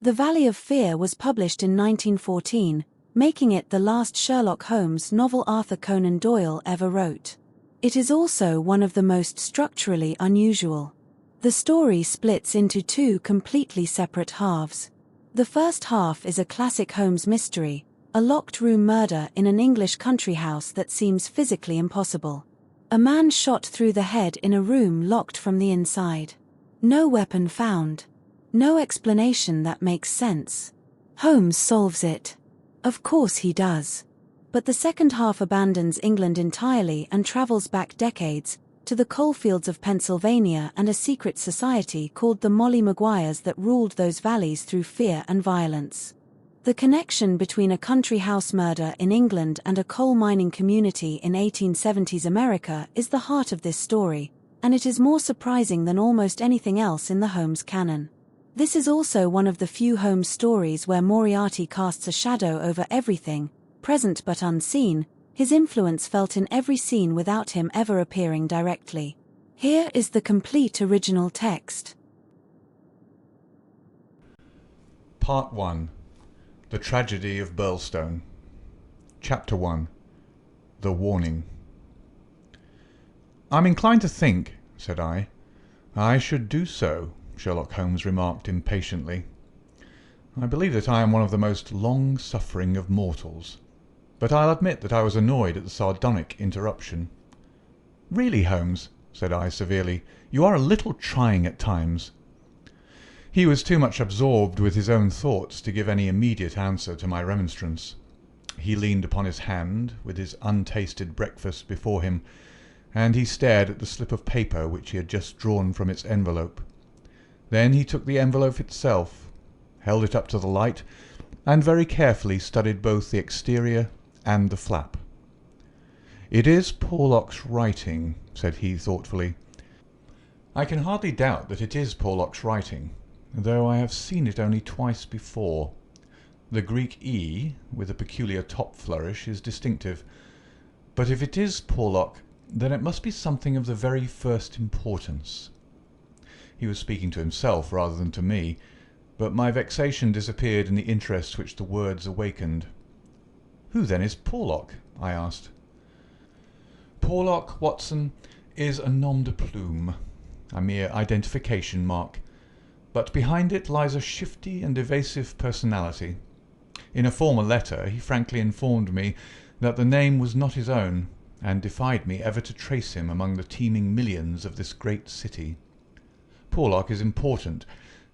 The Valley of Fear was published in 1914, making it the last Sherlock Holmes novel Arthur Conan Doyle ever wrote. It is also one of the most structurally unusual. The story splits into two completely separate halves. The first half is a classic Holmes mystery, a locked room murder in an English country house that seems physically impossible. A man shot through the head in a room locked from the inside. No weapon found. No explanation that makes sense. Holmes solves it. Of course he does. But the second half abandons England entirely and travels back decades, to the coalfields of Pennsylvania and a secret society called the Molly Maguires that ruled those valleys through fear and violence. The connection between a country house murder in England and a coal mining community in 1870s America is the heart of this story, and it is more surprising than almost anything else in the Holmes canon. This is also one of the few Holmes stories where Moriarty casts a shadow over everything, present but unseen, his influence felt in every scene without him ever appearing directly. Here is the complete original text. Part 1. The Tragedy of Birlstone. Chapter 1. The Warning. "I'm inclined to think," said I. "I should do so," Sherlock Holmes remarked impatiently. "I believe that I am one of the most long-suffering of mortals. But I'll admit that I was annoyed at the sardonic interruption. "Really, Holmes," said I severely, "you are a little trying at times." He was too much absorbed with his own thoughts to give any immediate answer to my remonstrance. He leaned upon his hand, with his untasted breakfast before him, and he stared at the slip of paper which he had just drawn from its envelope. Then he took the envelope itself, held it up to the light, and very carefully studied both the exterior and the flap. "It is Porlock's writing," said he thoughtfully. "I can hardly doubt that it is Porlock's writing, though I have seen it only twice before. The Greek E, with a peculiar top flourish, is distinctive. But if it is Porlock, then it must be something of the very first importance." He was speaking to himself rather than to me, but my vexation disappeared in the interest which the words awakened. "Who then is Porlock?" I asked. "Porlock, Watson, is a nom de plume, a mere identification mark, but behind it lies a shifty and evasive personality. In a former letter he frankly informed me that the name was not his own, and defied me ever to trace him among the teeming millions of this great city. Porlock is important,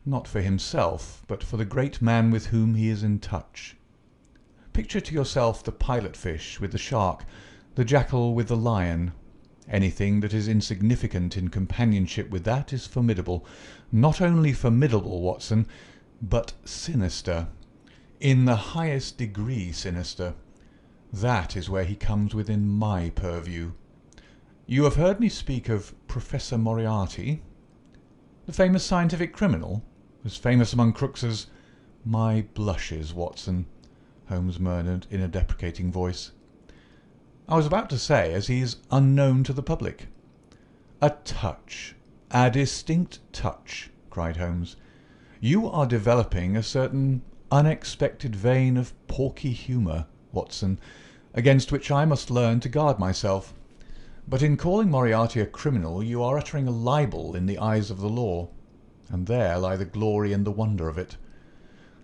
not for himself, but for the great man with whom he is in touch. Picture to yourself the pilot-fish with the shark, the jackal with the lion. Anything that is insignificant in companionship with that is formidable. Not only formidable, Watson, but sinister. In the highest degree sinister. That is where he comes within my purview. You have heard me speak of Professor Moriarty, the famous scientific criminal, as famous among crooks as— "My blushes, Watson," Holmes murmured in a deprecating voice. "I was about to say, as he is unknown to the public." "A touch, a distinct touch," cried Holmes. "You are developing a certain unexpected vein of porky humour, Watson, against which I must learn to guard myself. But in calling Moriarty a criminal you are uttering a libel in the eyes of the law, and there lie the glory and the wonder of it.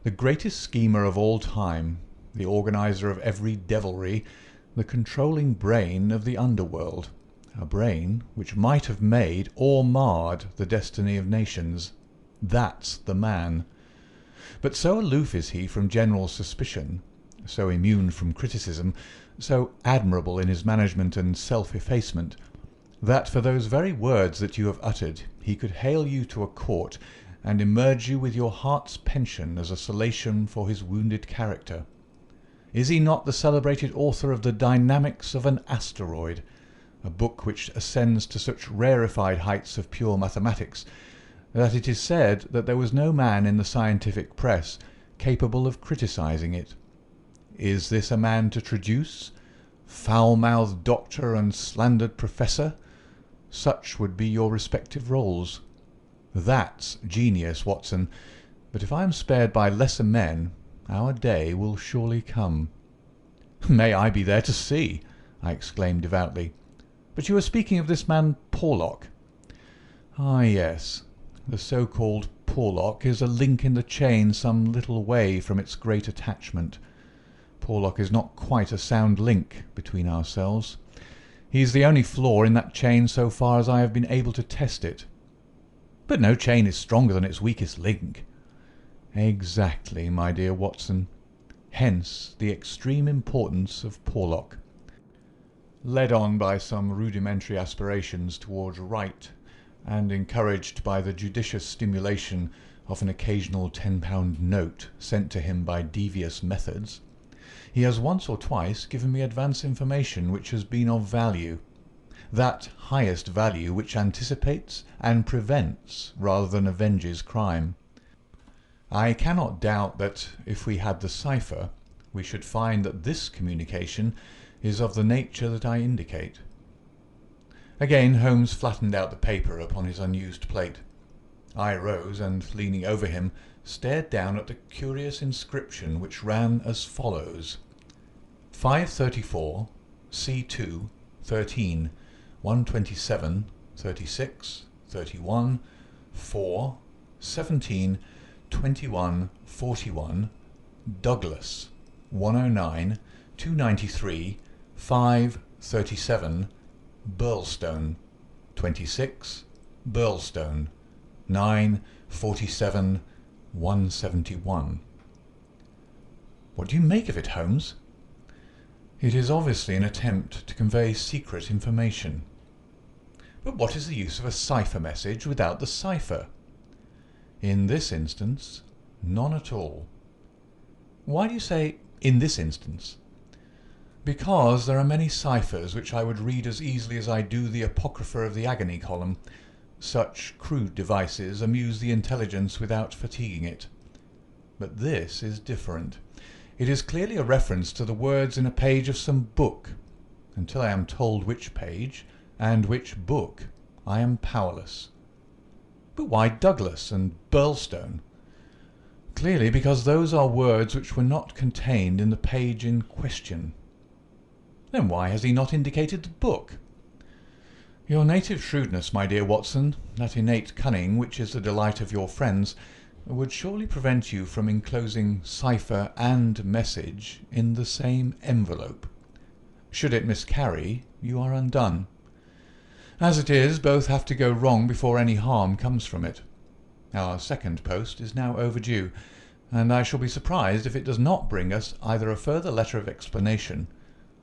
The greatest schemer of all time, the organizer of every devilry, the controlling brain of the underworld, a brain which might have made or marred the destiny of nations. That's the man. But so aloof is he from general suspicion, so immune from criticism, so admirable in his management and self-effacement, that for those very words that you have uttered he could hale you to a court and emerge you with your heart's pension as a solatium for his wounded character. Is he not the celebrated author of The Dynamics of an Asteroid, a book which ascends to such rarefied heights of pure mathematics that it is said that there was no man in the scientific press capable of criticizing it? Is this a man to traduce? Foul-mouthed doctor and slandered professor? Such would be your respective roles. That's genius, Watson, But if I am spared by lesser men, our day will surely come." "May I be there to see!" I exclaimed devoutly. "But you were speaking of this man Porlock." "Ah, yes. The so-called Porlock is a link in the chain some little way from its great attachment. Porlock is not quite a sound link between ourselves. He is the only flaw in that chain so far as I have been able to test it." "But no chain is stronger than its weakest link." "Exactly, my dear Watson. Hence the extreme importance of Porlock." Led on by some rudimentary aspirations towards right, and encouraged by the judicious stimulation of an occasional £10 note sent to him by devious methods, he has once or twice given me advance information which has been of value, that highest value which anticipates and prevents rather than avenges crime. I cannot doubt that if we had the cipher, we should find that this communication is of the nature that I indicate. Again Holmes flattened out the paper upon his unused plate. I rose and, leaning over him, stared down at the curious inscription which ran as follows: 534 C2 13 127 36 31 4 17 21 41 Douglas 109 293 5 37 Birlstone 26 Birlstone 9 47 171. "What do you make of it, Holmes?" "It is obviously an attempt to convey secret information." "But what is the use of a cipher message without the cipher?" "In this instance, none at all." "Why do you say 'in this instance'?" "Because there are many ciphers which I would read as easily as I do the Apocrypha of the Agony column. Such crude devices amuse the intelligence without fatiguing it. But this is different. It is clearly a reference to the words in a page of some book. Until I am told which page and which book, I am powerless." "But why Douglas and Birlstone?" "Clearly because those are words which were not contained in the page in question." "Then why has he not indicated the book?" "Your native shrewdness, my dear Watson, that innate cunning which is the delight of your friends, would surely prevent you from enclosing cipher and message in the same envelope. Should it miscarry, you are undone. As it is, both have to go wrong before any harm comes from it. Our second post is now overdue, and I shall be surprised if it does not bring us either a further letter of explanation,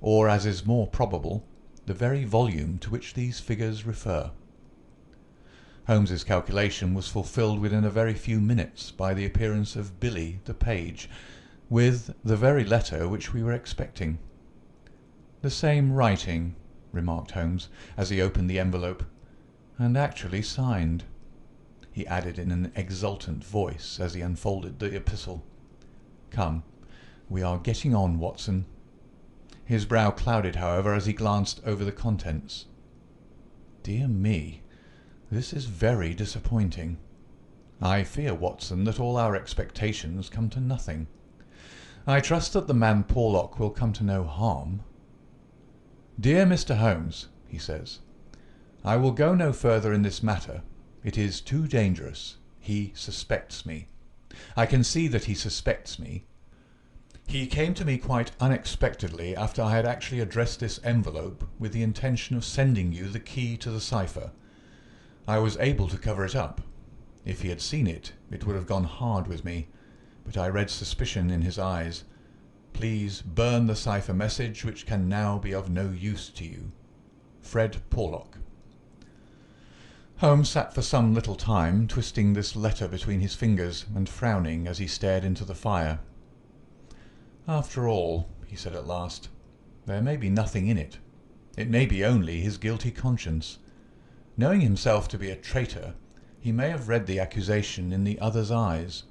or, as is more probable, the very volume to which these figures refer." Holmes's calculation was fulfilled within a very few minutes by the appearance of Billy the page, with the very letter which we were expecting. "The same writing," remarked Holmes, as he opened the envelope, "and actually signed," he added in an exultant voice as he unfolded the epistle. "Come, we are getting on, Watson." His brow clouded, however, as he glanced over the contents. "Dear me, this is very disappointing. I fear, Watson, that all our expectations come to nothing. I trust that the man Porlock will come to no harm. Dear Mr. Holmes," he says, "I will go no further in this matter. It is too dangerous. He suspects me. I can see that he suspects me. He came to me quite unexpectedly after I had actually addressed this envelope with the intention of sending you the key to the cipher. I was able to cover it up. If he had seen it, it would have gone hard with me, but I read suspicion in his eyes. Please burn the cipher message, which can now be of no use to you. Fred Porlock." Holmes sat for some little time, twisting this letter between his fingers and frowning as he stared into the fire. "After all," he said at last, "there may be nothing in it. It may be only his guilty conscience. Knowing himself to be a traitor, he may have read the accusation in the other's eyes."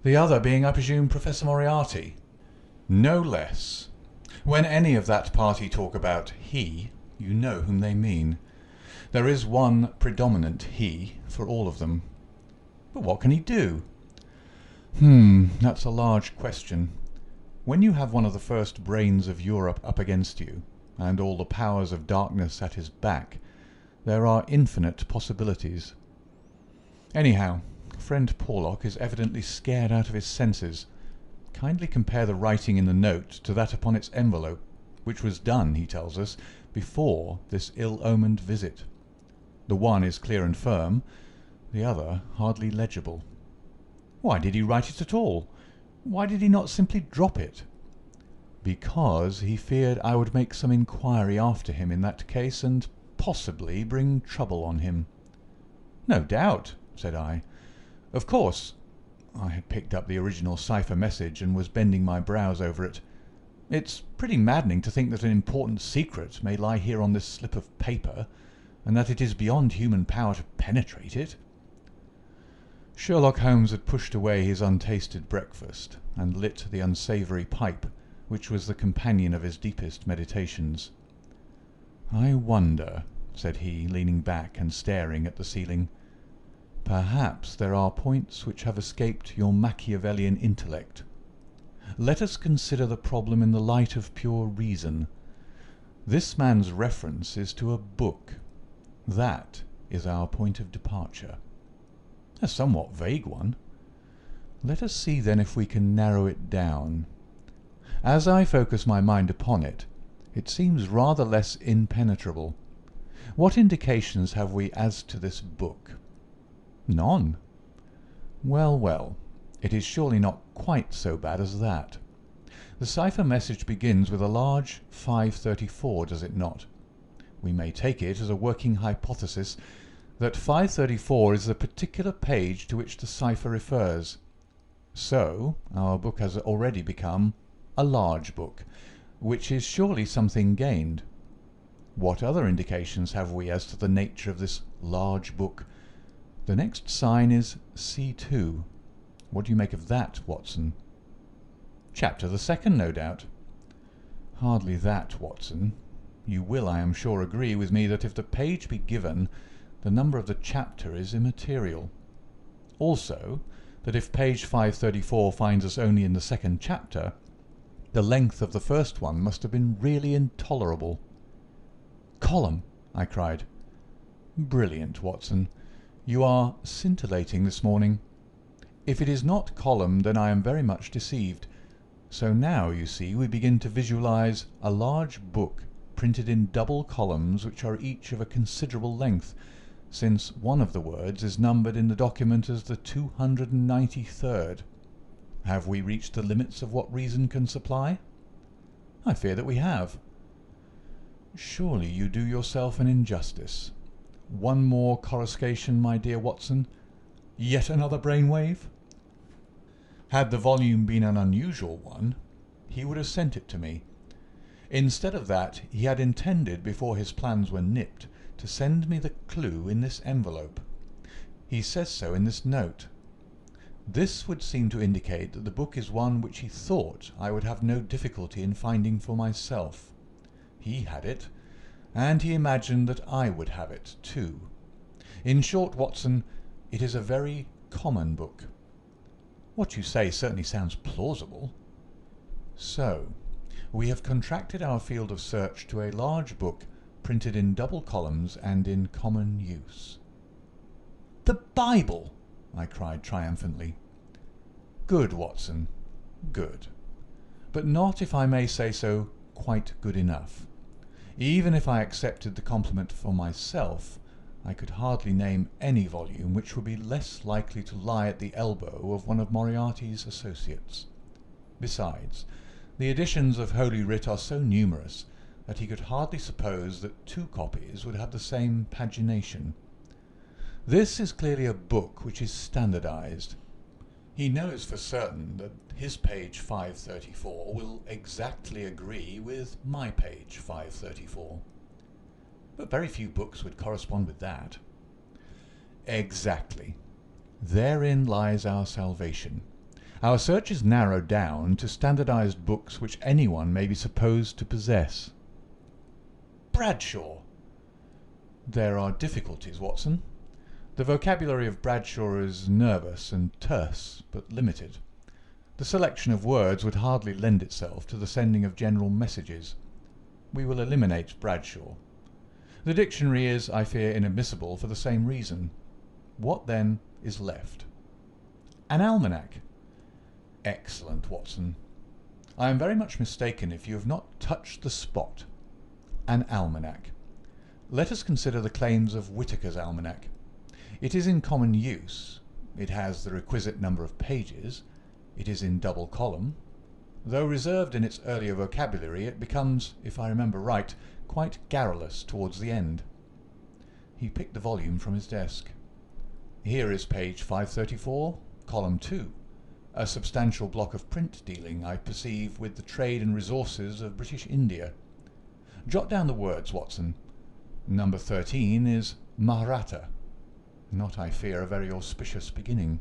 "The other being, I presume, Professor Moriarty?" "No less. When any of that party talk about 'he,' you know whom they mean. There is one predominant 'he' for all of them." "But what can he do?" That's a large question. When you have one of the first brains of Europe up against you, and all the powers of darkness at his back, there are infinite possibilities. Anyhow, friend Porlock is evidently scared out of his senses. Kindly compare the writing in the note to that upon its envelope, which was done, he tells us, before this ill-omened visit. The one is clear and firm, the other hardly legible. Why did he write it at all? Why did he not simply drop it? Because he feared I would make some inquiry after him in that case, and possibly bring trouble on him. No doubt, said I. Of course. I had picked up the original cipher message and was bending my brows over it. It's pretty maddening to think that an important secret may lie here on this slip of paper, and that it is beyond human power to penetrate it. Sherlock Holmes had pushed away his untasted breakfast and lit the unsavoury pipe, which was the companion of his deepest meditations. I wonder, said he, leaning back and staring at the ceiling. Perhaps there are points which have escaped your Machiavellian intellect. Let us consider the problem in the light of pure reason. This man's reference is to a book. That is our point of departure. A somewhat vague one. Let us see then if we can narrow it down. As I focus my mind upon it, it seems rather less impenetrable. What indications have we as to this book? None. Well, well, it is surely not quite so bad as that. The cipher message begins with a large 534, does it not? We may take it as a working hypothesis that 534 is the particular page to which the cipher refers. So, our book has already become a large book, which is surely something gained. What other indications have we as to the nature of this large book? The next sign is C2. What do you make of that, Watson? Chapter the second, no doubt. Hardly that, Watson. You will, I am sure, agree with me that if the page be given, the number of the chapter is immaterial. Also, that if page 534 finds us only in the second chapter, the length of the first one must have been really intolerable. Column, I cried. Brilliant, Watson. You are scintillating this morning. If it is not column, then I am very much deceived. So now, you see, we begin to visualize a large book printed in double columns which are each of a considerable length, since one of the words is numbered in the document as the 293rd. Have we reached the limits of what reason can supply? I fear that we have. Surely you do yourself an injustice. One more coruscation, my dear Watson. Yet another brainwave? Had the volume been an unusual one, he would have sent it to me. Instead of that, he had intended, before his plans were nipped, to send me the clue in this envelope. He says so in this note. This would seem to indicate that the book is one which he thought I would have no difficulty in finding for myself. He had it, and he imagined that I would have it too. In short, Watson, it is a very common book. What you say certainly sounds plausible. So, we have contracted our field of search to a large book printed in double columns and in common use. The Bible! I cried triumphantly. Good, Watson, good. But not, if I may say so, quite good enough. Even if I accepted the compliment for myself, I could hardly name any volume which would be less likely to lie at the elbow of one of Moriarty's associates. Besides, the editions of Holy Writ are so numerous that he could hardly suppose that two copies would have the same pagination. This is clearly a book which is standardized. He knows for certain that his page 534 will exactly agree with my page 534. But very few books would correspond with that. Exactly. Therein lies our salvation. Our search is narrowed down to standardized books which anyone may be supposed to possess. Bradshaw! There are difficulties, Watson. The vocabulary of Bradshaw is nervous and terse, but limited. The selection of words would hardly lend itself to the sending of general messages. We will eliminate Bradshaw. The dictionary is, I fear, inadmissible for the same reason. What, then, is left? An almanac. Excellent, Watson. I am very much mistaken if you have not touched the spot. An almanac. Let us consider the claims of Whitaker's almanac. It is in common use. It has the requisite number of pages. It is in double column. Though reserved in its earlier vocabulary, it becomes, if I remember right, quite garrulous towards the end. He picked the volume from his desk. Here is page 534, column 2, a substantial block of print dealing, I perceive, with the trade and resources of British India. Jot down the words, Watson. Number 13 is Mahratta. Not, I fear, a very auspicious beginning.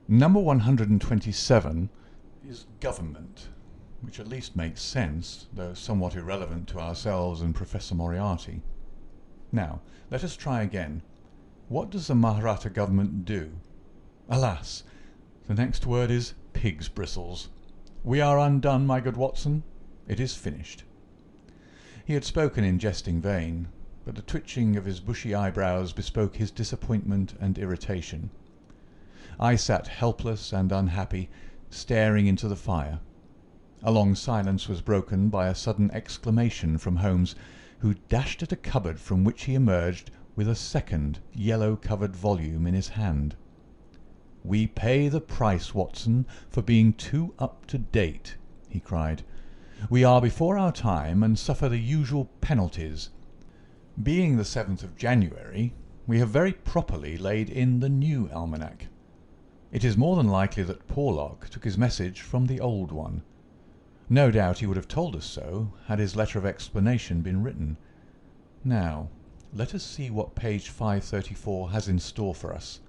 Number 127 is government, which at least makes sense, though somewhat irrelevant to ourselves and Professor Moriarty. Now, let us try again. What does the Mahratta government do? Alas, the next word is pig's bristles. We are undone, my good Watson. It is finished. He had spoken in jesting vein, but the twitching of his bushy eyebrows bespoke his disappointment and irritation. I sat helpless and unhappy, staring into the fire. A long silence was broken by a sudden exclamation from Holmes, who dashed at a cupboard from which he emerged with a second yellow-covered volume in his hand. "We pay the price, Watson, for being too up-to-date," he cried. "We are before our time and suffer the usual penalties. Being the 7th of January, we have very properly laid in the new almanac. It is more than likely that Porlock took his message from the old one. No doubt he would have told us so had his letter of explanation been written. Now, let us see what page 534 has in store for us.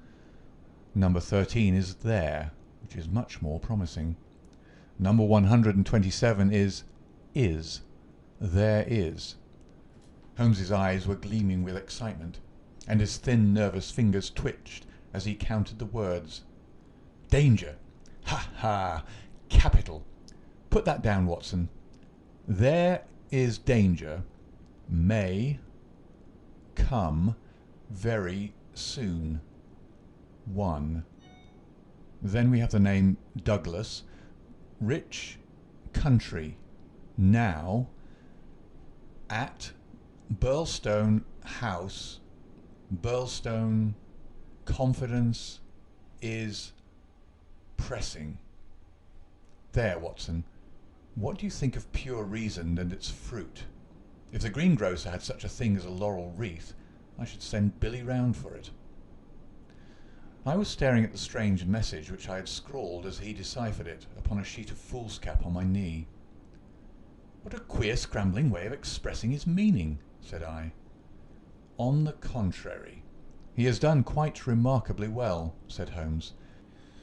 Number 13 is there, which is much more promising. Number 127 is. There is. Holmes's eyes were gleaming with excitement, and his thin, nervous fingers twitched as he counted the words. Danger! Ha ha! Capital! Put that down, Watson. There is danger. May come very soon. 1. Then we have the name Douglas. Rich country. Now. At Birlstone House. Birlstone. Confidence is pressing. There, Watson. What do you think of pure reason and its fruit? If the greengrocer had such a thing as a laurel wreath, I should send Billy round for it. I was staring at the strange message which I had scrawled as he deciphered it upon a sheet of foolscap on my knee. What a queer scrambling way of expressing his meaning, said I. On the contrary, he has done quite remarkably well, said Holmes.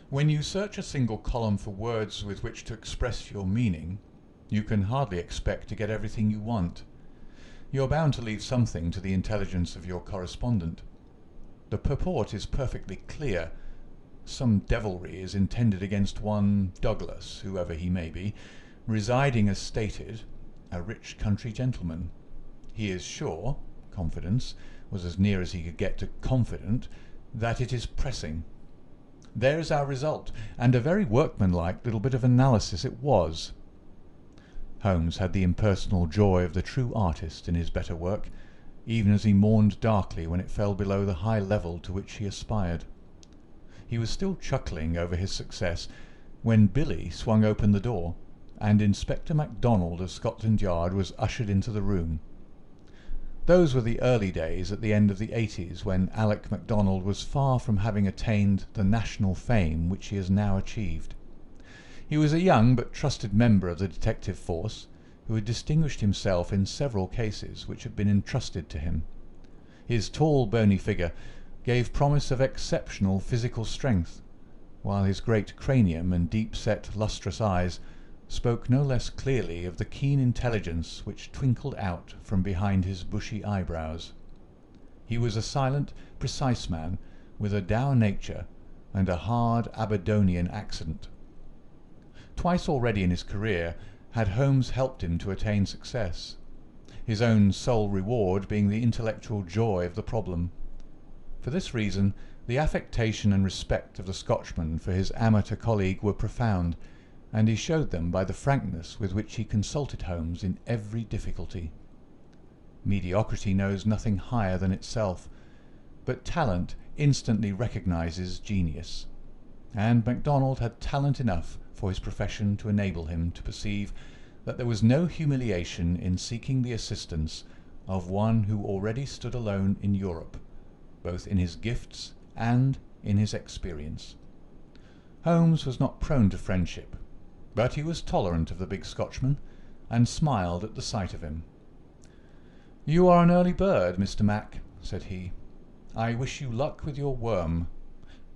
When you search a single column for words with which to express your meaning, you can hardly expect to get everything you want. You're bound to leave something to the intelligence of your correspondent. The purport is perfectly clear. Some devilry is intended against one Douglas, whoever he may be, residing as stated, a rich country gentleman. He is sure, confidence was as near as he could get to confident, that it is pressing. There is our result, and a very workmanlike little bit of analysis it was. Holmes had the impersonal joy of the true artist in his better work, even as he mourned darkly when it fell below the high level to which he aspired. He was still chuckling over his success when Billy swung open the door, and Inspector MacDonald of Scotland Yard was ushered into the room. Those were the early days at the end of the 80s, when Alec MacDonald was far from having attained the national fame which he has now achieved. He was a young but trusted member of the detective force, who had distinguished himself in several cases which had been entrusted to him. His tall, bony figure gave promise of exceptional physical strength, while his great cranium and deep-set, lustrous eyes spoke no less clearly of the keen intelligence which twinkled out from behind his bushy eyebrows. He was a silent, precise man with a dour nature and a hard Aberdonian accent. Twice already in his career had Holmes helped him to attain success, his own sole reward being the intellectual joy of the problem. For this reason, the affectation and respect of the Scotchman for his amateur colleague were profound, and he showed them by the frankness with which he consulted Holmes in every difficulty. Mediocrity knows nothing higher than itself, but talent instantly recognizes genius, and MacDonald had talent enough for his profession to enable him to perceive that there was no humiliation in seeking the assistance of one who already stood alone in Europe, both in his gifts and in his experience. Holmes was not prone to friendship, but he was tolerant of the big Scotchman, and smiled at the sight of him. "You are an early bird, Mr. Mac," said he. "I wish you luck with your worm.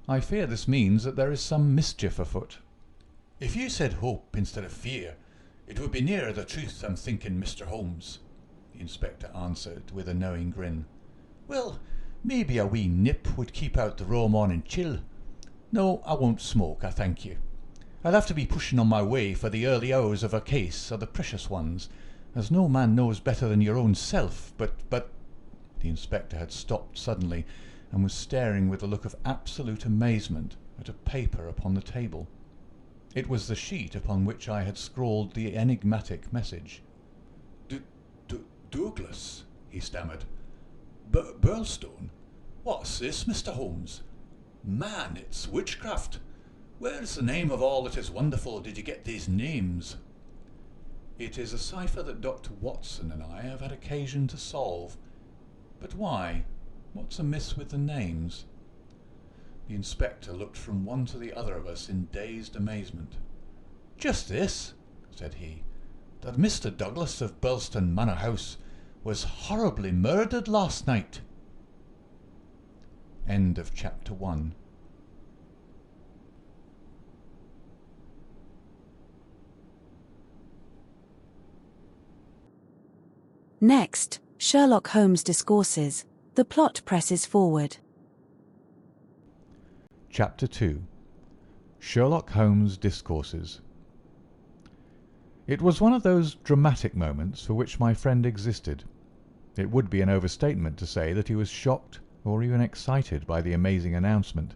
I fear this means that there is some mischief afoot." "If you said hope instead of fear, it would be nearer the truth, I'm thinking, Mr. Holmes," the inspector answered with a knowing grin. "Well, maybe a wee nip would keep out the raw morning chill. No, I won't smoke, I thank you. I'll have to be pushing on my way, for the early hours of a case are the precious ones, as no man knows better than your own self, but... The inspector had stopped suddenly, and was staring with a look of absolute amazement at a paper upon the table. It was the sheet upon which I had scrawled the enigmatic message. Douglas, he stammered. Birlstone? What's this, Mr. Holmes? Man, it's witchcraft. Where's the name of all that is wonderful did you get these names? It is a cipher that Dr. Watson and I have had occasion to solve. But why? What's amiss with the names? The inspector looked from one to the other of us in dazed amazement. Just this, said he, that Mr. Douglas of Birlstone Manor House was horribly murdered last night. End of chapter 1. Next, Sherlock Holmes Discourses. The plot presses forward. Chapter 2. Sherlock Holmes Discourses. It was one of those dramatic moments for which my friend existed. It would be an overstatement to say that he was shocked or even excited by the amazing announcement.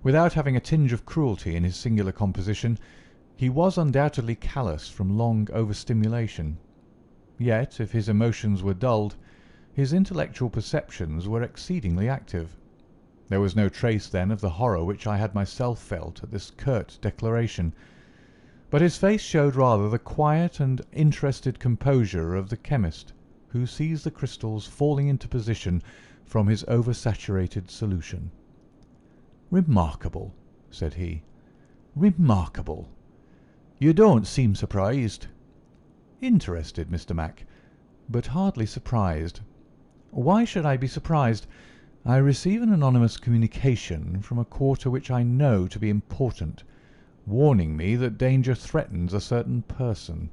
Without having a tinge of cruelty in his singular composition, he was undoubtedly callous from long overstimulation. Yet, if his emotions were dulled, his intellectual perceptions were exceedingly active. There was no trace, then, of the horror which I had myself felt at this curt declaration, but his face showed rather the quiet and interested composure of the chemist who sees the crystals falling into position from his oversaturated solution. "Remarkable," said he. "Remarkable. You don't seem surprised." "Interested, Mr. Mac, but hardly surprised. Why should I be surprised? I receive an anonymous communication from a quarter which I know to be important, warning me that danger threatens a certain person.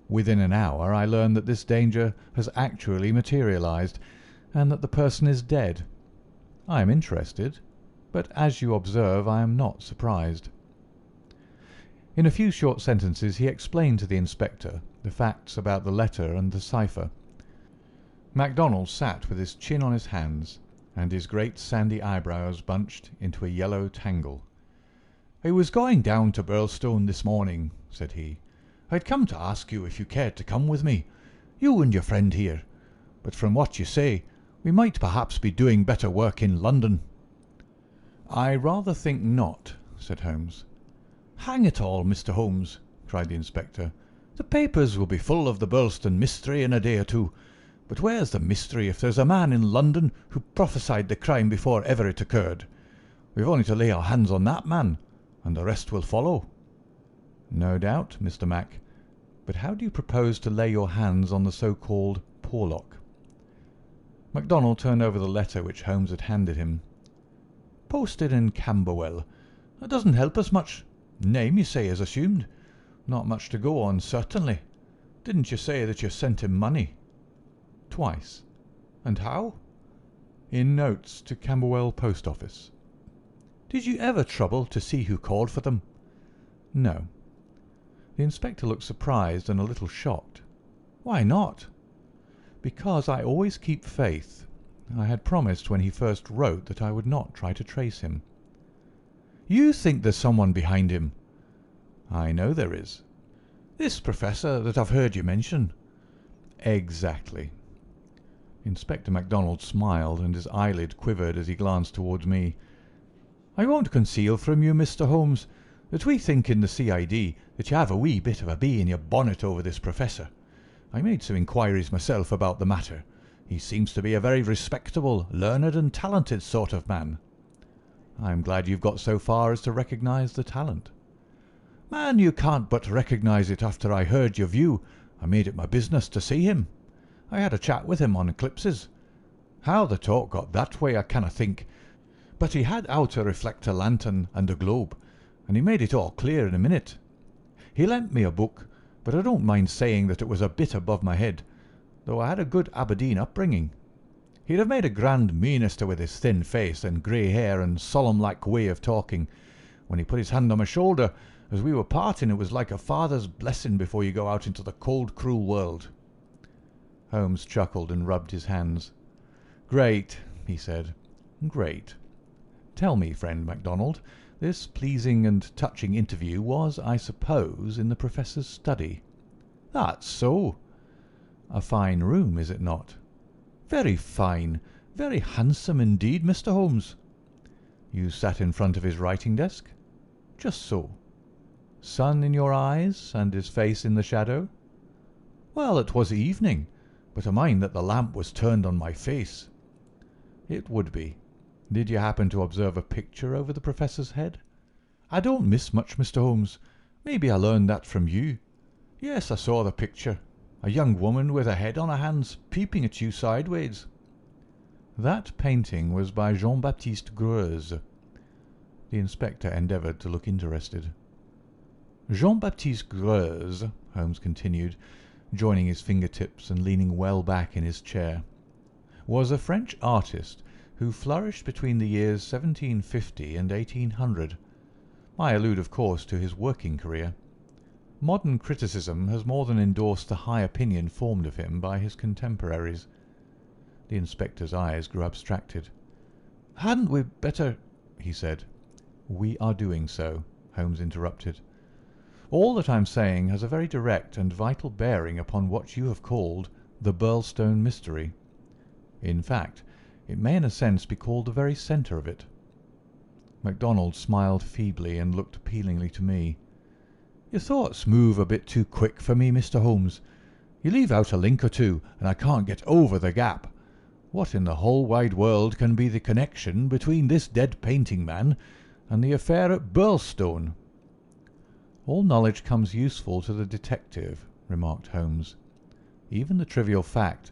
Within an hour I learn that this danger has actually materialized, and that the person is dead. I am interested, but as you observe, I am not surprised." In a few short sentences he explained to the inspector the facts about the letter and the cipher. MacDonald sat with his chin on his hands, and his great sandy eyebrows bunched into a yellow tangle. "I was going down to Birlstone this morning," said he. "I'd come to ask you if you cared to come with me, you and your friend here, but from what you say, we might perhaps be doing better work in London." "I rather think not," said Holmes. "Hang it all, Mr. Holmes," cried the inspector. "The papers will be full of the Birlstone mystery in a day or two, but where's the mystery if there's a man in London who prophesied the crime before ever it occurred? We've only to lay our hands on that man, and the rest will follow." "No doubt, Mr. Mac, but how do you propose to lay your hands on the so-called Porlock?" MacDonald turned over the letter which Holmes had handed him. "Posted in Camberwell. That doesn't help us much. Name, you say, is assumed. Not much to go on, certainly. Didn't you say that you sent him money?" "Twice." "And how?" In notes to Camberwell Post Office. Did you ever trouble to see who called for them? No. The inspector looked surprised and a little shocked. Why not? Because I always keep faith. I had promised when he first wrote that I would not try to trace him. You think there's someone behind him? I know there is. This professor that I've heard you mention? Exactly. Inspector MacDonald smiled, and his eyelid quivered as he glanced towards me. I won't conceal from you, Mr. Holmes, that we think in the CID that you have a wee bit of a bee in your bonnet over this professor. I made some inquiries myself about the matter. He seems to be a very respectable, learned and talented sort of man. I'm glad you've got so far as to recognise the talent. Man, you can't but recognise it after I heard your view. I made it my business to see him. I had a chat with him on eclipses. How the talk got that way I canna think, but he had out a reflector lantern and a globe, and he made it all clear in a minute. He lent me a book, but I don't mind saying that it was a bit above my head, though I had a good Aberdeen upbringing. He'd have made a grand minister with his thin face and grey hair and solemn-like way of talking. When he put his hand on my shoulder, as we were parting, it was like a father's blessing before you go out into the cold, cruel world. Holmes chuckled and rubbed his hands. "Great," he said. "Great. Tell me, friend MacDonald, this pleasing and touching interview was, I suppose, in the Professor's study?" "That's so." "A fine room, is it not?" "Very fine. Very handsome indeed, Mr. Holmes." "You sat in front of his writing desk?" "Just so." "Sun in your eyes, and his face in the shadow?" "Well, it was evening, but I mind that the lamp was turned on my face." "It would be. Did you happen to observe a picture over the Professor's head?" "I don't miss much, Mr. Holmes. Maybe I learned that from you. Yes, I saw the picture. A young woman with her head on her hands, peeping at you sideways." "That painting was by Jean-Baptiste Greuze." The inspector endeavoured to look interested. "Jean-Baptiste Greuze," Holmes continued, joining his fingertips and leaning well back in his chair, "was a French artist who flourished between the years 1750 and 1800. I allude, of course, to his working career. Modern criticism has more than endorsed the high opinion formed of him by his contemporaries." The inspector's eyes grew abstracted. "Hadn't we better—" he said. "We are doing so," Holmes interrupted. "All that I'm saying has a very direct and vital bearing upon what you have called the Birlstone mystery. In fact, it may in a sense be called the very centre of it." MacDonald smiled feebly and looked appealingly to me. "Your thoughts move a bit too quick for me, Mr. Holmes. You leave out a link or two, and I can't get over the gap. What in the whole wide world can be the connection between this dead painting man and the affair at Birlstone?" "All knowledge comes useful to the detective," remarked Holmes. "Even the trivial fact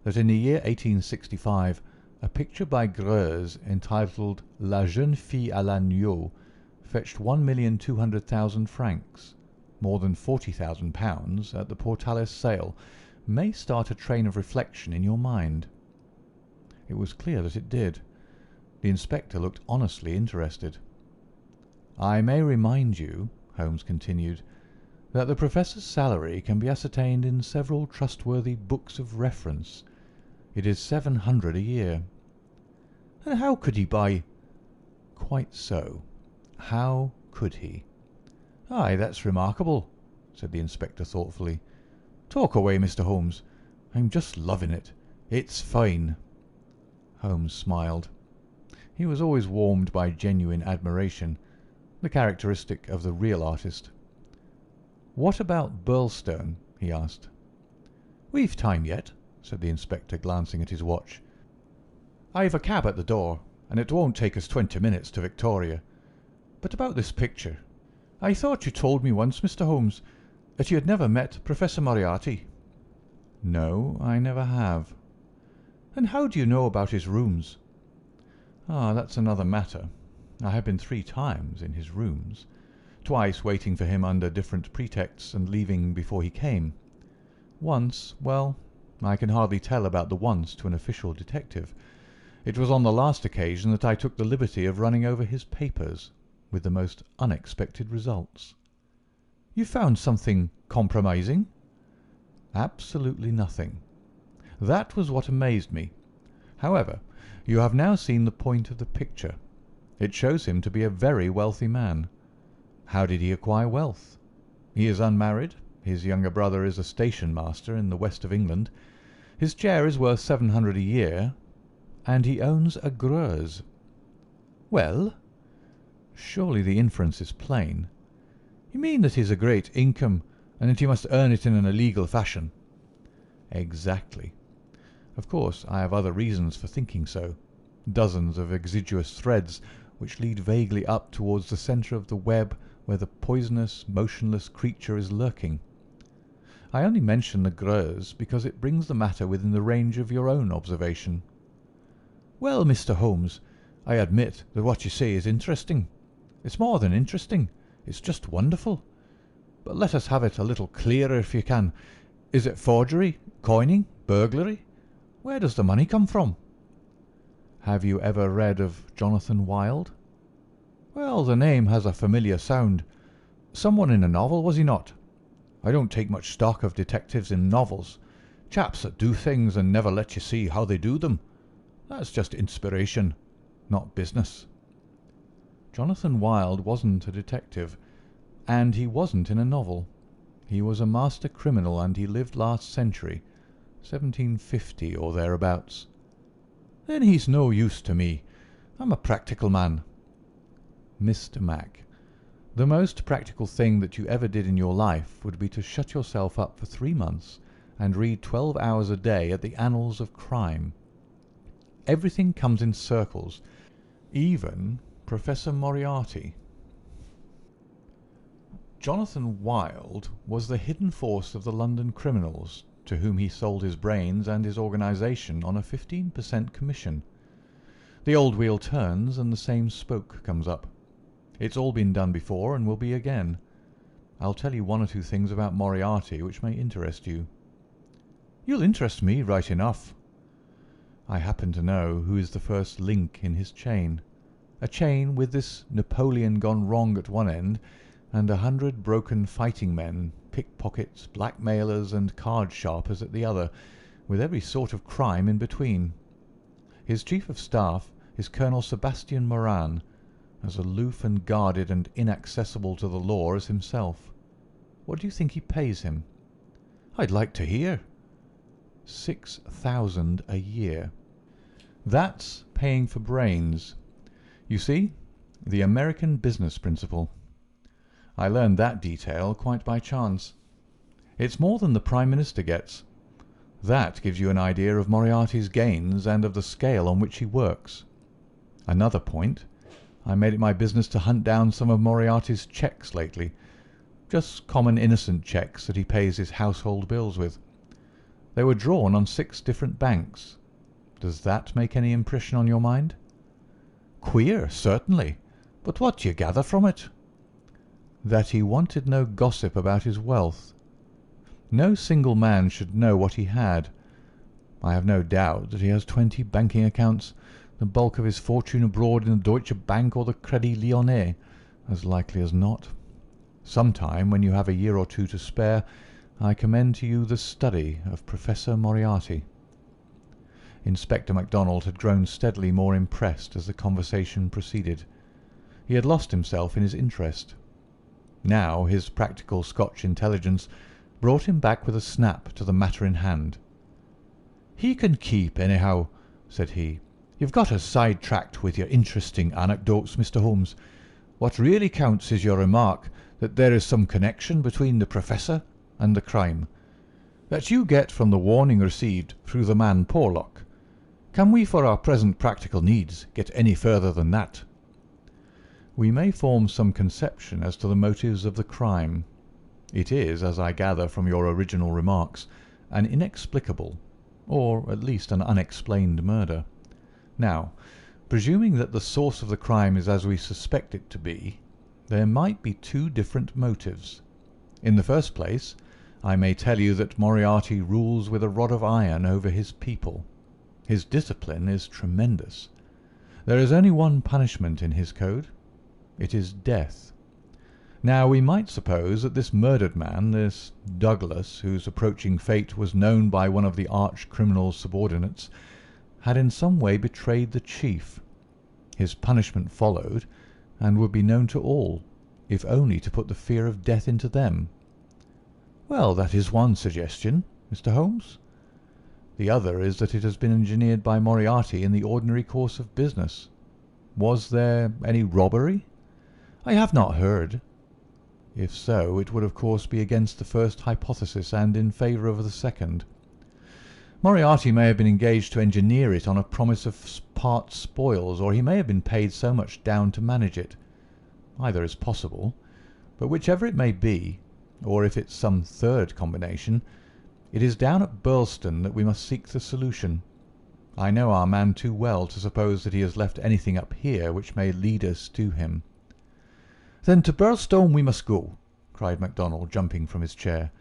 that in the year 1865 a picture by Greuze entitled La Jeune Fille à l'Agneau fetched 1,200,000 francs, more than £40,000 at the Portalis sale, may start a train of reflection in your mind." It was clear that it did. The inspector looked honestly interested. "I may remind you," Holmes continued, "that the Professor's salary can be ascertained in several trustworthy books of reference. It is 700 a year." "And how could he buy—" "Quite so. How could he?" "Aye, that's remarkable," said the inspector thoughtfully. "Talk away, Mr. Holmes. I'm just loving it. It's fine." Holmes smiled. He was always warmed by genuine admiration, the characteristic of the real artist. "What about Birlstone?" he asked. "We've time yet," said the inspector, glancing at his watch. "I've a cab at the door, and it won't take us 20 minutes to Victoria. But about this picture. I thought you told me once, Mr. Holmes, that you had never met Professor Moriarty." "No, I never have." "And how do you know about his rooms?" "Ah, that's another matter. I have been 3 times in his rooms, twice waiting for him under different pretexts and leaving before he came. Once, well, I can hardly tell about the once to an official detective. It was on the last occasion that I took the liberty of running over his papers, with the most unexpected results." "You found something compromising?" "Absolutely nothing. That was what amazed me. However, you have now seen the point of the picture. It shows him to be a very wealthy man. How did he acquire wealth? He is unmarried. His younger brother is a station master in the west of England. His chair is worth 700 a year, and he owns a Greuze." "Well?" "Surely the inference is plain." "You mean that he has a great income, and that he must earn it in an illegal fashion?" "Exactly. Of course, I have other reasons for thinking so. Dozens of exiguous threads which lead vaguely up towards the centre of the web where the poisonous, motionless creature is lurking. I only mention the Greuze because it brings the matter within the range of your own observation." "Well, Mr. Holmes, I admit that what you say is interesting. It's more than interesting, it's just wonderful. But let us have it a little clearer if you can. Is it forgery, coining, burglary? Where does the money come from?" "Have you ever read of Jonathan Wild?" "Well, the name has a familiar sound. Someone in a novel, was he not? I don't take much stock of detectives in novels. Chaps that do things and never let you see how they do them. That's just inspiration, not business." "Jonathan Wild wasn't a detective, and he wasn't in a novel. He was a master criminal, and he lived last century, 1750 or thereabouts." "Then he's no use to me. I'm a practical man." "Mr. Mac, the most practical thing that you ever did in your life would be to shut yourself up for 3 months and read 12 hours a day at the annals of crime. Everything comes in circles, even Professor Moriarty." Jonathan Wild was the hidden force of the London criminals, to whom he sold his brains and his organisation on a 15% commission. The old wheel turns and the same spoke comes up. It's all been done before and will be again. I'll tell you one or two things about Moriarty which may interest you. "You'll interest me right enough." "I happen to know who is the first link in his chain. A chain with this Napoleon gone wrong at one end and 100 broken fighting men, pickpockets, blackmailers and card sharpers at the other, with every sort of crime in between. His chief of staff is Colonel Sebastian Moran, as aloof and guarded and inaccessible to the law as himself. What do you think he pays him?" "I'd like to hear." 6,000 a year. That's paying for brains. You see, the American business principle. I learned that detail quite by chance. It's more than the Prime Minister gets. That gives you an idea of Moriarty's gains and of the scale on which he works. Another point, I made it my business to hunt down some of Moriarty's cheques lately. Just common innocent cheques that he pays his household bills with. They were drawn on 6 different banks. Does that make any impression on your mind?" "Queer, certainly. But what do you gather from it?" "That he wanted no gossip about his wealth. No single man should know what he had. I have no doubt that he has 20 banking accounts, the bulk of his fortune abroad in the Deutsche Bank or the Crédit Lyonnais, as likely as not. Sometime, when you have a year or two to spare, I commend to you the study of Professor Moriarty." Inspector MacDonald had grown steadily more impressed as the conversation proceeded. He had lost himself in his interest. Now his practical Scotch intelligence brought him back with a snap to the matter in hand. "He can keep, anyhow," said he. "You've got us sidetracked with your interesting anecdotes, Mr. Holmes. What really counts is your remark that there is some connection between the Professor and the crime. That you get from the warning received through the man Porlock. Can we, for our present practical needs, get any further than that?" "We may form some conception as to the motives of the crime. It is, as I gather from your original remarks, an inexplicable, or at least an unexplained murder. Now, presuming that the source of the crime is as we suspect it to be, there might be 2 different motives. In the first place, I may tell you that Moriarty rules with a rod of iron over his people. His discipline is tremendous. There is only one punishment in his code. It is death. Now, we might suppose that this murdered man, this Douglas, whose approaching fate was known by one of the arch-criminal's subordinates, had in some way betrayed the chief. His punishment followed, and would be known to all, if only to put the fear of death into them. Well, that is one suggestion, Mr. Holmes. The other is that it has been engineered by Moriarty in the ordinary course of business. Was there any robbery? I have not heard. If so, it would of course be against the first hypothesis and in favour of the second. Moriarty may have been engaged to engineer it on a promise of part spoils, or he may have been paid so much down to manage it. Either is possible, but whichever it may be, or if it's some third combination, it is down at Birlstone that we must seek the solution. I know our man too well to suppose that he has left anything up here which may lead us to him. "Then to Birlstone we must go," cried MacDonald, jumping from his chair.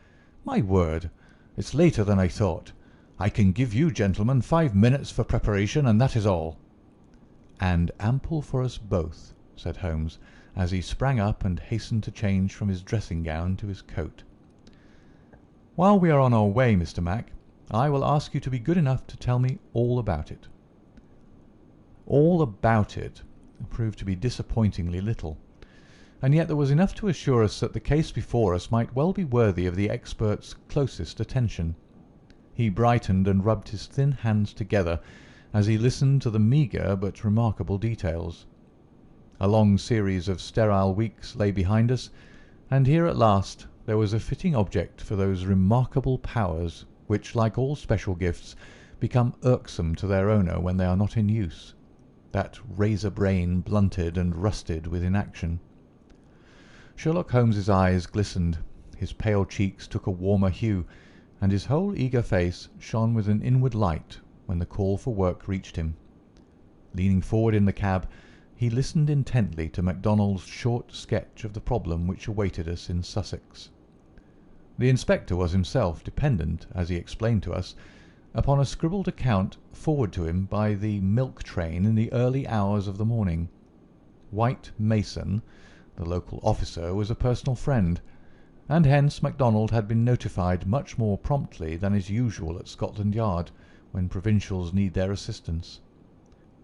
"My word, it's later than I thought. I can give you gentlemen 5 minutes for preparation, and that is all." "And ample for us both," said Holmes, as he sprang up and hastened to change from his dressing-gown to his coat. "While we are on our way, Mr. Mac, I will ask you to be good enough to tell me all about it." All about it proved to be disappointingly little, and yet there was enough to assure us that the case before us might well be worthy of the expert's closest attention. He brightened and rubbed his thin hands together as he listened to the meagre but remarkable details. A long series of sterile weeks lay behind us, and here at last there was a fitting object for those remarkable powers which, like all special gifts, become irksome to their owner when they are not in use, that razor brain blunted and rusted with inaction. Sherlock Holmes's eyes glistened, his pale cheeks took a warmer hue, and his whole eager face shone with an inward light when the call for work reached him. Leaning forward in the cab, he listened intently to MacDonald's short sketch of the problem which awaited us in Sussex. The inspector was himself dependent, as he explained to us, upon a scribbled account forwarded to him by the milk train in the early hours of the morning. White Mason, the local officer, was a personal friend, and hence MacDonald had been notified much more promptly than is usual at Scotland Yard when provincials need their assistance.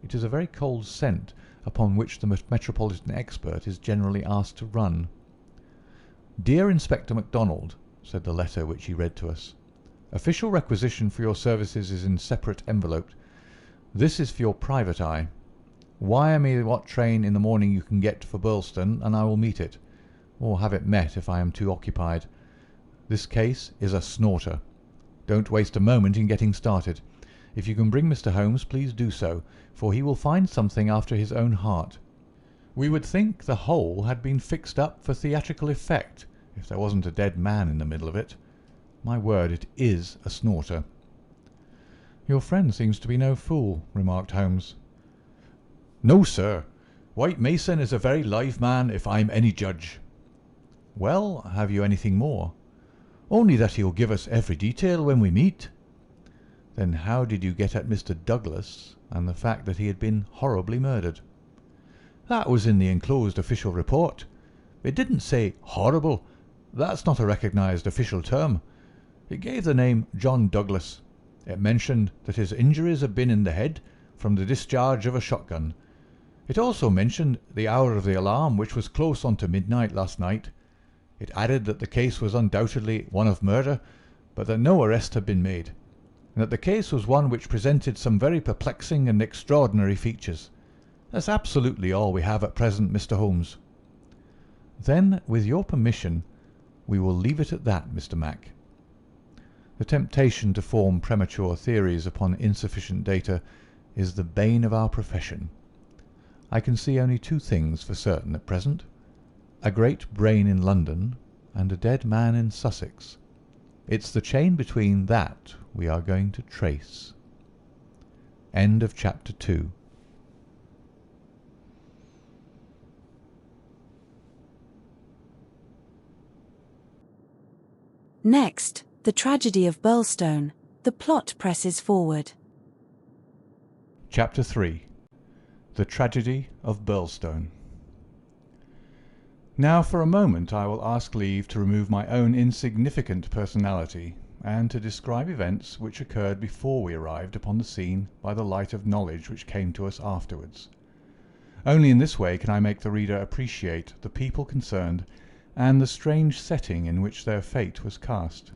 It is a very cold scent upon which the metropolitan expert is generally asked to run. "Dear Inspector MacDonald," said the letter which he read to us, "official requisition for your services is in separate envelope. This is for your private eye. Wire me what train in the morning you can get for Birlstone, and I will meet it, or have it met if I am too occupied. This case is a snorter. Don't waste a moment in getting started. If you can bring Mr. Holmes, please do so, for he will find something after his own heart. We would think the whole had been fixed up for theatrical effect if there wasn't a dead man in the middle of it. My word, it is a snorter." "Your friend seems to be no fool," remarked Holmes. "No, sir. White Mason is a very live man, if I'm any judge." "Well, have you anything more?" "Only that he'll give us every detail when we meet." "Then how did you get at Mr. Douglas and the fact that he had been horribly murdered?" "That was in the enclosed official report. It didn't say horrible. That's not a recognised official term. It gave the name John Douglas. It mentioned that his injuries had been in the head from the discharge of a shotgun. It also mentioned the hour of the alarm, which was close on to midnight last night. It added that the case was undoubtedly one of murder, but that no arrest had been made, and that the case was one which presented some very perplexing and extraordinary features. That's absolutely all we have at present, Mr. Holmes." "Then, with your permission, we will leave it at that, Mr. Mac." The temptation to form premature theories upon insufficient data is the bane of our profession. I can see only two things for certain at present: a great brain in London and a dead man in Sussex. It's the chain between that we are going to trace. End of chapter 2. Next, the tragedy of Birlstone. The plot presses forward. Chapter 3. The Tragedy of Birlstone. Now for a moment I will ask leave to remove my own insignificant personality, and to describe events which occurred before we arrived upon the scene by the light of knowledge which came to us afterwards. Only in this way can I make the reader appreciate the people concerned and the strange setting in which their fate was cast.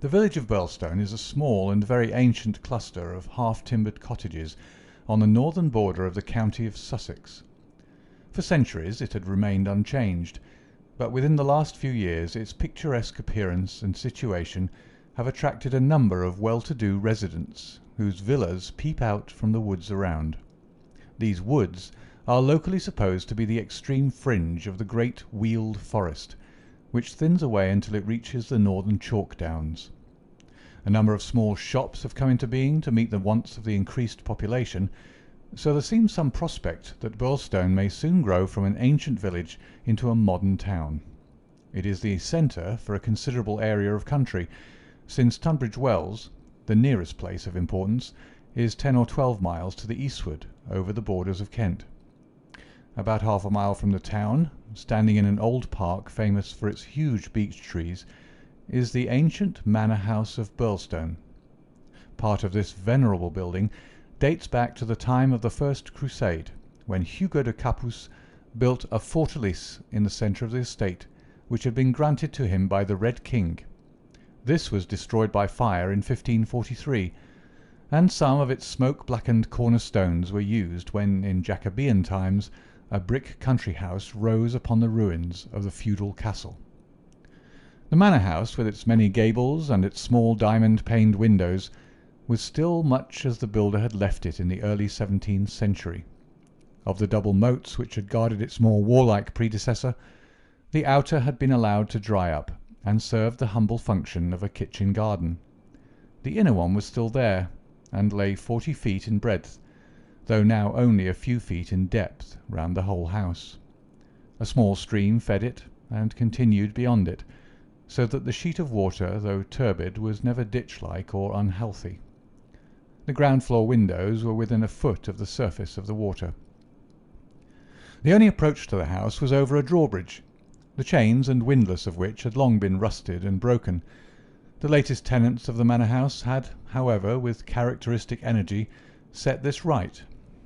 The village of Birlstone is a small and very ancient cluster of half-timbered cottages on the northern border of the county of Sussex. For centuries it had remained unchanged, but within the last few years its picturesque appearance and situation have attracted a number of well-to-do residents whose villas peep out from the woods around. These woods are locally supposed to be the extreme fringe of the great Weald Forest, which thins away until it reaches the northern chalk downs. A number of small shops have come into being to meet the wants of the increased population, so there seems some prospect that Birlstone may soon grow from an ancient village into a modern town. It is the centre for a considerable area of country, since Tunbridge Wells, the nearest place of importance, is 10 or 12 miles to the eastward over the borders of Kent. About half a mile from the town, standing in an old park famous for its huge beech trees, is the ancient manor house of Birlstone. Part of this venerable building dates back to the time of the First Crusade, when Hugo de Capus built a fortalice in the centre of the estate, which had been granted to him by the Red King. This was destroyed by fire in 1543, and some of its smoke-blackened cornerstones were used when, in Jacobean times, a brick country house rose upon the ruins of the feudal castle. The manor house, with its many gables and its small diamond-paned windows, was still much as the builder had left it in the early 17th century. Of the double moats which had guarded its more warlike predecessor, the outer had been allowed to dry up, and served the humble function of a kitchen garden. The inner one was still there, and lay 40 feet in breadth, though now only a few feet in depth round the whole house. A small stream fed it, and continued beyond it, so that the sheet of water, though turbid, was never ditch-like or unhealthy. The ground-floor windows were within a foot of the surface of the water. The only approach to the house was over a drawbridge, the chains and windlass of which had long been rusted and broken. The latest tenants of the manor house had, however, with characteristic energy, set this right,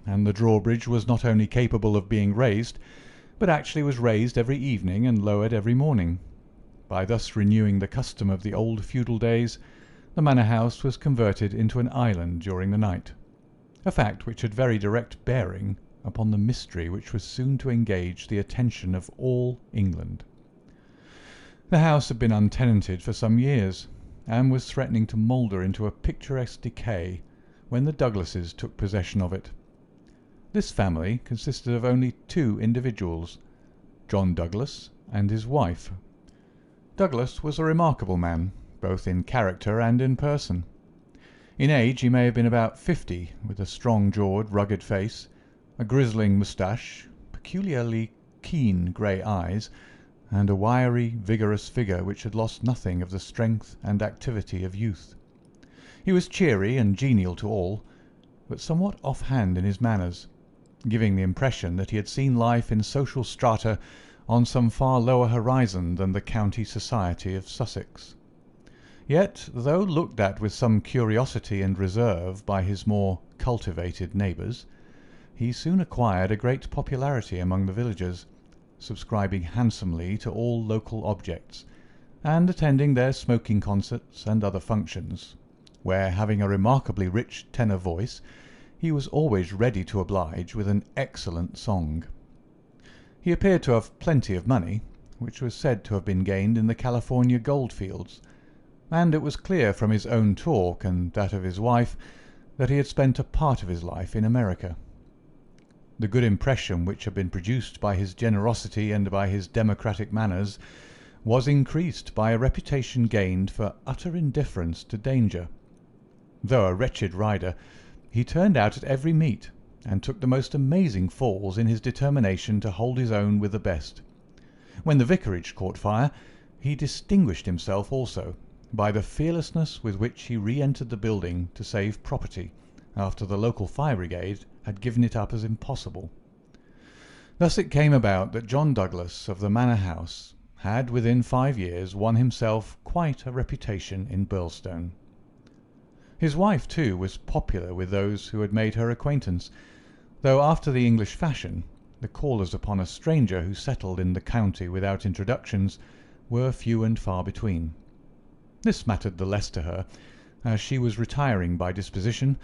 and the drawbridge was not only capable of being raised, but actually was raised every evening and lowered every morning. By thus renewing the custom of the old feudal days, the manor house was converted into an island during the night, a fact which had very direct bearing upon the mystery which was soon to engage the attention of all England. The house had been untenanted for some years, and was threatening to moulder into a picturesque decay when the Douglases took possession of it. This family consisted of only 2 individuals, John Douglas and his wife. Douglas was a remarkable man, both in character and in person. In age he may have been about 50, with a strong-jawed, rugged face, a grizzling moustache, peculiarly keen grey eyes, and a wiry, vigorous figure which had lost nothing of the strength and activity of youth. He was cheery and genial to all, but somewhat off-hand in his manners, giving the impression that he had seen life in social strata on some far lower horizon than the county society of Sussex. Yet, though looked at with some curiosity and reserve by his more cultivated neighbours, he soon acquired a great popularity among the villagers, subscribing handsomely to all local objects, and attending their smoking concerts and other functions, where, having a remarkably rich tenor voice, he was always ready to oblige with an excellent song. He appeared to have plenty of money, which was said to have been gained in the California goldfields, and it was clear from his own talk and that of his wife that he had spent a part of his life in America. The good impression which had been produced by his generosity and by his democratic manners was increased by a reputation gained for utter indifference to danger. Though a wretched rider, he turned out at every meet, and took the most amazing falls in his determination to hold his own with the best. When the vicarage caught fire, he distinguished himself also by the fearlessness with which he re-entered the building to save property, after the local fire brigade had given it up as impossible. Thus it came about that John Douglas of the Manor House had within 5 years won himself quite a reputation in Birlstone. His wife, too, was popular with those who had made her acquaintance, though after the English fashion, the callers upon a stranger who settled in the county without introductions were few and far between. This mattered the less to her, as she was retiring by disposition,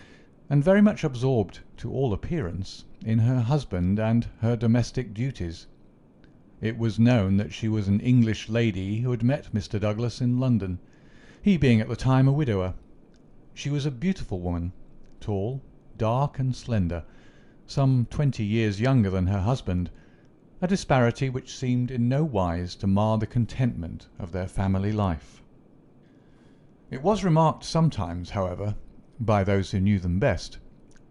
and very much absorbed, to all appearance, in her husband and her domestic duties. It was known that she was an English lady who had met Mr. Douglas in London, he being at the time a widower. She was a beautiful woman, tall, dark, and slender, some 20 years younger than her husband, a disparity which seemed in no wise to mar the contentment of their family life. It was remarked sometimes, however, by those who knew them best,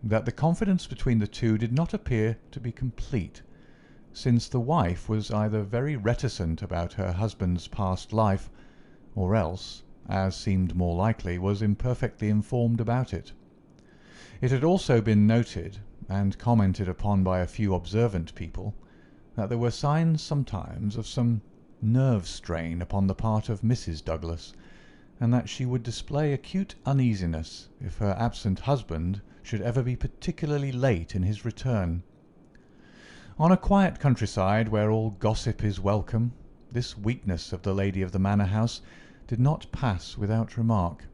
that the confidence between the two did not appear to be complete, since the wife was either very reticent about her husband's past life, or else, as seemed more likely, was imperfectly informed about it. It had also been noted, and commented upon by a few observant people, that there were signs sometimes of some nerve strain upon the part of Mrs. Douglas, and that she would display acute uneasiness if her absent husband should ever be particularly late in his return. On a quiet countryside where all gossip is welcome, this weakness of the lady of the manor house did not pass without remark,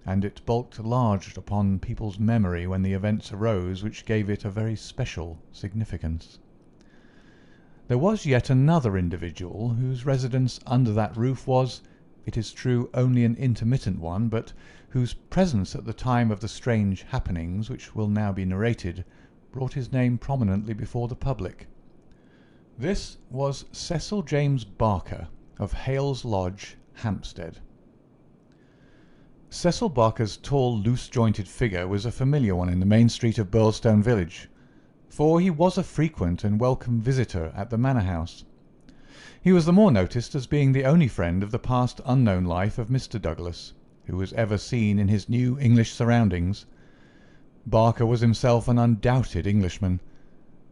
and it bulked large upon people's memory when the events arose which gave it a very special significance. There was yet another individual whose residence under that roof was, it is true, only an intermittent one, but whose presence at the time of the strange happenings which will now be narrated brought his name prominently before the public. This was Cecil James Barker of Hales Lodge, Hampstead. Cecil Barker's tall, loose-jointed figure was a familiar one in the main street of Birlstone village, for he was a frequent and welcome visitor at the manor house. He was the more noticed as being the only friend of the past unknown life of Mr. Douglas, who was ever seen in his new English surroundings. Barker was himself an undoubted Englishman,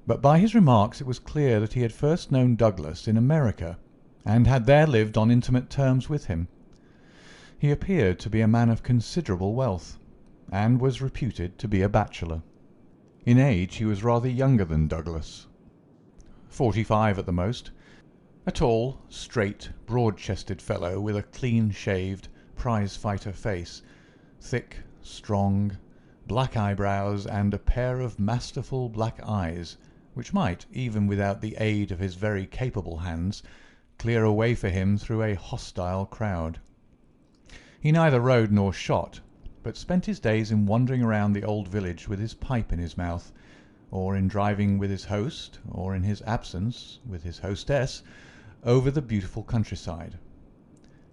but by his remarks it was clear that he had first known Douglas in America, and had there lived on intimate terms with him. He appeared to be a man of considerable wealth, and was reputed to be a bachelor. In age he was rather younger than Douglas, 45 at the most, a tall, straight, broad-chested fellow with a clean-shaved, prize-fighter face, thick, strong, black eyebrows, and a pair of masterful black eyes, which might, even without the aid of his very capable hands, clear a way for him through a hostile crowd. He neither rode nor shot, but spent his days in wandering around the old village with his pipe in his mouth, or in driving with his host, or in his absence with his hostess, over the beautiful countryside.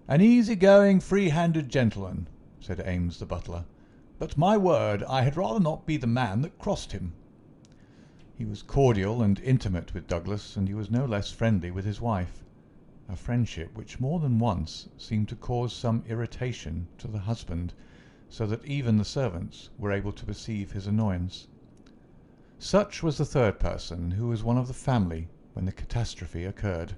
"An easy-going, free-handed gentleman," said Ames the butler, "but my word, I had rather not be the man that crossed him." He was cordial and intimate with Douglas, and he was no less friendly with his wife, a friendship which more than once seemed to cause some irritation to the husband, so that even the servants were able to perceive his annoyance. Such was the third person, who was one of the family when the catastrophe occurred.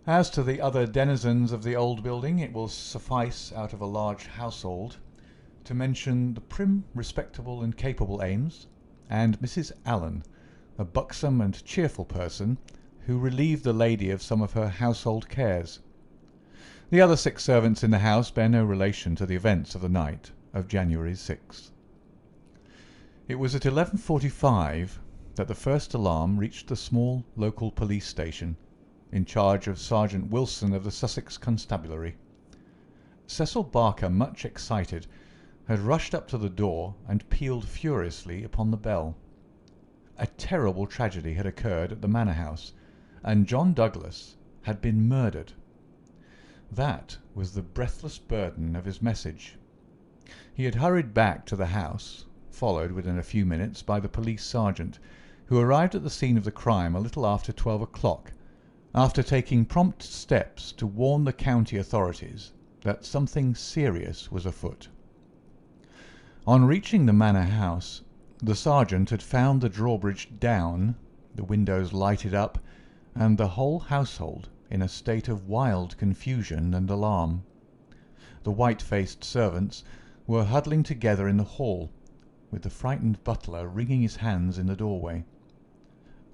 As to the other denizens of the old building, it will suffice, out of a large household, to mention the prim, respectable, and capable Ames, and Mrs. Allen, a buxom and cheerful person, who relieved the lady of some of her household cares. The other 6 servants in the house bear no relation to the events of the night of January 6th. It was at 11:45 that the first alarm reached the small local police station, in charge of Sergeant Wilson of the Sussex Constabulary. Cecil Barker, much excited, had rushed up to the door and pealed furiously upon the bell. A terrible tragedy had occurred at the manor house, and John Douglas had been murdered. That was the breathless burden of his message. He had hurried back to the house, followed within a few minutes by the police sergeant, who arrived at the scene of the crime a little after 12 o'clock, after taking prompt steps to warn the county authorities that something serious was afoot. On reaching the manor house, the sergeant had found the drawbridge down, the windows lighted up, and the whole household in a state of wild confusion and alarm. The white-faced servants were huddling together in the hall, with the frightened butler wringing his hands in the doorway.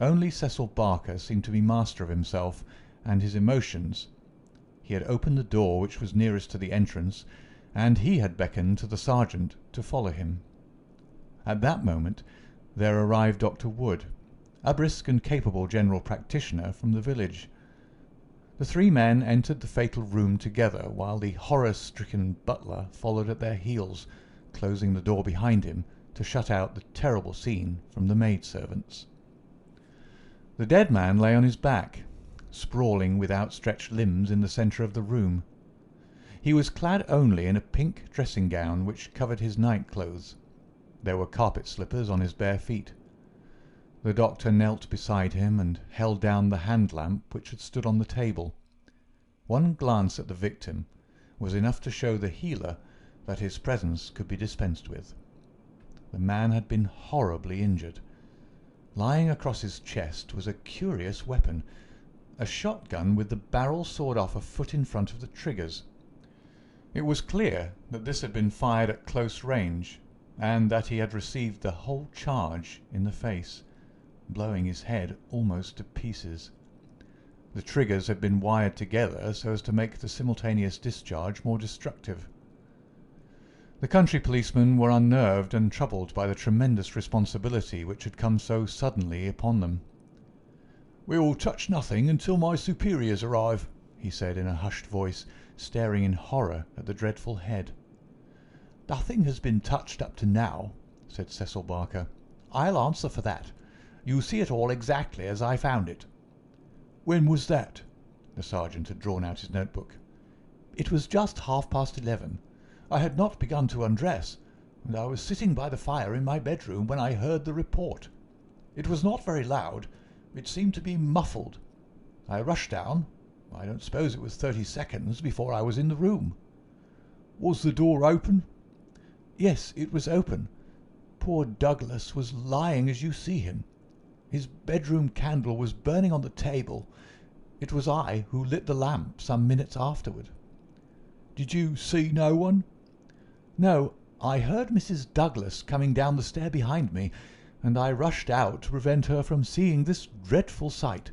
Only Cecil Barker seemed to be master of himself and his emotions. He had opened the door which was nearest to the entrance, and he had beckoned to the sergeant to follow him. At that moment there arrived Dr. Wood, a brisk and capable general practitioner from the village. The three men entered the fatal room together, while the horror-stricken butler followed at their heels, closing the door behind him to shut out the terrible scene from the maidservants. The dead man lay on his back, sprawling with outstretched limbs in the centre of the room. He was clad only in a pink dressing-gown which covered his night-clothes. There were carpet slippers on his bare feet. The doctor knelt beside him and held down the hand-lamp which had stood on the table. One glance at the victim was enough to show the healer that his presence could be dispensed with. The man had been horribly injured. Lying across his chest was a curious weapon, a shotgun with the barrel sawed off a foot in front of the triggers. It was clear that this had been fired at close range, and that he had received the whole charge in the face, blowing his head almost to pieces. The triggers had been wired together so as to make the simultaneous discharge more destructive. The country policemen were unnerved and troubled by the tremendous responsibility which had come so suddenly upon them. "We will touch nothing until my superiors arrive," he said in a hushed voice, staring in horror at the dreadful head. "Nothing has been touched up to now," said Cecil Barker. "I'll answer for that. You see it all exactly as I found it." "When was that?" The sergeant had drawn out his notebook. "It was just 11:30. I had not begun to undress, and I was sitting by the fire in my bedroom when I heard the report. It was not very loud. It seemed to be muffled. I rushed down. I don't suppose it was 30 seconds before I was in the room." "Was the door open?" "Yes, it was open. Poor Douglas was lying as you see him. His bedroom candle was burning on the table. It was I who lit the lamp some minutes afterward." "Did you see no one?" "No, I heard Mrs. Douglas coming down the stair behind me, and I rushed out to prevent her from seeing this dreadful sight.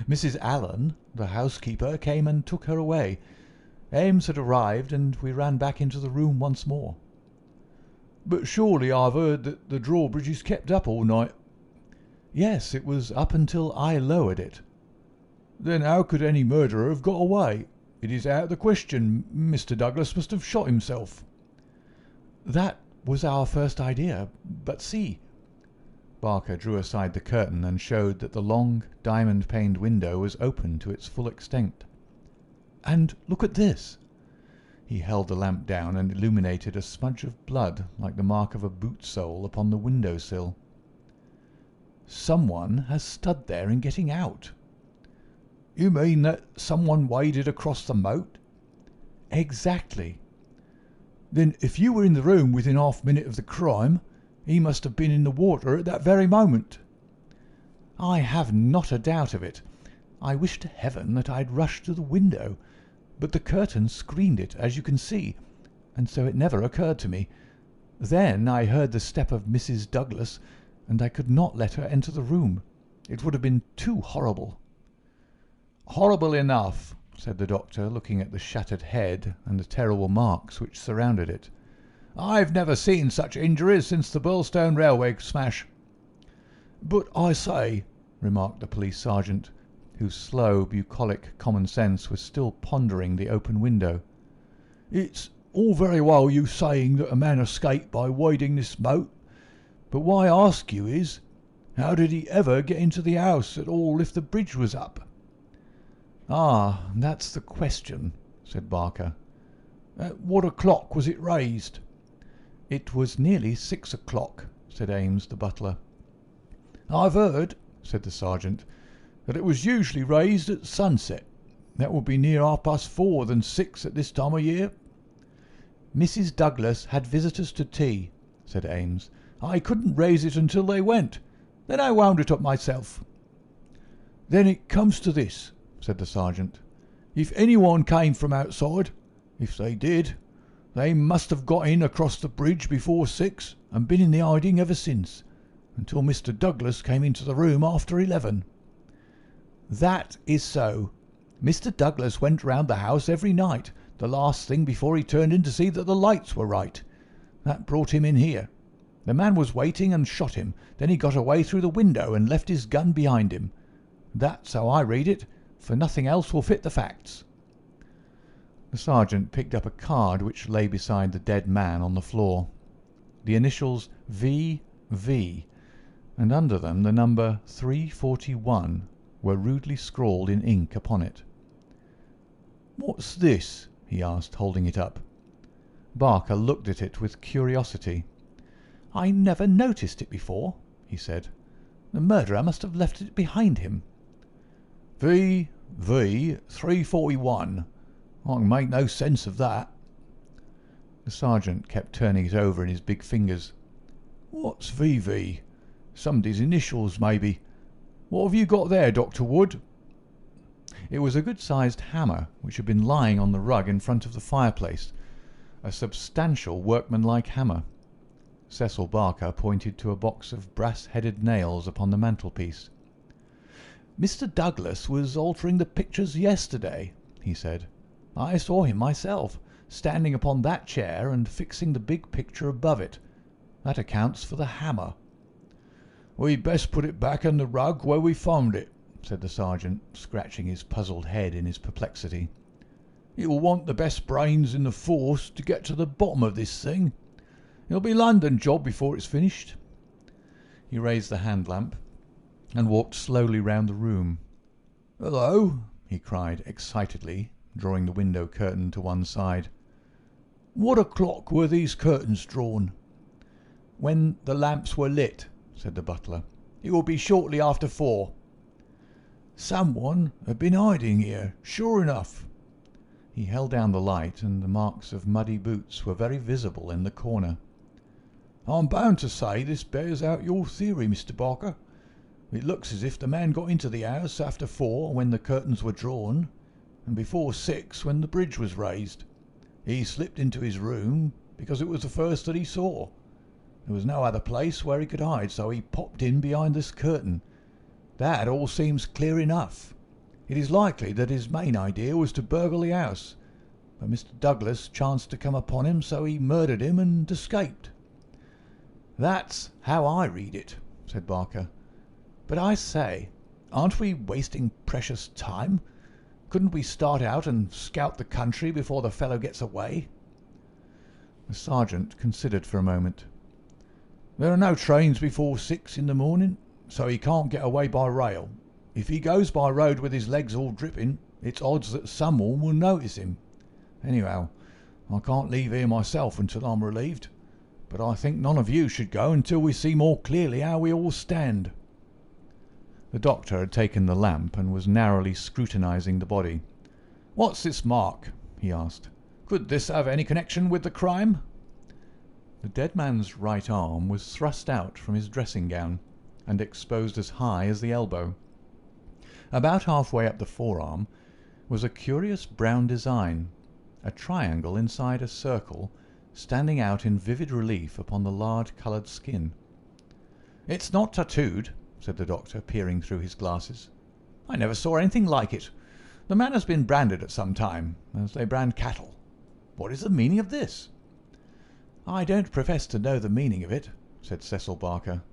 Mrs. Allen, the housekeeper, came and took her away. Ames had arrived, and we ran back into the room once more." "But surely I've heard that the drawbridge is kept up all night." "Yes, it was up until I lowered it." "Then how could any murderer have got away? It is out of the question. Mr. Douglas must have shot himself." "That was our first idea, but see." Barker drew aside the curtain and showed that the long, diamond-paned window was open to its full extent. "And look at this." He held the lamp down and illuminated a smudge of blood like the mark of a boot sole upon the window-sill. "Someone has stood there in getting out." "You mean that someone waded across the moat?" "Exactly." "Then if you were in the room within half a minute of the crime, he must have been in the water at that very moment." "I have not a doubt of it. I wish to heaven that I had rushed to the window, but the curtain screened it, as you can see, and so it never occurred to me. Then I heard the step of Mrs. Douglas, and I could not let her enter the room. It would have been too horrible." "Horrible enough," said the doctor, looking at the shattered head and the terrible marks which surrounded it. "I've never seen such injuries since the Birlstone railway smash." "But I say," remarked the police sergeant, whose slow, bucolic common sense was still pondering the open window, "it's all very well you saying that a man escaped by wading this moat, but why I ask you is, how did he ever get into the house at all if the bridge was up?" "Ah, that's the question," said Barker. "At what o'clock was it raised?" "It was nearly 6 o'clock," said Ames, the butler. "I've heard," said the sergeant, "that it was usually raised at sunset. That would be near 4:30 than 6 at this time of year." "Mrs. Douglas had visitors to tea," said Ames. "I couldn't raise it until they went. Then I wound it up myself." "Then it comes to this," said the sergeant. "If anyone came from outside, if they did, they must have got in across the bridge before 6 and been in the hiding ever since, until Mr. Douglas came into the room after 11. "That is so. Mr. Douglas went round the house every night, the last thing before he turned in to see that the lights were right. That brought him in here. The man was waiting and shot him. Then he got away through the window and left his gun behind him. That's how I read it, for nothing else will fit the facts." The sergeant picked up a card which lay beside the dead man on the floor. The initials V.V. and under them the number 341 were rudely scrawled in ink upon it. "What's this?" he asked, holding it up. Barker looked at it with curiosity. "I never noticed it before," he said. "The murderer must have left it behind him." "V.V. 341. I can make no sense of that." The sergeant kept turning it over in his big fingers. "What's V.V.? Somebody's initials, maybe. What have you got there, Dr. Wood?" It was a good-sized hammer which had been lying on the rug in front of the fireplace, a substantial workmanlike hammer. Cecil Barker pointed to a box of brass-headed nails upon the mantelpiece. "Mr. Douglas was altering the pictures yesterday," he said. "I saw him myself, standing upon that chair and fixing the big picture above it. That accounts for the hammer." "We'd best put it back on the rug where we found it," said the sergeant, scratching his puzzled head in his perplexity. "You'll want the best brains in the force to get to the bottom of this thing. It'll be a London job before it's finished." He raised the hand lamp and walked slowly round the room. "Hello," he cried excitedly, drawing the window curtain to one side. "What o'clock were these curtains drawn?" "When the lamps were lit," said the butler. "It will be shortly after 4. "Someone had been hiding here, sure enough." He held down the light, and the marks of muddy boots were very visible in the corner. "I'm bound to say this bears out your theory, Mr. Barker. It looks as if the man got into the house after 4 when the curtains were drawn, and before 6 when the bridge was raised. He slipped into his room because it was the first that he saw. There was no other place where he could hide, so he popped in behind this curtain. That all seems clear enough. It is likely that his main idea was to burgle the house, but Mr. Douglas chanced to come upon him, so he murdered him and escaped." "That's how I read it," said Barker. "But I say, aren't we wasting precious time? Couldn't we start out and scout the country before the fellow gets away?" The sergeant considered for a moment. "There are no trains before 6 in the morning, so he can't get away by rail. If he goes by road with his legs all dripping, it's odds that someone will notice him. Anyhow, I can't leave here myself until I'm relieved, but I think none of you should go until we see more clearly how we all stand." The doctor had taken the lamp and was narrowly scrutinizing the body. "What's this mark?" he asked. "Could this have any connection with the crime?" The dead man's right arm was thrust out from his dressing gown and exposed as high as the elbow. About halfway up the forearm was a curious brown design, a triangle inside a circle, standing out in vivid relief upon the lard-coloured skin. "It's not tattooed," said the doctor, peering through his glasses. "I never saw anything like it. The man has been branded at some time, as they brand cattle. What is the meaning of this?" "I don't profess to know the meaning of it," said Cecil Barker,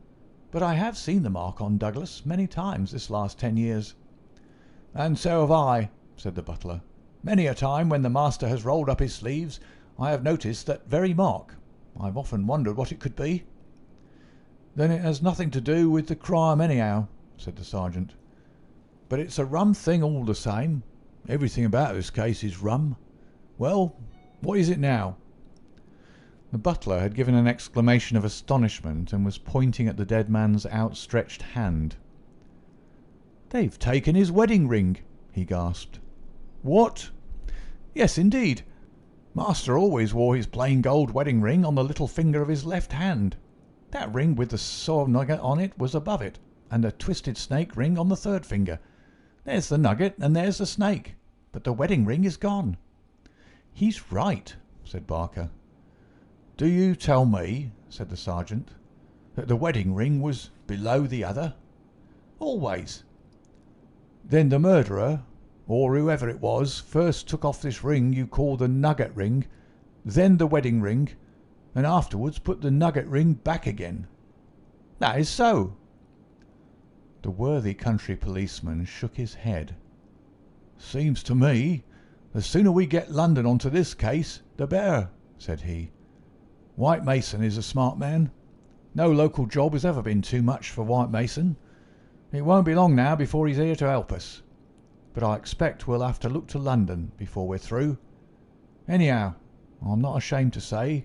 "but I have seen the mark on Douglas many times this last 10 years. "And so have I," said the butler. "Many a time when the master has rolled up his sleeves, I have noticed that very mark. I've often wondered what it could be." "Then it has nothing to do with the crime anyhow," said the sergeant. "But it's a rum thing all the same. Everything about this case is rum. Well, what is it now?" The butler had given an exclamation of astonishment and was pointing at the dead man's outstretched hand. "They've taken his wedding ring," he gasped. "What?" "Yes, indeed. Master always wore his plain gold wedding ring on the little finger of his left hand. That ring with the sword nugget on it was above it, and a twisted snake ring on the third finger. There's the nugget and there's the snake, but the wedding ring is gone." "He's right," said Barker. "Do you tell me," said the sergeant, "that the wedding ring was below the other?" "Always." "Then the murderer, or whoever it was, first took off this ring you call the nugget ring, then the wedding ring, and afterwards put the nugget ring back again." "That is so." The worthy country policeman shook his head. "Seems to me the sooner we get London onto this case, the better," said he. "White Mason is a smart man. No local job has ever been too much for White Mason. It won't be long now before he's here to help us. But I expect we'll have to look to London before we're through. Anyhow, I'm not ashamed to say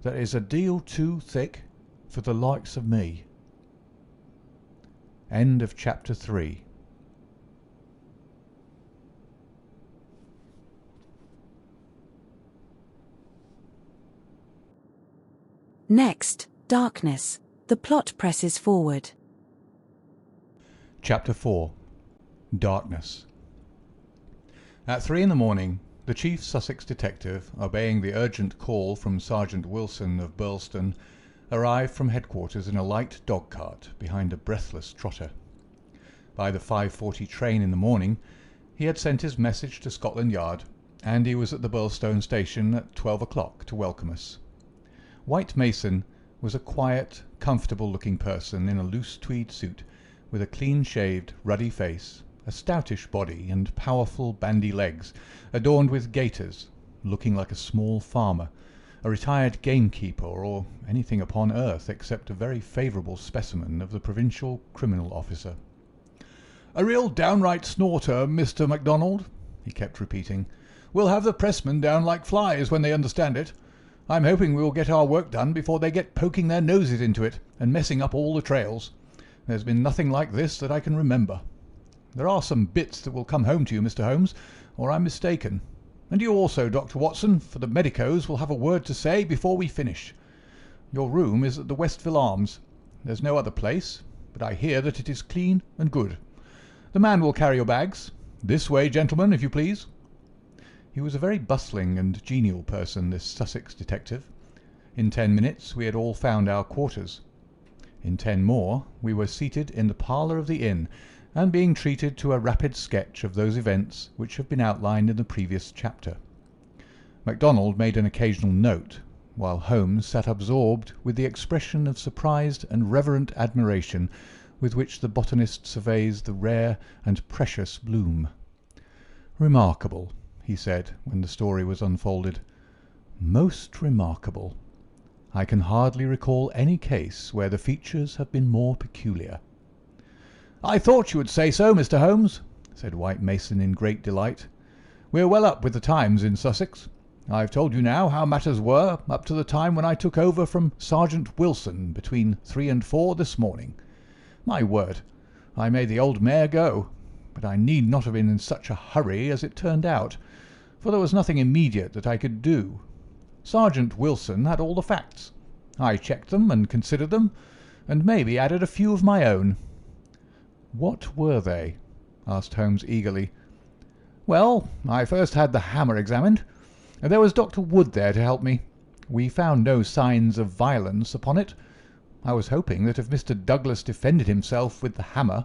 that it's a deal too thick for the likes of me." End of chapter 3. Next, darkness. The plot presses forward. Chapter 4. Darkness. At 3 in the morning, the chief Sussex detective, obeying the urgent call from Sergeant Wilson of Birlstone, arrived from headquarters in a light dog-cart behind a breathless trotter. By the 5:40 train in the morning, he had sent his message to Scotland Yard, and he was at the Birlstone station at 12 o'clock to welcome us. White Mason was a quiet, comfortable-looking person in a loose tweed suit, with a clean-shaved, ruddy face, a stoutish body, and powerful bandy legs, adorned with gaiters, looking like a small farmer, a retired gamekeeper, or anything upon earth except a very favourable specimen of the provincial criminal officer. "A real downright snorter, Mr. MacDonald," he kept repeating. "We'll have the pressmen down like flies when they understand it. I'm hoping we will get our work done before they get poking their noses into it and messing up all the trails. There's been nothing like this that I can remember. There are some bits that will come home to you, Mr. Holmes, or I'm mistaken. And you also, Dr. Watson, for the medicos will have a word to say before we finish. Your room is at the Westville Arms. There's no other place, but I hear that it is clean and good. The man will carry your bags. This way, gentlemen, if you please." He was a very bustling and genial person, this Sussex detective. In 10 minutes we had all found our quarters. In 10 more we were seated in the parlour of the inn, and being treated to a rapid sketch of those events which have been outlined in the previous chapter. MacDonald made an occasional note, while Holmes sat absorbed with the expression of surprised and reverent admiration with which the botanist surveys the rare and precious bloom. "Remarkable," he said, when the story was unfolded. "Most remarkable. I can hardly recall any case where the features have been more peculiar." "I thought you would say so, Mr. Holmes," said White Mason in great delight. "We're well up with the times in Sussex. I've told you now how matters were up to the time when I took over from Sergeant Wilson between 3 and 4 this morning. My word, I made the old mare go, but I need not have been in such a hurry as it turned out, for there was nothing immediate that I could do. Sergeant Wilson had all the facts. I checked them and considered them, and maybe added a few of my own." "What were they?" asked Holmes eagerly. "Well, I first had the hammer examined, and there was Dr. Wood there to help me. We found no signs of violence upon it. I was hoping that if Mr. Douglas defended himself with the hammer,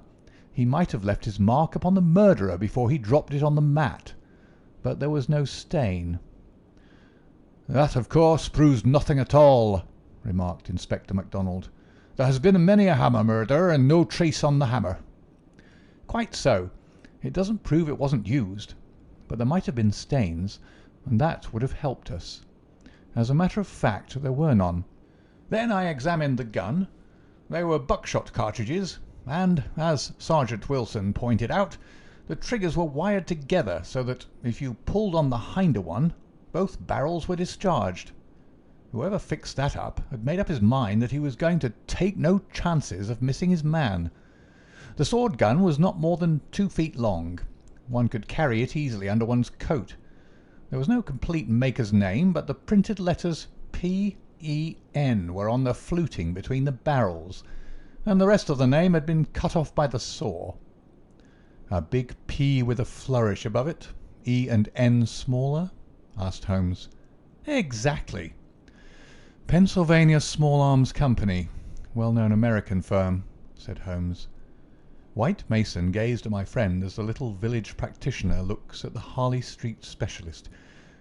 he might have left his mark upon the murderer before he dropped it on the mat. But there was no stain." "That, of course, proves nothing at all," remarked Inspector MacDonald. "There has been many a hammer murder, and no trace on the hammer." "Quite so. It doesn't prove it wasn't used. But there might have been stains, and that would have helped us. As a matter of fact, there were none. Then I examined the gun. They were buckshot cartridges, and, as Sergeant Wilson pointed out, the triggers were wired together so that if you pulled on the hinder one, both barrels were discharged. Whoever fixed that up had made up his mind that he was going to take no chances of missing his man. The sword gun was not more than 2 feet long. One could carry it easily under one's coat. There was no complete maker's name, but the printed letters P-E-N were on the fluting between the barrels, and the rest of the name had been cut off by the saw. A big P with a flourish above it, E and N smaller? Asked Holmes. Exactly. Pennsylvania Small Arms Company, well-known American firm, said Holmes. White Mason gazed at my friend as the little village practitioner looks at the Harley Street specialist,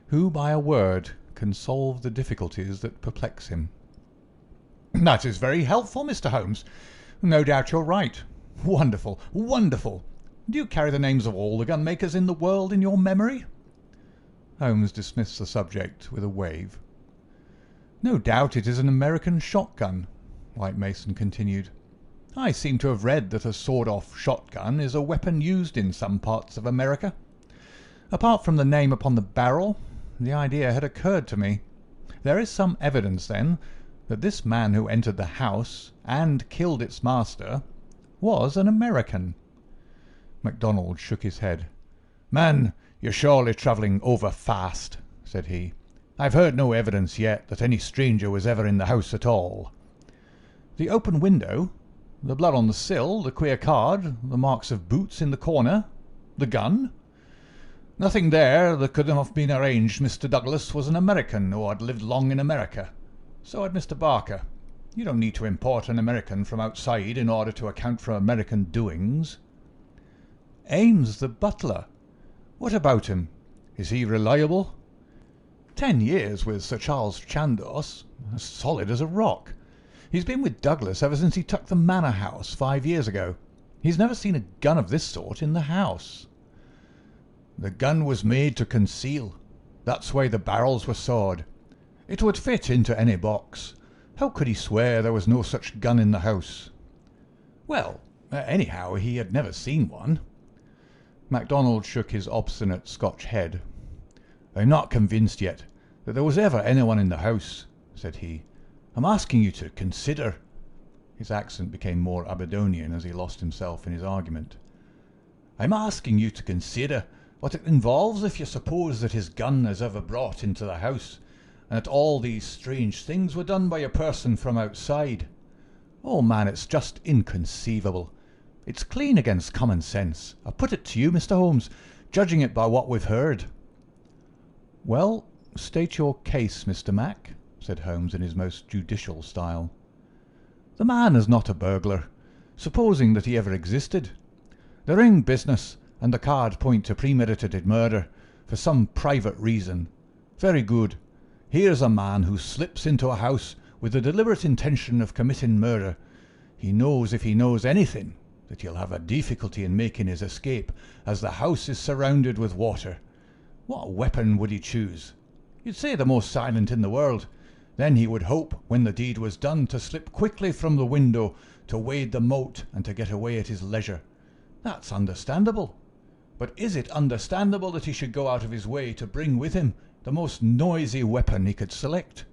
who by a word can solve the difficulties that perplex him. That is very helpful, Mr. Holmes. No doubt you're right. Wonderful, wonderful. Do you carry the names of all the gunmakers in the world in your memory? Holmes dismissed the subject with a wave. No doubt it is an American shotgun, White Mason continued. I seem to have read that a sawed-off shotgun is a weapon used in some parts of America. Apart from the name upon the barrel, the idea had occurred to me. There is some evidence, then, that this man who entered the house and killed its master was an American. MacDonald shook his head. Man, you're surely travelling over fast, said he. I've heard no evidence yet that any stranger was ever in the house at all. The open window, the blood on the sill, the queer card, the marks of boots in the corner, the gun. Nothing there that could have been arranged. Mr. Douglas was an American who had lived long in America. So had Mr. Barker. You don't need to import an American from outside in order to account for American doings. Ames, the butler. What about him? Is he reliable? 10 years with Sir Charles Chandos, as solid as a rock. He's been with Douglas ever since he took the manor house 5 years ago. He's never seen a gun of this sort in the house. The gun was made to conceal. That's why the barrels were sawed. It would fit into any box. How could he swear there was no such gun in the house? Well, anyhow, he had never seen one. MacDonald shook his obstinate Scotch head. I'm not convinced yet that there was ever anyone in the house, said he. I'm asking you to consider. His accent became more Aberdonian as he lost himself in his argument. I'm asking you to consider what it involves if you suppose that his gun is ever brought into the house, and that all these strange things were done by a person from outside. Oh, man, it's just inconceivable. It's clean against common sense. I put it to you, Mr. Holmes, judging it by what we've heard. Well, state your case, Mr. Mac, said Holmes in his most judicial style. The man is not a burglar, supposing that he ever existed. The ring business and the card point to premeditated murder for some private reason. Very good. Here's a man who slips into a house with the deliberate intention of committing murder. He knows, if he knows anything, that he'll have a difficulty in making his escape, as the house is surrounded with water. What weapon would he choose? You'd say the most silent in the world. Then he would hope, when the deed was done, to slip quickly from the window, to wade the moat, and to get away at his leisure. That's understandable. But is it understandable that he should go out of his way to bring with him the most noisy weapon he could select,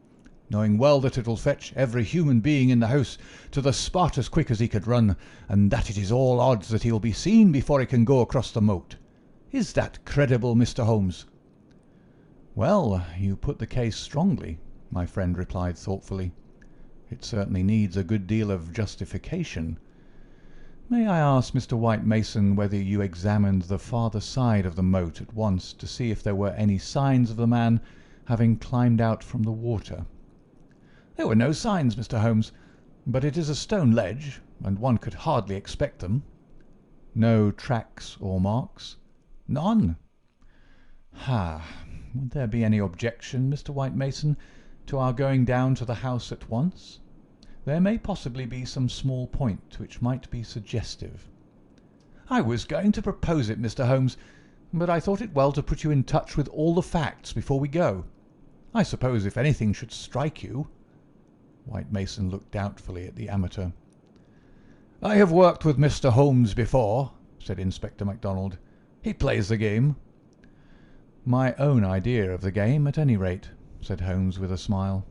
knowing well that it will fetch every human being in the house to the spot as quick as he could run, and that it is all odds that he will be seen before he can go across the moat? Is that credible, Mr. Holmes? Well, you put the case strongly, my friend replied thoughtfully. It certainly needs a good deal of justification. May I ask, Mr. White Mason, whether you examined the farther side of the moat at once to see if there were any signs of the man having climbed out from the water? There were no signs, Mr. Holmes, but it is a stone ledge, and one could hardly expect them. No tracks or marks? None. Would there be any objection, Mr. White Mason, to our going down to the house at once? There may possibly be some small point which might be suggestive. I was going to propose it, Mr. Holmes, but I thought it well to put you in touch with all the facts before we go. I suppose if anything should strike you— White Mason looked doubtfully at the amateur. I have worked with Mr. Holmes before, said Inspector MacDonald. He plays the game. My own idea of the game, at any rate, said Holmes with a smile.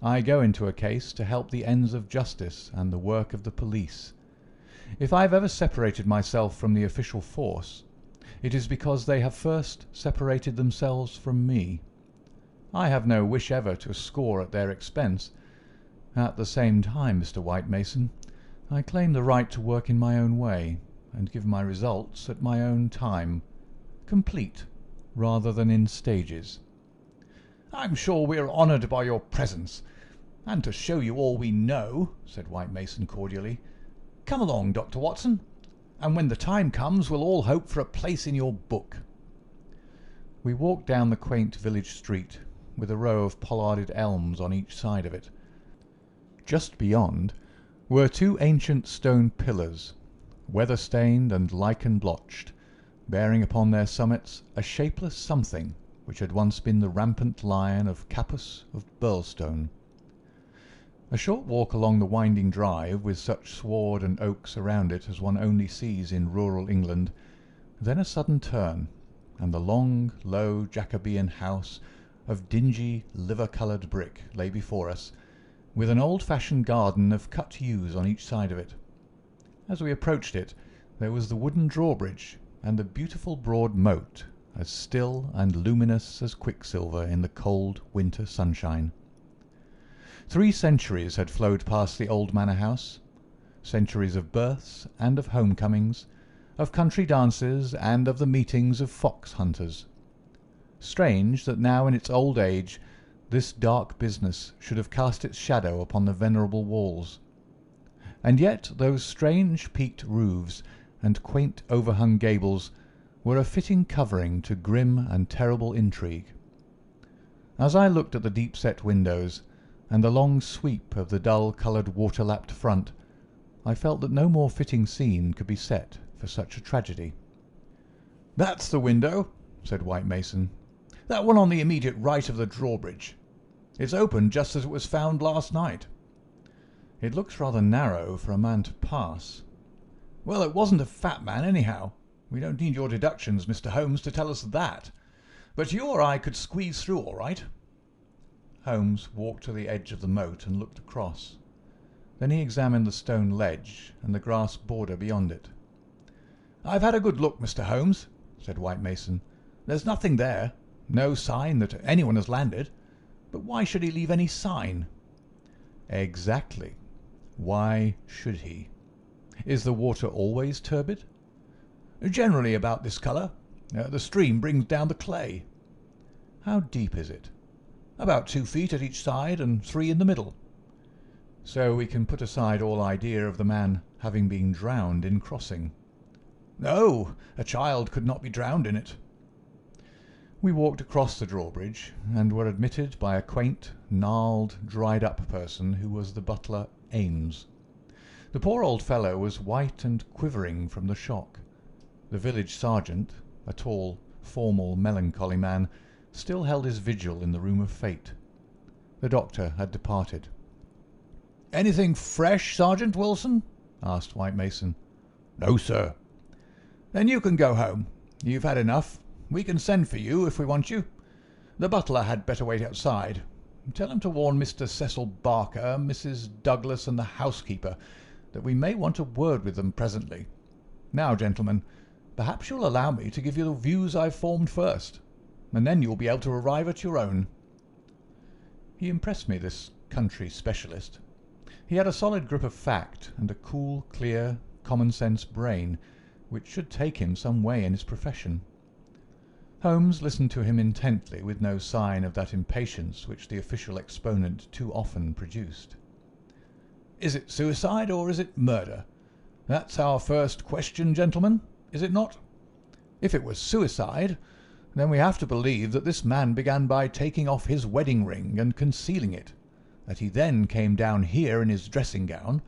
I go into a case to help the ends of justice and the work of the police. If I've ever separated myself from the official force, it is because they have first separated themselves from me. I have no wish ever to score at their expense. At the same time, Mr. White Mason, I claim the right to work in my own way, and give my results at my own time, complete rather than in stages. I'm sure we are honoured by your presence, and to show you all we know, said White Mason cordially. Come along, Dr. Watson, and when the time comes we'll all hope for a place in your book. We walked down the quaint village street, with a row of pollarded elms on each side of it. Just beyond were two ancient stone pillars, weather-stained and lichen-blotched, bearing upon their summits a shapeless something which had once been the rampant lion of Capus of Birlstone. A short walk along the winding drive, with such sward and oaks around it as one only sees in rural England, then a sudden turn, and the long, low Jacobean house of dingy, liver-coloured brick lay before us, with an old-fashioned garden of cut yews on each side of it. As we approached it, there was the wooden drawbridge, and the beautiful broad moat, as still and luminous as quicksilver in the cold winter sunshine. 3 centuries had flowed past the old manor house, centuries of births and of homecomings, of country dances and of the meetings of fox hunters. Strange that now in its old age this dark business should have cast its shadow upon the venerable walls. And yet those strange peaked roofs and quaint overhung gables were a fitting covering to grim and terrible intrigue. As I looked at the deep-set windows, and the long sweep of the dull-coloured water-lapped front, I felt that no more fitting scene could be set for such a tragedy. "That's the window," said White Mason. "That one on the immediate right of the drawbridge. It's open just as it was found last night." "It looks rather narrow for a man to pass." "Well, it wasn't a fat man, anyhow. We don't need your deductions, Mr. Holmes, to tell us that. But you or I could squeeze through all right." Holmes walked to the edge of the moat and looked across. Then he examined the stone ledge and the grass border beyond it. "I've had a good look, Mr. Holmes," said White Mason. "There's nothing there, no sign that anyone has landed. But why should he leave any sign?" "Exactly. Why should he? Is the water always turbid?" "Generally about this colour. The stream brings down the clay." "How deep is it?" "About 2 feet at each side and 3 in the middle." "So we can put aside all idea of the man having been drowned in crossing." "No, a child could not be drowned in it." We walked across the drawbridge, and were admitted by a quaint, gnarled, dried-up person who was the butler Ames. The poor old fellow was white and quivering from the shock. The village sergeant, a tall, formal, melancholy man, still held his vigil in the room of fate. The doctor had departed. "Anything fresh, Sergeant Wilson?" asked White Mason. "No, sir." "Then you can go home. You've had enough. We can send for you if we want you. The butler had better wait outside. Tell him to warn Mr. Cecil Barker, Mrs. Douglas, and the housekeeper that we may want a word with them presently. Now, gentlemen, perhaps you'll allow me to give you the views I've formed first, and then you'll be able to arrive at your own." He impressed me, this country specialist. He had a solid grip of fact and a cool, clear, common-sense brain, which should take him some way in his profession. Holmes listened to him intently, with no sign of that impatience which the official exponent too often produced. "Is it suicide or is it murder? That's our first question, gentlemen, is it not? If it was suicide, then we have to believe that this man began by taking off his wedding ring and concealing it, that he then came down here in his dressing gown,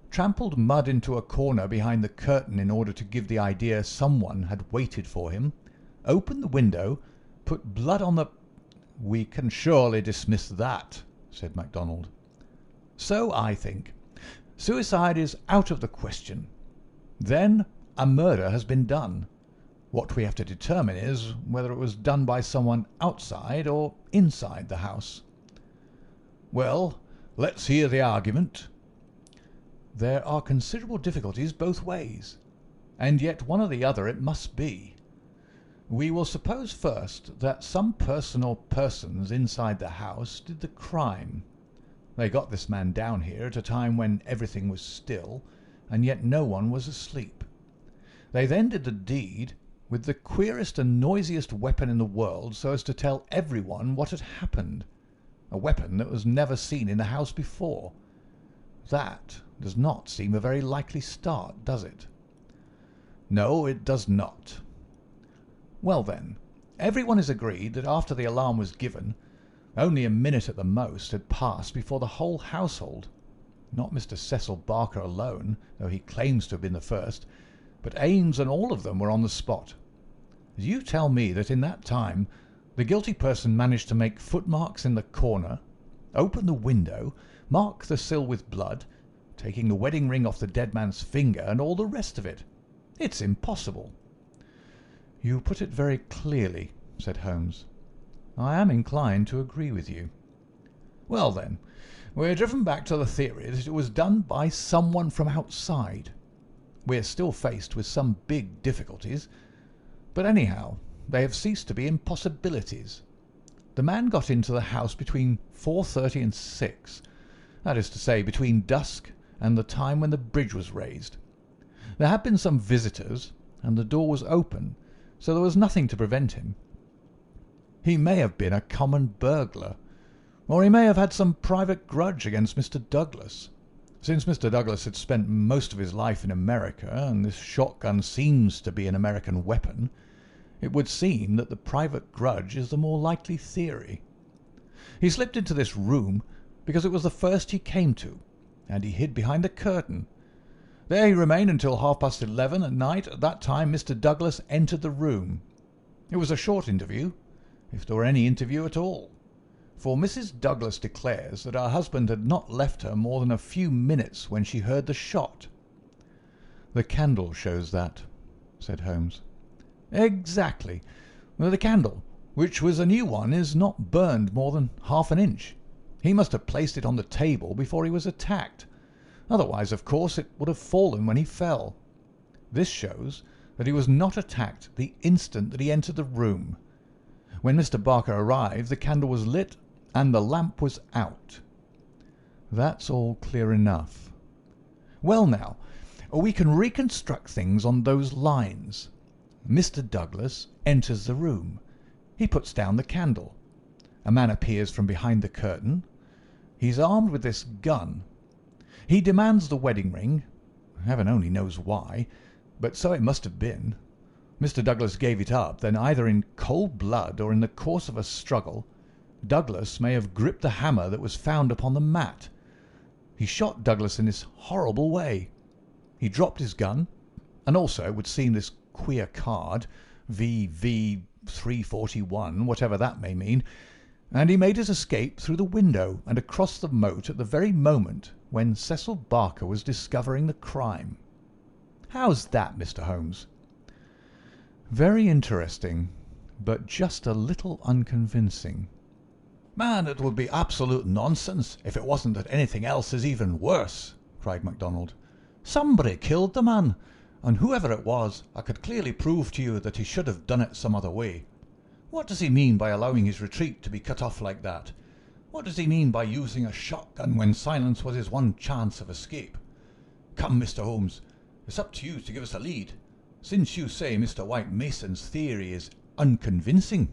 trampled mud into a corner behind the curtain in order to give the idea someone had waited for him, opened the window, put blood on the—" "We can surely dismiss that," said MacDonald. "So I think. Suicide is out of the question. Then a murder has been done. What we have to determine is whether it was done by someone outside or inside the house." "Well, let's hear the argument." "There are considerable difficulties both ways, and yet one or the other it must be. We will suppose first that some person or persons inside the house did the crime. They got this man down here at a time when everything was still, and yet no one was asleep. They then did the deed with the queerest and noisiest weapon in the world, so as to tell everyone what had happened. A weapon that was never seen in the house before. That does not seem a very likely start, does it? No, it does not. Well then, everyone is agreed that after the alarm was given, only a minute at the most had passed before the whole household, not Mr. Cecil Barker alone, though he claims to have been the first, but Ames and all of them were on the spot. You tell me that in that time the guilty person managed to make footmarks in the corner, open the window, mark the sill with blood, taking the wedding ring off the dead man's finger, and all the rest of it. It's impossible. You put it very clearly, said Holmes. I am inclined to agree with you. Well then, we're driven back to the theory that it was done by someone from outside. We're still faced with some big difficulties, but anyhow, they have ceased to be impossibilities. The man got into the house between 4:30 and 6, that is to say, between dusk and the time when the bridge was raised. There had been some visitors, and the door was open, so there was nothing to prevent him. He may have been a common burglar, or he may have had some private grudge against Mr. Douglas. Since Mr. Douglas had spent most of his life in America, and this shotgun seems to be an American weapon, it would seem that the private grudge is the more likely theory. He slipped into this room because it was the first he came to, and he hid behind the curtain. There he remained until 11:30 at night. At that time Mr. Douglas entered the room. It was a short interview, if there were any interview at all, for Mrs. Douglas declares that her husband had not left her more than a few minutes when she heard the shot. The candle shows that, said Holmes. Exactly. The candle, which was a new one, is not burned more than half an inch. He must have placed it on the table before he was attacked. Otherwise, of course, it would have fallen when he fell. This shows that he was not attacked the instant that he entered the room. When Mr. Barker arrived, the candle was lit and the lamp was out. That's all clear enough. Well now, we can reconstruct things on those lines. Mr. Douglas enters the room. He puts down the candle. A man appears from behind the curtain. He's armed with this gun. He demands the wedding ring. Heaven only knows why, but so it must have been. Mr. Douglas gave it up, then either in cold blood or in the course of a struggle, Douglas may have gripped the hammer that was found upon the mat. He shot Douglas in this horrible way. He dropped his gun, and also, it would seem, this queer card, VV 341, whatever that may mean, and he made his escape through the window and across the moat at the very moment when Cecil Barker was discovering the crime. How's that, Mr. Holmes? Very interesting, but just a little unconvincing. Man, it would be absolute nonsense if it wasn't that anything else is even worse, cried MacDonald. Somebody killed the man, and whoever it was, I could clearly prove to you that he should have done it some other way. What does he mean by allowing his retreat to be cut off like that? What does he mean by using a shotgun when silence was his one chance of escape? Come, Mr. Holmes, it's up to you to give us a lead, since you say Mr. White Mason's theory is unconvincing.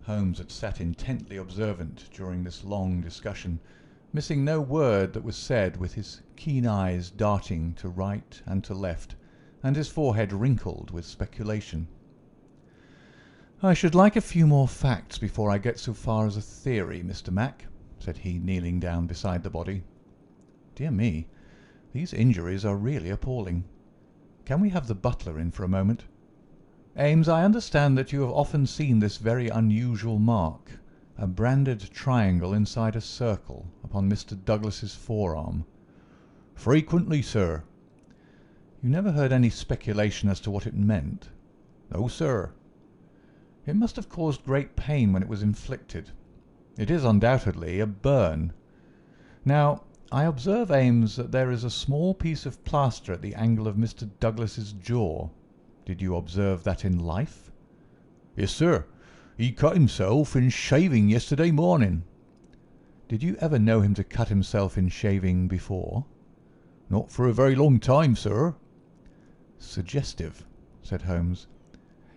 Holmes had sat intently observant during this long discussion, missing no word that was said, with his keen eyes darting to right and to left, and his forehead wrinkled with speculation. "I should like a few more facts before I get so far as a theory, Mr. Mac," said he, kneeling down beside the body. "Dear me, these injuries are really appalling. Can we have the butler in for a moment? Ames, I understand that you have often seen this very unusual mark, a branded triangle inside a circle upon Mr. Douglas's forearm." "Frequently, sir." "You never heard any speculation as to what it meant?" "No, sir." "It must have caused great pain when it was inflicted. It is undoubtedly a burn. Now, I observe, Ames, that there is a small piece of plaster at the angle of Mr. Douglas's jaw. Did you observe that in life?" Yes, sir. He cut himself in shaving yesterday morning. Did you ever know him to cut himself in shaving before? Not for a very long time, sir. Suggestive, said Holmes.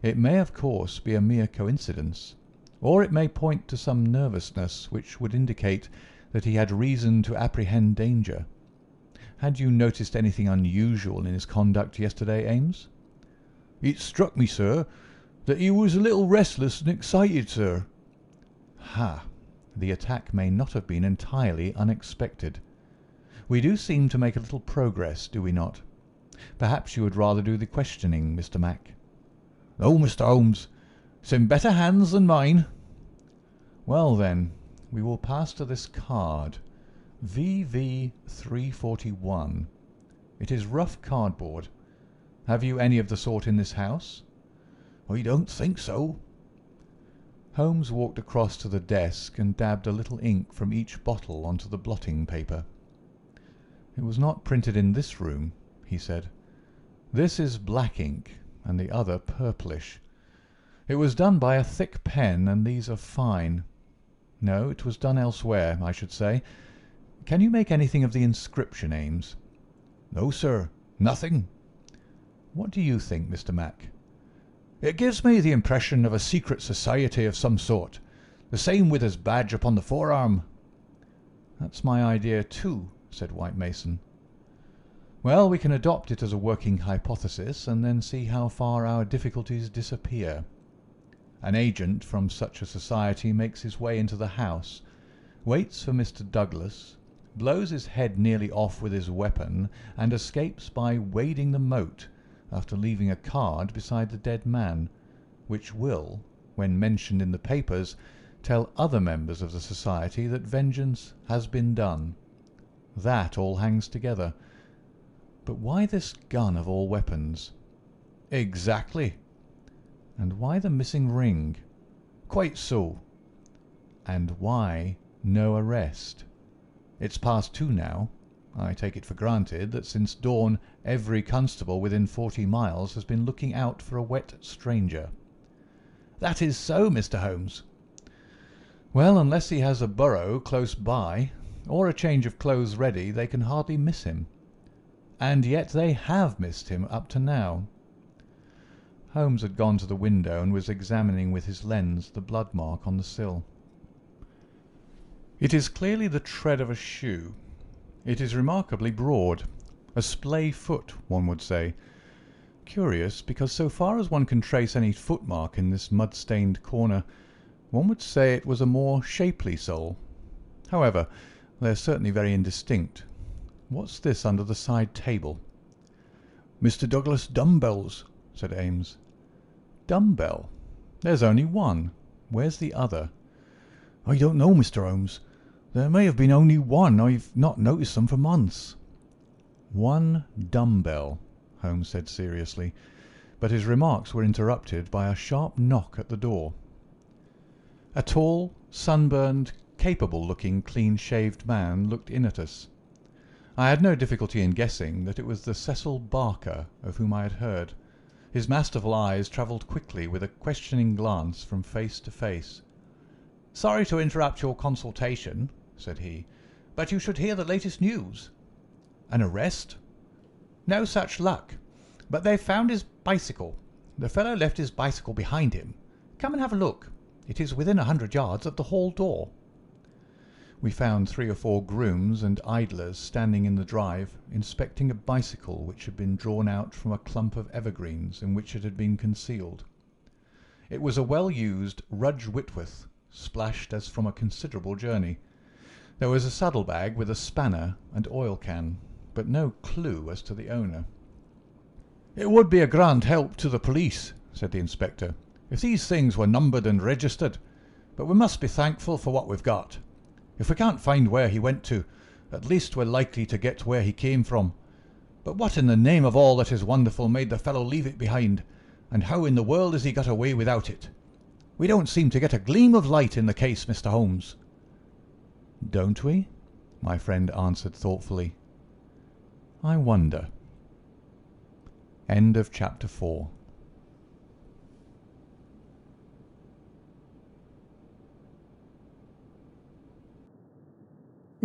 It may, of course, be a mere coincidence, or it may point to some nervousness which would indicate that he had reason to apprehend danger. Had you noticed anything unusual in his conduct yesterday, Ames? It struck me, sir, that he was a little restless and excited, sir. Ha! The attack may not have been entirely unexpected. We do seem to make a little progress, do we not? Perhaps you would rather do the questioning, Mr. Mac. No, Mr. Holmes. It's in better hands than mine. Well, then, we will pass to this card. VV 341. It is rough cardboard. Have you any of the sort in this house? I don't think so. Holmes walked across to the desk and dabbed a little ink from each bottle onto the blotting paper. It was not printed in this room, he said. This is black ink, and the other purplish. It was done by a thick pen, and these are fine. No, it was done elsewhere, I should say. Can you make anything of the inscription, Ames? No, sir, nothing. What do you think, Mr. Mac? It gives me the impression of a secret society of some sort, the same with his badge upon the forearm. That's my idea too, said White Mason. Well, we can adopt it as a working hypothesis and then see how far our difficulties disappear. An agent from such a society makes his way into the house, waits for Mr. Douglas, blows his head nearly off with his weapon, and escapes by wading the moat, after leaving a card beside the dead man, which will, when mentioned in the papers, tell other members of the society that vengeance has been done. That all hangs together. But why this gun of all weapons? Exactly. And why the missing ring? Quite so. And why no arrest? It's past 2 now. I take it for granted that since dawn every constable within 40 miles has been looking out for a wet stranger. That is so, Mr. Holmes. Well, unless he has a burrow close by, or a change of clothes ready, they can hardly miss him. And yet they have missed him up to now. Holmes had gone to the window and was examining with his lens the blood mark on the sill. It is clearly the tread of a shoe. It is remarkably broad. A splay foot, one would say. Curious, because so far as one can trace any footmark in this mud-stained corner, one would say it was a more shapely sole. However, they are certainly very indistinct. What's this under the side table? Mr. Douglas' dumbbells, said Ames. Dumbbell? There's only one. Where's the other? I don't know, Mr. Holmes. There may have been only one. I've not noticed them for months. One dumbbell, Holmes said seriously, but his remarks were interrupted by a sharp knock at the door. A tall, sunburned, capable-looking, clean-shaved man looked in at us. I had no difficulty in guessing that it was the Cecil Barker of whom I had heard. His masterful eyes travelled quickly with a questioning glance from face to face. "Sorry to interrupt your consultation," said he, "but you should hear the latest news." "An arrest?" "No such luck. But they've found his bicycle. The fellow left his bicycle behind him. Come and have a look. It is within 100 yards of the hall door." We found 3 or 4 grooms and idlers standing in the drive, inspecting a bicycle which had been drawn out from a clump of evergreens in which it had been concealed. It was a well-used Rudge Whitworth, splashed as from a considerable journey. There was a saddle-bag with a spanner and oil can, but no clue as to the owner. "It would be a grand help to the police," said the inspector, "if these things were numbered and registered, but we must be thankful for what we've got. If we can't find where he went to, at least we're likely to get where he came from. But what in the name of all that is wonderful made the fellow leave it behind, and how in the world has he got away without it? We don't seem to get a gleam of light in the case, Mr. Holmes." "Don't we?" my friend answered thoughtfully. "I wonder." End of chapter 4.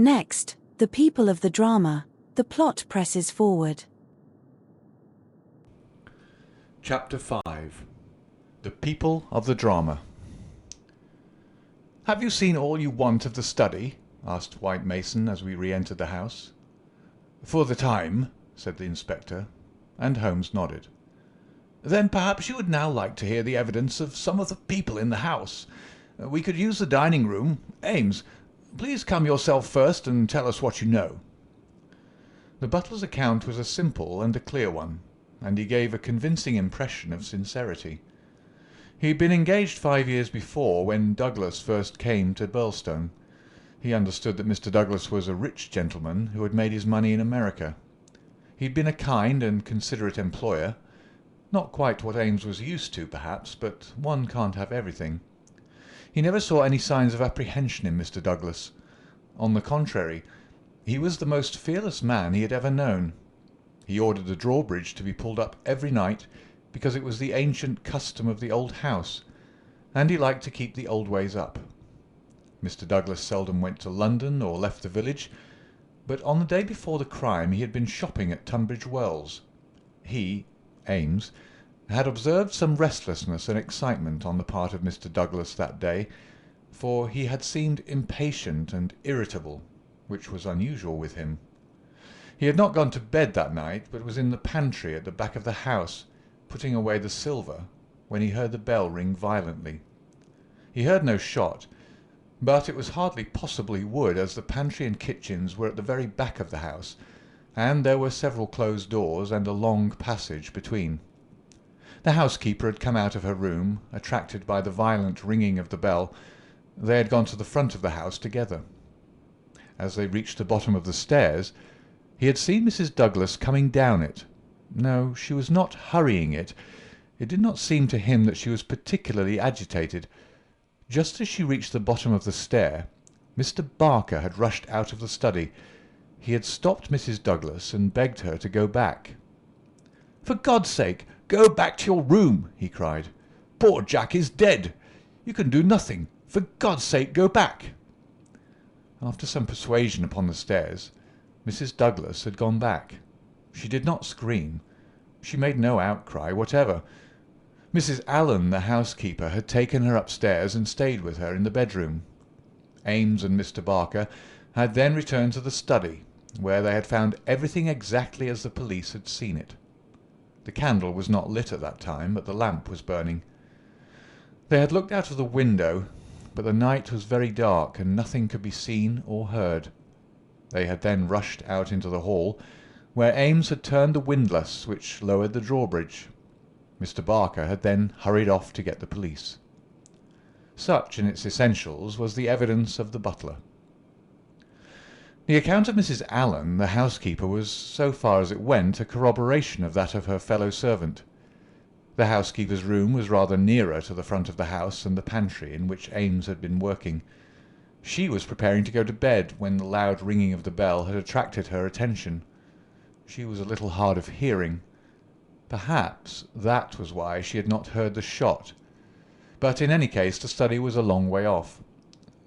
Next, the people of the drama. The plot presses forward. Chapter 5. The people of the drama. "Have you seen all you want of the study?" asked White Mason as we re-entered the house. "For the time," said the inspector, and Holmes nodded. "Then perhaps you would now like to hear the evidence of some of the people in the house. We could use the dining room. Ames, please come yourself first and tell us what you know." The butler's account was a simple and a clear one, and he gave a convincing impression of sincerity. He had been engaged 5 years before, when Douglas first came to Birlstone. He understood that Mr. Douglas was a rich gentleman who had made his money in America. He had been a kind and considerate employer, not quite what Ames was used to, perhaps, but one can't have everything. He never saw any signs of apprehension in Mr. Douglas. On the contrary, he was the most fearless man he had ever known. He ordered the drawbridge to be pulled up every night, because it was the ancient custom of the old house, and he liked to keep the old ways up. Mr. Douglas seldom went to London or left the village, but on the day before the crime he had been shopping at Tunbridge Wells. He, Ames, had observed some restlessness and excitement on the part of Mr. Douglas that day, for he had seemed impatient and irritable, which was unusual with him. He had not gone to bed that night, but was in the pantry at the back of the house, putting away the silver, when he heard the bell ring violently. He heard no shot, but it was hardly possible he would, as the pantry and kitchens were at the very back of the house, and there were several closed doors and a long passage between. The housekeeper had come out of her room, attracted by the violent ringing of the bell. They had gone to the front of the house together. As they reached the bottom of the stairs, he had seen Mrs. Douglas coming down it. No, she was not hurrying it. It did not seem to him that she was particularly agitated. Just as she reached the bottom of the stair, Mr. Barker had rushed out of the study. He had stopped Mrs. Douglas and begged her to go back. "For God's sake, go back to your room," he cried. "Poor Jack is dead. You can do nothing. For God's sake, go back." After some persuasion upon the stairs, Mrs. Douglas had gone back. She did not scream. She made no outcry whatever. Mrs. Allen, the housekeeper, had taken her upstairs and stayed with her in the bedroom. Ames and Mr. Barker had then returned to the study, where they had found everything exactly as the police had seen it. The candle was not lit at that time, but the lamp was burning. They had looked out of the window, but the night was very dark, and nothing could be seen or heard. They had then rushed out into the hall, where Ames had turned the windlass which lowered the drawbridge. Mr. Barker had then hurried off to get the police. Such, in its essentials, was the evidence of the butler. The account of Mrs. Allen, the housekeeper, was, so far as it went, a corroboration of that of her fellow servant. The housekeeper's room was rather nearer to the front of the house than the pantry in which Ames had been working. She was preparing to go to bed when the loud ringing of the bell had attracted her attention. She was a little hard of hearing. Perhaps that was why she had not heard the shot. But in any case the study was a long way off.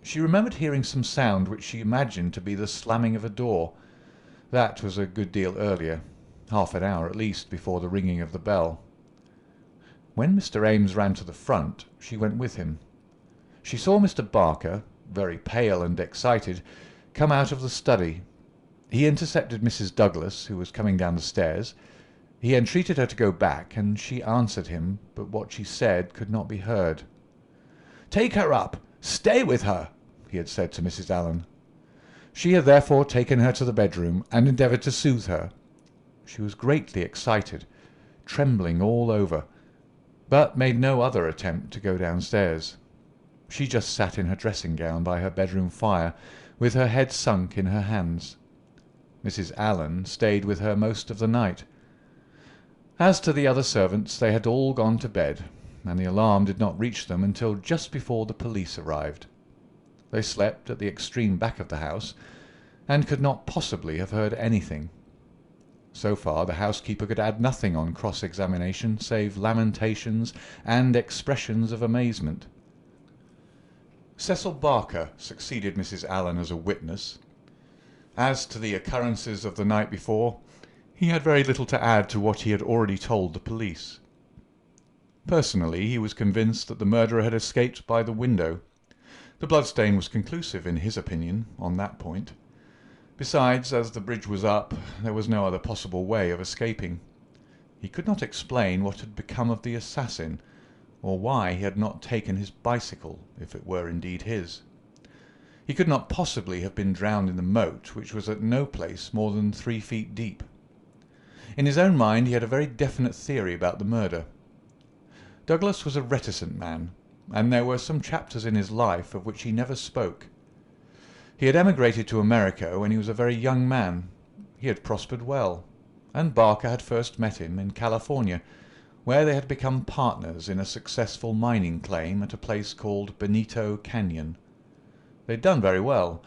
She remembered hearing some sound which she imagined to be the slamming of a door. That was a good deal earlier, half an hour at least before the ringing of the bell. When Mr. Ames ran to the front, she went with him. She saw Mr. Barker, very pale and excited, come out of the study. He intercepted Mrs. Douglas, who was coming down the stairs. He entreated her to go back, and she answered him, but what she said could not be heard. "Take her up! Stay with her!" he had said to Mrs. Allen. She had therefore taken her to the bedroom and endeavoured to soothe her. She was greatly excited, trembling all over, but made no other attempt to go downstairs. She just sat in her dressing-gown by her bedroom fire, with her head sunk in her hands. Mrs. Allen stayed with her most of the night. As to the other servants, they had all gone to bed, and the alarm did not reach them until just before the police arrived. They slept at the extreme back of the house, and could not possibly have heard anything. So far the housekeeper could add nothing on cross-examination save lamentations and expressions of amazement. Cecil Barker succeeded Mrs. Allen as a witness. As to the occurrences of the night before, he had very little to add to what he had already told the police. Personally, he was convinced that the murderer had escaped by the window. The bloodstain was conclusive, in his opinion, on that point. Besides, as the bridge was up, there was no other possible way of escaping. He could not explain what had become of the assassin, or why he had not taken his bicycle, if it were indeed his. He could not possibly have been drowned in the moat, which was at no place more than 3 feet deep. In his own mind he had a very definite theory about the murder. Douglas was a reticent man, and there were some chapters in his life of which he never spoke. He had emigrated to America when he was a very young man. He had prospered well, and Barker had first met him in California, where they had become partners in a successful mining claim at a place called Benito Canyon. They had done very well,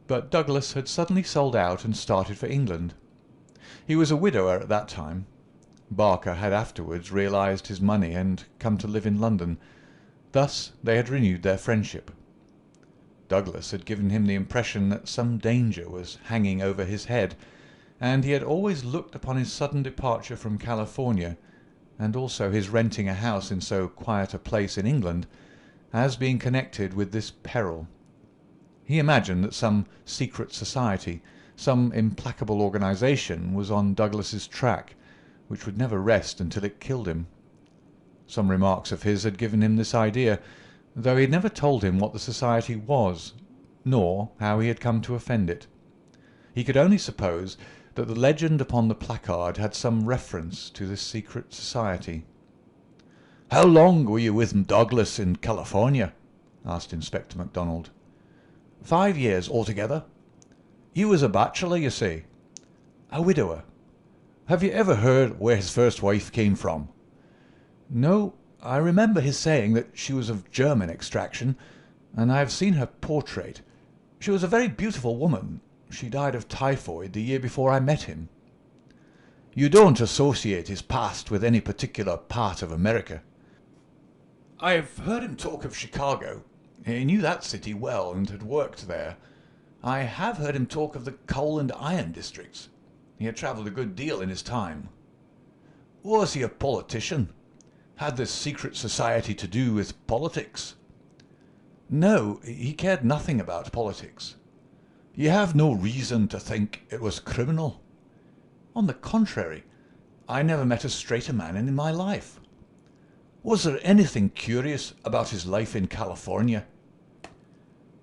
but Douglas had suddenly sold out and started for England. He was a widower at that time. Barker had afterwards realized his money and come to live in London. Thus they had renewed their friendship. Douglas had given him the impression that some danger was hanging over his head, and he had always looked upon his sudden departure from California, and also his renting a house in so quiet a place in England, as being connected with this peril. He imagined that some secret society, some implacable organization, was on Douglas's track, which would never rest until it killed him. Some remarks of his had given him this idea, though he had never told him what the society was, nor how he had come to offend it. He could only suppose that the legend upon the placard had some reference to this secret society. "How long were you with Douglas in California?" asked Inspector MacDonald. "5 years altogether." "You was a bachelor, you say?" "A widower." "Have you ever heard where his first wife came from?" "No. I remember his saying that she was of German extraction, and I have seen her portrait. She was a very beautiful woman. She died of typhoid the year before I met him." "You don't associate his past with any particular part of America?" "I have heard him talk of Chicago. He knew that city well and had worked there. I have heard him talk of the coal and iron districts. He had travelled a good deal in his time." "Was he a politician? Had this secret society to do with politics?" "No, he cared nothing about politics." "You have no reason to think it was criminal?" "On the contrary, I never met a straighter man in my life." "Was there anything curious about his life in California?"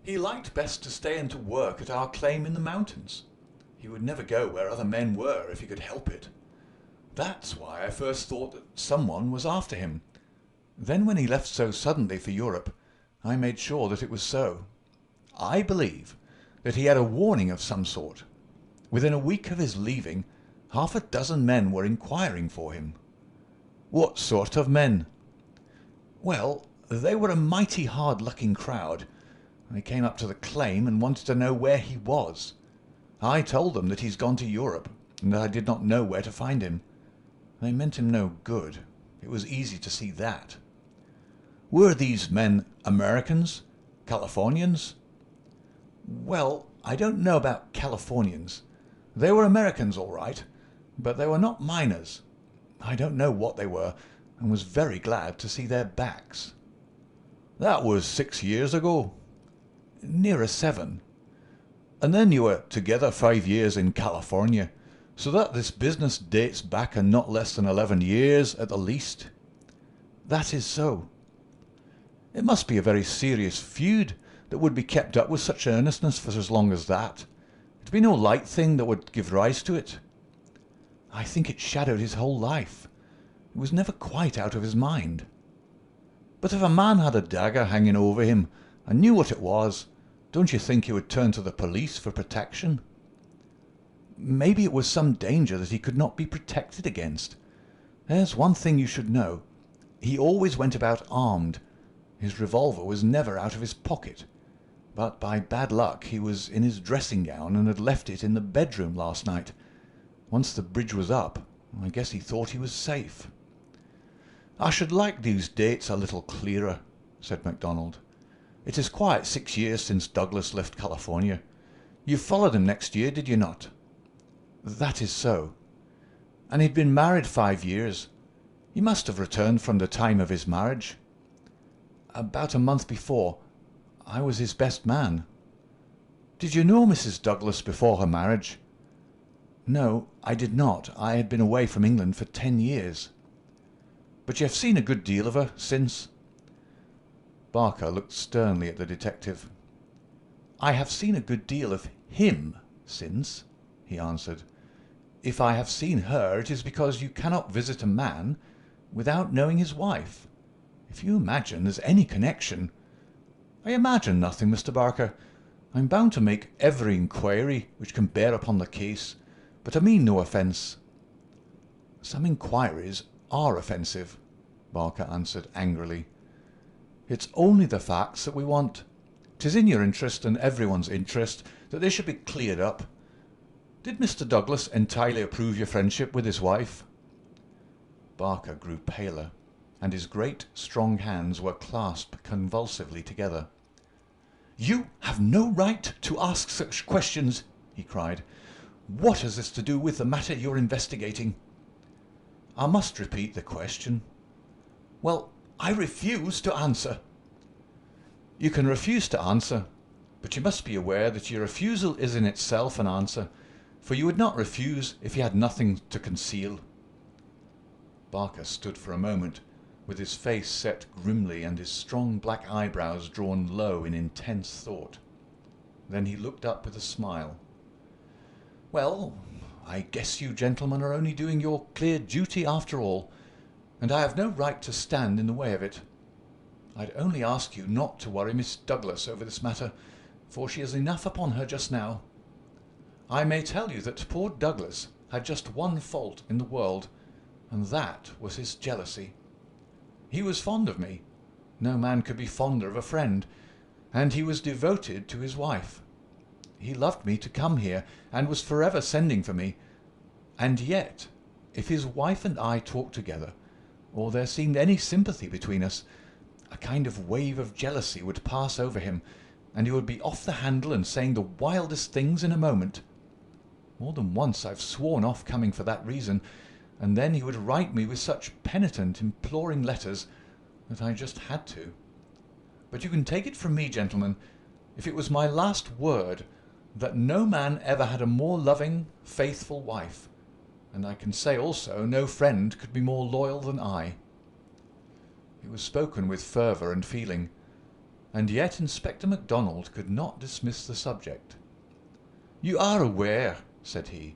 "He liked best to stay and to work at our claim in the mountains. He would never go where other men were if he could help it. That's why I first thought that someone was after him. Then when he left so suddenly for Europe, I made sure that it was so. I believe that he had a warning of some sort. Within a week of his leaving, 6 men were inquiring for him." "What sort of men?" "Well, they were a mighty hard-looking crowd. They came up to the claim and wanted to know where he was. I told them that he's gone to Europe, and that I did not know where to find him. They meant him no good. It was easy to see that." "Were these men Americans? Californians?" "Well, I don't know about Californians. They were Americans all right, but they were not miners. I don't know what they were, and was very glad to see their backs." "That was 6 years ago?" "Nearer 7. "And then you were together 5 years in California, so that this business dates back a not less than 11 years at the least?" "That is so." "It must be a very serious feud that would be kept up with such earnestness for as long as that. It'd be no light thing that would give rise to it." "I think it shadowed his whole life. It was never quite out of his mind." "But if a man had a dagger hanging over him and knew what it was, don't you think he would turn to the police for protection?" "Maybe it was some danger that he could not be protected against. There's one thing you should know. He always went about armed. His revolver was never out of his pocket. But by bad luck he was in his dressing gown and had left it in the bedroom last night. Once the bridge was up, I guess he thought he was safe." "I should like these dates a little clearer," said MacDonald. "It is quite 6 years since Douglas left California. You followed him next year, did you not?" "That is so." "And he'd been married 5 years. He must have returned from the time of his marriage." "About a month before. I was his best man." "Did you know Mrs. Douglas before her marriage?" "No, I did not. I had been away from England for 10 years." "But you have seen a good deal of her since?" Barker looked sternly at the detective. "I have seen a good deal of him since," he answered. "If I have seen her, it is because you cannot visit a man without knowing his wife. If you imagine there's any connection—" "I imagine nothing, Mr. Barker. I am bound to make every inquiry which can bear upon the case, but I mean no offence." "Some inquiries are offensive," Barker answered angrily. "It's only the facts that we want. 'Tis in your interest and everyone's interest that they should be cleared up. Did Mr. Douglas entirely approve your friendship with his wife?" Barker grew paler, and his great strong hands were clasped convulsively together. "You have no right to ask such questions," he cried. "What has this to do with the matter you're investigating?" "I must repeat the question." "Well, I refuse to answer." "You can refuse to answer, but you must be aware that your refusal is in itself an answer, for you would not refuse if you had nothing to conceal." Barker stood for a moment, with his face set grimly and his strong black eyebrows drawn low in intense thought. Then he looked up with a smile. "Well, I guess you gentlemen are only doing your clear duty after all, and I have no right to stand in the way of it. I'd only ask you not to worry Miss Douglas over this matter, for she has enough upon her just now. I may tell you that poor Douglas had just one fault in the world, and that was his jealousy. He was fond of me. No man could be fonder of a friend, and he was devoted to his wife. He loved me to come here, and was forever sending for me. And yet, if his wife and I talked together, or there seemed any sympathy between us, a kind of wave of jealousy would pass over him, and he would be off the handle and saying the wildest things in a moment. More than once I've sworn off coming for that reason, and then he would write me with such penitent, imploring letters that I just had to. But you can take it from me, gentlemen, if it was my last word, that no man ever had a more loving, faithful wife, and I can say also no friend could be more loyal than I." It was spoken with fervour and feeling, and yet Inspector MacDonald could not dismiss the subject. "You are aware," said he,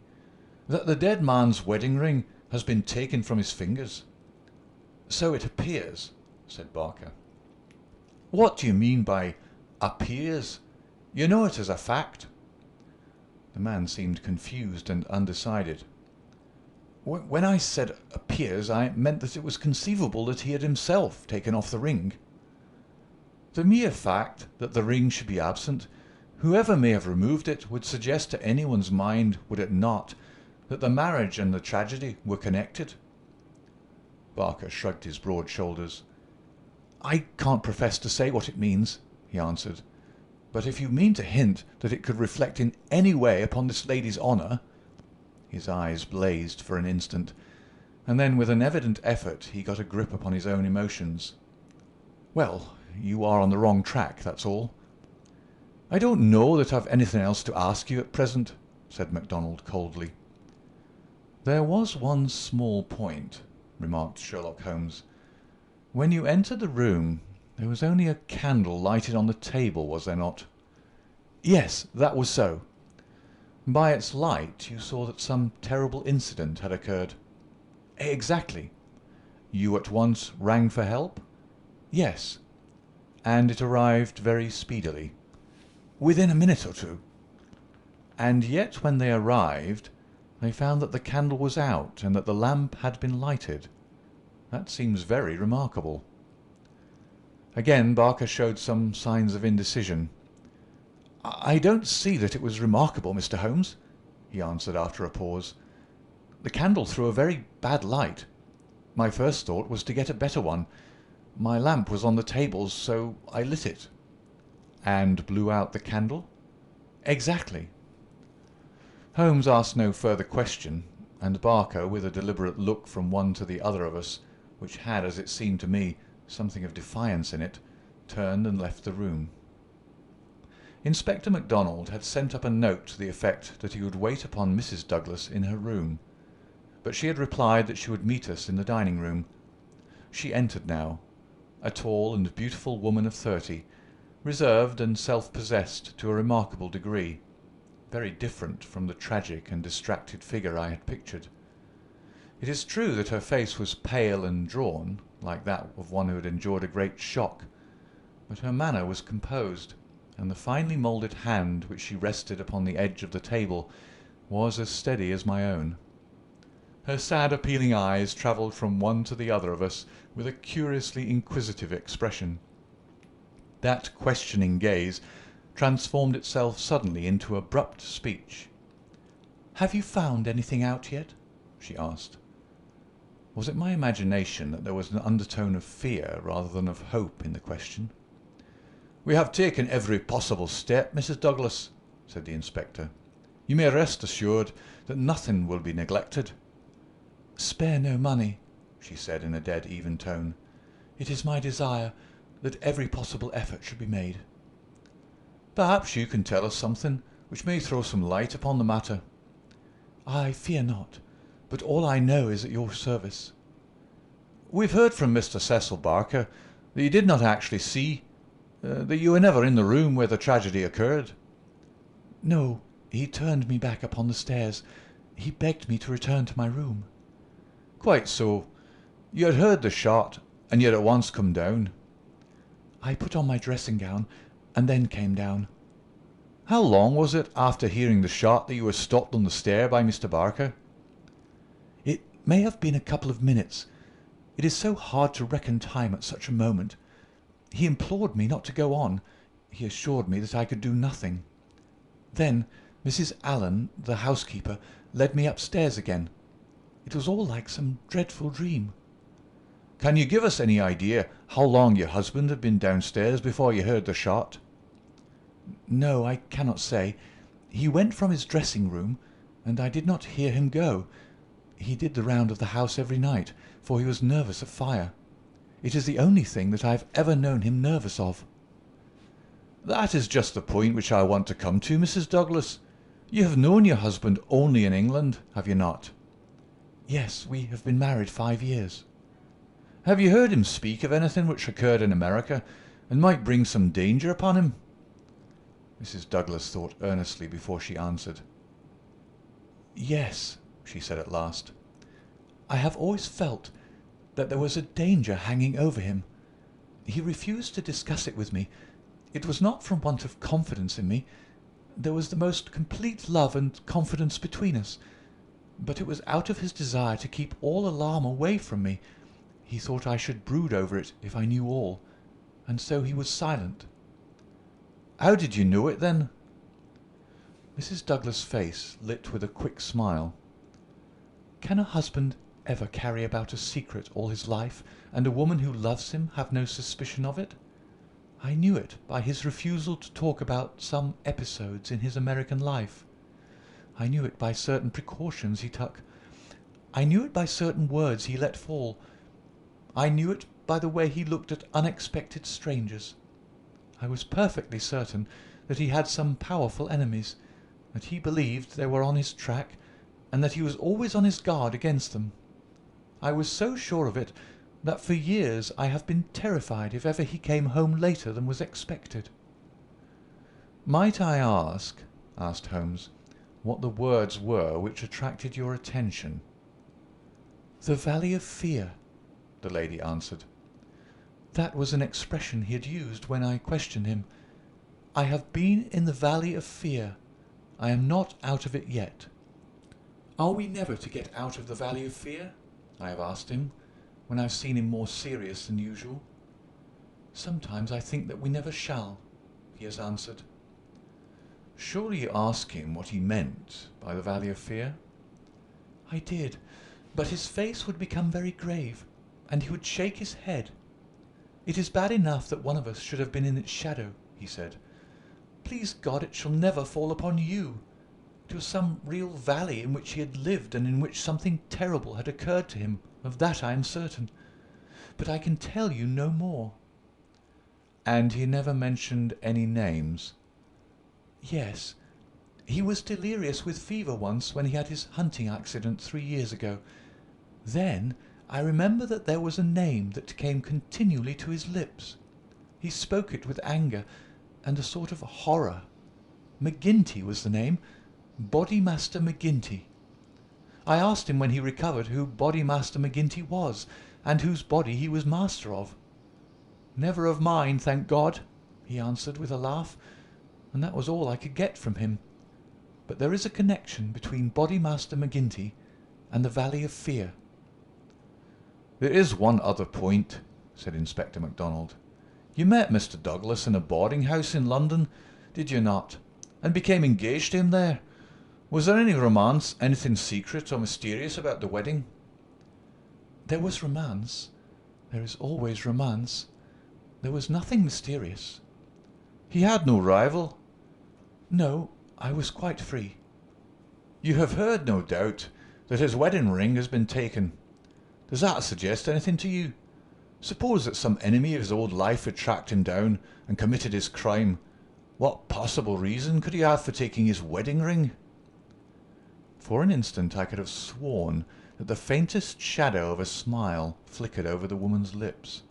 "that the dead man's wedding ring has been taken from his fingers?" "So it appears," said Barker. "What do you mean by 'appears'? You know it as a fact." The man seemed confused and undecided. "When I said 'appears', I meant that it was conceivable that he had himself taken off the ring. The mere fact that the ring should be absent, whoever may have removed it, would suggest to anyone's mind, would it not, that the marriage and the tragedy were connected?" Barker shrugged his broad shoulders. "I can't profess to say what it means," he answered, "but if you mean to hint that it could reflect in any way upon this lady's honour—" His eyes blazed for an instant, and then with an evident effort he got a grip upon his own emotions. "Well, you are on the wrong track, that's all. I don't know that I've anything else to ask you at present," said MacDonald coldly. "There was one small point," remarked Sherlock Holmes. "When you entered the room, there was only a candle lighted on the table, was there not?" "Yes, that was so." "By its light you saw that some terrible incident had occurred?" "Exactly." "You at once rang for help?" "Yes." "And it arrived very speedily?" "Within a minute or two." "And yet when they arrived they found that the candle was out and that the lamp had been lighted. That seems very remarkable." Again Barker showed some signs of indecision. "I don't see that it was remarkable, Mr. Holmes," he answered after a pause. "The candle threw a very bad light. My first thought was to get a better one. My lamp was on the table, so I lit it." "And blew out the candle?" "Exactly. Holmes asked no further question, and Barker, with a deliberate look from one to the other of us, which had, as it seemed to me, something of defiance in it, turned and left the room. Inspector MacDonald had sent up a note to the effect that he would wait upon Mrs. Douglas in her room, but she had replied that she would meet us in the dining-room. She entered now, a tall and beautiful woman of 30, reserved and self-possessed to a remarkable degree, very different from the tragic and distracted figure I had pictured. It is true that her face was pale and drawn, like that of one who had endured a great shock, but her manner was composed, and the finely moulded hand which she rested upon the edge of the table was as steady as my own. Her sad appealing eyes travelled from one to the other of us with a curiously inquisitive expression. That questioning gaze transformed itself suddenly into abrupt speech. "Have you found anything out yet?" she asked. Was it my imagination that there was an undertone of fear rather than of hope in the question? "We have taken every possible step, Mrs. Douglas," said the inspector. "You may rest assured that nothing will be neglected." "Spare no money," she said in a dead, even tone. "It is my desire that every possible effort should be made." "Perhaps you can tell us something which may throw some light upon the matter." "I fear not, but all I know is at your service." "We've heard from Mr. Cecil Barker that you did not actually see, that you were never in the room where the tragedy occurred." "No, he turned me back upon the stairs. He begged me to return to my room." "Quite so. You had heard the shot, and you had at once come down." "I put on my dressing gown, and then came down." "How long was it after hearing the shot that you were stopped on the stair by Mr. Barker?" "It may have been a couple of minutes. It is so hard to reckon time at such a moment. He implored me not to go on. He assured me that I could do nothing. Then Mrs. Allen, the housekeeper, led me upstairs again. It was all like some dreadful dream." "Can you give us any idea how long your husband had been downstairs before you heard the shot?" "No, I cannot say. He went from his dressing-room, and I did not hear him go. He did the round of the house every night, for he was nervous of fire. It is the only thing that I have ever known him nervous of." "That is just the point which I want to come to, Mrs. Douglas. You have known your husband only in England, have you not?" "Yes, we have been married 5 years." "Have you heard him speak of anything which occurred in America, and might bring some danger upon him?" Mrs. Douglas thought earnestly before she answered. "Yes," she said at last. "I have always felt that there was a danger hanging over him. He refused to discuss it with me. It was not from want of confidence in me. There was the most complete love and confidence between us. But it was out of his desire to keep all alarm away from me. He thought I should brood over it if I knew all, and so he was silent." "How did you know it, then?" Mrs. Douglas' face lit with a quick smile. "Can a husband ever carry about a secret all his life, and a woman who loves him have no suspicion of it? I knew it by his refusal to talk about some episodes in his American life. I knew it by certain precautions he took. I knew it by certain words he let fall. I knew it by the way he looked at unexpected strangers. I was perfectly certain that he had some powerful enemies, that he believed they were on his track, and that he was always on his guard against them. I was so sure of it that for years I have been terrified if ever he came home later than was expected." "Might I ask," asked Holmes, "what the words were which attracted your attention?" "The Valley of Fear," the lady answered. "That was an expression he had used when I questioned him. I have been in the Valley of Fear. I am not out of it yet." "Are we never to get out of the Valley of Fear?" I have asked him, when I have seen him more serious than usual. "Sometimes I think that we never shall," he has answered. "Surely you asked him what he meant by the Valley of Fear?" "I did, but his face would become very grave, and he would shake his head. 'It is bad enough that one of us should have been in its shadow,' he said. 'Please God it shall never fall upon you. It was some real valley in which he had lived and in which something terrible had occurred to him. Of that I am certain. But I can tell you no more." "And he never mentioned any names?" "Yes. He was delirious with fever once when he had his hunting accident 3 years ago. Then I remember that there was a name that came continually to his lips. He spoke it with anger and a sort of horror. McGinty was the name. Bodymaster McGinty. I asked him when he recovered who Bodymaster McGinty was, and whose body he was master of. 'Never of mine, thank God,' he answered with a laugh, and that was all I could get from him. But there is a connection between Bodymaster McGinty and the Valley of Fear." "There is one other point," said Inspector MacDonald. "You met Mr. Douglas in a boarding-house in London, did you not, and became engaged to him there? Was there any romance, anything secret or mysterious about the wedding?" "There was romance. There is always romance. There was nothing mysterious." "He had no rival?" "No, I was quite free." "You have heard, no doubt, that his wedding ring has been taken. Does that suggest anything to you? Suppose that some enemy of his old life had tracked him down and committed his crime. What possible reason could he have for taking his wedding ring?" For an instant I could have sworn that the faintest shadow of a smile flickered over the woman's lips.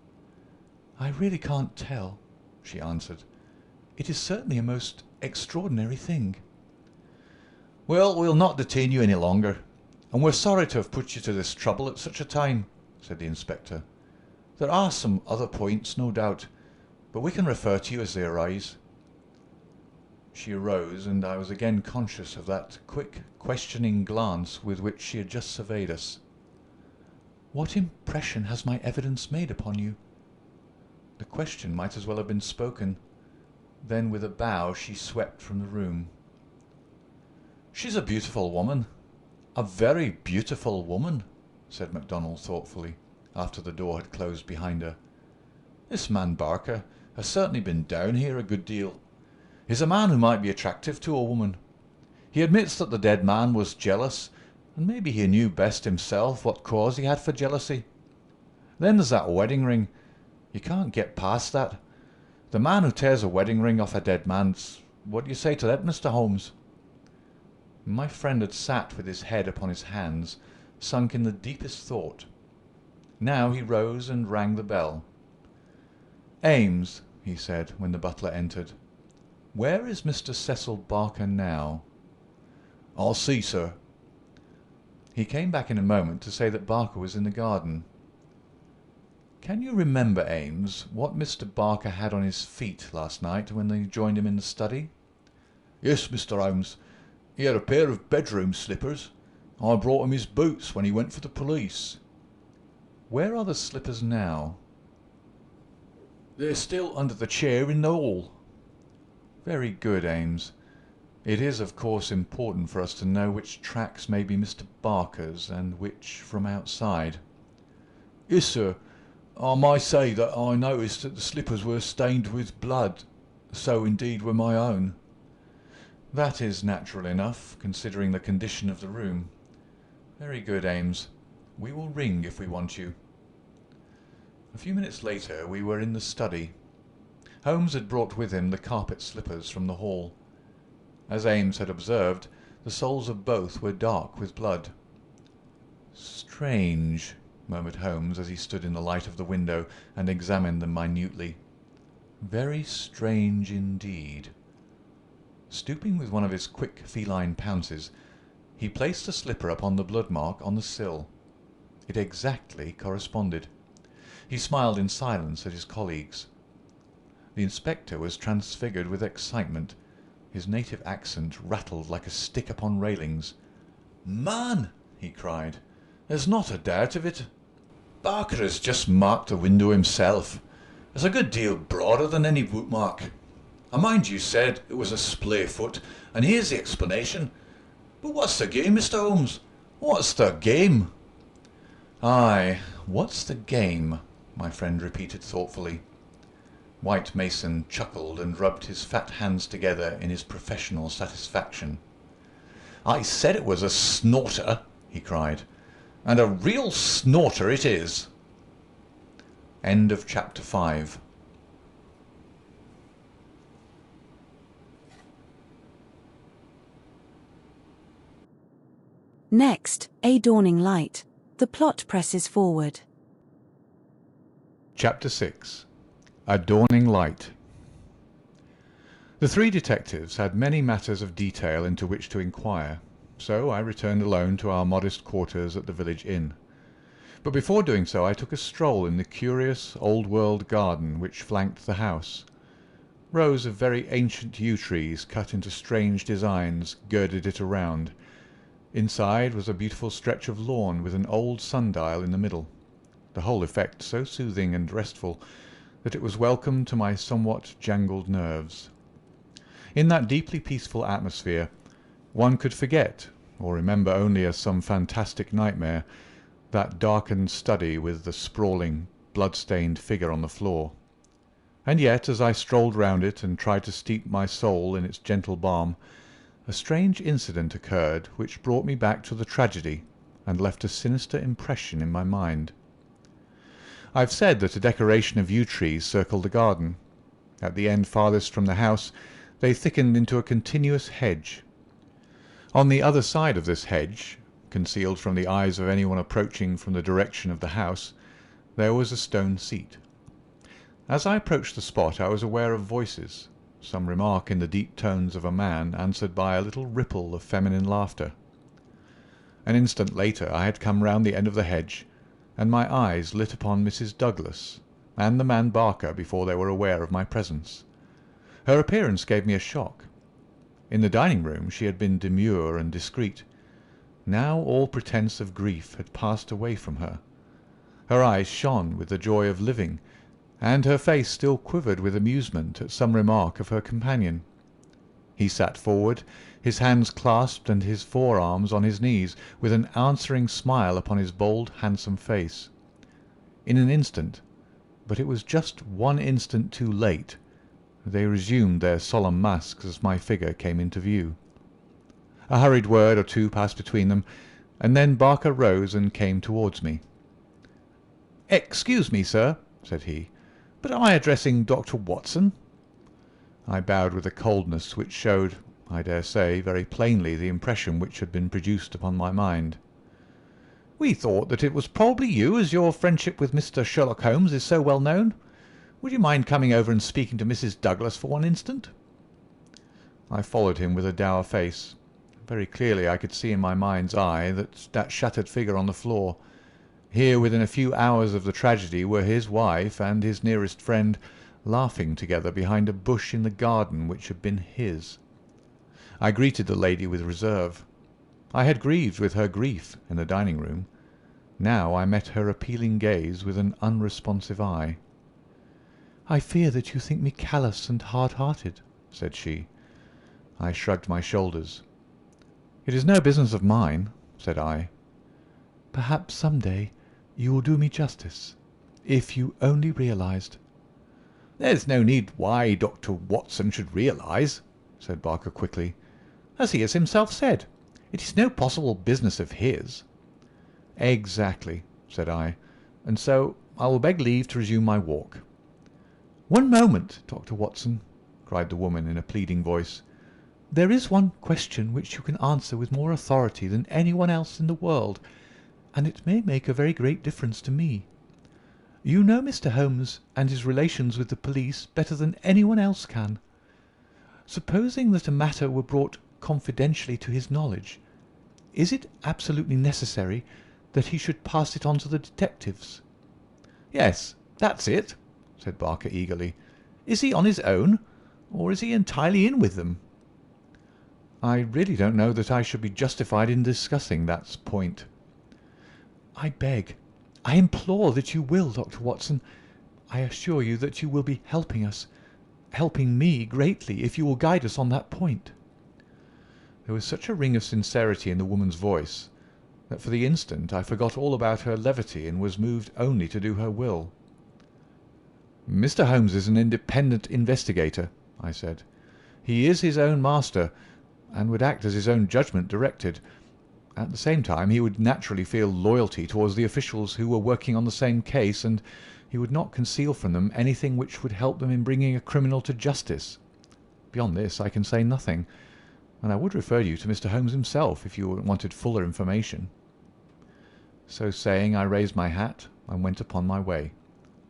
"I really can't tell," she answered. "It is certainly a most extraordinary thing." "Well, we'll not detain you any longer, and we're sorry to have put you to this trouble at such a time," said the inspector. "There are some other points, no doubt, but we can refer to you as they arise." She arose, and I was again conscious of that quick, questioning glance with which she had just surveyed us. "What impression has my evidence made upon you?" The question might as well have been spoken. Then with a bow she swept from the room. "She's a beautiful woman, a very beautiful woman," said MacDonald thoughtfully, after the door had closed behind her. "This man Barker has certainly been down here a good deal. He's a man who might be attractive to a woman. He admits that the dead man was jealous, and maybe he knew best himself what cause he had for jealousy. Then there's that wedding ring. You can't get past that. The man who tears a wedding ring off a dead man's... What do you say to that, Mr. Holmes?" My friend had sat with his head upon his hands, sunk in the deepest thought. Now he rose and rang the bell. "Ames," he said, when the butler entered, "where is Mr. Cecil Barker now?" "I'll see, sir." He came back in a moment to say that Barker was in the garden. "Can you remember, Ames, what Mr. Barker had on his feet last night when they joined him in the study?" "Yes, Mr. Holmes. He had a pair of bedroom slippers. I brought him his boots when he went for the police." "Where are the slippers now?" "They're still under the chair in the hall." "Very good, Ames. It is, of course, important for us to know which tracks may be Mr. Barker's and which from outside." "Yes, sir. I may say that I noticed that the slippers were stained with blood. So indeed were my own." "That is natural enough, considering the condition of the room. Very good, Ames. We will ring if we want you." A few minutes later we were in the study. Holmes had brought with him the carpet slippers from the hall. As Ames had observed, the soles of both were dark with blood. "Strange," murmured Holmes as he stood in the light of the window and examined them minutely. "Very strange indeed." Stooping with one of his quick feline pounces, he placed the slipper upon the blood mark on the sill. It exactly corresponded. He smiled in silence at his colleagues. The inspector was transfigured with excitement. His native accent rattled like a stick upon railings. "Man," he cried, "there's not a doubt of it. Barker has just marked the window himself. It's a good deal broader than any bootmark. I mind you said it was a splay foot, and here's the explanation. But what's the game, Mr. Holmes? What's the game?" "Aye, what's the game?" my friend repeated thoughtfully. White Mason chuckled and rubbed his fat hands together in his professional satisfaction. I said it was a snorter, he cried, and a real snorter it is. End of chapter 5. Next, A Dawning Light. The plot presses forward. Chapter 6. A Dawning Light. The three detectives had many matters of detail into which to inquire, so I returned alone to our modest quarters at the village inn. But before doing so I took a stroll in the curious old-world garden which flanked the house. Rows of very ancient yew trees cut into strange designs girded it around. Inside was a beautiful stretch of lawn with an old sundial in the middle, the whole effect so soothing and restful that it was welcome to my somewhat jangled nerves. In that deeply peaceful atmosphere one could forget, or remember only as some fantastic nightmare, that darkened study with the sprawling, blood-stained figure on the floor. And yet, as I strolled round it and tried to steep my soul in its gentle balm, a strange incident occurred which brought me back to the tragedy and left a sinister impression in my mind. I have said that a decoration of yew trees circled the garden. At the end farthest from the house they thickened into a continuous hedge. On the other side of this hedge, concealed from the eyes of anyone approaching from the direction of the house, there was a stone seat. As I approached the spot I was aware of voices, some remark in the deep tones of a man answered by a little ripple of feminine laughter. An instant later I had come round the end of the hedge, and my eyes lit upon Mrs. Douglas and the man Barker before they were aware of my presence. Her appearance gave me a shock. In the dining-room she had been demure and discreet. Now all pretence of grief had passed away from her. Her eyes shone with the joy of living, and her face still quivered with amusement at some remark of her companion. He sat forward, his hands clasped and his forearms on his knees, with an answering smile upon his bold, handsome face. In an instant, but it was just one instant too late, they resumed their solemn masks as my figure came into view. A hurried word or two passed between them, and then Barker rose and came towards me. "Excuse me, sir," said he, "but am I addressing Dr. Watson?" I bowed with a coldness which showed, I dare say, very plainly the impression which had been produced upon my mind. "We thought that it was probably you, as your friendship with Mr. Sherlock Holmes is so well known. Would you mind coming over and speaking to Mrs. Douglas for one instant?" I followed him with a dour face. Very clearly I could see in my mind's eye that shattered figure on the floor. Here within a few hours of the tragedy were his wife and his nearest friend laughing together behind a bush in the garden which had been his. I greeted the lady with reserve. I had grieved with her grief in the dining-room. Now I met her appealing gaze with an unresponsive eye. "I fear that you think me callous and hard-hearted," said she. I shrugged my shoulders. "It is no business of mine," said I. "Perhaps some day you will do me justice, if you only realized—" "There's no need why Dr. Watson should realize," said Barker quickly. "As he has himself said, it is no possible business of his." "Exactly," said I, "and so I will beg leave to resume my walk." "One moment, Dr. Watson," cried the woman in a pleading voice. "There is one question which you can answer with more authority than anyone else in the world, and it may make a very great difference to me. You know Mr. Holmes and his relations with the police better than anyone else can. Supposing that a matter were brought confidentially to his knowledge, is it absolutely necessary that he should pass it on to the detectives?" "Yes, that's it," said Barker eagerly. "Is he on his own, or is he entirely in with them?" "I really don't know that I should be justified in discussing that point." "I beg, I implore that you will, Dr. Watson. I assure you that you will be helping us, helping me greatly, if you will guide us on that point." There was such a ring of sincerity in the woman's voice that for the instant I forgot all about her levity and was moved only to do her will. "Mr. Holmes is an independent investigator," I said. "He is his own master, and would act as his own judgment directed. At the same time, he would naturally feel loyalty towards the officials who were working on the same case, and he would not conceal from them anything which would help them in bringing a criminal to justice. Beyond this, I can say nothing, and I would refer you to Mr. Holmes himself if you wanted fuller information." So saying, I raised my hat and went upon my way,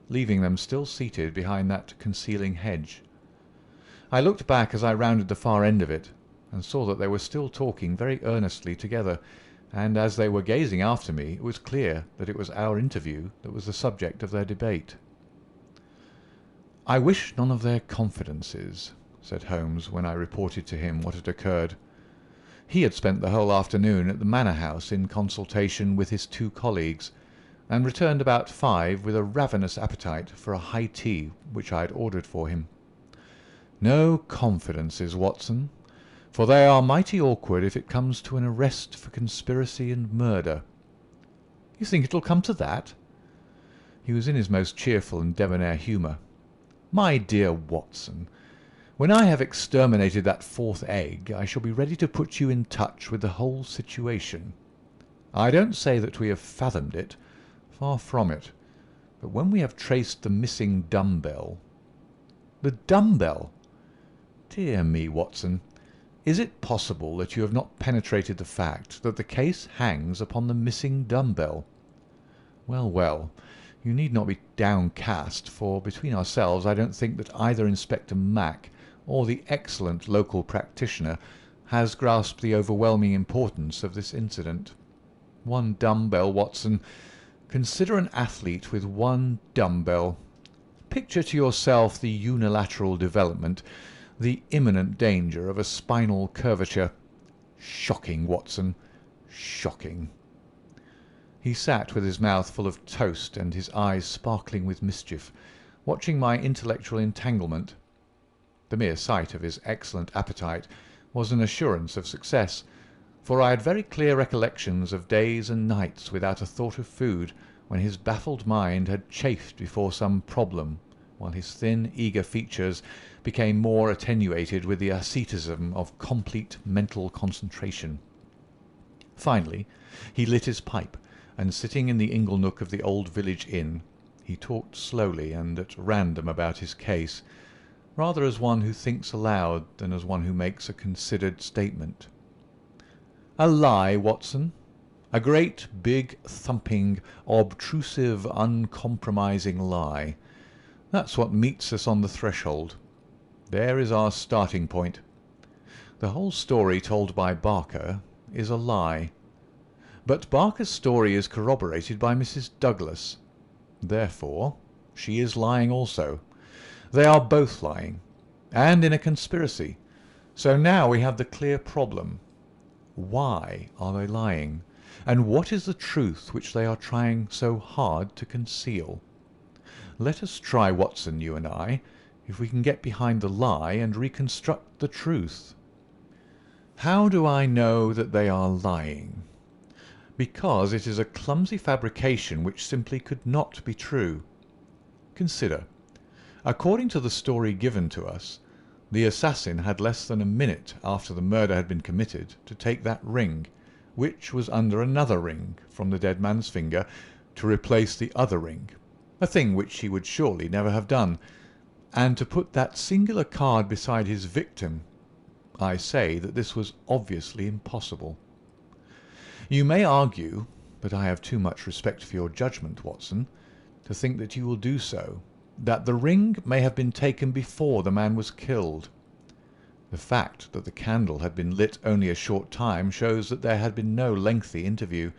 leaving them still seated behind that concealing hedge. I looked back as I rounded the far end of it, and saw that they were still talking very earnestly together, and as they were gazing after me, it was clear that it was our interview that was the subject of their debate. "I wish none of their confidences," said Holmes, when I reported to him what had occurred. He had spent the whole afternoon at the manor house in consultation with his 2 colleagues, and returned about 5 with a ravenous appetite for a high tea which I had ordered for him. "No confidences, Watson, for they are mighty awkward if it comes to an arrest for conspiracy and murder." "You think it'll come to that?" He was in his most cheerful and debonair humour. "My dear Watson, when I have exterminated that 4th egg, I shall be ready to put you in touch with the whole situation. I don't say that we have fathomed it, far from it, but when we have traced the missing dumbbell—" "The dumbbell? Dear me, Watson, is it possible that you have not penetrated the fact that the case hangs upon the missing dumbbell? Well, well, you need not be downcast, for between ourselves I don't think that either Inspector Mack or the excellent local practitioner has grasped the overwhelming importance of this incident. One dumbbell, Watson. Consider an athlete with one dumbbell. Picture to yourself the unilateral development, the imminent danger of a spinal curvature. Shocking, Watson, shocking." He sat with his mouth full of toast and his eyes sparkling with mischief, watching my intellectual entanglement. The mere sight of his excellent appetite was an assurance of success, for I had very clear recollections of days and nights without a thought of food, when his baffled mind had chafed before some problem, while his thin, eager features became more attenuated with the asceticism of complete mental concentration. Finally, he lit his pipe, and sitting in the ingle nook of the old village inn, he talked slowly and at random about his case, rather as one who thinks aloud than as one who makes a considered statement. "A lie, Watson. A great, big, thumping, obtrusive, uncompromising lie. That's what meets us on the threshold. There is our starting point. The whole story told by Barker is a lie. But Barker's story is corroborated by Mrs. Douglas. Therefore, she is lying also. They are both lying, and in a conspiracy. So now we have the clear problem. Why are they lying? And what is the truth which they are trying so hard to conceal? Let us try, Watson, you and I, if we can get behind the lie and reconstruct the truth. How do I know that they are lying? Because it is a clumsy fabrication which simply could not be true. Consider. According to the story given to us, the assassin had less than a minute after the murder had been committed to take that ring, which was under another ring from the dead man's finger, to replace the other ring, a thing which he would surely never have done, and to put that singular card beside his victim. I say that this was obviously impossible. You may argue, but I have too much respect for your judgment, Watson, to think that you will do so, that the ring may have been taken before the man was killed. The fact that the candle had been lit only a short time shows that there had been no lengthy interview.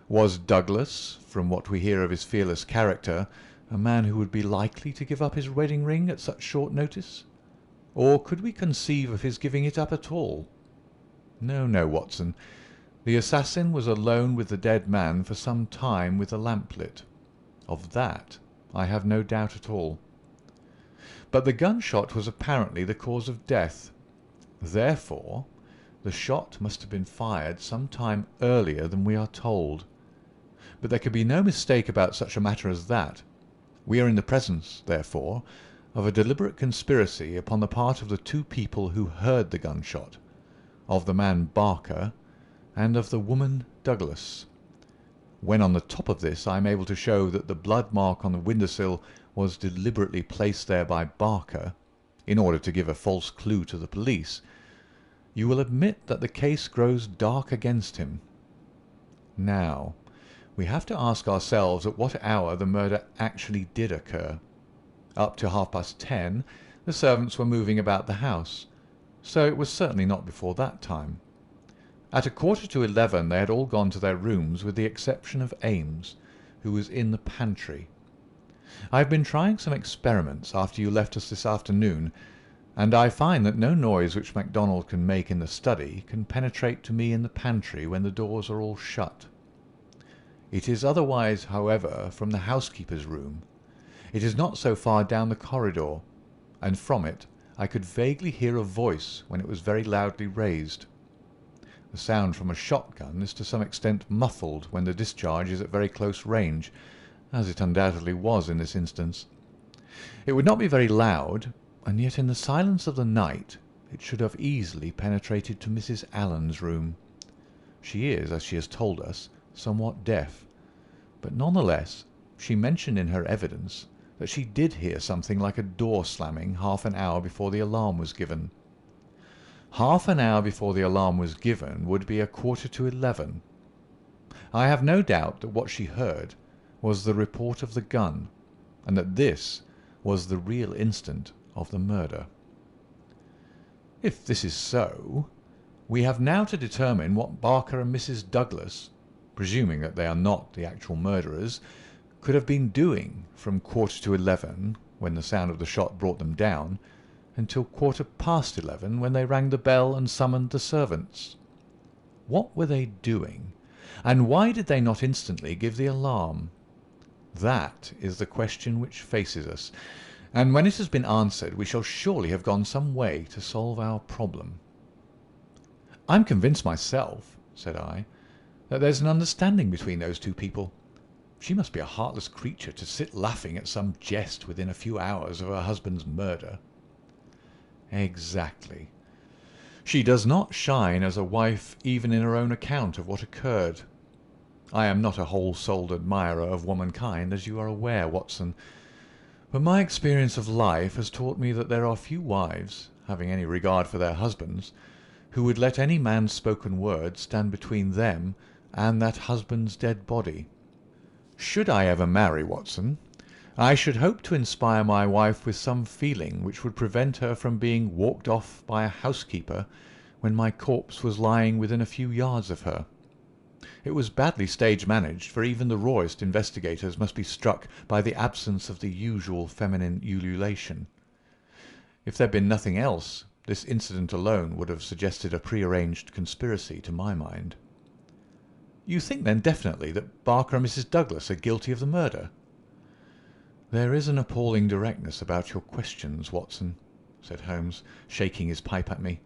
Was Douglas, from what we hear of his fearless character, a man who would be likely to give up his wedding ring at such short notice? Or could we conceive of his giving it up at all? No, no, Watson. The assassin was alone with the dead man for some time with the lamp lit. Of that I have no doubt at all. But the gunshot was apparently the cause of death. Therefore, the shot must have been fired some time earlier than we are told. But there could be no mistake about such a matter as that. We are in the presence, therefore, of a deliberate conspiracy upon the part of the two people who heard the gunshot, of the man Barker, and of the woman Douglas. When on the top of this I am able to show that the blood mark on the windowsill was deliberately placed there by Barker, in order to give a false clue to the police, you will admit that the case grows dark against him. Now, we have to ask ourselves at what hour the murder actually did occur. Up to 10:30, the servants were moving about the house, so it was certainly not before that time. At 11:15 they had all gone to their rooms with the exception of Ames, who was in the pantry. I have been trying some experiments after you left us this afternoon, and I find that no noise which MacDonald can make in the study can penetrate to me in the pantry when the doors are all shut. It is otherwise, however, from the housekeeper's room. It is not so far down the corridor, and from it I could vaguely hear a voice when it was very loudly raised. The sound from a shotgun is to some extent muffled when the discharge is at very close range, as it undoubtedly was in this instance. It would not be very loud, and yet in the silence of the night it should have easily penetrated to Mrs. Allen's room. She is, as she has told us, somewhat deaf, but none the less she mentioned in her evidence that she did hear something like a door slamming half an hour before the alarm was given. Half an hour before the alarm was given would be 11:15. I have no doubt that what she heard was the report of the gun, and that this was the real instant of the murder. If this is so, we have now to determine what Barker and Mrs. Douglas, presuming that they are not the actual murderers, could have been doing from 11:15, when the sound of the shot brought them down, until 11:15, when they rang the bell and summoned the servants. What were they doing, and why did they not instantly give the alarm? That is the question which faces us, and when it has been answered we shall surely have gone some way to solve our problem. "I'm convinced myself," said I, "that there's an understanding between those two people. She must be a heartless creature to sit laughing at some jest within a few hours of her husband's murder." "Exactly. She does not shine as a wife even in her own account of what occurred. I am not a whole-souled admirer of womankind, as you are aware, Watson, but my experience of life has taught me that there are few wives, having any regard for their husbands, who would let any man's spoken word stand between them and that husband's dead body. Should I ever marry, Watson, I should hope to inspire my wife with some feeling which would prevent her from being walked off by a housekeeper when my corpse was lying within a few yards of her. It was badly stage-managed, for even the rawest investigators must be struck by the absence of the usual feminine ululation. If there had been nothing else, this incident alone would have suggested a prearranged conspiracy to my mind." "You think then definitely that Barker and Mrs. Douglas are guilty of the murder?" "There is an appalling directness about your questions, Watson," said Holmes, shaking his pipe at me.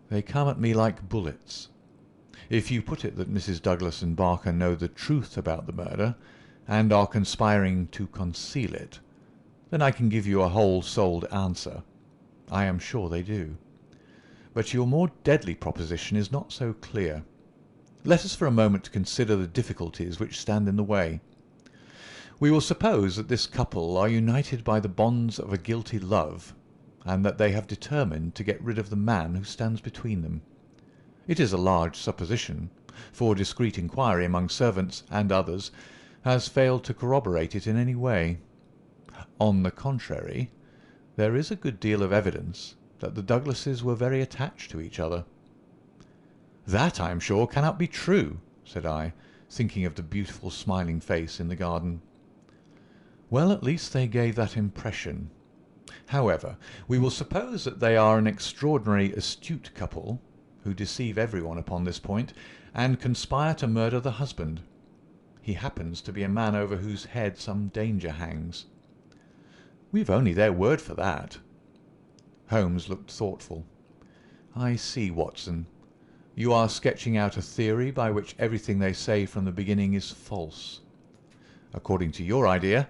"They come at me like bullets. If you put it that Mrs. Douglas and Barker know the truth about the murder, and are conspiring to conceal it, then I can give you a whole-souled answer. I am sure they do. But your more deadly proposition is not so clear. Let us for a moment consider the difficulties which stand in the way. We will suppose that this couple are united by the bonds of a guilty love, and that they have determined to get rid of the man who stands between them. It is a large supposition, for discreet inquiry among servants and others has failed to corroborate it in any way. On the contrary, there is a good deal of evidence that the Douglases were very attached to each other." "That, I am sure, cannot be true," said I, thinking of the beautiful smiling face in the garden. "Well, at least they gave that impression. However, we will suppose that they are an extraordinarily astute couple, who deceive everyone upon this point, and conspire to murder the husband. He happens to be a man over whose head some danger hangs." "We've only their word for that." Holmes looked thoughtful. "I see, Watson. You are sketching out a theory by which everything they say from the beginning is false. According to your idea,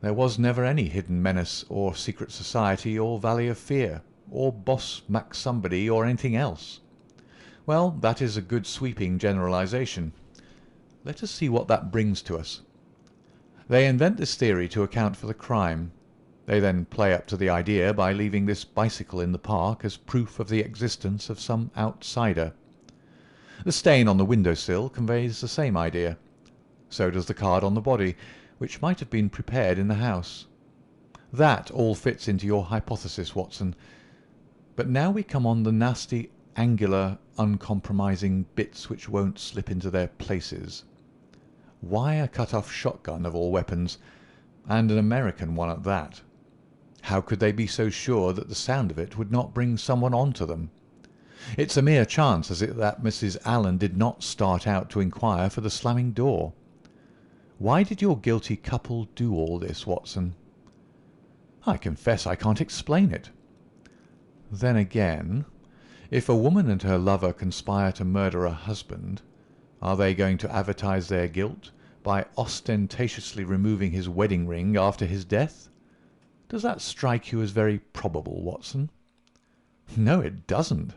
there was never any hidden menace or secret society or valley of fear, or boss Mac Somebody or anything else. Well, that is a good sweeping generalization. Let us see what that brings to us. They invent this theory to account for the crime. They then play up to the idea by leaving this bicycle in the park as proof of the existence of some outsider. The stain on the windowsill conveys the same idea. So does the card on the body, which might have been prepared in the house. That all fits into your hypothesis, Watson. But now we come on the nasty, angular, uncompromising bits which won't slip into their places. Why a cut-off shotgun of all weapons, and an American one at that? How could they be so sure that the sound of it would not bring someone on to them? It's a mere chance, is it, that Mrs. Allen did not start out to inquire for the slamming door? Why did your guilty couple do all this, Watson? I confess I can't explain it. Then again, if a woman and her lover conspire to murder a husband, are they going to advertise their guilt by ostentatiously removing his wedding ring after his death? Does that strike you as very probable, Watson? No, it doesn't.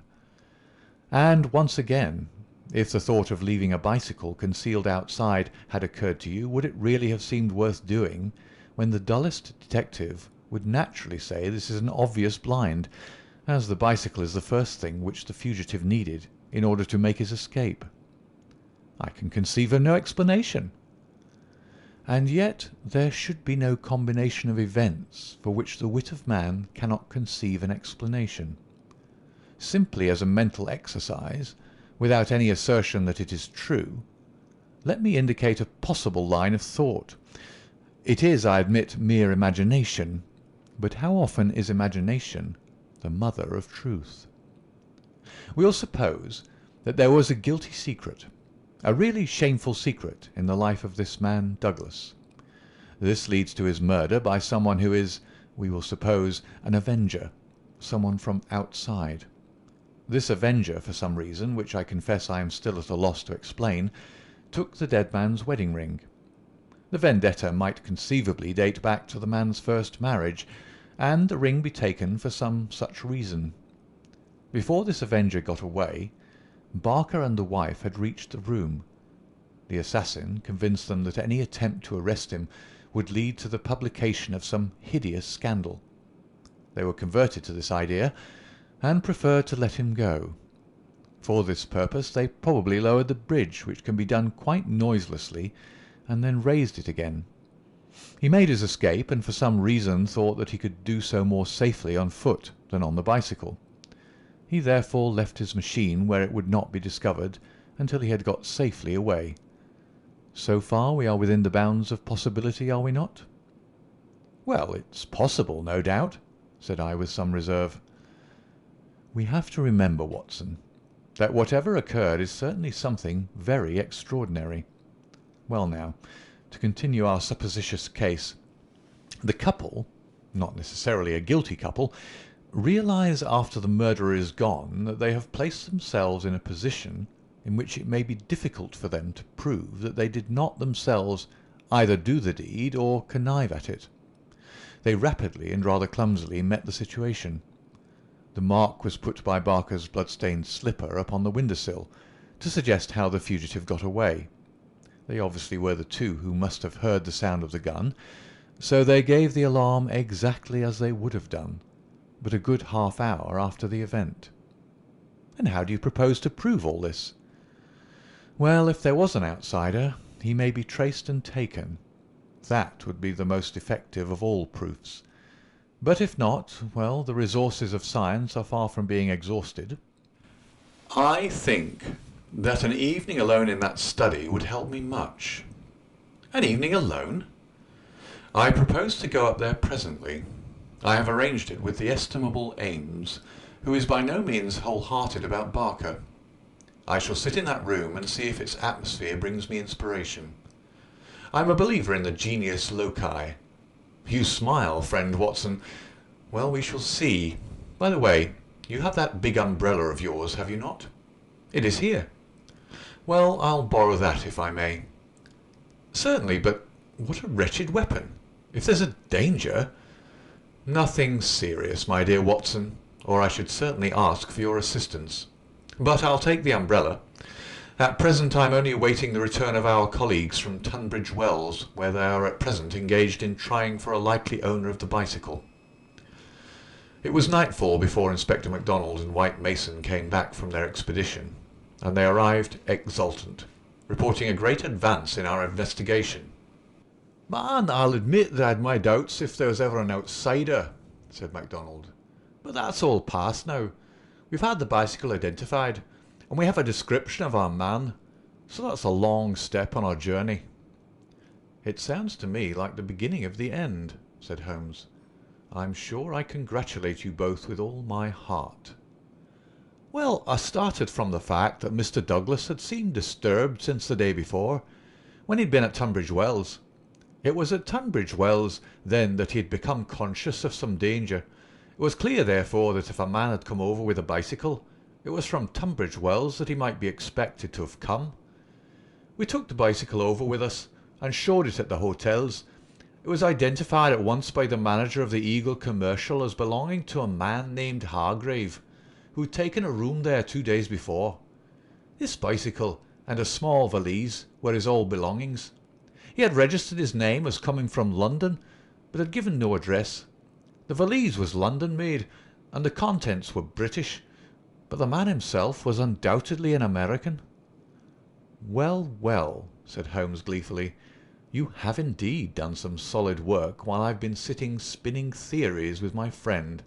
And once again, if the thought of leaving a bicycle concealed outside had occurred to you, would it really have seemed worth doing when the dullest detective would naturally say this is an obvious blind, as the bicycle is the first thing which the fugitive needed in order to make his escape? I can conceive of no explanation. And yet there should be no combination of events for which the wit of man cannot conceive an explanation. Simply as a mental exercise, without any assertion that it is true, let me indicate a possible line of thought. It is, I admit, mere imagination, but how often is imagination the mother of truth? We'll suppose that there was a guilty secret, a really shameful secret, in the life of this man Douglas. This leads to his murder by someone who is, we will suppose, an avenger, someone from outside. This avenger, for some reason, which I confess I am still at a loss to explain, took the dead man's wedding ring. The vendetta might conceivably date back to the man's first marriage, and the ring be taken for some such reason. Before this avenger got away, Barker and the wife had reached the room. The assassin convinced them that any attempt to arrest him would lead to the publication of some hideous scandal. They were converted to this idea, and preferred to let him go. For this purpose they probably lowered the bridge, which can be done quite noiselessly, and then raised it again. He made his escape, and for some reason thought that he could do so more safely on foot than on the bicycle. He therefore left his machine where it would not be discovered until he had got safely away. So far we are within the bounds of possibility, are we not? Well, it's possible, no doubt, said I with some reserve. We have to remember, Watson, that whatever occurred is certainly something very extraordinary. Well now, to continue our supposititious case, the couple, not necessarily a guilty couple, realize after the murderer is gone that they have placed themselves in a position in which it may be difficult for them to prove that they did not themselves either do the deed or connive at it. They rapidly and rather clumsily met the situation. The mark was put by Barker's blood-stained slipper upon the windowsill to suggest how the fugitive got away. They obviously were the two who must have heard the sound of the gun, so they gave the alarm exactly as they would have done, but a good half-hour after the event. And how do you propose to prove all this? Well, if there was an outsider, he may be traced and taken. That would be the most effective of all proofs. But if not, well, the resources of science are far from being exhausted. I think that an evening alone in that study would help me much. An evening alone? I propose to go up there presently. I have arranged it with the estimable Ames, who is by no means whole-hearted about Barker. I shall sit in that room and see if its atmosphere brings me inspiration. I am a believer in the genius loci. You smile, friend Watson. Well, we shall see. By the way, you have that big umbrella of yours, have you not? It is here. Well, I'll borrow that if I may. Certainly, but what a wretched weapon. If there's a danger... Nothing serious, my dear Watson, or I should certainly ask for your assistance. But I'll take the umbrella. At present I'm only awaiting the return of our colleagues from Tunbridge Wells, where they are at present engaged in trying for a likely owner of the bicycle. It was nightfall before Inspector MacDonald and White Mason came back from their expedition, and they arrived exultant, reporting a great advance in our investigation. "Man, I'll admit that I had my doubts if there was ever an outsider," said MacDonald. "But that's all past now. We've had the bicycle identified, and we have a description of our man, so that's a long step on our journey." "It sounds to me like the beginning of the end," said Holmes. "I'm sure I congratulate you both with all my heart." "Well, I started from the fact that Mr. Douglas had seemed disturbed since the day before, when he'd been at Tunbridge Wells. It was at Tunbridge Wells then that he had become conscious of some danger. It was clear, therefore, that if a man had come over with a bicycle, it was from Tunbridge Wells that he might be expected to have come. We took the bicycle over with us and showed it at the hotels. It was identified at once by the manager of the Eagle Commercial as belonging to a man named Hargrave, who had taken a room there 2 days before. This bicycle and a small valise were his old belongings. He had registered his name as coming from London, but had given no address. The valise was London-made, and the contents were British, but the man himself was undoubtedly an American." "Well, well," said Holmes gleefully, "you have indeed done some solid work while I've been sitting spinning theories with my friend.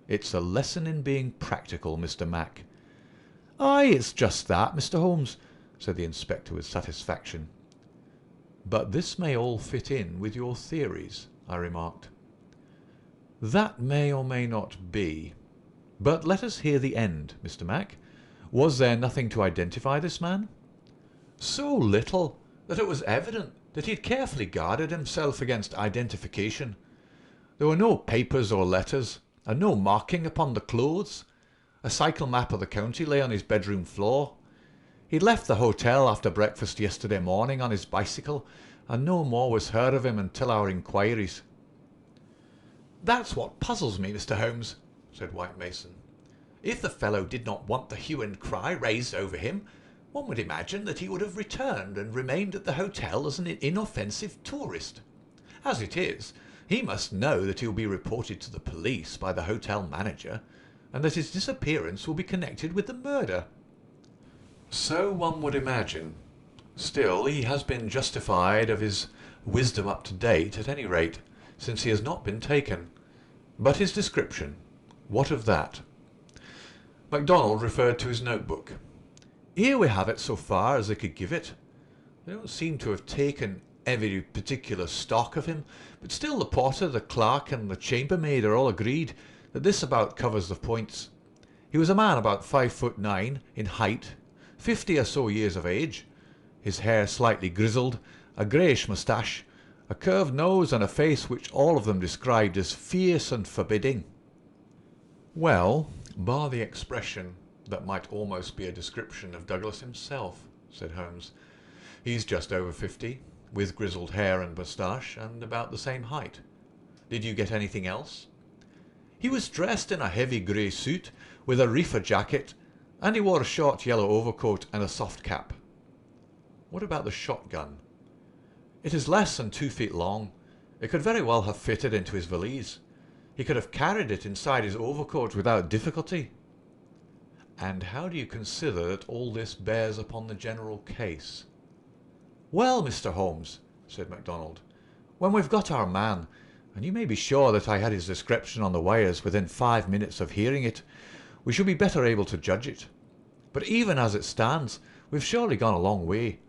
It's a lesson in being practical, Mr. Mac." "Aye, it's just that, Mr. Holmes," said the inspector with satisfaction. "But this may all fit in with your theories," I remarked. "That may or may not be. But let us hear the end, Mr. Mac. Was there nothing to identify this man?" "So little that it was evident that he had carefully guarded himself against identification. There were no papers or letters, and no marking upon the clothes. A cycle map of the county lay on his bedroom floor. He'd left the hotel after breakfast yesterday morning on his bicycle, and no more was heard of him until our inquiries." "That's what puzzles me, Mr. Holmes," said White Mason. "If the fellow did not want the hue and cry raised over him, one would imagine that he would have returned and remained at the hotel as an inoffensive tourist. As it is, he must know that he will be reported to the police by the hotel manager, and that his disappearance will be connected with the murder." "So one would imagine. Still, he has been justified of his wisdom up to date, at any rate, since he has not been taken. But his description, what of that?" MacDonald referred to his notebook. "Here we have it so far as they could give it. They don't seem to have taken every particular stock of him, but still the porter, the clerk, and the chambermaid are all agreed that this about covers the points. He was a man about 5'9" in height, 50 or so years of age, his hair slightly grizzled, a greyish moustache, a curved nose, and a face which all of them described as fierce and forbidding." "Well, bar the expression that might almost be a description of Douglas himself," said Holmes. "He's just over 50, with grizzled hair and moustache, and about the same height. Did you get anything else?" "He was dressed in a heavy grey suit, with a reefer jacket, and he wore a short yellow overcoat and a soft cap." "What about the shotgun?" "It is less than 2 feet long. It could very well have fitted into his valise. He could have carried it inside his overcoat without difficulty." "And how do you consider that all this bears upon the general case?" "Well, Mr. Holmes," said MacDonald, "when we've got our man, and you may be sure that I had his description on the wires within 5 minutes of hearing it, we shall be better able to judge it. But even as it stands, we've surely gone a long way.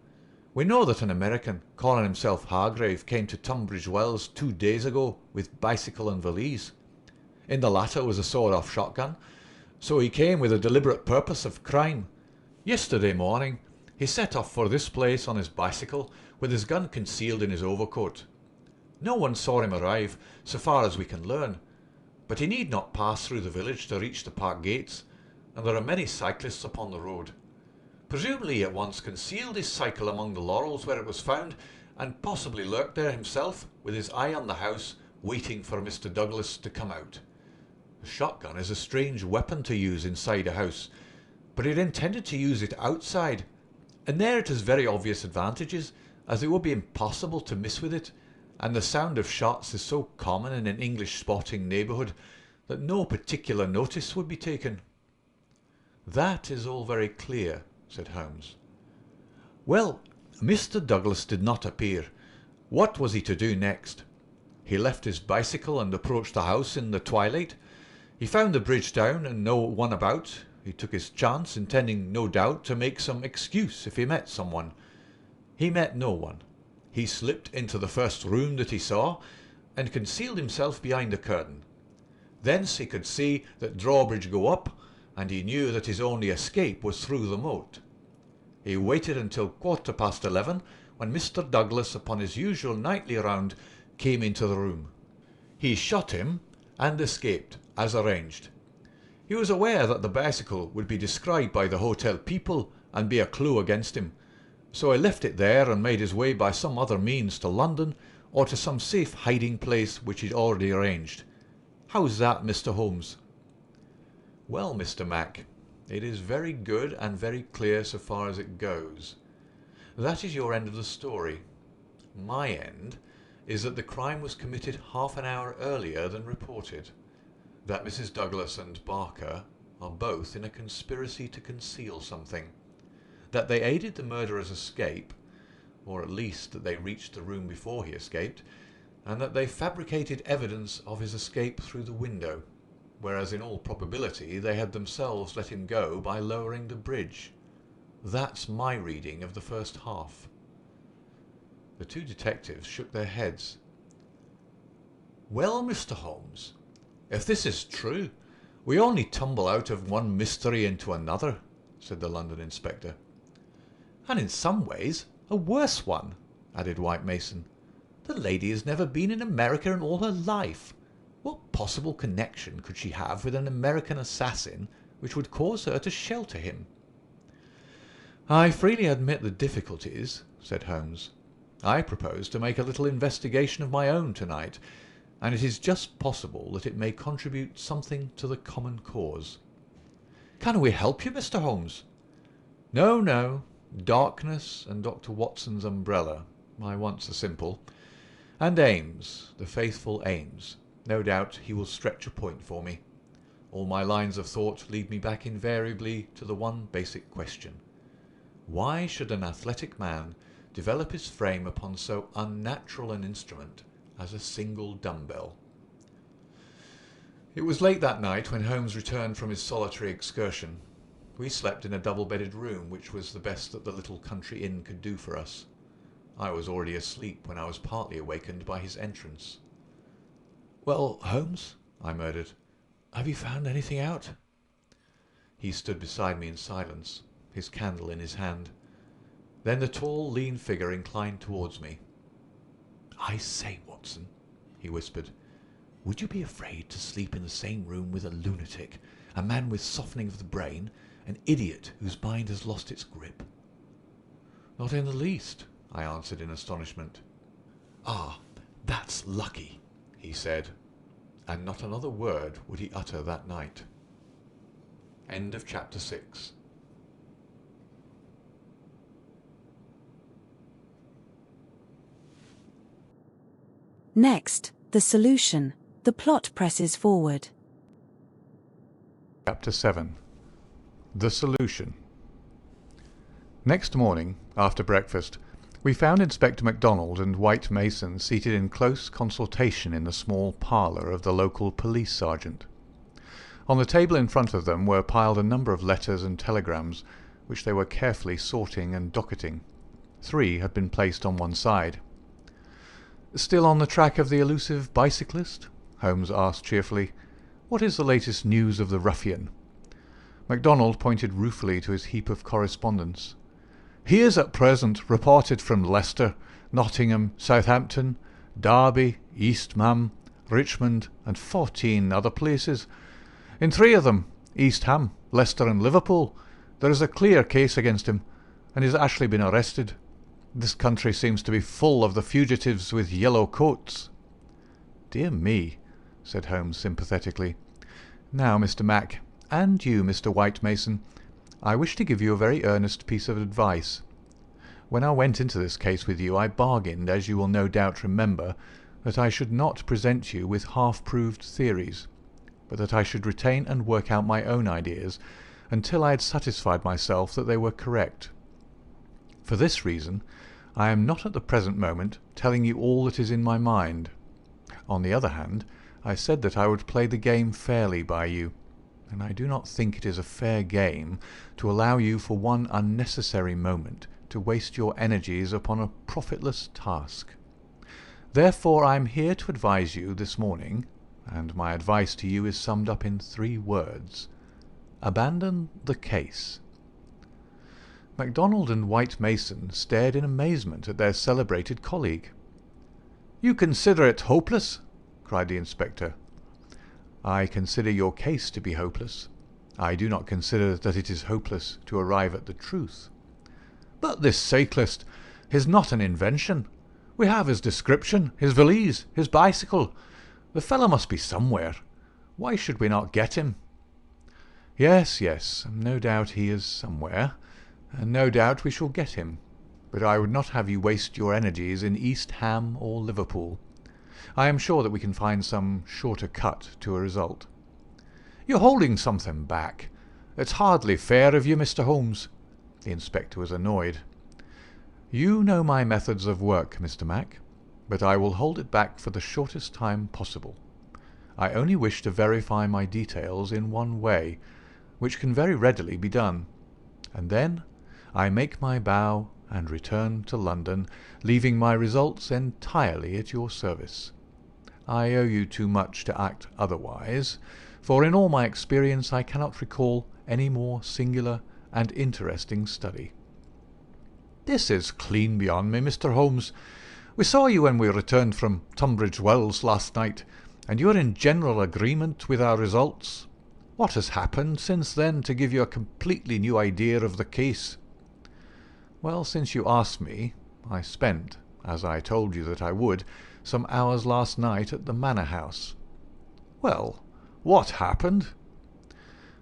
We know that an American, calling himself Hargrave, came to Tunbridge Wells 2 days ago with bicycle and valise. In the latter was a sawed-off shotgun, so he came with a deliberate purpose of crime. Yesterday morning he set off for this place on his bicycle with his gun concealed in his overcoat. No one saw him arrive, so far as we can learn, but he need not pass through the village to reach the park gates, and there are many cyclists upon the road. Presumably he at once concealed his cycle among the laurels where it was found, and possibly lurked there himself, with his eye on the house, waiting for Mr. Douglas to come out. A shotgun is a strange weapon to use inside a house, but he'd intended to use it outside, and there it has very obvious advantages, as it would be impossible to miss with it, and the sound of shots is so common in an English sporting neighbourhood that no particular notice would be taken." "That is all very clear," said Holmes. "Well, Mr. Douglas did not appear. What was he to do next? He left his bicycle and approached the house in the twilight. He found the bridge down and no one about. He took his chance, intending no doubt to make some excuse if he met someone. He met no one. He slipped into the first room that he saw and concealed himself behind a curtain. Thence he could see that drawbridge go up, and he knew that his only escape was through the moat. He waited until 11:15, when Mr. Douglas, upon his usual nightly round, came into the room. He shot him and escaped, as arranged. He was aware that the bicycle would be descried by the hotel people and be a clue against him, so he left it there and made his way by some other means to London or to some safe hiding place which he'd already arranged. How's that, Mr. Holmes?" "Well, Mr. Mac, it is very good and very clear so far as it goes. That is your end of the story. My end is that the crime was committed half an hour earlier than reported, that Mrs. Douglas and Barker are both in a conspiracy to conceal something, that they aided the murderer's escape, or at least that they reached the room before he escaped, and that they fabricated evidence of his escape through the window, whereas in all probability they had themselves let him go by lowering the bridge. That's my reading of the first half." The two detectives shook their heads. "Well, Mr. Holmes, if this is true, we only tumble out of one mystery into another," said the London inspector. "And in some ways a worse one," added White Mason. "The lady has never been in America in all her life. What possible connection could she have with an American assassin which would cause her to shelter him?" "I freely admit the difficulties," said Holmes. "I propose to make a little investigation of my own tonight, and it is just possible that it may contribute something to the common cause." "Can we help you, Mr. Holmes?" "No, no. Darkness and Dr. Watson's umbrella. My wants are simple. And Ames, the faithful Ames. No doubt he will stretch a point for me. All my lines of thought lead me back invariably to the one basic question. Why should an athletic man develop his frame upon so unnatural an instrument as a single dumbbell?" It was late that night when Holmes returned from his solitary excursion. We slept in a double-bedded room, which was the best that the little country inn could do for us. I was already asleep when I was partly awakened by his entrance. "Well, Holmes," I murmured, "have you found anything out?" He stood beside me in silence, his candle in his hand. Then the tall, lean figure inclined towards me. "I say, Watson," he whispered, "would you be afraid to sleep in the same room with a lunatic, a man with softening of the brain, an idiot whose mind has lost its grip?" "Not in the least," I answered in astonishment. "Ah, that's lucky," he said, and not another word would he utter that night. End of chapter 6. Next, the solution. The plot presses forward. Chapter 7. The Solution. Next morning, after breakfast, we found Inspector MacDonald and White Mason seated in close consultation in the small parlour of the local police sergeant. On the table in front of them were piled a number of letters and telegrams, which they were carefully sorting and docketing. 3 had been placed on one side. "Still on the track of the elusive bicyclist?" Holmes asked cheerfully. "What is the latest news of the ruffian?" MacDonald pointed ruefully to his heap of correspondence. "He is at present reported from Leicester, Nottingham, Southampton, Derby, East Ham, Richmond, and 14 other places. In 3 of them, East Ham, Leicester, and Liverpool, there is a clear case against him, and he has actually been arrested. This country seems to be full of the fugitives with yellow coats." "Dear me," said Holmes sympathetically. "Now, Mr. Mac, and you, Mr. White Mason, I wish to give you a very earnest piece of advice. When I went into this case with you, I bargained, as you will no doubt remember, that I should not present you with half-proved theories, but that I should retain and work out my own ideas until I had satisfied myself that they were correct. For this reason, I am not at the present moment telling you all that is in my mind. On the other hand, I said that I would play the game fairly by you, and I do not think it is a fair game to allow you for one unnecessary moment to waste your energies upon a profitless task. Therefore I am here to advise you this morning, and my advice to you is summed up in 3 words. Abandon the case. MacDonald and White Mason stared in amazement at their celebrated colleague. "You consider it hopeless?" cried the inspector. "I consider your case to be hopeless. I do not consider that it is hopeless to arrive at the truth." "But this cyclist is not an invention. We have his description, his valise, his bicycle. The fellow must be somewhere. Why should we not get him?" "Yes, yes, no doubt he is somewhere, and no doubt we shall get him. But I would not have you waste your energies in East Ham or Liverpool. I am sure that we can find some shorter cut to a result." "You're holding something back. It's hardly fair of you, Mr. Holmes." The inspector was annoyed. "You know my methods of work, Mr. Mac, but I will hold it back for the shortest time possible. I only wish to verify my details in one way, which can very readily be done, and then I make my bow and return to London, leaving my results entirely at your service. I owe you too much to act otherwise, for in all my experience I cannot recall any more singular and interesting study." "This is clean beyond me, Mr. Holmes. We saw you when we returned from Tunbridge Wells last night, and you are in general agreement with our results. What has happened since then to give you a completely new idea of the case?" "Well, since you ask me, I spent, as I told you that I would, some hours last night at the Manor House." "Well, what happened?"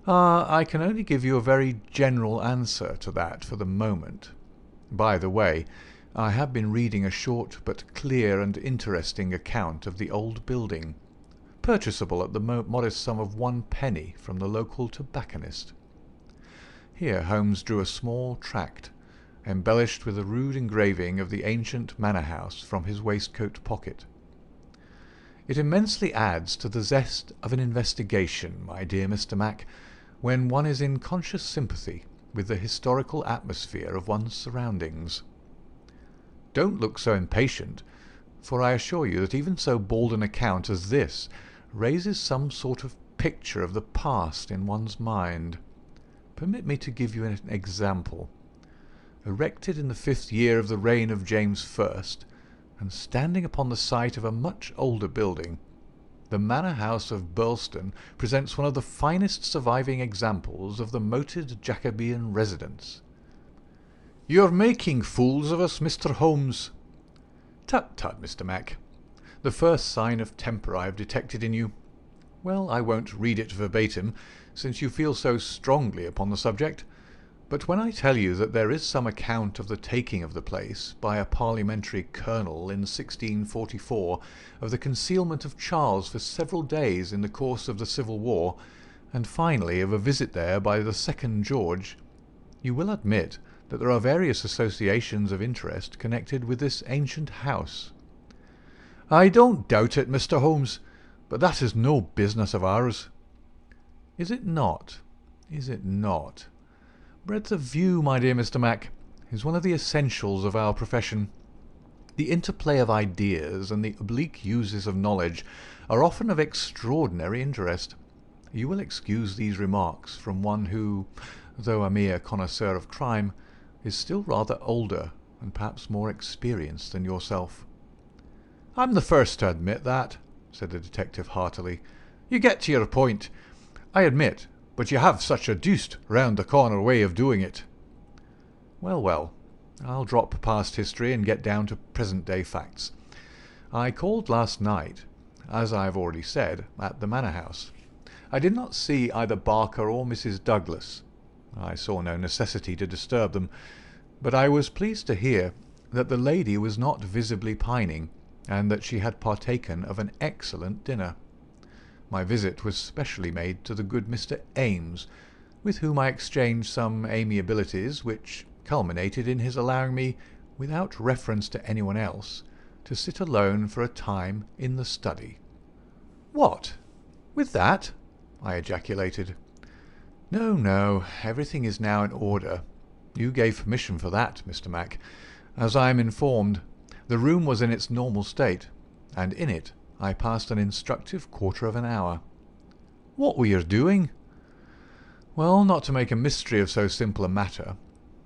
I can only give you a very general answer to that for the moment. By the way, I have been reading a short but clear and interesting account of the old building, purchasable at the modest sum of 1 penny from the local tobacconist. Here Holmes drew a small tract, embellished with a rude engraving of the ancient manor house, from his waistcoat pocket. "It immensely adds to the zest of an investigation, my dear Mr. Mac, when one is in conscious sympathy with the historical atmosphere of one's surroundings. Don't look so impatient, for I assure you that even so bald an account as this raises some sort of picture of the past in one's mind. Permit me to give you an example. Erected in the 5th year of the reign of James I, and standing upon the site of a much older building, the manor house of Birlstone presents one of the finest surviving examples of the moated Jacobean residence." "You're making fools of us, Mr. Holmes." "Tut, tut, Mr. Mac. The first sign of temper I have detected in you. Well, I won't read it verbatim, since you feel so strongly upon the subject, but when I tell you that there is some account of the taking of the place by a parliamentary colonel in 1644, of the concealment of Charles for several days in the course of the Civil War, and finally of a visit there by the 2nd George, you will admit that there are various associations of interest connected with this ancient house." "I don't doubt it, Mr. Holmes, but that is no business of ours." "Is it not? Is it not? Breadth of view, my dear Mr. Mac, is one of the essentials of our profession. The interplay of ideas and the oblique uses of knowledge are often of extraordinary interest. You will excuse these remarks from one who, though a mere connoisseur of crime, is still rather older and perhaps more experienced than yourself." "I'm the first to admit that," said the detective heartily. "You get to your point, I admit, but you have such a deuced round-the-corner way of doing it." "Well, well, I'll drop past history and get down to present-day facts. I called last night, as I have already said, at the manor house. I did not see either Barker or Mrs. Douglas. I saw no necessity to disturb them, but I was pleased to hear that the lady was not visibly pining, and that she had partaken of an excellent dinner. My visit was specially made to the good Mr. Ames, with whom I exchanged some amiabilities which culminated in his allowing me, without reference to anyone else, to sit alone for a time in the study. "What? With that?" I ejaculated. "No, no, everything is now in order. You gave permission for that, Mr. Mac. As I am informed, the room was in its normal state, and in it I passed an instructive quarter of an hour." "What were you doing?" "Well, not to make a mystery of so simple a matter,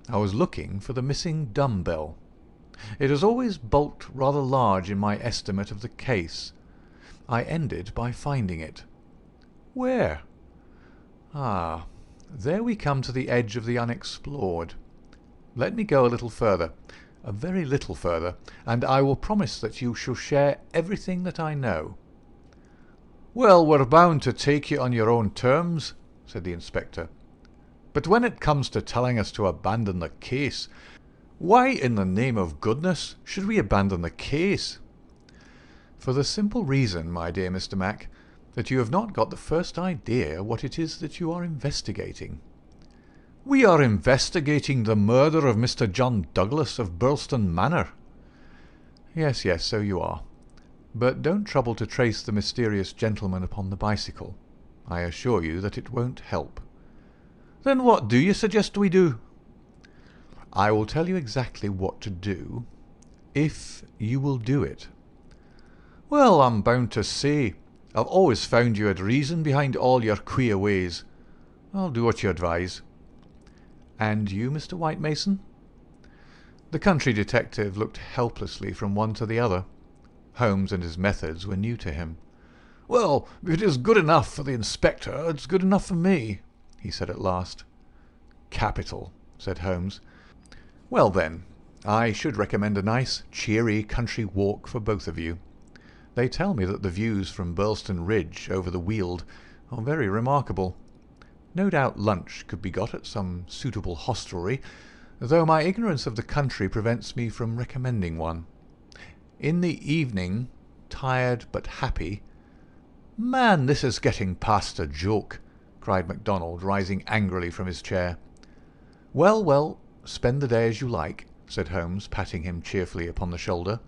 I was looking for the missing dumbbell. It has always bulked rather large in my estimate of the case. I ended by finding it." "Where?" "Ah, there we come to the edge of the unexplored. Let me go a little further, a very little further, and I will promise that you shall share everything that I know." "Well, we're bound to take you on your own terms," said the inspector. "But when it comes to telling us to abandon the case, why in the name of goodness should we abandon the case?" "For the simple reason, my dear Mr. Mac, that you have not got the first idea what it is that you are investigating." "We are investigating the murder of Mr. John Douglas of Birlstone Manor." "Yes, yes, so you are. But don't trouble to trace the mysterious gentleman upon the bicycle. I assure you that it won't help." "Then what do you suggest we do?" "I will tell you exactly what to do, if you will do it." "Well, I'm bound to say, I've always found you had reason behind all your queer ways. I'll do what you advise." "And you, Mr. White Mason?" The country detective looked helplessly from one to the other. Holmes and his methods were new to him. "Well, if it is good enough for the inspector, it's good enough for me," he said at last. "Capital," said Holmes. "Well then, I should recommend a nice, cheery country walk for both of you. They tell me that the views from Birlstone Ridge over the Weald are very remarkable. No doubt lunch could be got at some suitable hostelry, though my ignorance of the country prevents me from recommending one. In the evening, tired but happy—" "Man, this is getting past a joke," cried MacDonald, rising angrily from his chair. "Well, well, spend the day as you like," said Holmes, patting him cheerfully upon the shoulder.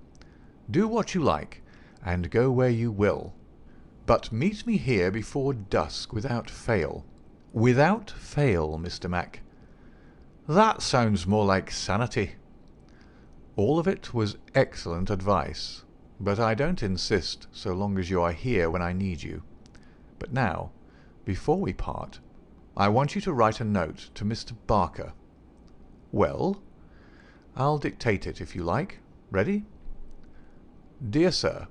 "Do what you like, and go where you will. But meet me here before dusk without fail. Without fail, Mr. Mac." "That sounds more like sanity." "All of it was excellent advice, but I don't insist so long as you are here when I need you. But now, before we part, I want you to write a note to Mr. Barker." "Well?" "I'll dictate it if you like. Ready?" "Dear Sir,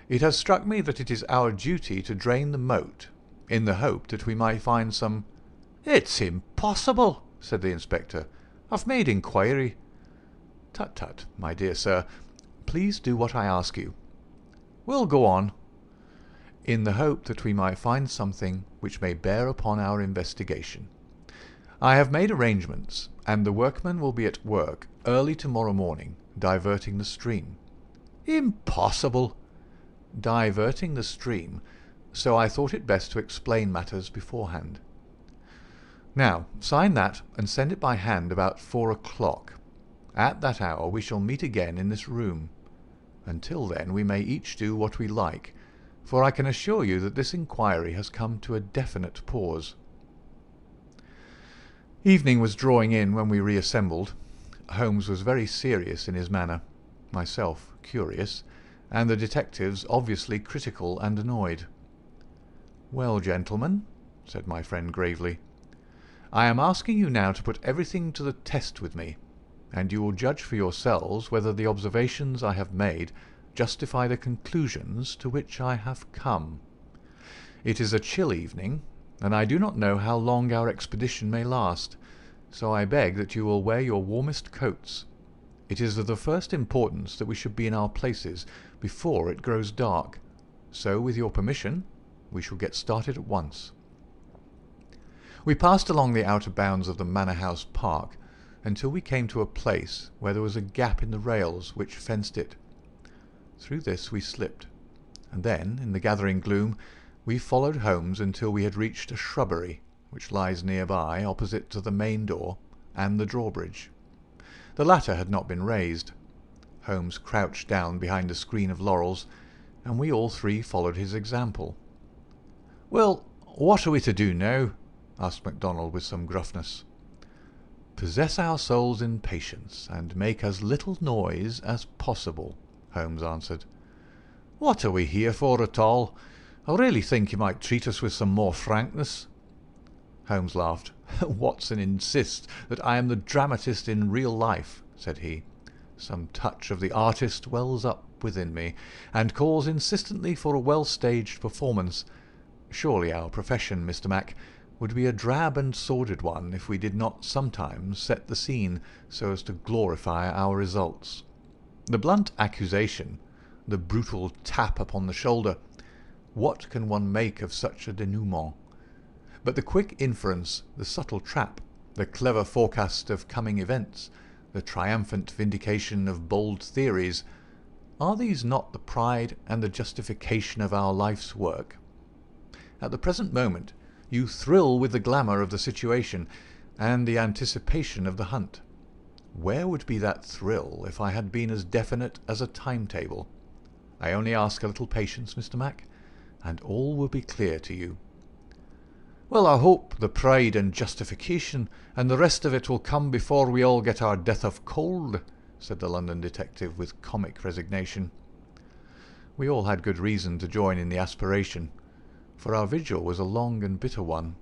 it has struck me that it is our duty to drain the moat, in the hope that we might find some—" "It's impossible," said the inspector. "I've made inquiry." "Tut, tut, my dear sir. Please do what I ask you." "Well, go on." "In the hope that we might find something which may bear upon our investigation. I have made arrangements, and the workmen will be at work early tomorrow morning, diverting the stream." "Impossible." "Diverting the stream, so I thought it best to explain matters beforehand. Now, sign that and send it by hand about 4 o'clock. At that hour we shall meet again in this room. Until then we may each do what we like, for I can assure you that this inquiry has come to a definite pause." Evening was drawing in when we reassembled. Holmes was very serious in his manner, myself curious, and the detectives obviously critical and annoyed. "Well, gentlemen," said my friend gravely, "I am asking you now to put everything to the test with me, and you will judge for yourselves whether the observations I have made justify the conclusions to which I have come. It is a chill evening, and I do not know how long our expedition may last, so I beg that you will wear your warmest coats. It is of the first importance that we should be in our places before it grows dark, so with your permission we shall get started at once." We passed along the outer bounds of the Manor House Park until we came to a place where there was a gap in the rails which fenced it. Through this we slipped, and then, in the gathering gloom, we followed Holmes until we had reached a shrubbery which lies nearby, opposite to the main door and the drawbridge. The latter had not been raised. Holmes crouched down behind a screen of laurels, and we all three followed his example. "Well, what are we to do now?" asked MacDonald with some gruffness. "Possess our souls in patience, and make as little noise as possible," Holmes answered. "What are we here for at all? I really think you might treat us with some more frankness." Holmes laughed. "Watson insists that I am the dramatist in real life," said he. "Some touch of the artist wells up within me, and calls insistently for a well-staged performance. Surely our profession, Mr. Mac, would be a drab and sordid one if we did not sometimes set the scene so as to glorify our results. The blunt accusation, the brutal tap upon the shoulder, what can one make of such a denouement? But the quick inference, the subtle trap, the clever forecast of coming events, the triumphant vindication of bold theories, are these not the pride and the justification of our life's work? At the present moment you thrill with the glamour of the situation and the anticipation of the hunt. Where would be that thrill if I had been as definite as a timetable? I only ask a little patience, Mr. Mac, and all will be clear to you." "Well, I hope the pride and justification and the rest of it will come before we all get our death of cold," said the London detective with comic resignation. We all had good reason to join in the aspiration, for our vigil was a long and bitter one.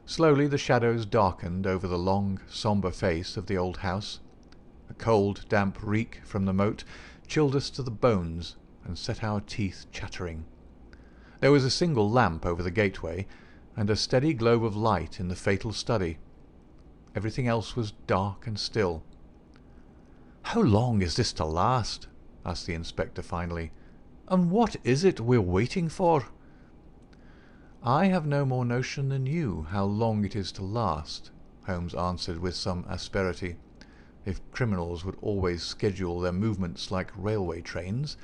Slowly the shadows darkened over the long, sombre face of the old house. A cold, damp reek from the moat chilled us to the bones and set our teeth chattering. There was a single lamp over the gateway, and a steady globe of light in the fatal study. Everything else was dark and still. "How long is this to last?" asked the inspector finally. "And what is it we're waiting for?" "I have no more notion than you how long it is to last," Holmes answered with some asperity. "If criminals would always schedule their movements like railway trains,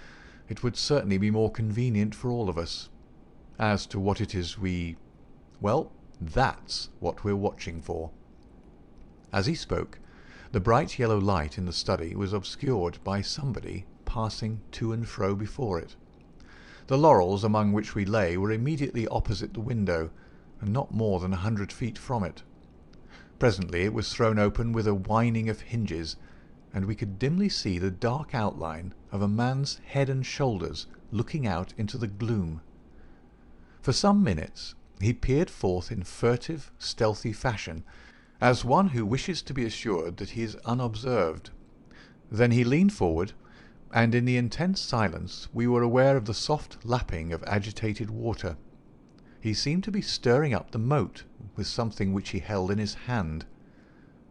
it would certainly be more convenient for all of us. As to what it is well, that's what we're watching for." As he spoke, the bright yellow light in the study was obscured by somebody passing to and fro before it. The laurels among which we lay were immediately opposite the window, and not more than 100 feet from it. Presently it was thrown open with a whining of hinges, and we could dimly see the dark outline of a man's head and shoulders looking out into the gloom. For some minutes he peered forth in furtive, stealthy fashion, as one who wishes to be assured that he is unobserved. Then he leaned forward, and in the intense silence we were aware of the soft lapping of agitated water. He seemed to be stirring up the moat with something which he held in his hand.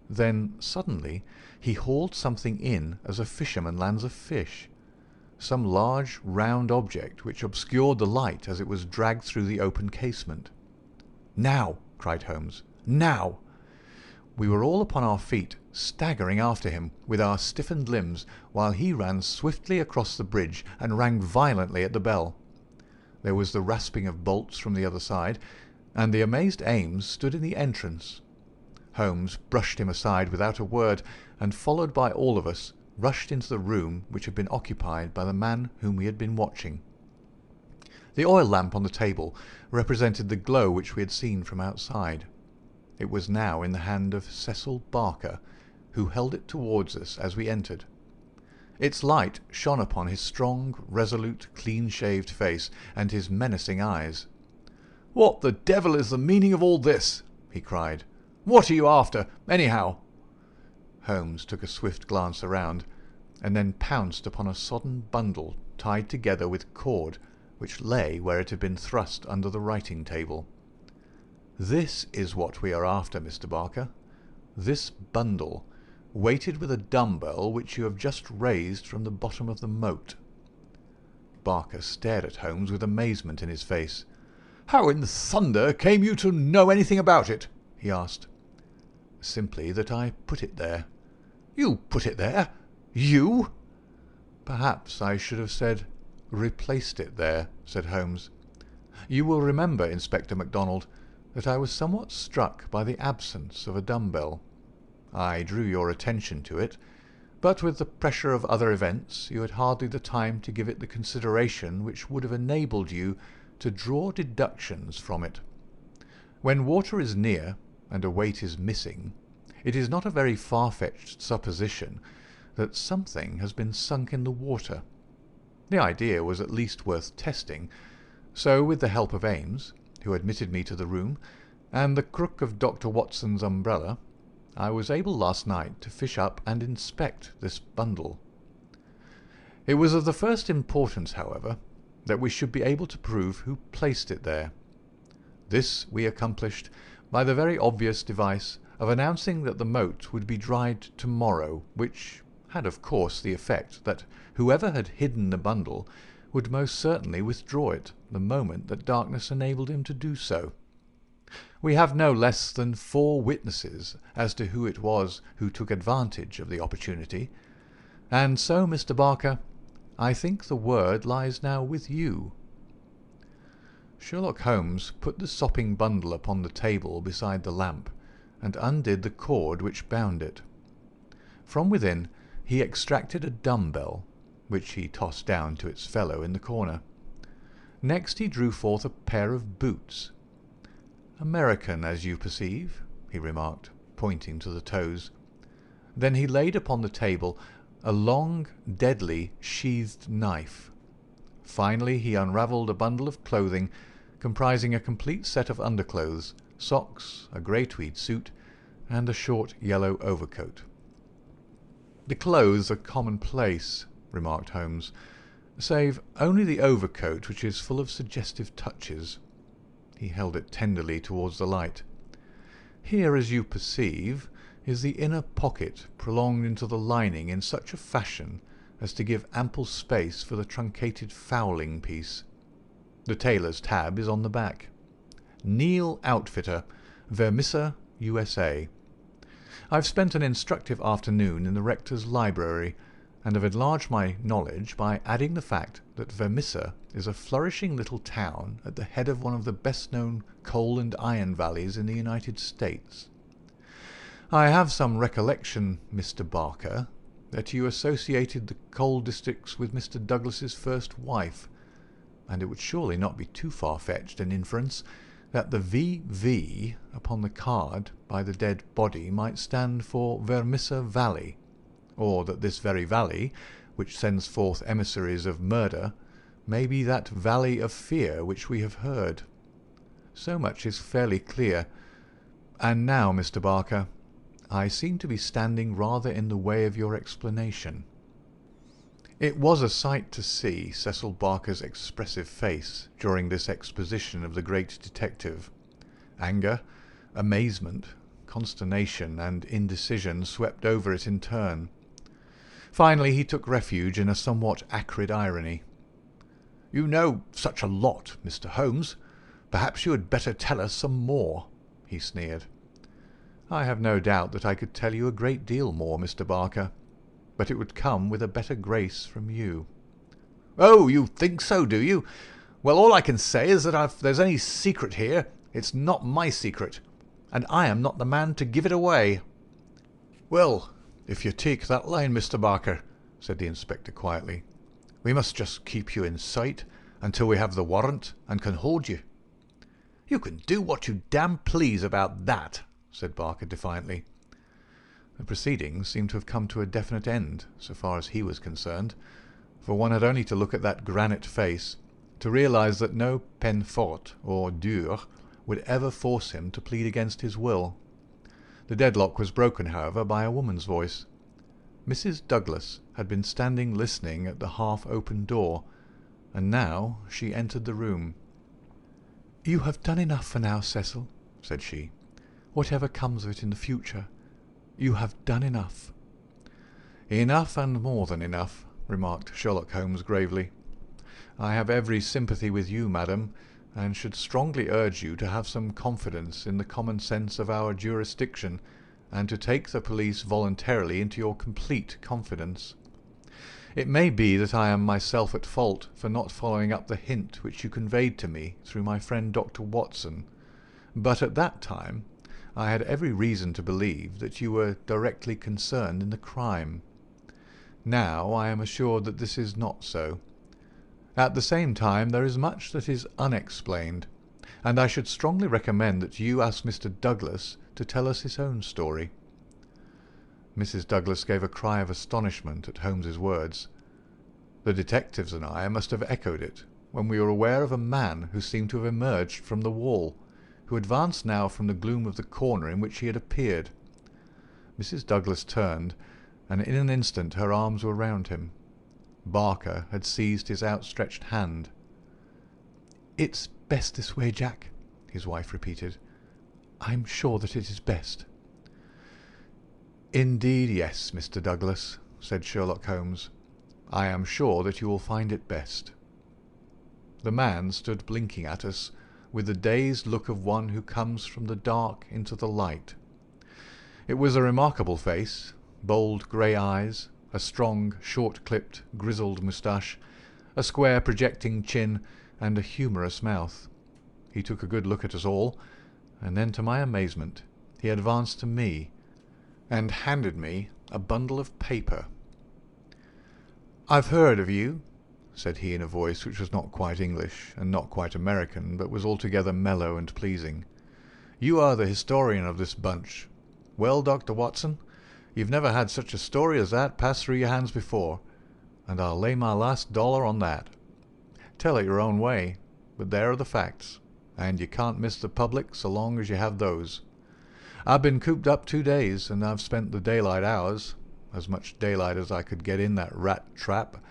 Then suddenly he hauled something in as a fisherman lands a fish, some large round object which obscured the light as it was dragged through the open casement. "Now!" cried Holmes. "Now!" We were all upon our feet, staggering after him with our stiffened limbs, while he ran swiftly across the bridge and rang violently at the bell. There was the rasping of bolts from the other side, and the amazed Ames stood in the entrance. Holmes brushed him aside without a word, and, followed by all of us, rushed into the room which had been occupied by the man whom we had been watching. The oil lamp on the table represented the glow which we had seen from outside. It was now in the hand of Cecil Barker, who held it towards us as we entered. Its light shone upon his strong, resolute, clean-shaved face and his menacing eyes. "What the devil is the meaning of all this?" he cried. "What are you after, anyhow?" Holmes took a swift glance around, and then pounced upon a sodden bundle tied together with cord, which lay where it had been thrust under the writing-table. "This is what we are after, Mr. Barker. This bundle, weighted with a dumbbell which you have just raised from the bottom of the moat." Barker stared at Holmes with amazement in his face. "How in thunder came you to know anything about it?" he asked. "Simply that I put it there." "You put it there? You?" "Perhaps I should have said replaced it there," said Holmes. "You will remember, Inspector MacDonald, that I was somewhat struck by the absence of a dumbbell. I drew your attention to it, but with the pressure of other events you had hardly the time to give it the consideration which would have enabled you to draw deductions from it. When water is near and a weight is missing, it is not a very far-fetched supposition that something has been sunk in the water. The idea was at least worth testing, so with the help of Ames, who admitted me to the room, and the crook of Dr. Watson's umbrella, I was able last night to fish up and inspect this bundle. It was of the first importance, however, that we should be able to prove who placed it there. This we accomplished by the very obvious device of announcing that the moat would be dried tomorrow, which had of course the effect that whoever had hidden the bundle would most certainly withdraw it the moment that darkness enabled him to do so. We have no less than 4 witnesses as to who it was who took advantage of the opportunity, and so, Mr. Barker, I think the word lies now with you." Sherlock Holmes put the sopping bundle upon the table beside the lamp, and undid the cord which bound it. From within he extracted a dumbbell, which he tossed down to its fellow in the corner. Next he drew forth a pair of boots. "American, as you perceive," he remarked, pointing to the toes. Then he laid upon the table a long, deadly, sheathed knife. Finally he unravelled a bundle of clothing comprising a complete set of underclothes, socks, a grey tweed suit, and a short yellow overcoat. "The clothes are commonplace," remarked Holmes, "save only the overcoat, which is full of suggestive touches." He held it tenderly towards the light. "Here, as you perceive, is the inner pocket prolonged into the lining in such a fashion as to give ample space for the truncated fowling piece. The tailor's tab is on the back. Neil Outfitter, Vermissa, USA. I've spent an instructive afternoon in the rector's library, and have enlarged my knowledge by adding the fact that Vermissa is a flourishing little town at the head of one of the best-known coal and iron valleys in the United States. I have some recollection, Mr. Barker, that you associated the coal districts with Mr. Douglas's first wife, and it would surely not be too far-fetched an inference that the V.V. upon the card by the dead body might stand for Vermissa Valley, or that this very valley, which sends forth emissaries of murder, may be that valley of fear which we have heard. So much is fairly clear. And now, Mr. Barker, I seem to be standing rather in the way of your explanation." It was a sight to see Cecil Barker's expressive face during this exposition of the great detective. Anger, amazement, consternation, and indecision swept over it in turn. Finally he took refuge in a somewhat acrid irony. "You know such a lot, Mr. Holmes. Perhaps you had better tell us some more," he sneered. "I have no doubt that I could tell you a great deal more, Mr. Barker, but it would come with a better grace from you." "Oh, you think so, do you? Well, all I can say is that if there's any secret here, it's not my secret, and I am not the man to give it away." "Well, if you take that line, Mr. Barker," said the inspector quietly, "we must just keep you in sight until we have the warrant and can hold you." "You can do what you damn please about that," said Barker defiantly. The proceedings seemed to have come to a definite end, so far as he was concerned, for one had only to look at that granite face to realize that no peine forte or dure would ever force him to plead against his will. The deadlock was broken, however, by a woman's voice. Mrs. Douglas had been standing listening at the half-open door, and now she entered the room. "You have done enough for now, Cecil," said she. "Whatever comes of it in the future, you have done enough." "Enough and more than enough," remarked Sherlock Holmes gravely. "I have every sympathy with you, madam, and should strongly urge you to have some confidence in the common sense of our jurisdiction, and to take the police voluntarily into your complete confidence. It may be that I am myself at fault for not following up the hint which you conveyed to me through my friend Dr. Watson, but at that time I had every reason to believe that you were directly concerned in the crime. Now I am assured that this is not so. At the same time, there is much that is unexplained, and I should strongly recommend that you ask Mr. Douglas to tell us his own story." Mrs. Douglas gave a cry of astonishment at Holmes's words. The detectives and I must have echoed it, when we were aware of a man who seemed to have emerged from the wall, who advanced now from the gloom of the corner in which he had appeared. Mrs. Douglas turned, and in an instant her arms were round him. Barker had seized his outstretched hand. "It's best this way, Jack," his wife repeated. "I'm sure that it is best." "Indeed, yes, Mr. Douglas," said Sherlock Holmes. "I am sure that you will find it best." The man stood blinking at us, with the dazed look of one who comes from the dark into the light. It was a remarkable face, bold grey eyes, a strong, short-clipped, grizzled moustache, a square projecting chin, and a humorous mouth. He took a good look at us all, and then, to my amazement, he advanced to me and handed me a bundle of paper. "I've heard of you," said he in a voice which was not quite English and not quite American, but was altogether mellow and pleasing. "You are the historian of this bunch. Well, Dr. Watson, you've never had such a story as that pass through your hands before, and I'll lay my last dollar on that. Tell it your own way, but there are the facts, and you can't miss the public so long as you have those. I've been cooped up 2 days, and I've spent the daylight hours, as much daylight as I could get in that rat trap,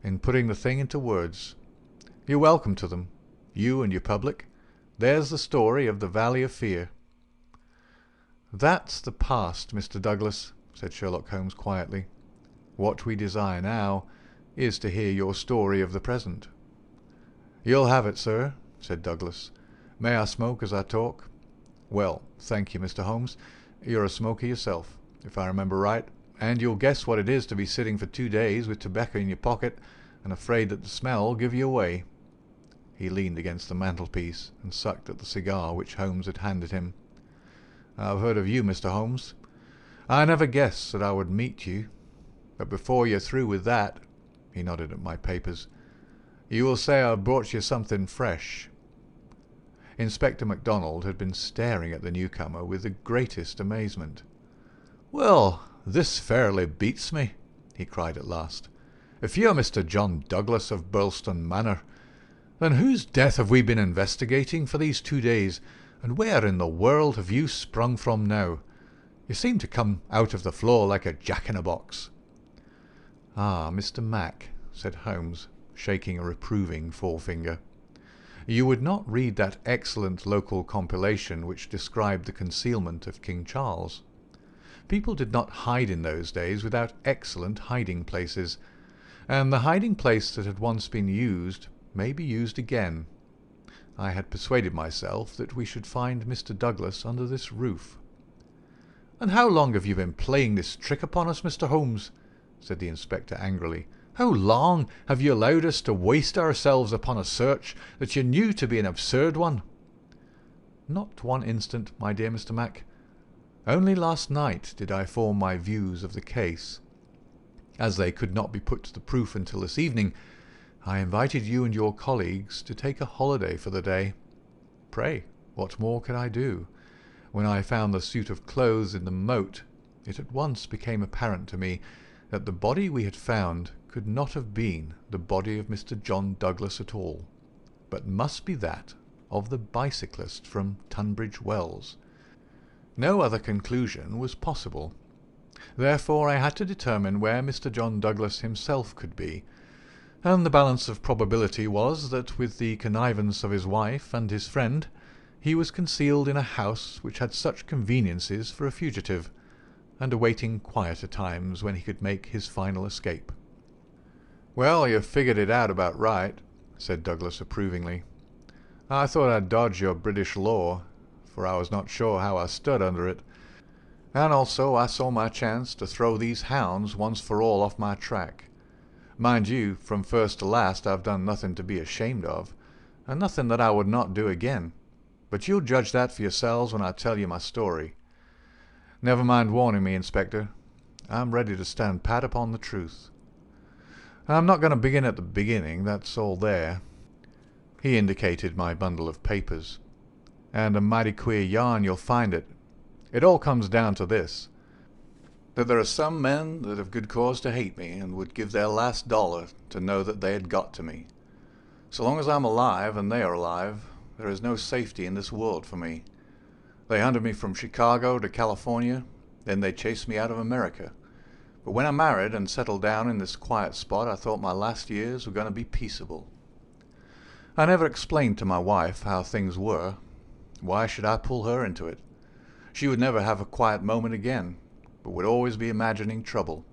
in putting the thing into words. You're welcome to them, you and your public. There's the story of the Valley of Fear." "That's the past, Mr. Douglas," said Sherlock Holmes quietly. "What we desire now is to hear your story of the present." "You'll have it, sir," said Douglas. "May I smoke as I talk?" "Well, thank you, Mr. Holmes. You're a smoker yourself, if I remember right, and you'll guess what it is to be sitting for 2 days with tobacco in your pocket and afraid that the smell will give you away." He leaned against the mantelpiece and sucked at the cigar which Holmes had handed him. "I've heard of you, Mr. Holmes. I never guessed that I would meet you. But before you're through with that," he nodded at my papers, "you will say I've brought you something fresh." Inspector MacDonald had been staring at the newcomer with the greatest amazement. "Well, this fairly beats me," he cried at last. "If you're Mr. John Douglas of Birlstone Manor, then whose death have we been investigating for these 2 days, and where in the world have you sprung from now? You seem to come out of the floor like a jack-in-a-box." "Ah, Mr. Mac," said Holmes, shaking a reproving forefinger, "you would not read that excellent local compilation which described the concealment of King Charles. People did not hide in those days without excellent hiding-places, and the hiding-place that had once been used may be used again. I had persuaded myself that we should find Mr. Douglas under this roof." "And how long have you been playing this trick upon us, Mr. Holmes?" said the inspector angrily. "How long have you allowed us to waste ourselves upon a search that you knew to be an absurd one?" "Not 1 instant, my dear Mr. Mac. Only last night did I form my views of the case. As they could not be put to the proof until this evening, I invited you and your colleagues to take a holiday for the day. Pray, what more could I do? When I found the suit of clothes in the moat, it at once became apparent to me that the body we had found could not have been the body of Mr. John Douglas at all, but must be that of the bicyclist from Tunbridge Wells. No other conclusion was possible. Therefore I had to determine where Mr. John Douglas himself could be, and the balance of probability was that, with the connivance of his wife and his friend, he was concealed in a house which had such conveniences for a fugitive, and awaiting quieter times when he could make his final escape. "Well, you've figured it out about right," said Douglas approvingly. I thought I'd dodge your British law, for I was not sure how I stood under it. And also I saw my chance to throw these hounds once for all off my track. Mind you, from first to last I've done nothing to be ashamed of, and nothing that I would not do again. But you'll judge that for yourselves when I tell you my story. Never mind warning me, Inspector. I'm ready to stand pat upon the truth. I'm not going to begin at the beginning, that's all there. He indicated my bundle of papers. And a mighty queer yarn you'll find it. It all comes down to this, that there are some men that have good cause to hate me and would give their last dollar to know that they had got to me. So long as I'm alive and they are alive, there is no safety in this world for me. They hunted me from Chicago to California, then they chased me out of America. But when I married and settled down in this quiet spot, I thought my last years were going to be peaceable. I never explained to my wife how things were. Why should I pull her into it? She would never have a quiet moment again, but would always be imagining trouble.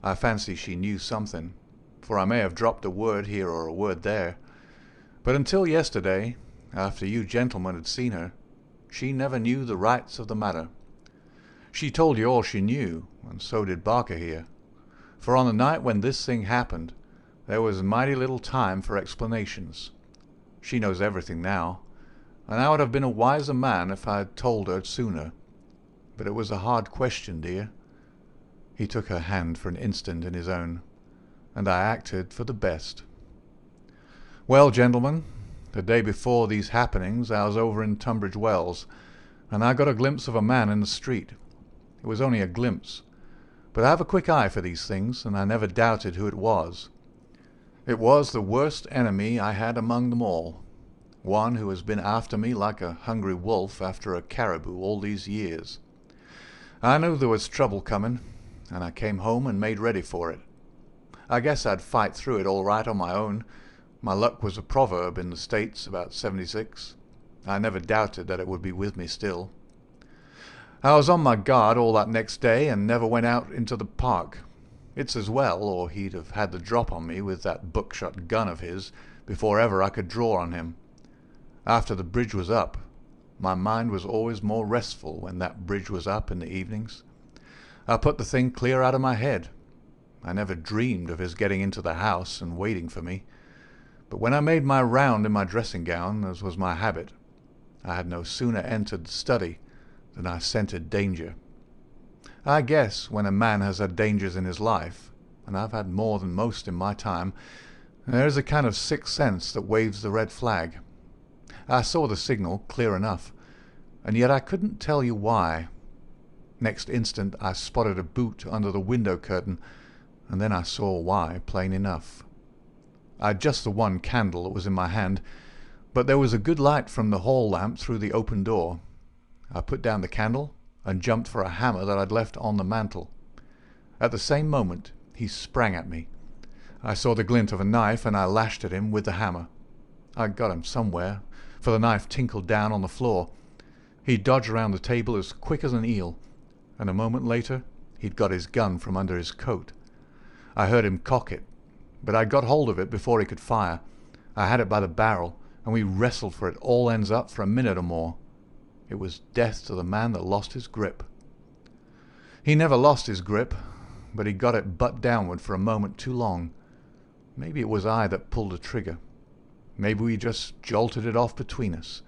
I fancy she knew something, for I may have dropped a word here or a word there. But until yesterday, after you gentlemen had seen her, she never knew the rights of the matter. She told you all she knew, and so did Barker here. For on the night when this thing happened, there was mighty little time for explanations. She knows everything now, and I would have been a wiser man if I had told her sooner. But it was a hard question, dear. He took her hand for an instant in his own, and I acted for the best. Well, gentlemen, the day before these happenings I was over in Tunbridge Wells, and I got a glimpse of a man in the street. It was only a glimpse, but I have a quick eye for these things, and I never doubted who it was. It was the worst enemy I had among them all, one who has been after me like a hungry wolf after a caribou all these years. I knew there was trouble coming, and I came home and made ready for it. I guess I'd fight through it all right on my own. My luck was a proverb in the States about '76. I never doubted that it would be with me still. I was on my guard all that next day and never went out into the park. It's as well, or he'd have had the drop on me with that buckshot gun of his before ever I could draw on him. After the bridge was up, my mind was always more restful when that bridge was up in the evenings. I put the thing clear out of my head. I never dreamed of his getting into the house and waiting for me. But when I made my round in my dressing gown, as was my habit, I had no sooner entered the study than I scented danger. I guess when a man has had dangers in his life, and I've had more than most in my time, there is a kind of sixth sense that waves the red flag. I saw the signal clear enough, and yet I couldn't tell you why. Next instant I spotted a boot under the window curtain, and then I saw why plain enough. I'd just the one candle that was in my hand, but there was a good light from the hall lamp through the open door. I put down the candle and jumped for a hammer that I'd left on the mantel. At the same moment he sprang at me. I saw the glint of a knife, and I lashed at him with the hammer. I got him somewhere, for the knife tinkled down on the floor. He dodged around the table as quick as an eel, and a moment later he'd got his gun from under his coat. I heard him cock it, but I'd got hold of it before he could fire. I had it by the barrel, and we wrestled for it all ends up for a minute or more. It was death to the man that lost his grip. He never lost his grip, but he got it butt downward for a moment too long. Maybe it was I that pulled the trigger. Maybe we just jolted it off between us.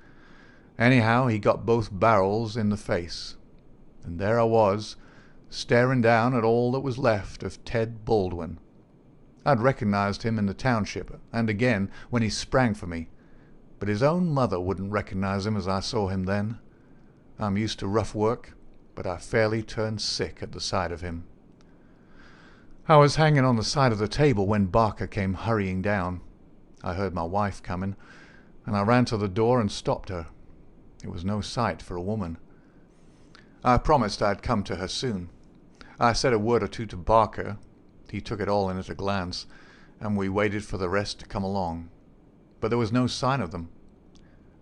Anyhow, he got both barrels in the face. And there I was, staring down at all that was left of Ted Baldwin. I'd recognized him in the township, and again when he sprang for me. But his own mother wouldn't recognize him as I saw him then. I'm used to rough work, but I fairly turned sick at the sight of him. I was hanging on the side of the table when Barker came hurrying down. I heard my wife coming, and I ran to the door and stopped her. It was no sight for a woman. I promised I'd come to her soon. I said a word or two to Barker. He took it all in at a glance, and we waited for the rest to come along. But there was no sign of them.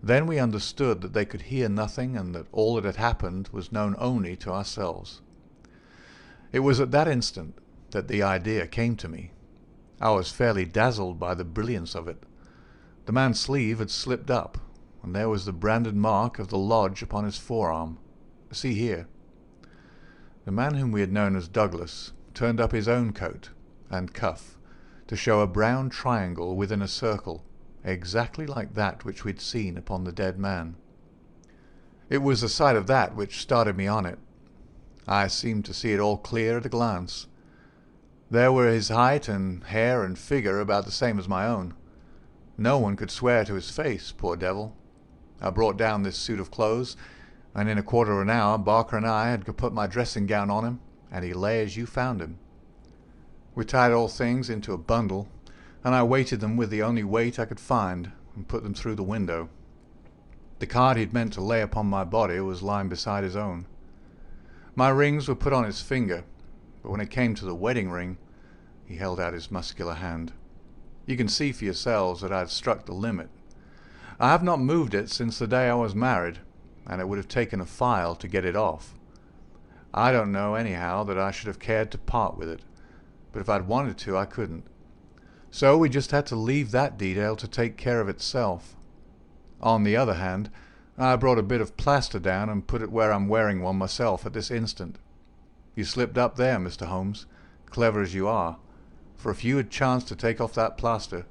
Then we understood that they could hear nothing, and that all that had happened was known only to ourselves. It was at that instant that the idea came to me. I was fairly dazzled by the brilliance of it. The man's sleeve had slipped up, and there was the branded mark of the lodge upon his forearm. See here. The man whom we had known as Douglas turned up his own coat and cuff to show a brown triangle within a circle, exactly like that which we'd seen upon the dead man. It was the sight of that which started me on it. I seemed to see it all clear at a glance. There were his height and hair and figure about the same as my own. No one could swear to his face, poor devil. I brought down this suit of clothes, and in a quarter of an hour Barker and I had put my dressing gown on him, and he lay as you found him. We tied all things into a bundle, and I weighted them with the only weight I could find, and put them through the window. The card he'd meant to lay upon my body was lying beside his own. My rings were put on his finger, but when it came to the wedding ring, he held out his muscular hand. You can see for yourselves that I had struck the limit. I have not moved it since the day I was married, and it would have taken a file to get it off. I don't know anyhow that I should have cared to part with it, but if I'd wanted to, I couldn't. So we just had to leave that detail to take care of itself. On the other hand, I brought a bit of plaster down and put it where I'm wearing one myself at this instant. You slipped up there, Mr. Holmes, clever as you are, for if you had chanced to take off that plaster,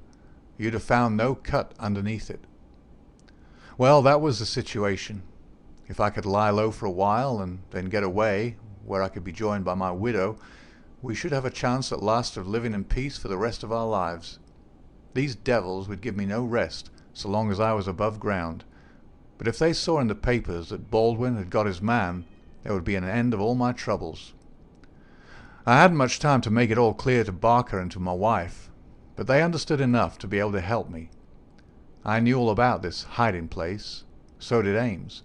you'd have found no cut underneath it. Well, that was the situation. If I could lie low for a while and then get away, where I could be joined by my widow, we should have a chance at last of living in peace for the rest of our lives. These devils would give me no rest so long as I was above ground, but if they saw in the papers that Baldwin had got his man, there would be an end of all my troubles. I hadn't much time to make it all clear to Barker and to my wife, but they understood enough to be able to help me. I knew all about this hiding place, so did Ames,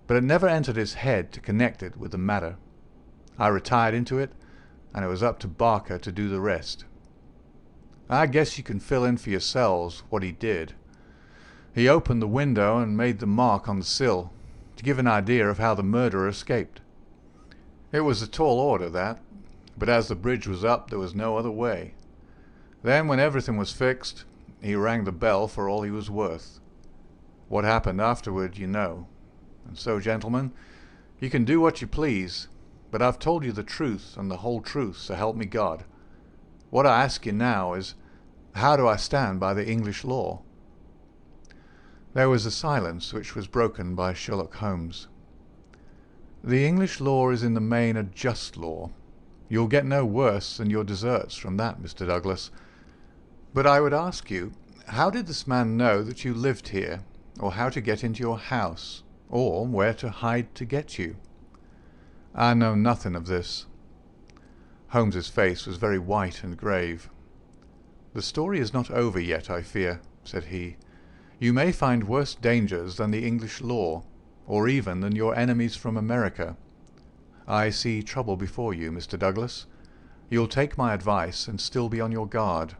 but it never entered his head to connect it with the matter. I retired into it, and it was up to Barker to do the rest. I guess you can fill in for yourselves what he did. He opened the window and made the mark on the sill, to give an idea of how the murderer escaped. It was a tall order, that, but as the bridge was up, there was no other way. Then, when everything was fixed, he rang the bell for all he was worth. What happened afterward, you know. And so, gentlemen, you can do what you please, but I've told you the truth and the whole truth, so help me God. What I ask you now is, how do I stand by the English law? There was a silence which was broken by Sherlock Holmes. The English law is in the main a just law. You'll get no worse than your deserts from that, Mr. Douglas. But I would ask you, how did this man know that you lived here, or how to get into your house, or where to hide to get you? I know nothing of this. Holmes's face was very white and grave. The story is not over yet, I fear, said he. You may find worse dangers than the English law, or even than your enemies from America. I see trouble before you, Mr. Douglas. You'll take my advice and still be on your guard.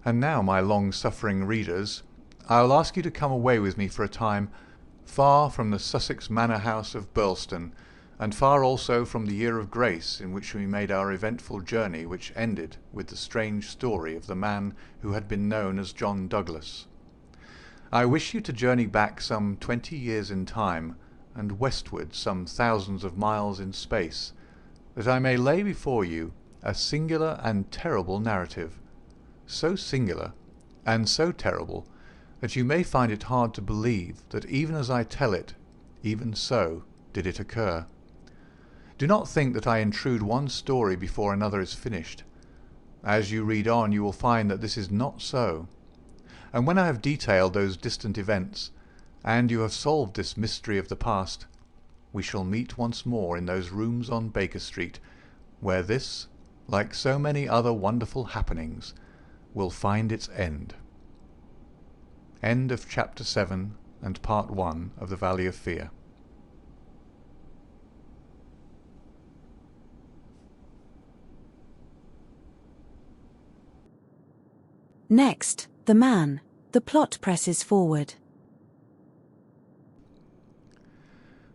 And now, my long-suffering readers, I'll ask you to come away with me for a time, far from the Sussex manor house of Birlstone, and far also from the year of grace in which we made our eventful journey, which ended with the strange story of the man who had been known as John Douglas. I wish you to journey back some 20 years in time, and westward some thousands of miles in space, that I may lay before you a singular and terrible narrative, so singular and so terrible that you may find it hard to believe that even as I tell it, even so did it occur. Do not think that I intrude one story before another is finished. As you read on, you will find that this is not so. And when I have detailed those distant events, and you have solved this mystery of the past, we shall meet once more in those rooms on Baker Street, where this, like so many other wonderful happenings, will find its end. End of Chapter 7 and Part 1 of The Valley of Fear. Next, the man. The plot presses forward.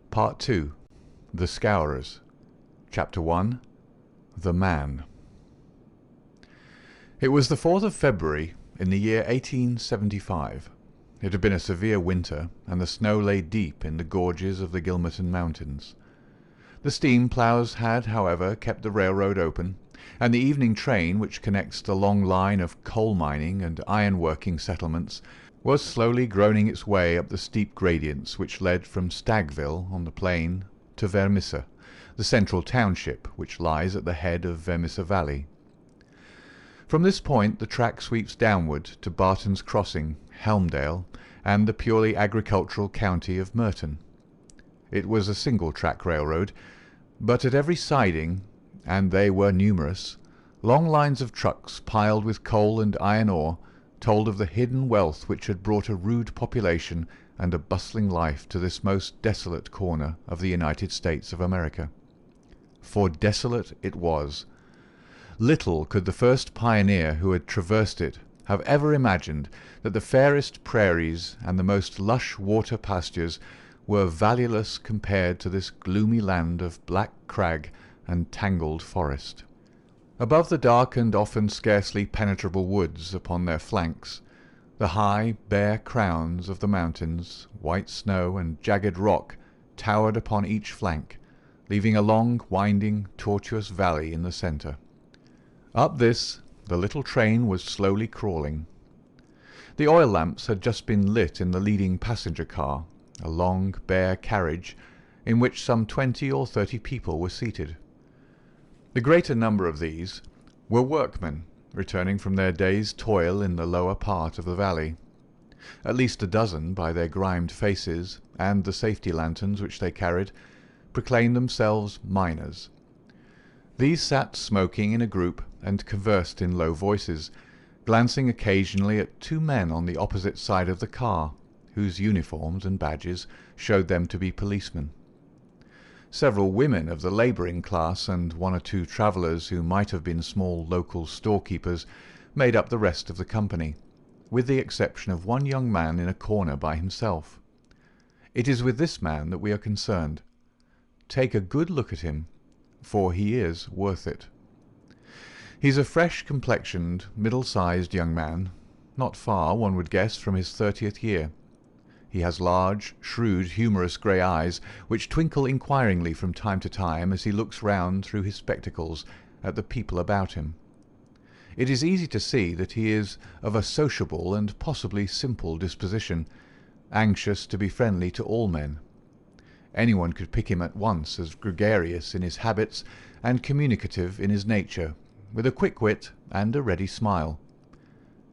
Part 2. The Scourers. Chapter 1. The Man. It was the 4th of February, in the year 1875. It had been a severe winter, and the snow lay deep in the gorges of the Gilmerton Mountains. The steam ploughs had, however, kept the railroad open, and the evening train which connects the long line of coal mining and iron working settlements was slowly groaning its way up the steep gradients which led from Stagville on the plain to Vermissa, the central township which lies at the head of Vermissa Valley. From this point the track sweeps downward to Barton's Crossing, Helmdale, and the purely agricultural county of Merton. It was a single-track railroad, but at every siding, and they were numerous, long lines of trucks piled with coal and iron ore told of the hidden wealth which had brought a rude population and a bustling life to this most desolate corner of the United States of America. For desolate it was. Little could the first pioneer who had traversed it have ever imagined that the fairest prairies and the most lush water pastures were valueless compared to this gloomy land of black crag and tangled forest. Above the dark and often scarcely penetrable woods upon their flanks, the high, bare crowns of the mountains, white snow and jagged rock, towered upon each flank, leaving a long, winding, tortuous valley in the centre. Up this the little train was slowly crawling. The oil lamps had just been lit in the leading passenger car, a long, bare carriage in which some 20 or 30 people were seated. The greater number of these were workmen returning from their day's toil in the lower part of the valley. At least a dozen, by their grimed faces and the safety lanterns which they carried, proclaimed themselves miners. These sat smoking in a group and conversed in low voices, glancing occasionally at 2 men on the opposite side of the car, whose uniforms and badges showed them to be policemen. Several women of the labouring class and 1 or 2 travellers who might have been small local storekeepers made up the rest of the company, with the exception of 1 young man in a corner by himself. It is with this man that we are concerned. Take a good look at him, for he is worth it. He's a fresh-complexioned, middle-sized young man, not far, one would guess, from his 30th year. He has large, shrewd, humorous grey eyes, which twinkle inquiringly from time to time as he looks round through his spectacles at the people about him. It is easy to see that he is of a sociable and possibly simple disposition, anxious to be friendly to all men. Anyone could pick him at once as gregarious in his habits and communicative in his nature, with a quick wit and a ready smile.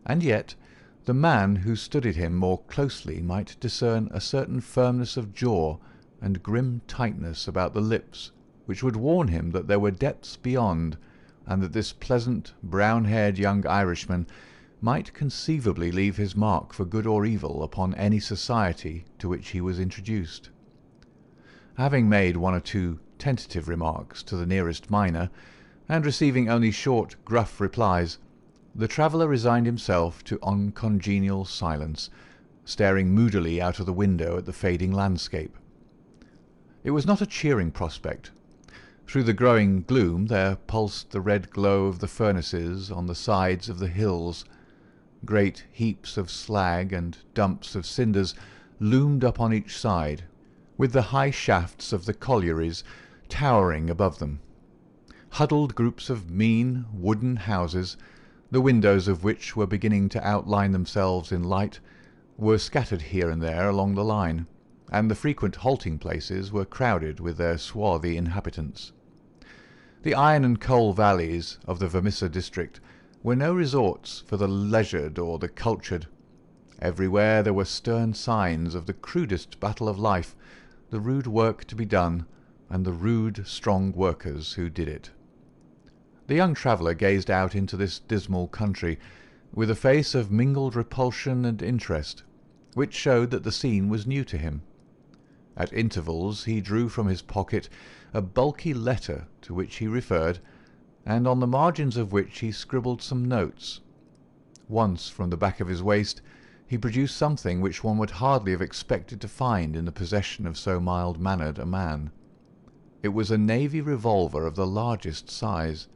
And yet the man who studied him more closely might discern a certain firmness of jaw and grim tightness about the lips which would warn him that there were depths beyond, and that this pleasant, brown-haired young Irishman might conceivably leave his mark for good or evil upon any society to which he was introduced. Having made 1 or 2 tentative remarks to the nearest miner, and receiving only short, gruff replies, the traveller resigned himself to uncongenial silence, staring moodily out of the window at the fading landscape. It was not a cheering prospect. Through the growing gloom there pulsed the red glow of the furnaces on the sides of the hills. Great heaps of slag and dumps of cinders loomed up on each side, with the high shafts of the collieries towering above them. Huddled groups of mean wooden houses, the windows of which were beginning to outline themselves in light, were scattered here and there along the line, and the frequent halting places were crowded with their swarthy inhabitants. The iron and coal valleys of the Vermissa district were no resorts for the leisured or the cultured. Everywhere there were stern signs of the crudest battle of life, the rude work to be done, and the rude, strong workers who did it. The young traveller gazed out into this dismal country with a face of mingled repulsion and interest, which showed that the scene was new to him. At intervals he drew from his pocket a bulky letter to which he referred, and on the margins of which he scribbled some notes. Once, from the back of his waist, he produced something which one would hardly have expected to find in the possession of so mild-mannered a man. It was a navy revolver of the largest size.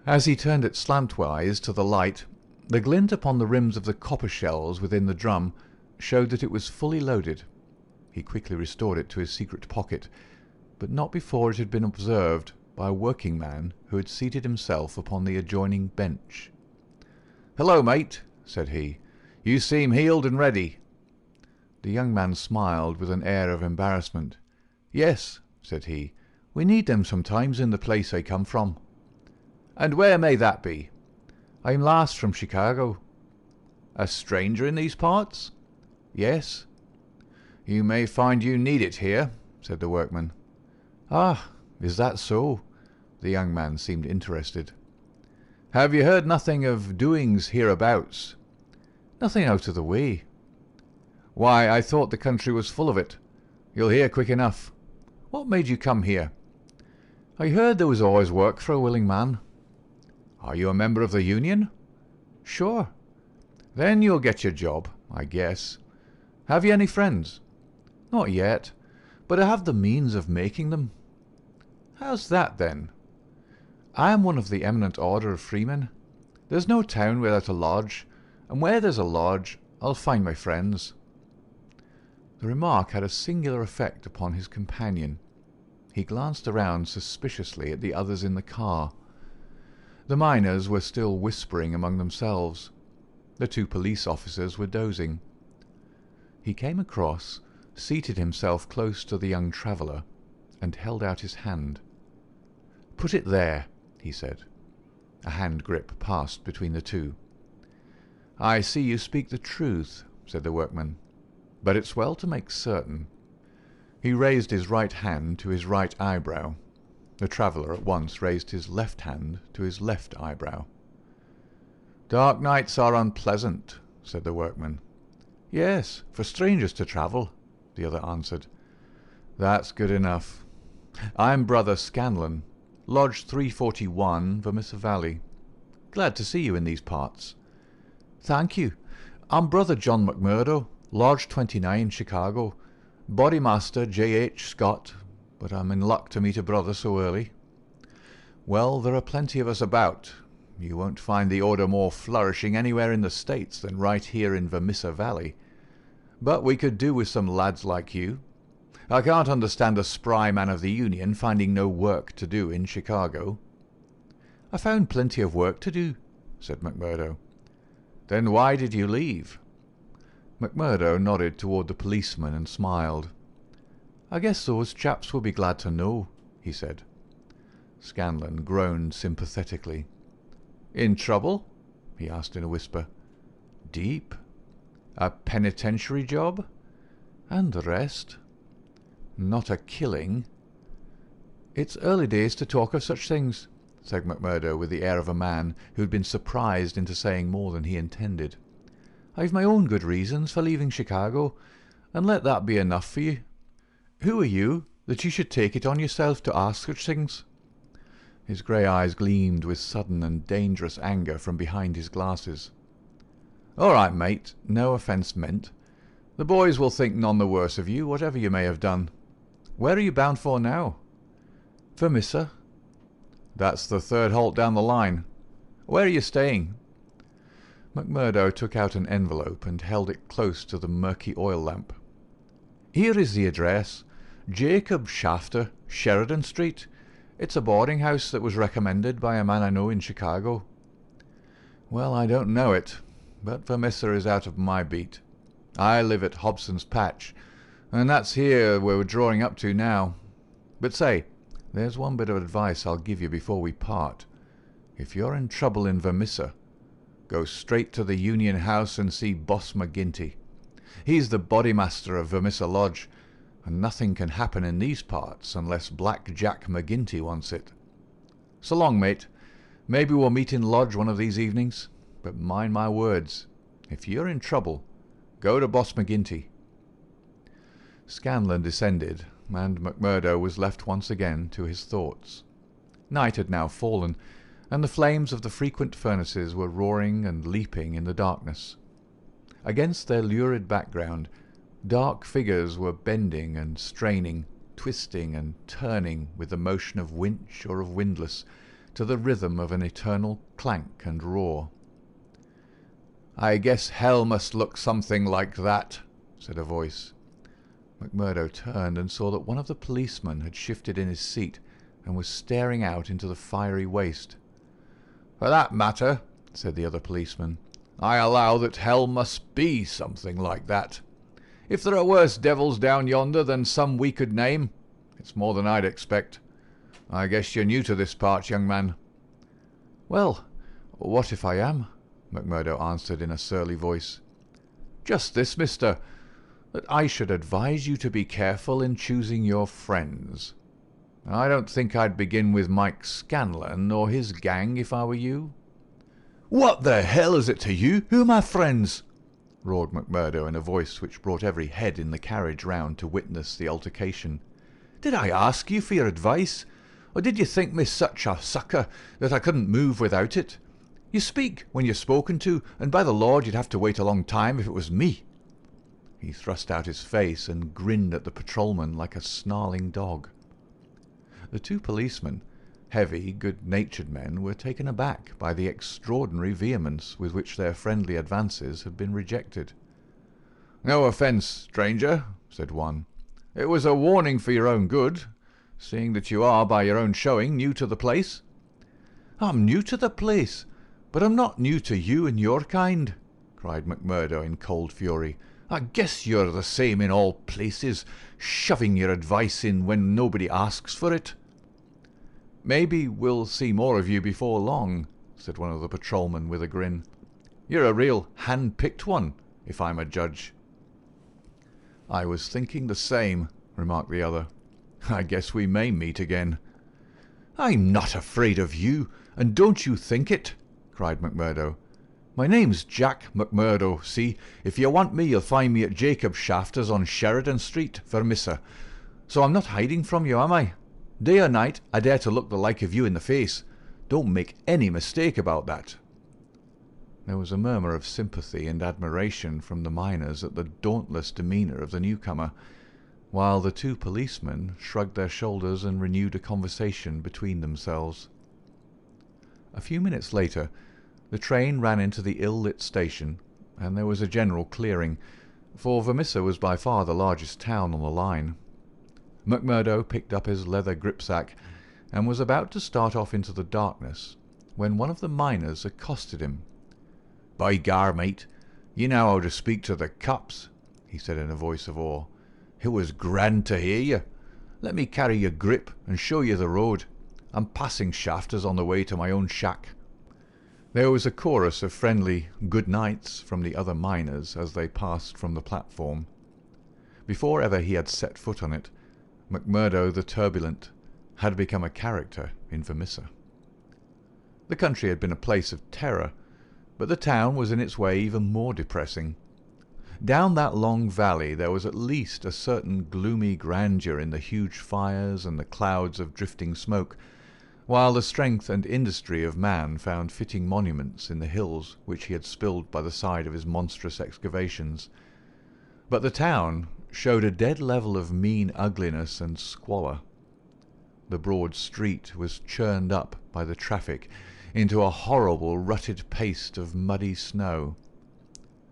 As he turned it slantwise to the light, The glint upon the rims of the copper shells within the drum showed that it was fully loaded. He quickly restored it to his secret pocket, but not before it had been observed by a working man who had seated himself upon the adjoining bench. "Hello, mate," said he. "You seem heeled and ready." The young man smiled with an air of embarrassment. "Yes," said he, "we need them sometimes in the place I come from." "And where may that be?" "I'm last from Chicago." "A stranger in these parts?" "Yes." "You may find you need it here," said the workman. "Ah, is that so?" The young man seemed interested. "Have you heard nothing of doings hereabouts?" "Nothing out of the way." "Why, I thought the country was full of it. You'll hear quick enough. What made you come here?" "I heard there was always work for a willing man." "Are you a member of the union?" "Sure." "Then you'll get your job, I guess. Have you any friends?" "Not yet, but I have the means of making them." "How's that, then?" "I am one of the eminent order of freemen. There's no town without a lodge, and where there's a lodge, I'll find my friends." The remark had a singular effect upon his companion. He glanced around suspiciously at the others in the car. The miners were still whispering among themselves. The two police officers were dozing. He came across, seated himself close to the young traveller, and held out his hand. "Put it there," he said. A hand grip passed between the two. "I see you speak the truth," said the workman, "but it's well to make certain." He raised his right hand to his right eyebrow. The traveller at once raised his left hand to his left eyebrow. "Dark nights are unpleasant," said the workman. "Yes, for strangers to travel," the other answered. "That's good enough. I'm Brother Scanlon, Lodge 341, Vermissa Valley. Glad to see you in these parts." "Thank you. I'm Brother John McMurdo, Lodge 29, Chicago. Bodymaster J.H. Scott, but I'm in luck to meet a brother so early." "Well, there are plenty of us about. You won't find the order more flourishing anywhere in the States than right here in Vermissa Valley. But we could do with some lads like you. I can't understand a spry man of the Union finding no work to do in Chicago." "I found plenty of work to do," said McMurdo. "Then why did you leave?" McMurdo nodded toward the policeman and smiled. "I guess those chaps will be glad to know," he said. Scanlon groaned sympathetically. "In trouble?" he asked in a whisper. "Deep." "A penitentiary job?" "And the rest." "Not a killing?" "It's early days to talk of such things," said McMurdo with the air of a man who had been surprised into saying more than he intended. "I've my own good reasons for leaving Chicago, and let that be enough for you. Who are you, that you should take it on yourself to ask such things?" His grey eyes gleamed with sudden and dangerous anger from behind his glasses. "All right, mate, no offence meant. The boys will think none the worse of you, whatever you may have done. Where are you bound for now?" "Vermissa." "That's the third halt down the line. Where are you staying?" McMurdo took out an envelope and held it close to the murky oil lamp. "Here is the address. Jacob Shafter, Sheridan Street. It's a boarding house that was recommended by a man I know in Chicago." "Well, I don't know it, but Vermissa is out of my beat. I live at Hobson's Patch, and that's here where we're drawing up to now. But say, there's one bit of advice I'll give you before we part. If you're in trouble in Vermissa, go straight to the Union House and see Boss McGinty. He's the Bodymaster of Vermissa Lodge, and nothing can happen in these parts unless Black Jack McGinty wants it. So long, mate. Maybe we'll meet in Lodge one of these evenings, but mind my words, if you're in trouble, go to Boss McGinty." Scanlon descended, and McMurdo was left once again to his thoughts. Night had now fallen, and the flames of the frequent furnaces were roaring and leaping in the darkness. Against their lurid background, dark figures were bending and straining, twisting and turning with the motion of winch or of windlass, to the rhythm of an eternal clank and roar. "I guess hell must look something like that," said a voice. McMurdo turned and saw that one of the policemen had shifted in his seat and was staring out into the fiery waste. "For that matter," said the other policeman, "I allow that hell must be something like that. If there are worse devils down yonder than some we could name, it's more than I'd expect. I guess you're new to this part, young man." "Well, what if I am?" McMurdo answered in a surly voice. "Just this, mister, that I should advise you to be careful in choosing your friends. I don't think I'd begin with Mike Scanlon or his gang if I were you." "What the hell is it to you? Who are my friends?" roared McMurdo in a voice which brought every head in the carriage round to witness the altercation. "Did I ask you for your advice? Or did you think me such a sucker that I couldn't move without it? You speak when you're spoken to, and by the Lord you'd have to wait a long time if it was me." He thrust out his face and grinned at the patrolman like a snarling dog. The two policemen, heavy, good-natured men, were taken aback by the extraordinary vehemence with which their friendly advances had been rejected. "No offence, stranger," said one. "It was a warning for your own good, seeing that you are, by your own showing, new to the place." "I'm new to the place, but I'm not new to you and your kind," cried McMurdo in cold fury. "I guess you're the same in all places, shoving your advice in when nobody asks for it." "Maybe we'll see more of you before long," said one of the patrolmen with a grin. "You're a real hand-picked one, if I'm a judge." "I was thinking the same," remarked the other. "I guess we may meet again." "I'm not afraid of you, and don't you think it," cried McMurdo. "My name's Jack McMurdo, see? If you want me, you'll find me at Jacob's Shafters on Sheridan Street, Vermissa. So I'm not hiding from you, am I? Day or night, I dare to look the like of you in the face. Don't make any mistake about that." There was a murmur of sympathy and admiration from the miners at the dauntless demeanour of the newcomer, while the two policemen shrugged their shoulders and renewed a conversation between themselves. A few minutes later, the train ran into the ill-lit station, and there was a general clearing, for Vermissa was by far the largest town on the line. McMurdo picked up his leather gripsack and was about to start off into the darkness when one of the miners accosted him. "By gar, mate, you know how to speak to the cops," he said in a voice of awe. "It was grand to hear you. Let me carry your grip and show you the road. I'm passing Shafters on the way to my own shack." There was a chorus of friendly good nights from the other miners as they passed from the platform. Before ever he had set foot on it, McMurdo the turbulent had become a character in Vermissa. The country had been a place of terror, but the town was in its way even more depressing. Down that long valley there was at least a certain gloomy grandeur in the huge fires and the clouds of drifting smoke, while the strength and industry of man found fitting monuments in the hills which he had spilled by the side of his monstrous excavations. But the town showed a dead level of mean ugliness and squalor. The broad street was churned up by the traffic into a horrible rutted paste of muddy snow.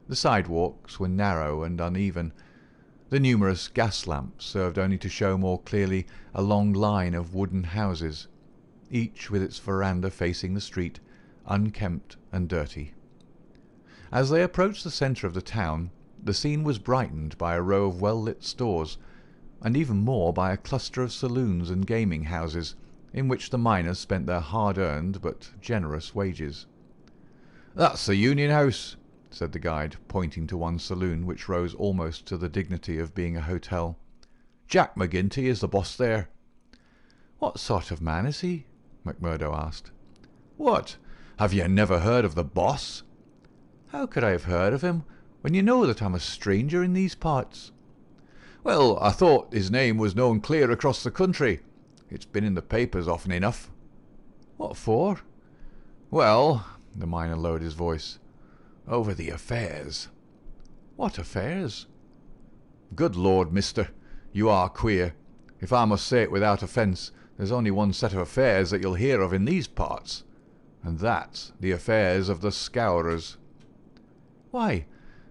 The sidewalks were narrow and uneven. The numerous gas lamps served only to show more clearly a long line of wooden houses, each with its veranda facing the street, unkempt and dirty. As they approached the centre of the town, the scene was brightened by a row of well-lit stores, and even more by a cluster of saloons and gaming houses, in which the miners spent their hard-earned but generous wages. "That's the Union House," said the guide, pointing to one saloon which rose almost to the dignity of being a hotel. "Jack McGinty is the boss there." "What sort of man is he?" McMurdo asked. "What? Have you never heard of the boss?" "How could I have heard of him, when you know that I'm a stranger in these parts?" "Well, I thought his name was known clear across the country. It's been in the papers often enough." "What for?" "Well," the miner lowered his voice, "over the affairs." "What affairs?" "Good Lord, mister, you are queer. If I must say it without offence, there's only one set of affairs that you'll hear of in these parts, and that's the affairs of the Scourers." Why,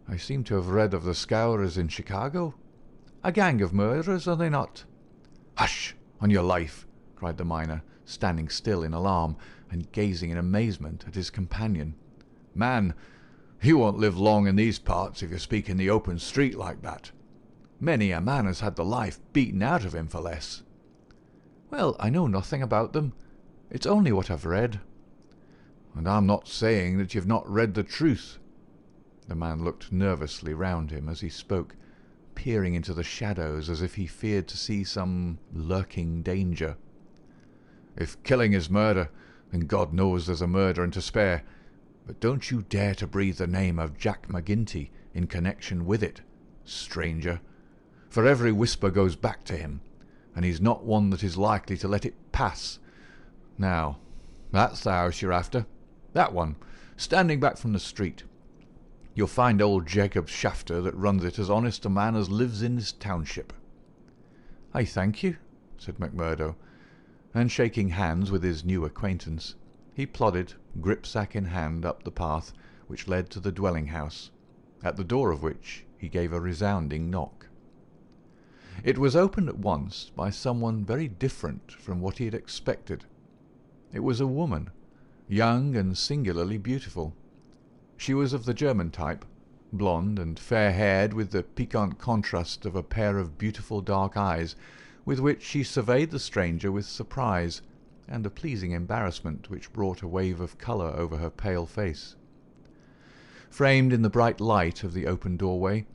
I seem to have read of the Scourers in Chicago. A gang of murderers, are they not?" "Hush, on your life!" cried the miner, standing still in alarm and gazing in amazement at his companion. "Man, you won't live long in these parts if you speak in the open street like that. Many a man has had the life beaten out of him for less." "Well, I know nothing about them. It's only what I've read." "And I'm not saying that you've not read the truth." The man looked nervously round him as he spoke, peering into the shadows as if he feared to see some lurking danger. "If killing is murder, then God knows there's a murder and to spare. But don't you dare to breathe the name of Jack McGinty in connection with it, stranger. For every whisper goes back to him, and he's not one that is likely to let it pass. Now, that's the house you're after. That one, standing back from the street. You'll find old Jacob Shafter that runs it as honest a man as lives in this township." "I thank you," said McMurdo, and shaking hands with his new acquaintance, he plodded, gripsack in hand, up the path which led to the dwelling-house, at the door of which he gave a resounding knock. It was opened at once by someone very different from what he had expected. It was a woman, young and singularly beautiful. She was of the German type, blonde and fair-haired, with the piquant contrast of a pair of beautiful dark eyes, with which she surveyed the stranger with surprise and a pleasing embarrassment which brought a wave of colour over her pale face. Framed in the bright light of the open doorway,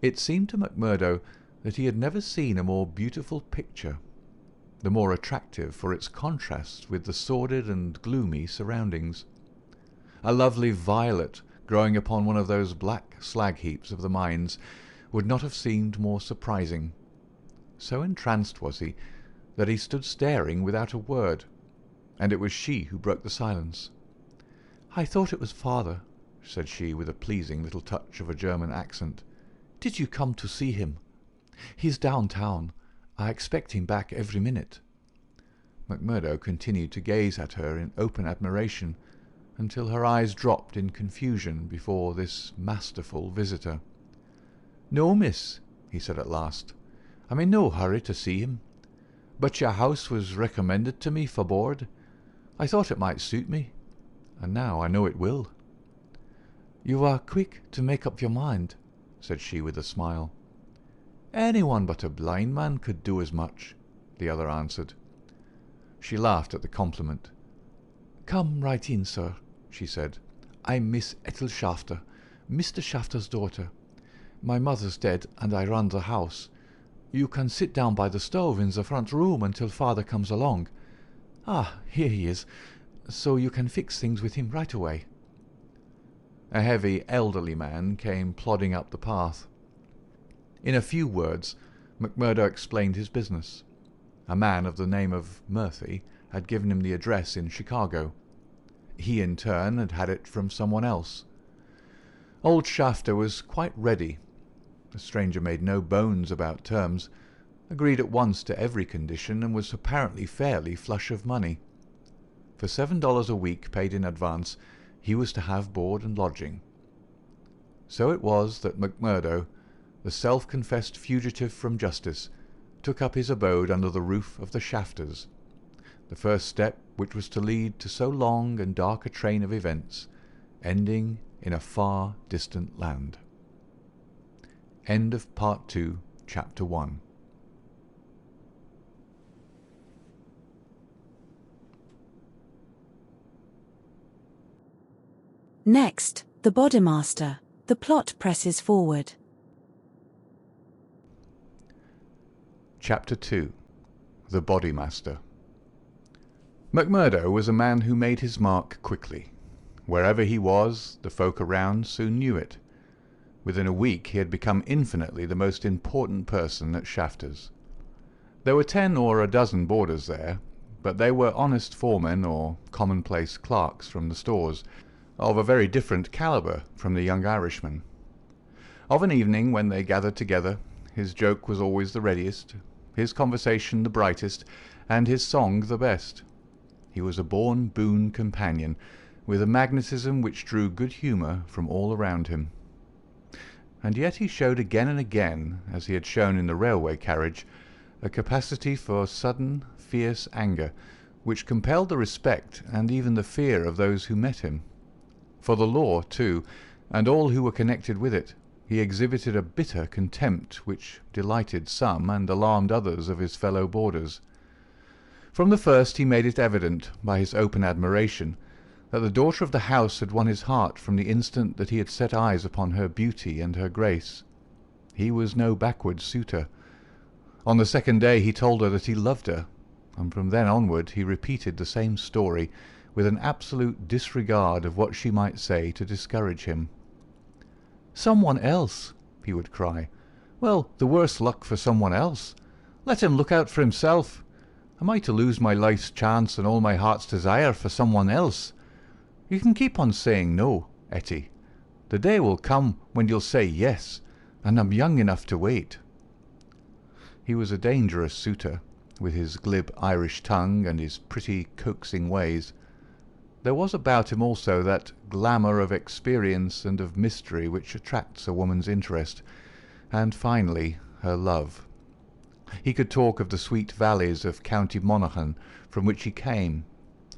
it seemed to McMurdo that he had never seen a more beautiful picture, the more attractive for its contrast with the sordid and gloomy surroundings. A lovely violet growing upon one of those black slag heaps of the mines would not have seemed more surprising. So entranced was he that he stood staring without a word, and it was she who broke the silence. "I thought it was father," said she, with a pleasing little touch of a German accent. "Did you come to see him? He's downtown. I expect him back every minute." McMurdo continued to gaze at her in open admiration until her eyes dropped in confusion before this masterful visitor. "No, miss," he said at last. "I'm in no hurry to see him. But your house was recommended to me for board. I thought it might suit me, and now I know it will." "You are quick to make up your mind," said she with a smile. "Anyone but a blind man could do as much," the other answered. She laughed at the compliment. "Come right in, sir," she said. "I'm Miss Ethel Shafter, Mr. Shafter's daughter. My mother's dead, and I run the house. You can sit down by the stove in the front room until father comes along. Ah, here he is, so you can fix things with him right away." A heavy, elderly man came plodding up the path. In a few words, McMurdo explained his business. A man of the name of Murphy had given him the address in Chicago. He, in turn, had had it from someone else. Old Shafter was quite ready. The stranger made no bones about terms, agreed at once to every condition, and was apparently fairly flush of money. For $7 a week paid in advance, he was to have board and lodging. So it was that McMurdo, the self-confessed fugitive from justice, took up his abode under the roof of the Shafters, the first step which was to lead to so long and dark a train of events, ending in a far distant land. End of Part 2, Chapter 1. Next, the Bodymaster. The plot presses forward. Chapter 2. The Bodymaster. McMurdo was a man who made his mark quickly. Wherever he was, the folk around soon knew it. Within a week he had become infinitely the most important person at Shafter's. There were 10 or a dozen boarders there, but they were honest foremen or commonplace clerks from the stores, of a very different calibre from the young Irishman. Of an evening when they gathered together, his joke was always the readiest, his conversation the brightest, and his song the best. He was a born boon companion, with a magnetism which drew good humour from all around him. and yet he showed again and again, as he had shown in the railway carriage, a capacity for sudden, fierce anger, which compelled the respect and even the fear of those who met him. For the law, too, and all who were connected with it, he exhibited a bitter contempt which delighted some and alarmed others of his fellow boarders. From the first he made it evident, by his open admiration, that the daughter of the house had won his heart from the instant that he had set eyes upon her beauty and her grace. He was no backward suitor. On the second day he told her that he loved her, and from then onward he repeated the same story, with an absolute disregard of what she might say to discourage him. "Someone else," he would cry. "Well, the worse luck for someone else. Let him look out for himself. Am I to lose my life's chance and all my heart's desire for someone else? You can keep on saying no, Etty. The day will come when you'll say yes, and I'm young enough to wait." He was a dangerous suitor, with his glib Irish tongue and his pretty coaxing ways. There was about him also that glamour of experience and of mystery which attracts a woman's interest, and finally her love. He could talk of the sweet valleys of County Monaghan, from which he came,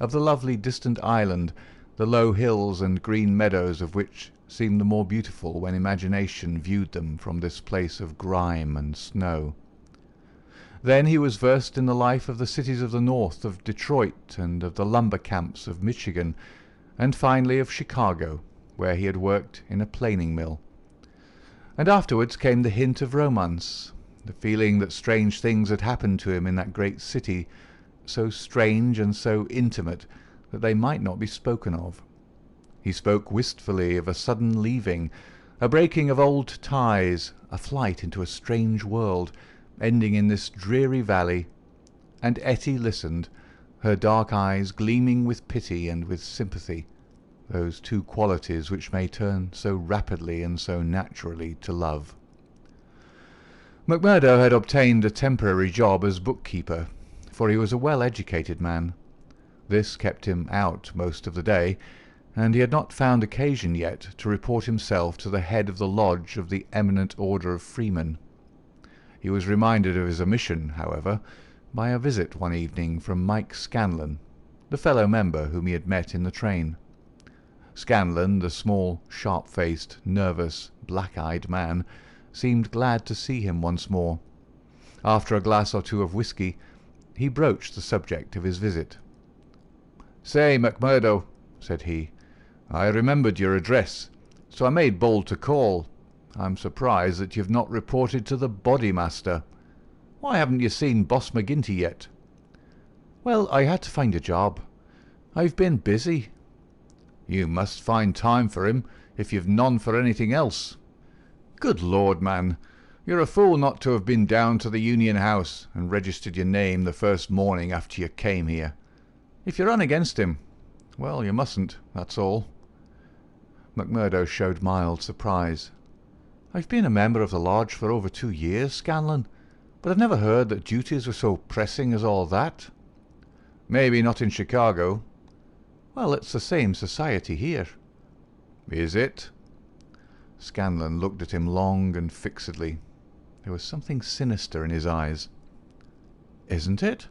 of the lovely distant island, the low hills and green meadows of which seemed the more beautiful when imagination viewed them from this place of grime and snow. Then he was versed in the life of the cities of the north, of Detroit and of the lumber camps of Michigan, and finally of Chicago, where he had worked in a planing mill. And afterwards came the hint of romance, the feeling that strange things had happened to him in that great city, so strange and so intimate that they might not be spoken of. He spoke wistfully of a sudden leaving, a breaking of old ties, a flight into a strange world, ending in this dreary valley, and Etty listened, her dark eyes gleaming with pity and with sympathy, those two qualities which may turn so rapidly and so naturally to love. McMurdo had obtained a temporary job as bookkeeper, for he was a well-educated man. This kept him out most of the day, and he had not found occasion yet to report himself to the head of the lodge of the Eminent Order of Freemen. He was reminded of his omission, however, by a visit one evening from Mike Scanlon, the fellow member whom he had met in the train. Scanlon, the small, sharp-faced, nervous, black-eyed man, seemed glad to see him once more. After a glass or two of whisky, he broached the subject of his visit. "Say, McMurdo," said he, "I remembered your address, so I made bold to call. I'm surprised that you've not reported to the Bodymaster. Why haven't you seen Boss McGinty yet?" "Well, I had to find a job. I've been busy." "You must find time for him, if you've none for anything else. Good Lord, man, you're a fool not to have been down to the Union House and registered your name the first morning after you came here. If you run against him, well, you mustn't, that's all." McMurdo showed mild surprise. "I've been a member of the lodge for over 2 years, Scanlon, but I've never heard that duties were so pressing as all that." "Maybe not in Chicago." "Well, it's the same society here." "Is it?" Scanlon looked at him long and fixedly. There was something sinister in his eyes. "Isn't it?"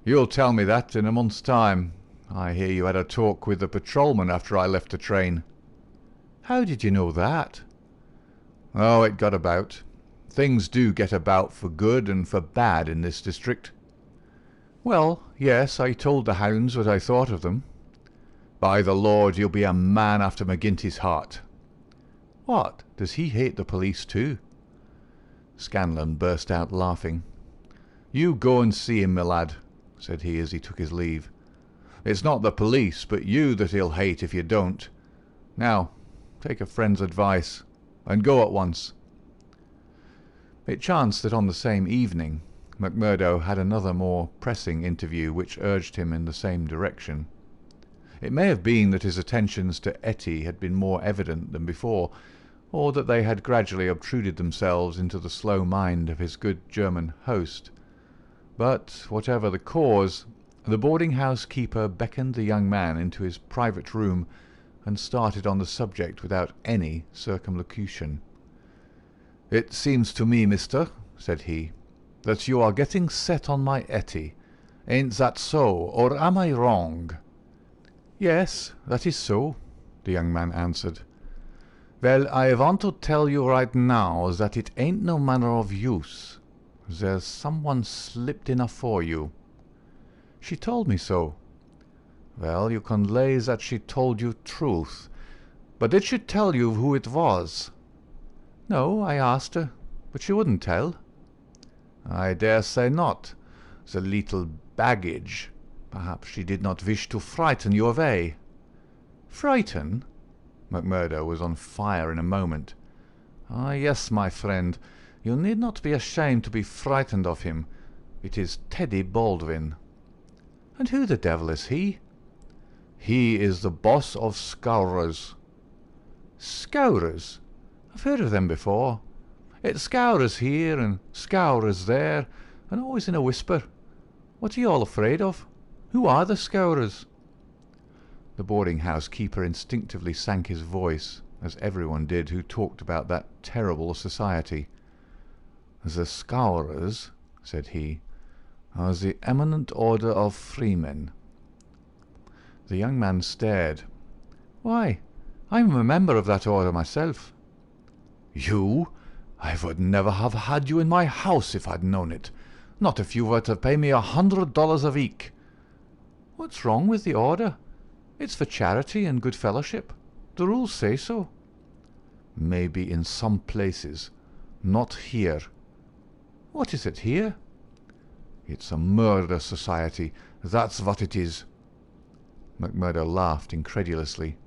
"You'll tell me that in a month's time. I hear you had a talk with the patrolman after I left the train." "How did you know that?" "Oh, it got about. Things do get about for good and for bad in this district." "Well, yes, I told the hounds what I thought of them." "By the Lord, you'll be a man after McGinty's heart." "What, does he hate the police too?" Scanlon burst out laughing. "You go and see him, my lad," said he as he took his leave. "It's not the police, but you that he'll hate if you don't. Now, take a friend's advice, and go at once." It chanced that on the same evening McMurdo had another more pressing interview which urged him in the same direction. It may have been that his attentions to Etty had been more evident than before, or that they had gradually obtruded themselves into the slow mind of his good German host. But, whatever the cause, the boarding-house keeper beckoned the young man into his private room and started on the subject without any circumlocution. "It seems to me, mister," said he, "that you are getting set on my Etty. Ain't that so, or am I wrong?" "Yes, that is so," the young man answered. "Well, I want to tell you right now that it ain't no manner of use. There's someone slipped in afore you." "She told me so." "Well, you can lay that she told you truth. But did she tell you who it was?" "No, I asked her, but she wouldn't tell." "I dare say not. The little baggage. Perhaps she did not wish to frighten you away." "Frighten?" McMurdo was on fire in a moment. "Ah, yes, my friend. You need not be ashamed to be frightened of him. It is Teddy Baldwin." "And who the devil is he?" "He is the boss of Scourers." "Scourers? I've heard of them before. It's Scourers here and Scourers there, and always in a whisper. What are you all afraid of? Who are the Scourers?" The boarding-house keeper instinctively sank his voice, as everyone did who talked about that terrible society. "The Scourers," said he, "are the eminent order of freemen." The young man stared. "Why, I'm a member of that order myself." "You? I would never have had you in my house if I'd known it. Not if you were to pay me $100 a week." "What's wrong with the order? It's for charity and good fellowship. The rules say so." "Maybe in some places. Not here." "What is it here?" "It's a murder society. That's what it is." McMurdo laughed incredulously.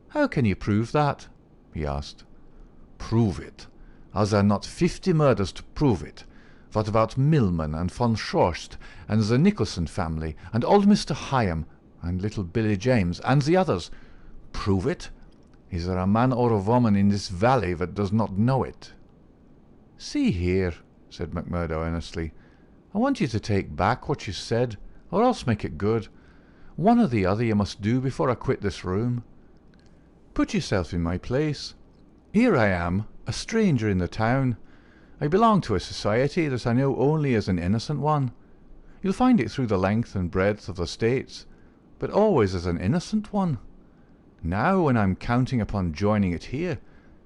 "How can you prove that?" he asked. "Prove it? Are there not 50 murders to prove it? What about Millman and von Schorst and the Nicholson family and old Mr. Hyam and little Billy James and the others? Prove it? Is there a man or a woman in this valley that does not know it?" "See here," said McMurdo earnestly, "I want you to take back what you said, or else make it good. One or the other you must do before I quit this room. Put yourself in my place. Here I am, a stranger in the town. I belong to a society that I know only as an innocent one. You'll find it through the length and breadth of the States, but always as an innocent one. Now, when I'm counting upon joining it here,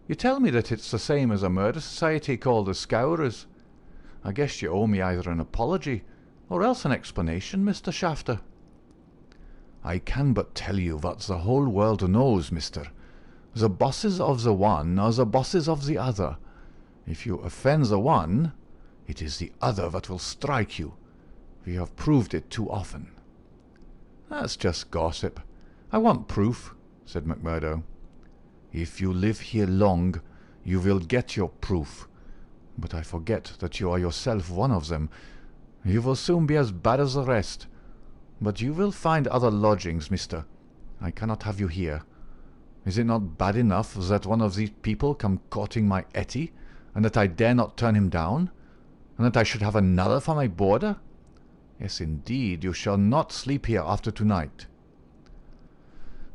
you tell me that it's the same as a murder society called the Scourers. I guess you owe me either an apology or else an explanation, Mr. Shafter." "I can but tell you what the whole world knows, mister. The bosses of the one are the bosses of the other. If you offend the one, it is the other that will strike you. We have proved it too often." "That's just gossip. I want proof," said McMurdo. "If you live here long, you will get your proof. But I forget that you are yourself one of them. You will soon be as bad as the rest. But you will find other lodgings, mister. I cannot have you here. Is it not bad enough that one of these people come courting my Etty, and that I dare not turn him down, and that I should have another for my boarder? Yes, indeed, you shall not sleep here after tonight."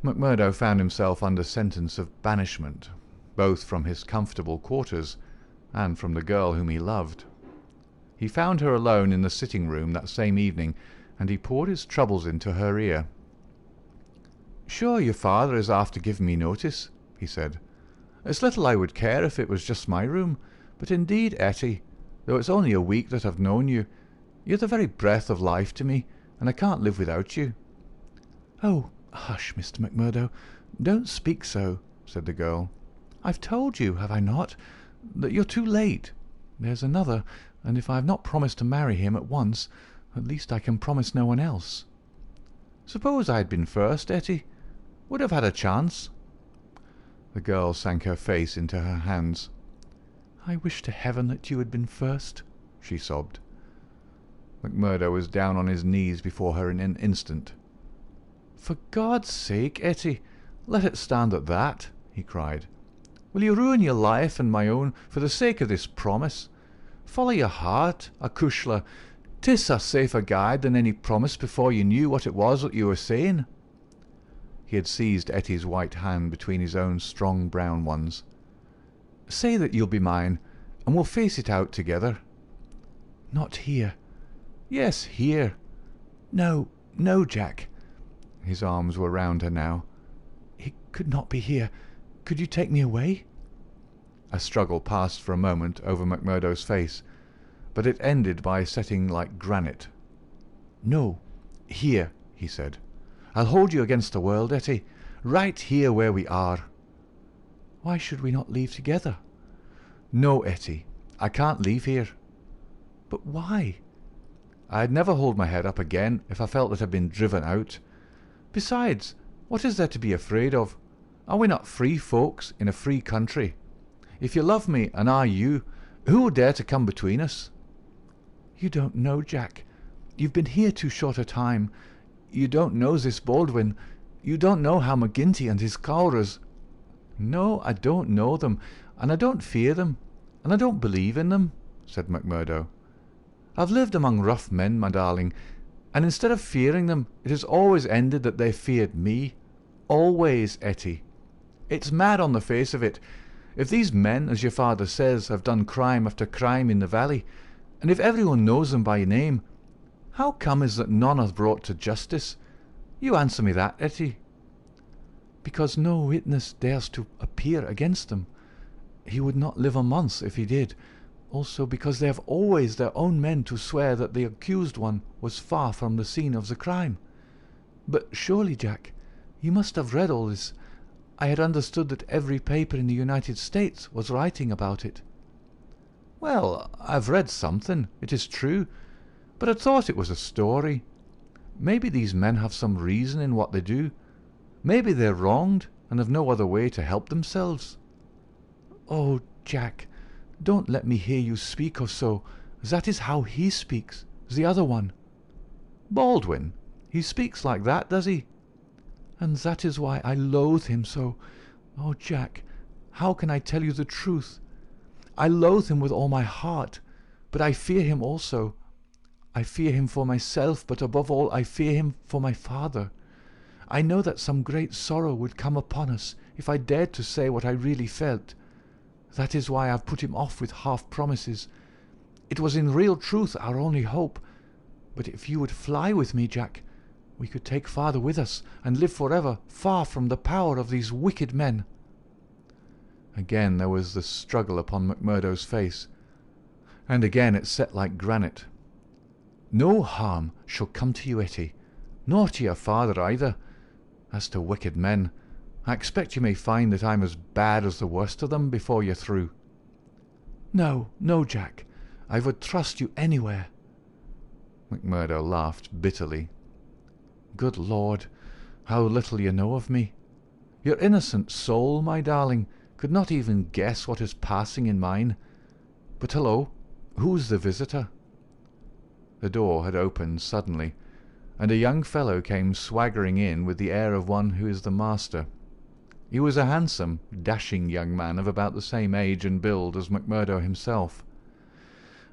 McMurdo found himself under sentence of banishment, both from his comfortable quarters and from the girl whom he loved. He found her alone in the sitting-room that same evening, and he poured his troubles into her ear. "Sure, your father is after giving me notice," he said. "It's little I would care if it was just my room, but indeed, Etty, though it's only a week that I've known you, you're the very breath of life to me, and I can't live without you." "Oh, hush, Mr. McMurdo, don't speak so," said the girl. "I've told you, have I not, that you're too late. There's another, and if I have not promised to marry him at once, at least I can promise no one else. Suppose I had been first, Etty, would have had a chance." The girl sank her face into her hands. "I wish to heaven that you had been first," she sobbed. McMurdo was down on his knees before her in an instant. "For God's sake, Etty, let it stand at that," he cried. "Will you ruin your life and my own for the sake of this promise? Follow your heart, acushla. 'Tis a safer guide than any promise before you knew what it was that you were saying." He had seized Etty's white hand between his own strong brown ones. "Say that you'll be mine, and we'll face it out together." "Not here." "Yes, here." "No, no, Jack." His arms were round her now. "It could not be here. Could you take me away?" A struggle passed for a moment over McMurdo's face, but it ended by setting like granite. "No, here," he said. "I'll hold you against the world, Etty, right here where we are." "Why should we not leave together?" "No, Etty, I can't leave here." "But why?" "I'd never hold my head up again if I felt that I'd been driven out. Besides, what is there to be afraid of? Are we not free folks in a free country? If you love me and I you, who will dare to come between us?" "You don't know, Jack. You've been here too short a time. You don't know this Baldwin. You don't know how McGinty and his Cowrers—" "No, I don't know them, and I don't fear them, and I don't believe in them," said McMurdo. "I've lived among rough men, my darling, and instead of fearing them, it has always ended that they feared me. Always, Etty. It's mad on the face of it. If these men, as your father says, have done crime after crime in the valley, and if everyone knows them by name, how come is that none are brought to justice? You answer me that, Etty." "Because no witness dares to appear against them. He would not live a month if he did. Also because they have always their own men to swear that the accused one was far from the scene of the crime. But surely, Jack, you must have read all this. I had understood that every paper in the United States was writing about it." "Well, I've read something, it is true, but I thought it was a story. Maybe these men have some reason in what they do. Maybe they're wronged and have no other way to help themselves." "Oh, Jack, don't let me hear you speak of so. That is how he speaks, the other one." "Baldwin? He speaks like that, does he?" "And that is why I loathe him so. Oh, Jack, how can I tell you the truth? I loathe him with all my heart, but I fear him also. I fear him for myself, but above all I fear him for my father. I know that some great sorrow would come upon us if I dared to say what I really felt. That is why I've put him off with half promises. It was in real truth our only hope. But if you would fly with me, Jack, we could take father with us and live forever far from the power of these wicked men." Again there was the struggle upon McMurdo's face, and again it set like granite. "No harm shall come to you, Etty, nor to your father either. As to wicked men, I expect you may find that I'm as bad as the worst of them before you're through." "No, no, Jack. I would trust you anywhere." McMurdo laughed bitterly. "Good Lord, how little you know of me. Your innocent soul, my darling, could not even guess what is passing in mine. But hello, who's the visitor?" The door had opened suddenly, and a young fellow came swaggering in with the air of one who is the master. He was a handsome, dashing young man of about the same age and build as McMurdo himself.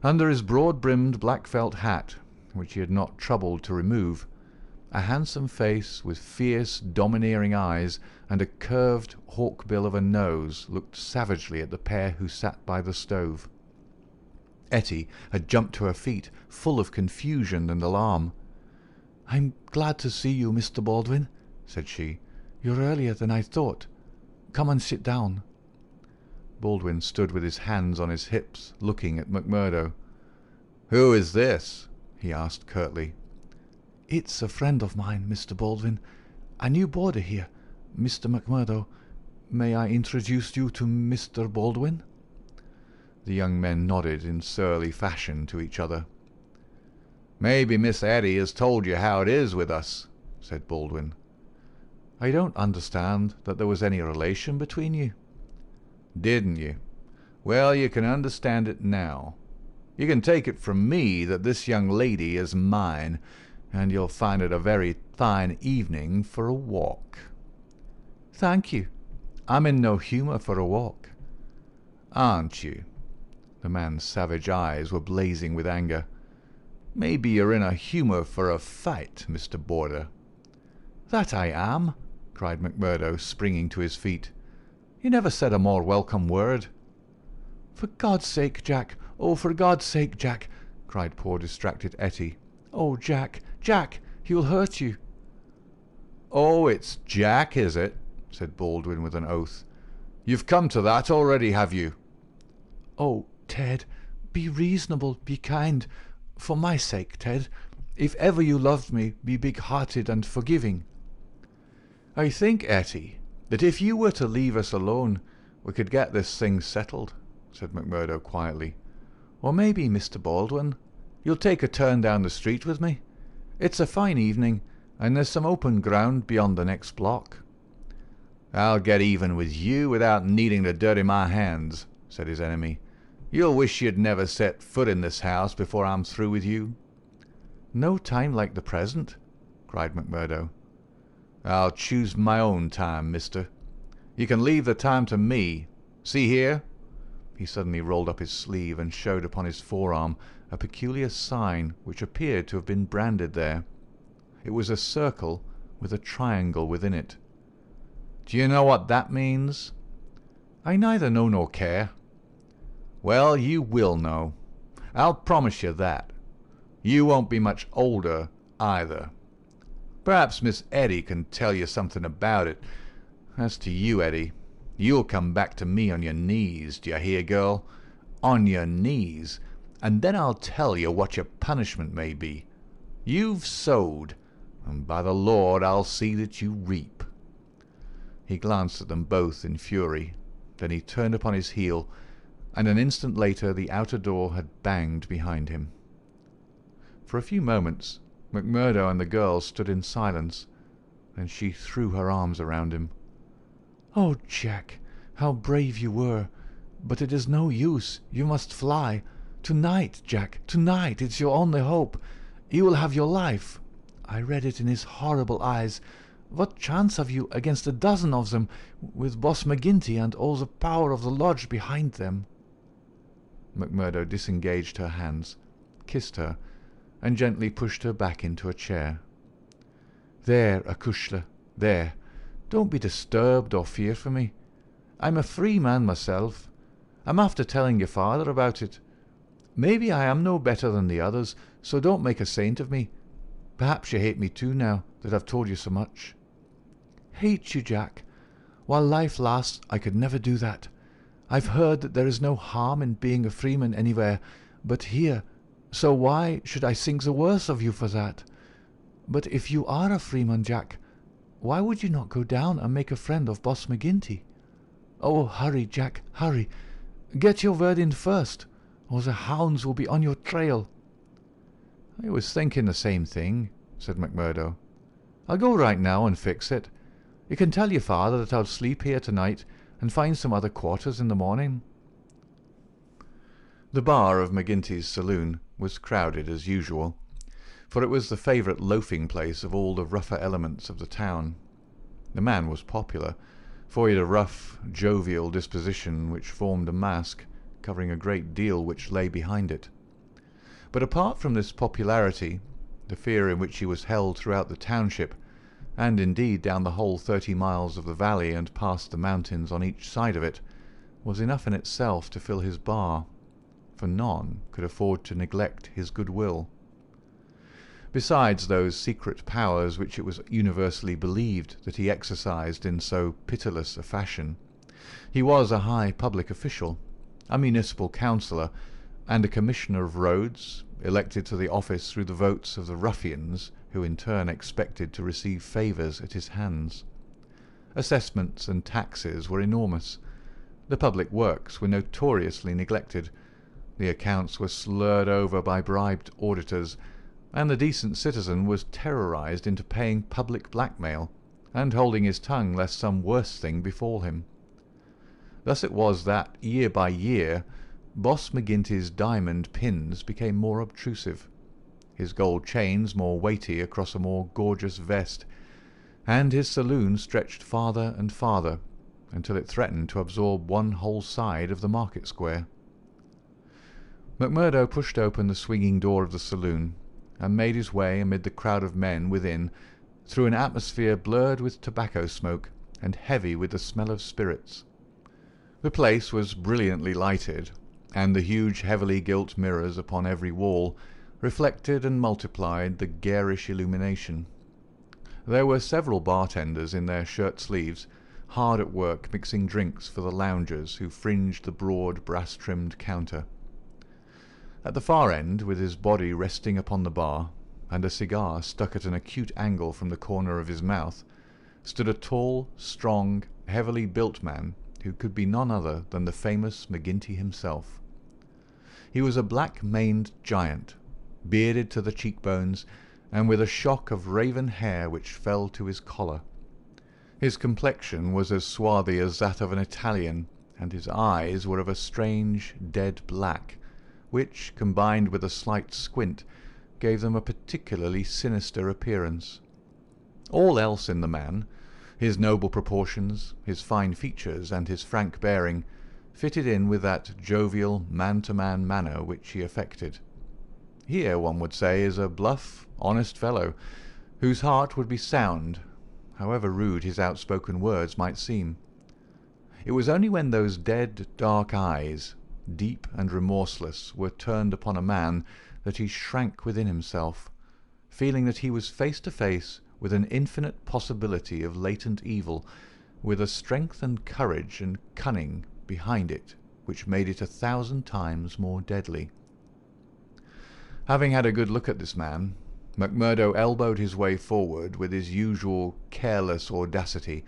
Under his broad-brimmed black felt hat, which he had not troubled to remove, a handsome face with fierce, domineering eyes and a curved hawk-bill of a nose looked savagely at the pair who sat by the stove. Etty had jumped to her feet, full of confusion and alarm. "I'm glad to see you, Mr. Baldwin," said she. "You're earlier than I thought. Come and sit down." Baldwin stood with his hands on his hips, looking at McMurdo. "Who is this?" he asked curtly. "It's a friend of mine, Mr. Baldwin. A new boarder here, Mr. McMurdo. May I introduce you to Mr. Baldwin?" The young men nodded in surly fashion to each other. "Maybe Miss Etty has told you how it is with us," said Baldwin. "I don't understand that there was any relation between you." "Didn't you? Well, you can understand it now. You can take it from me that this young lady is mine, and you'll find it a very fine evening for a walk." "Thank you. I'm in no humour for a walk." "Aren't you?" The man's savage eyes were blazing with anger. "Maybe you're in a humour for a fight, Mr. Boarder." "That I am," cried McMurdo, springing to his feet. "You never said a more welcome word." "For God's sake, Jack! Oh, for God's sake, Jack!" cried poor distracted Etty. "Oh, Jack, Jack, he'll hurt you." "Oh, it's Jack, is it?" said Baldwin with an oath. "You've come to that already, have you?" "Oh, Ted, be reasonable, be kind. For my sake, Ted. If ever you loved me, be big-hearted and forgiving." "I think, Etty, that if you were to leave us alone, we could get this thing settled," said McMurdo quietly. "Or maybe, Mr. Baldwin, you'll take a turn down the street with me. It's a fine evening, and there's some open ground beyond the next block." "I'll get even with you without needing to dirty my hands," said his enemy. "You'll wish you'd never set foot in this house before I'm through with you." "No time like the present," cried McMurdo. "I'll choose my own time, mister. You can leave the time to me. See here." He suddenly rolled up his sleeve and showed upon his forearm a peculiar sign which appeared to have been branded there. It was a circle with a triangle within it. "Do you know what that means?" "I neither know nor care." "Well, you will know. I'll promise you that. You won't be much older, either. Perhaps Miss Etty can tell you something about it. As to you, Etty, you'll come back to me on your knees, do you hear, girl? On your knees, and then I'll tell you what your punishment may be. You've sowed, and by the Lord I'll see that you reap." He glanced at them both in fury. Then he turned upon his heel, and an instant later the outer door had banged behind him. For a few moments McMurdo and the girl stood in silence. Then she threw her arms around him. "Oh, Jack, how brave you were! But it is no use. You must fly. Tonight, Jack, tonight. It's your only hope. He will have your life. I read it in his horrible eyes. What chance have you against a dozen of them, with Boss McGinty and all the power of the lodge behind them?" McMurdo disengaged her hands, kissed her, and gently pushed her back into a chair. "There, acushla, there. Don't be disturbed or fear for me. I'm a free man myself. I'm after telling your father about it. Maybe I am no better than the others, so don't make a saint of me. Perhaps you hate me too now that I've told you so much." "Hate you, Jack? While life lasts, I could never do that. I've heard that there is no harm in being a freeman anywhere but here, so why should I think the worse of you for that? But if you are a freeman, Jack, why would you not go down and make a friend of Boss McGinty? Oh, hurry, Jack, hurry. Get your word in first, or the hounds will be on your trail." "I was thinking the same thing," said McMurdo. "I'll go right now and fix it. You can tell your father that I'll sleep here tonight and find some other quarters in the morning." The bar of McGinty's saloon was crowded as usual, for it was the favourite loafing place of all the rougher elements of the town. The man was popular, for he had a rough, jovial disposition which formed a mask, covering a great deal which lay behind it. But apart from this popularity, the fear in which he was held throughout the township, and indeed down the whole 30 miles of the valley and past the mountains on each side of it, was enough in itself to fill his bar, for none could afford to neglect his goodwill. Besides those secret powers which it was universally believed that he exercised in so pitiless a fashion, he was a high public official, a municipal councillor, and a commissioner of roads, elected to the office through the votes of the ruffians who in turn expected to receive favours at his hands. Assessments and taxes were enormous. The public works were notoriously neglected. The accounts were slurred over by bribed auditors, and the decent citizen was terrorized into paying public blackmail, and holding his tongue lest some worse thing befall him. Thus it was that, year by year, Boss McGinty's diamond pins became more obtrusive, his gold chains more weighty across a more gorgeous vest, and his saloon stretched farther and farther, until it threatened to absorb one whole side of the market square. McMurdo pushed open the swinging door of the saloon, and made his way amid the crowd of men within, through an atmosphere blurred with tobacco smoke and heavy with the smell of spirits. The place was brilliantly lighted, and the huge heavily gilt mirrors upon every wall reflected and multiplied the garish illumination. There were several bartenders in their shirt sleeves, hard at work mixing drinks for the loungers who fringed the broad brass-trimmed counter. At the far end, with his body resting upon the bar, and a cigar stuck at an acute angle from the corner of his mouth, stood a tall, strong, heavily built man who could be none other than the famous McGinty himself. He was a black-maned giant, bearded to the cheekbones, and with a shock of raven hair which fell to his collar. His complexion was as swarthy as that of an Italian, and his eyes were of a strange, dead black, which, combined with a slight squint, gave them a particularly sinister appearance. All else in the man, his noble proportions, his fine features, and his frank bearing, fitted in with that jovial, man-to-man manner which he affected. Here, one would say, is a bluff, honest fellow, whose heart would be sound, however rude his outspoken words might seem. It was only when those dead, dark eyes, deep and remorseless, were turned upon a man that he shrank within himself, feeling that he was face to face with an infinite possibility of latent evil, with a strength and courage and cunning behind it which made it 1,000 times more deadly. Having had a good look at this man, McMurdo elbowed his way forward with his usual careless audacity,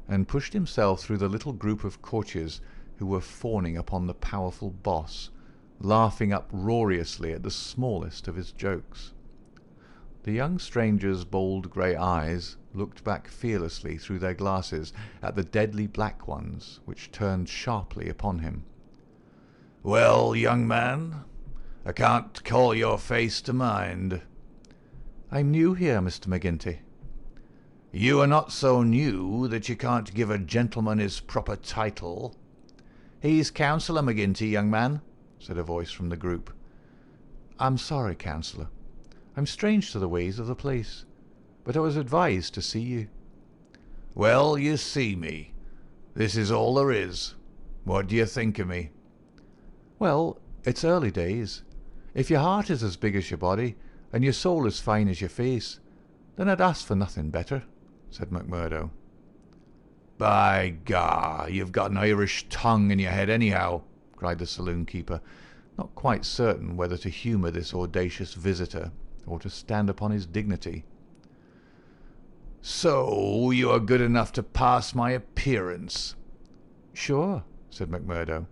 and pushed himself through the little group of courtiers who were fawning upon the powerful boss, laughing uproariously at the smallest of his jokes. The young stranger's bold grey eyes looked back fearlessly through their glasses at the deadly black ones which turned sharply upon him. "Well, young man, I can't call your face to mind." "I'm new here, Mr. McGinty." "You are not so new that you can't give a gentleman his proper title." "He's Councillor McGinty, young man," said a voice from the group. "I'm sorry, Councillor. I'm strange to the ways of the place, but I was advised to see you." "Well, you see me. This is all there is. What do you think of me?" "Well, it's early days. If your heart is as big as your body, and your soul as fine as your face, then I'd ask for nothing better," said McMurdo. "By gar, you've got an Irish tongue in your head anyhow," cried the saloon-keeper, not quite certain whether to humour this audacious visitor or to stand upon his dignity. "So you are good enough to pass my appearance?" "Sure," said McMurdo.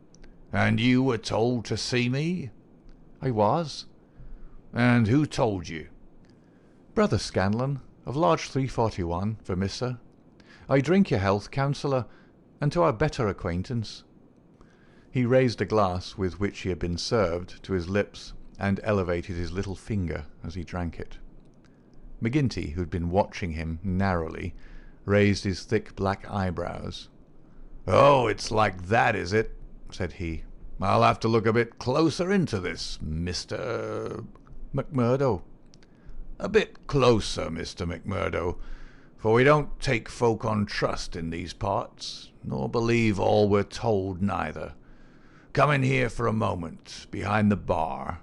"And you were told to see me?" "I was." "And who told you?" "Brother Scanlon, of Lodge 341, Vermissa. I drink your health, Councillor, and to our better acquaintance." He raised a glass with which he had been served to his lips, and elevated his little finger as he drank it. McGinty, who had been watching him narrowly, raised his thick black eyebrows. "Oh, it's like that, is it?" said he. "I'll have to look a bit closer into this, Mr. McMurdo." "A bit closer, Mr. McMurdo, for we don't take folk on trust in these parts, nor believe all we're told neither. Come in here for a moment, behind the bar."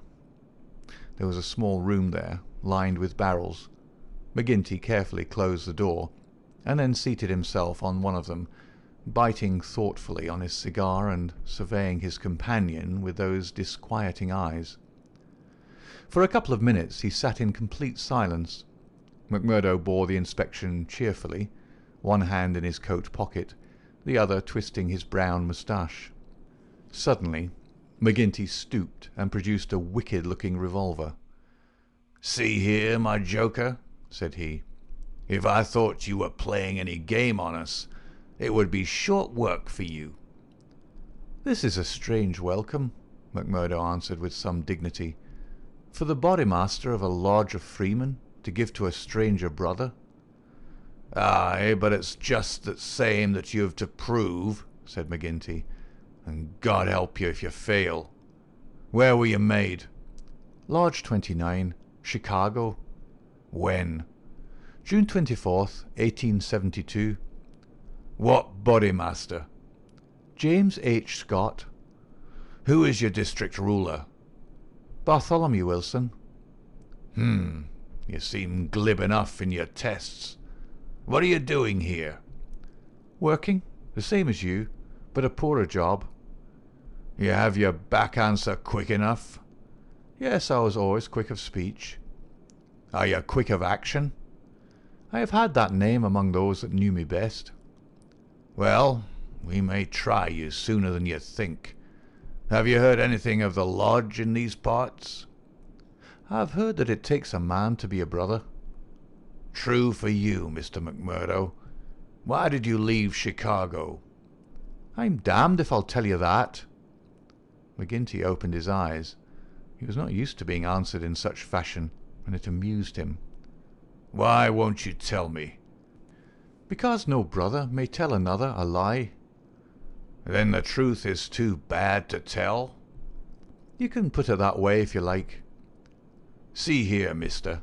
There was a small room there, lined with barrels. McGinty carefully closed the door, and then seated himself on one of them, biting thoughtfully on his cigar and surveying his companion with those disquieting eyes. For a couple of minutes he sat in complete silence. McMurdo bore the inspection cheerfully, one hand in his coat pocket, the other twisting his brown moustache. Suddenly McGinty stooped and produced a wicked-looking revolver. "See here, my joker," said he. "If I thought you were playing any game on us, it would be short work for you." "This is a strange welcome," McMurdo answered with some dignity, "for the Bodymaster of a lodge of freemen to give to a stranger brother." "Aye, but it's just the same that you've to prove," said McGinty, "and God help you if you fail. Where were you made?" "Lodge 29, Chicago." "When?" "June 24th, 1872. "What Bodymaster?" "James H. Scott." Who is your district ruler? Bartholomew Wilson. You seem glib enough in your tests. What are you doing here? Working, the same as you, but a poorer job. You have your back answer quick enough? Yes, I was always quick of speech. Are you quick of action? I have had that name among those that knew me best. Well, we may try you sooner than you think. Have you heard anything of the lodge in these parts? I've heard that it takes a man to be a brother. True for you, Mr. McMurdo. Why did you leave Chicago? I'm damned if I'll tell you that. McGinty opened his eyes. He was not used to being answered in such fashion, and it amused him. Why won't you tell me? Because no brother may tell another a lie. Then the truth is too bad to tell? You can put it that way if you like. See here, mister.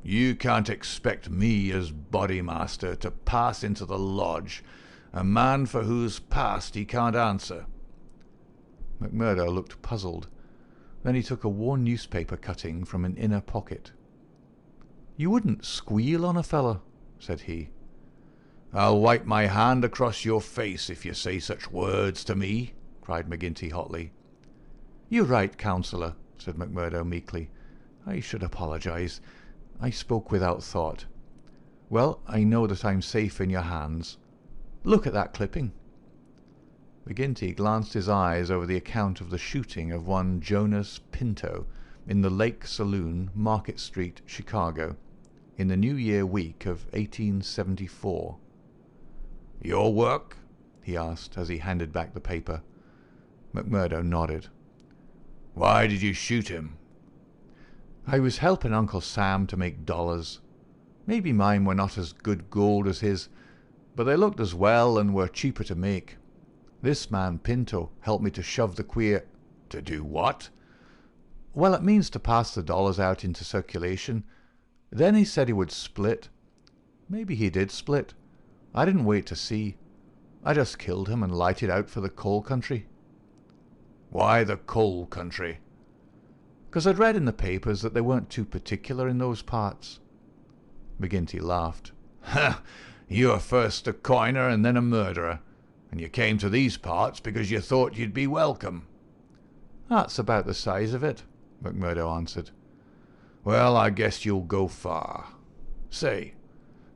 You can't expect me as Bodymaster to pass into the lodge a man for whose past he can't answer. McMurdo looked puzzled. Then he took a worn newspaper cutting from an inner pocket. You wouldn't squeal on a fellow, said he. I'll wipe my hand across your face if you say such words to me, cried McGinty hotly. You're right, counsellor, said McMurdo meekly. I should apologize. I spoke without thought. Well, I know that I'm safe in your hands. Look at that clipping. McGinty glanced his eyes over the account of the shooting of one Jonas Pinto in the Lake Saloon, Market Street, Chicago, in the New Year week of 1874. Your work? He asked as he handed back the paper. McMurdo nodded. Why did you shoot him? I was helping Uncle Sam to make dollars. Maybe mine were not as good gold as his, but they looked as well and were cheaper to make. This man Pinto helped me to shove the queer— To do what? Well, it means to pass the dollars out into circulation. Then he said he would split. Maybe he did split. I didn't wait to see. I just killed him and lighted out for the coal country. Why the coal country? 'Cause I'd read in the papers that they weren't too particular in those parts. McGinty laughed. Ha! You were first a coiner and then a murderer, and you came to these parts because you thought you'd be welcome. That's about the size of it, McMurdo answered. Well, I guess you'll go far. Say,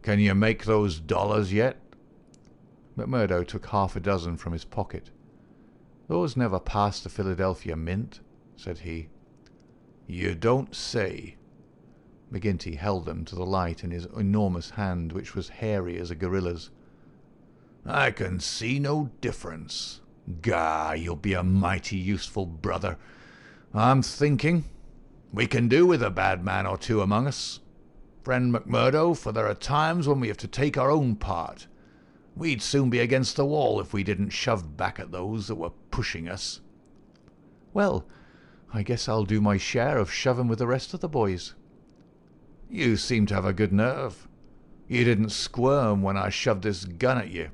can you make those dollars yet? McMurdo took half a dozen from his pocket. Those never passed the Philadelphia Mint, said he. You don't say. McGinty held them to the light in his enormous hand, which was hairy as a gorilla's. I can see no difference. Gah, you'll be a mighty useful brother. I'm thinking we can do with a bad man or two among us. Friend McMurdo, for there are times when we have to take our own part. We'd soon be against the wall if we didn't shove back at those that were pushing us. Well, I guess I'll do my share of shoving with the rest of the boys. You seem to have a good nerve. You didn't squirm when I shoved this gun at you.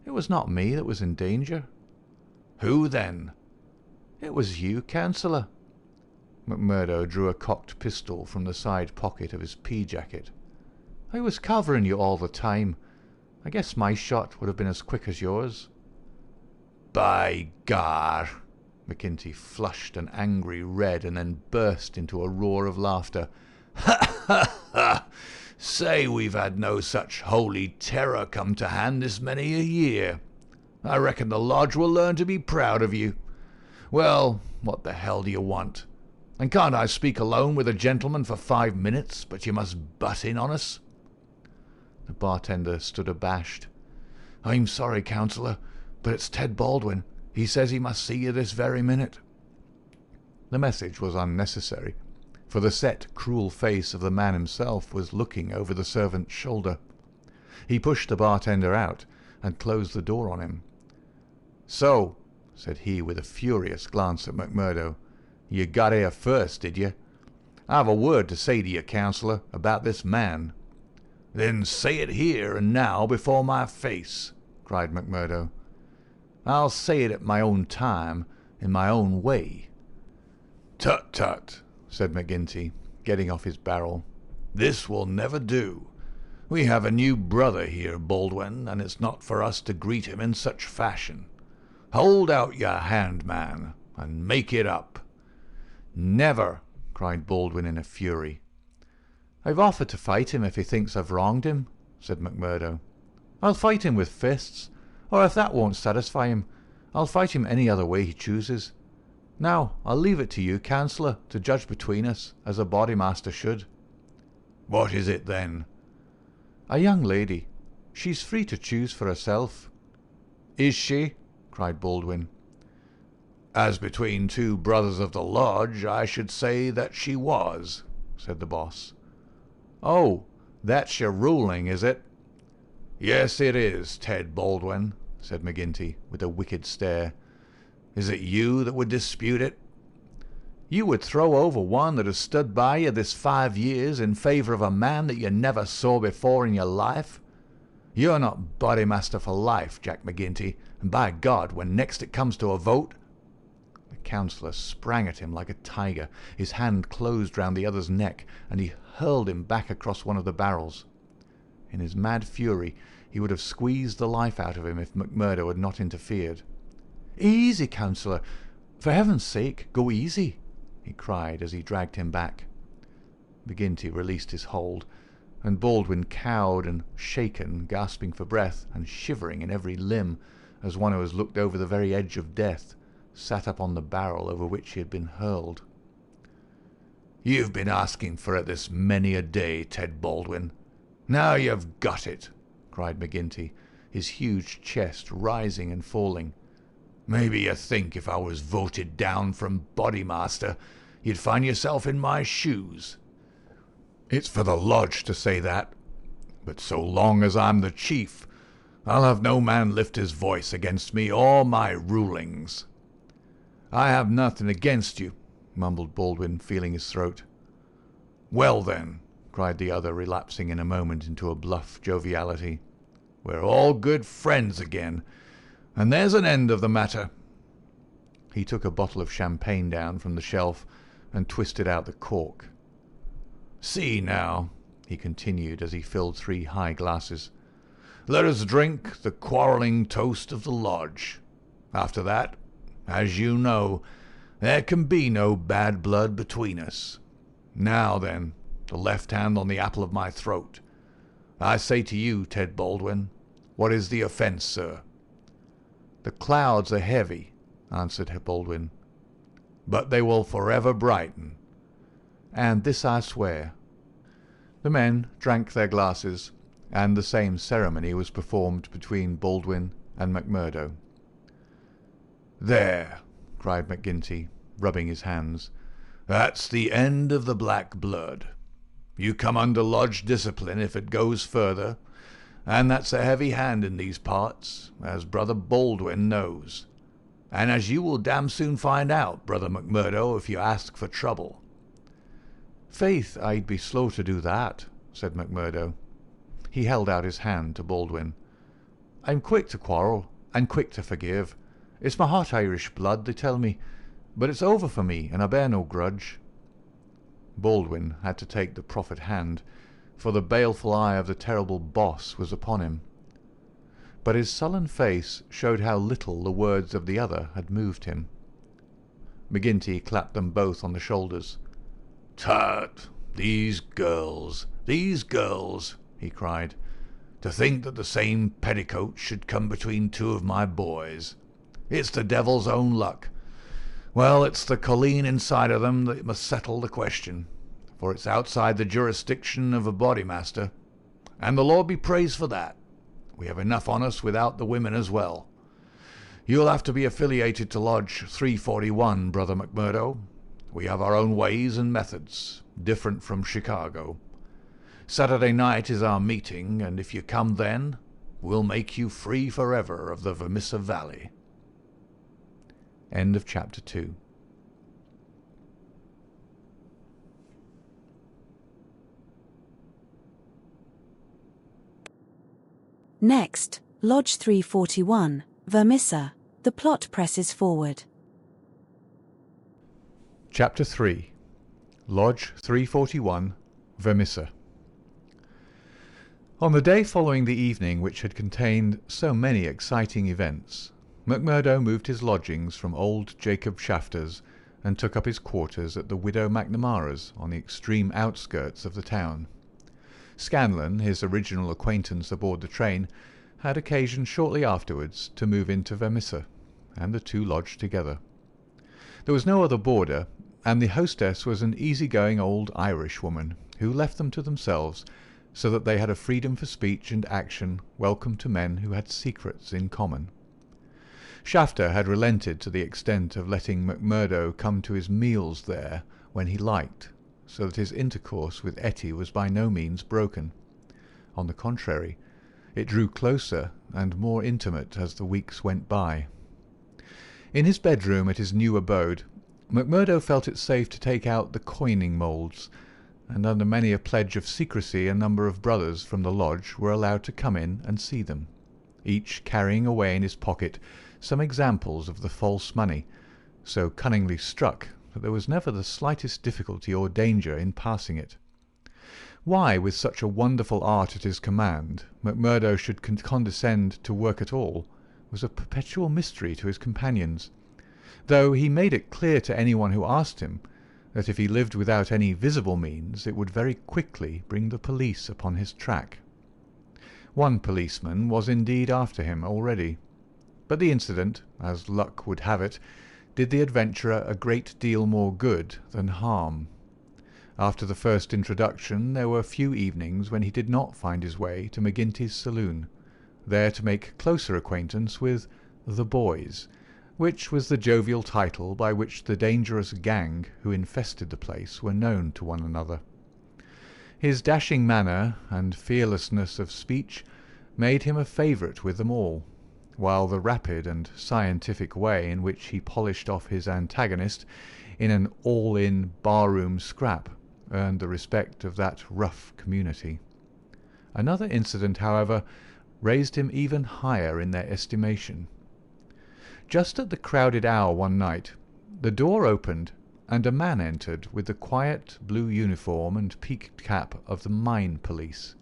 It was not me that was in danger. Who then? It was you, counsellor. McMurdo drew a cocked pistol from the side pocket of his pea-jacket. I was covering you all the time. I guess my shot would have been as quick as yours. By gar! McGinty flushed an angry red and then burst into a roar of laughter. Ha ha ha! Say we've had no such holy terror come to hand this many a year. I reckon the lodge will learn to be proud of you. Well, what the hell do you want? And can't I speak alone with a gentleman for 5 minutes, but you must butt in on us? The bartender stood abashed. I'm sorry, counsellor, but it's Ted Baldwin. He says he must see you this very minute. The message was unnecessary, for the set, cruel face of the man himself was looking over the servant's shoulder. He pushed the bartender out and closed the door on him. So, said he with a furious glance at McMurdo, you got here first, did you? I've a word to say to you, counsellor, about this man. Then say it here and now before my face, cried McMurdo. I'll say it at my own time, in my own way." "Tut, tut," said McGinty, getting off his barrel. "This will never do. We have a new brother here, Baldwin, and it's not for us to greet him in such fashion. Hold out your hand, man, and make it up." "Never!" cried Baldwin in a fury. "I've offered to fight him if he thinks I've wronged him," said McMurdo. "I'll fight him with fists, or if that won't satisfy him, I'll fight him any other way he chooses. Now, I'll leave it to you, Councillor, to judge between us, as a Bodymaster should." "What is it, then?" "A young lady. She's free to choose for herself." "Is she?" cried Baldwin. "As between two brothers of the lodge, I should say that she was," said the boss. "Oh, that's your ruling, is it?" "Yes, it is, Ted Baldwin," said McGinty, with a wicked stare. "Is it you that would dispute it?" "You would throw over one that has stood by you this 5 years in favour of a man that you never saw before in your life? You're not Bodymaster for life, Jack McGinty, and by God, when next it comes to a vote—" The councillor sprang at him like a tiger. His hand closed round the other's neck, and he hurled him back across one of the barrels. In his mad fury, he would have squeezed the life out of him if McMurdo had not interfered. "Easy, councillor! For heaven's sake, go easy!" he cried as he dragged him back. McGinty released his hold, and Baldwin, cowed and shaken, gasping for breath and shivering in every limb, as one who has looked over the very edge of death, sat up on the barrel over which he had been hurled. "You've been asking for it this many a day, Ted Baldwin. Now you've got it," cried McGinty, his huge chest rising and falling. "Maybe you think if I was voted down from Bodymaster, you'd find yourself in my shoes. It's for the lodge to say that, but so long as I'm the chief, I'll have no man lift his voice against me or my rulings." "I have nothing against you," mumbled Baldwin, feeling his throat. "Well then," cried the other, relapsing in a moment into a bluff joviality, "we're all good friends again, and there's an end of the matter." He took a bottle of champagne down from the shelf and twisted out the cork. "See now," he continued as he filled 3 high glasses, "let us drink the quarrelling toast of the lodge. After that, as you know, there can be no bad blood between us. Now then, the left hand on the apple of my throat. I say to you, Ted Baldwin, what is the offence, sir?" "The clouds are heavy," answered Baldwin. "But they will forever brighten." "And this I swear." The men drank their glasses, and the same ceremony was performed between Baldwin and McMurdo. "There," cried McGinty, rubbing his hands. "That's the end of the black blood. You come under lodge discipline if it goes further, and that's a heavy hand in these parts, as Brother Baldwin knows, and as you will damn soon find out, Brother McMurdo, if you ask for trouble." "Faith, I'd be slow to do that," said McMurdo. He held out his hand to Baldwin. "I'm quick to quarrel, and quick to forgive. It's my hot Irish blood, they tell me, but it's over for me, and I bear no grudge." Baldwin had to take the proffered hand, for the baleful eye of the terrible boss was upon him. But his sullen face showed how little the words of the other had moved him. McGinty clapped them both on the shoulders. "Tut! These girls, he cried. "To think that the same petticoat should come between 2 of my boys. It's the devil's own luck. Well, it's the colleen inside of them that must settle the question, for it's outside the jurisdiction of a Bodymaster, and the Lord be praised for that. We have enough on us without the women as well. You'll have to be affiliated to Lodge 341, Brother McMurdo. We have our own ways and methods, different from Chicago. Saturday night is our meeting, and if you come then, we'll make you free forever of the Vermissa Valley." End of chapter 2. Next, Lodge 341, Vermissa. The plot presses forward. Chapter 3. Lodge 341, Vermissa. On the day following the evening which had contained so many exciting events, McMurdo moved his lodgings from old Jacob Shafter's and took up his quarters at the widow McNamara's on the extreme outskirts of the town. Scanlon, his original acquaintance aboard the train, had occasion shortly afterwards to move into Vermissa, and the two lodged together. There was no other boarder, and the hostess was an easy-going old Irish woman who left them to themselves, so that they had a freedom for speech and action welcome to men who had secrets in common. Shafter had relented to the extent of letting McMurdo come to his meals there when he liked, so that his intercourse with Etty was by no means broken. On the contrary, it drew closer and more intimate as the weeks went by. In his bedroom at his new abode, McMurdo felt it safe to take out the coining moulds, and under many a pledge of secrecy a number of brothers from the lodge were allowed to come in and see them, each carrying away in his pocket some examples of the false money, so cunningly struck that there was never the slightest difficulty or danger in passing it. Why, with such a wonderful art at his command, McMurdo should condescend to work at all was a perpetual mystery to his companions, though he made it clear to anyone who asked him that if he lived without any visible means it would very quickly bring the police upon his track. One policeman was indeed after him already, but the incident, as luck would have it, did the adventurer a great deal more good than harm. After the first introduction there were few evenings when he did not find his way to McGinty's saloon, there to make closer acquaintance with the boys, which was the jovial title by which the dangerous gang who infested the place were known to one another. His dashing manner and fearlessness of speech made him a favourite with them all, while the rapid and scientific way in which he polished off his antagonist in an all-in bar-room scrap earned the respect of that rough community. Another incident, however, raised him even higher in their estimation. Just at the crowded hour one night, the door opened and a man entered with the quiet blue uniform and peaked cap of the mine police.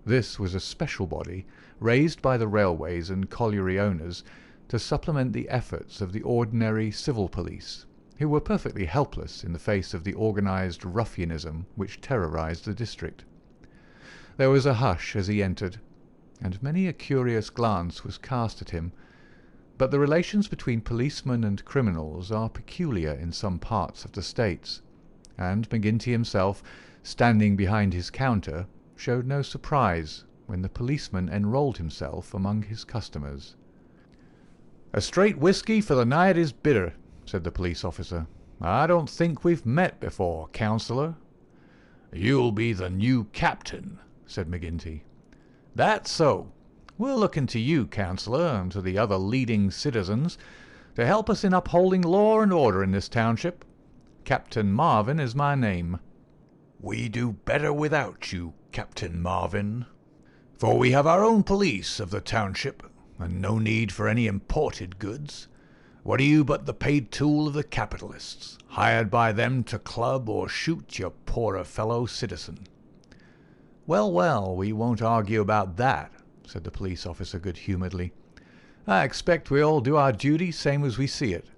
This was a special body raised by the railways and colliery owners to supplement the efforts of the ordinary civil police, who were perfectly helpless in the face of the organised ruffianism which terrorised the district. There was a hush as he entered, and many a curious glance was cast at him, but the relations between policemen and criminals are peculiar in some parts of the States, and McGinty himself, standing behind his counter, showed no surprise when the policeman enrolled himself among his customers. "A straight whisky for the night is bitter," said the police officer. "I don't think we've met before, councillor." "You'll be the new captain," said McGinty. "That's so. We're looking to you, councillor, and to the other leading citizens, to help us in upholding law and order in this township. Captain Marvin is my name." "We do better without you, Captain Marvin, for we have our own police of the township, and no need for any imported goods. What are you but the paid tool of the capitalists, hired by them to club or shoot your poorer fellow citizen?" "Well, well, we won't argue about that," said the police officer good-humouredly. "I expect we all do our duty same as we see it,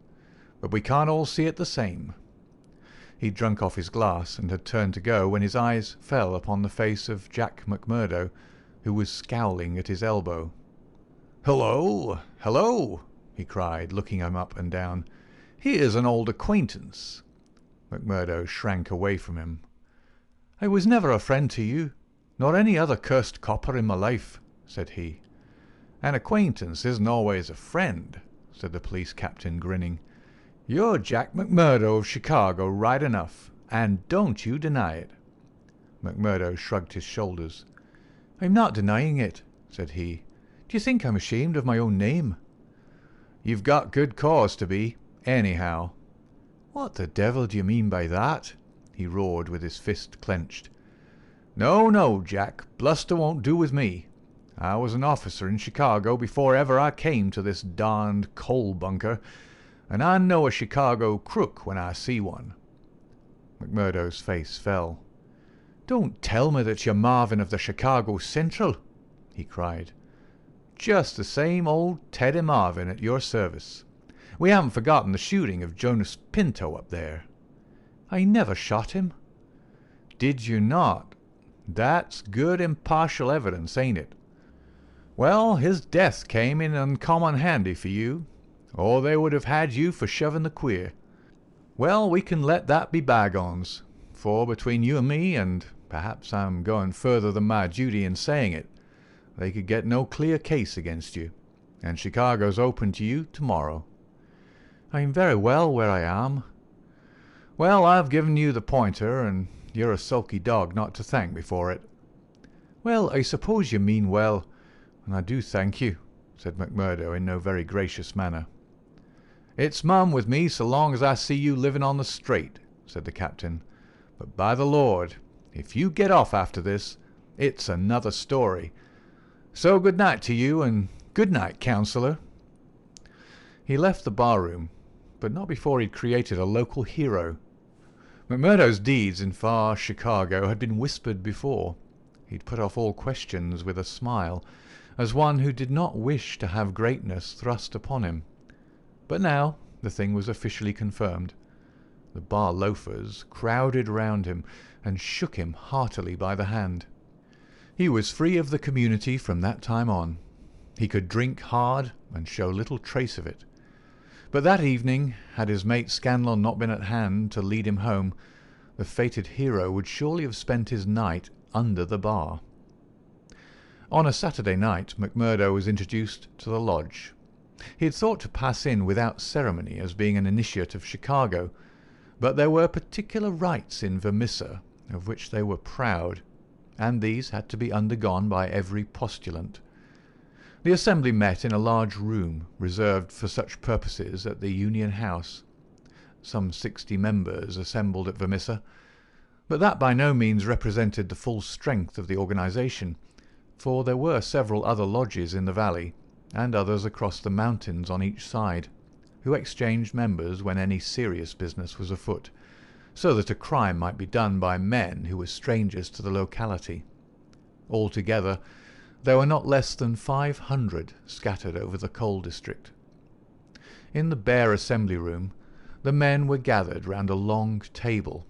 but we can't all see it the same." He'd drunk off his glass and had turned to go when his eyes fell upon the face of Jack McMurdo, who was scowling at his elbow. "Hello, hello!" he cried, looking him up and down. "Here's an old acquaintance." McMurdo shrank away from him. "I was never a friend to you, nor any other cursed copper in my life," said he. "An acquaintance isn't always a friend," said the police captain, grinning. "You're Jack McMurdo of Chicago right enough, and don't you deny it." McMurdo shrugged his shoulders. "I'm not denying it," said he. "Do you think I'm ashamed of my own name?" "You've got good cause to be, anyhow." "What the devil do you mean by that?" he roared with his fist clenched. "No, no, Jack, bluster won't do with me. I was an officer in Chicago before ever I came to this darned coal bunker, and I know a Chicago crook when I see one. McMurdo's face fell. "Don't tell me that you're Marvin of the Chicago Central," he cried. "Just the same old Teddy Marvin at your service. We haven't forgotten the shooting of Jonas Pinto up there." "I never shot him." "Did you not? That's good impartial evidence, ain't it? Well, his death came in uncommon handy for you, or they would have had you for shoving the queer. Well, we can let that be bygones, for between you and me, and perhaps I'm going further than my duty in saying it, they could get no clear case against you, and Chicago's open to you tomorrow." "I'm very well where I am." "Well, I've given you the pointer, and you're a sulky dog not to thank me for it." "Well, I suppose you mean well, and I do thank you," said McMurdo in no very gracious manner. "It's mum with me so long as I see you living on the straight," said the captain. "But by the Lord, if you get off after this, it's another story. So good night to you, and good night, councillor." He left the bar-room, but not before he'd created a local hero. McMurdo's deeds in far Chicago had been whispered before. He'd put off all questions with a smile, as one who did not wish to have greatness thrust upon him. But now the thing was officially confirmed. The bar loafers crowded round him and shook him heartily by the hand. He was free of the community from that time on. He could drink hard and show little trace of it. But that evening, had his mate Scanlon not been at hand to lead him home, the fated hero would surely have spent his night under the bar. On a Saturday night, McMurdo was introduced to the lodge. He had thought to pass in without ceremony as being an initiate of Chicago, but there were particular rites in Vermissa of which they were proud, and these had to be undergone by every postulant. The assembly met in a large room reserved for such purposes at the Union House. Some 60 members assembled at Vermissa, but that by no means represented the full strength of the organisation, for there were several other lodges in the valley, and others across the mountains on each side, who exchanged members when any serious business was afoot, so that a crime might be done by men who were strangers to the locality. Altogether, there were not less than 500 scattered over the coal district. In the bare assembly room, the men were gathered round a long table.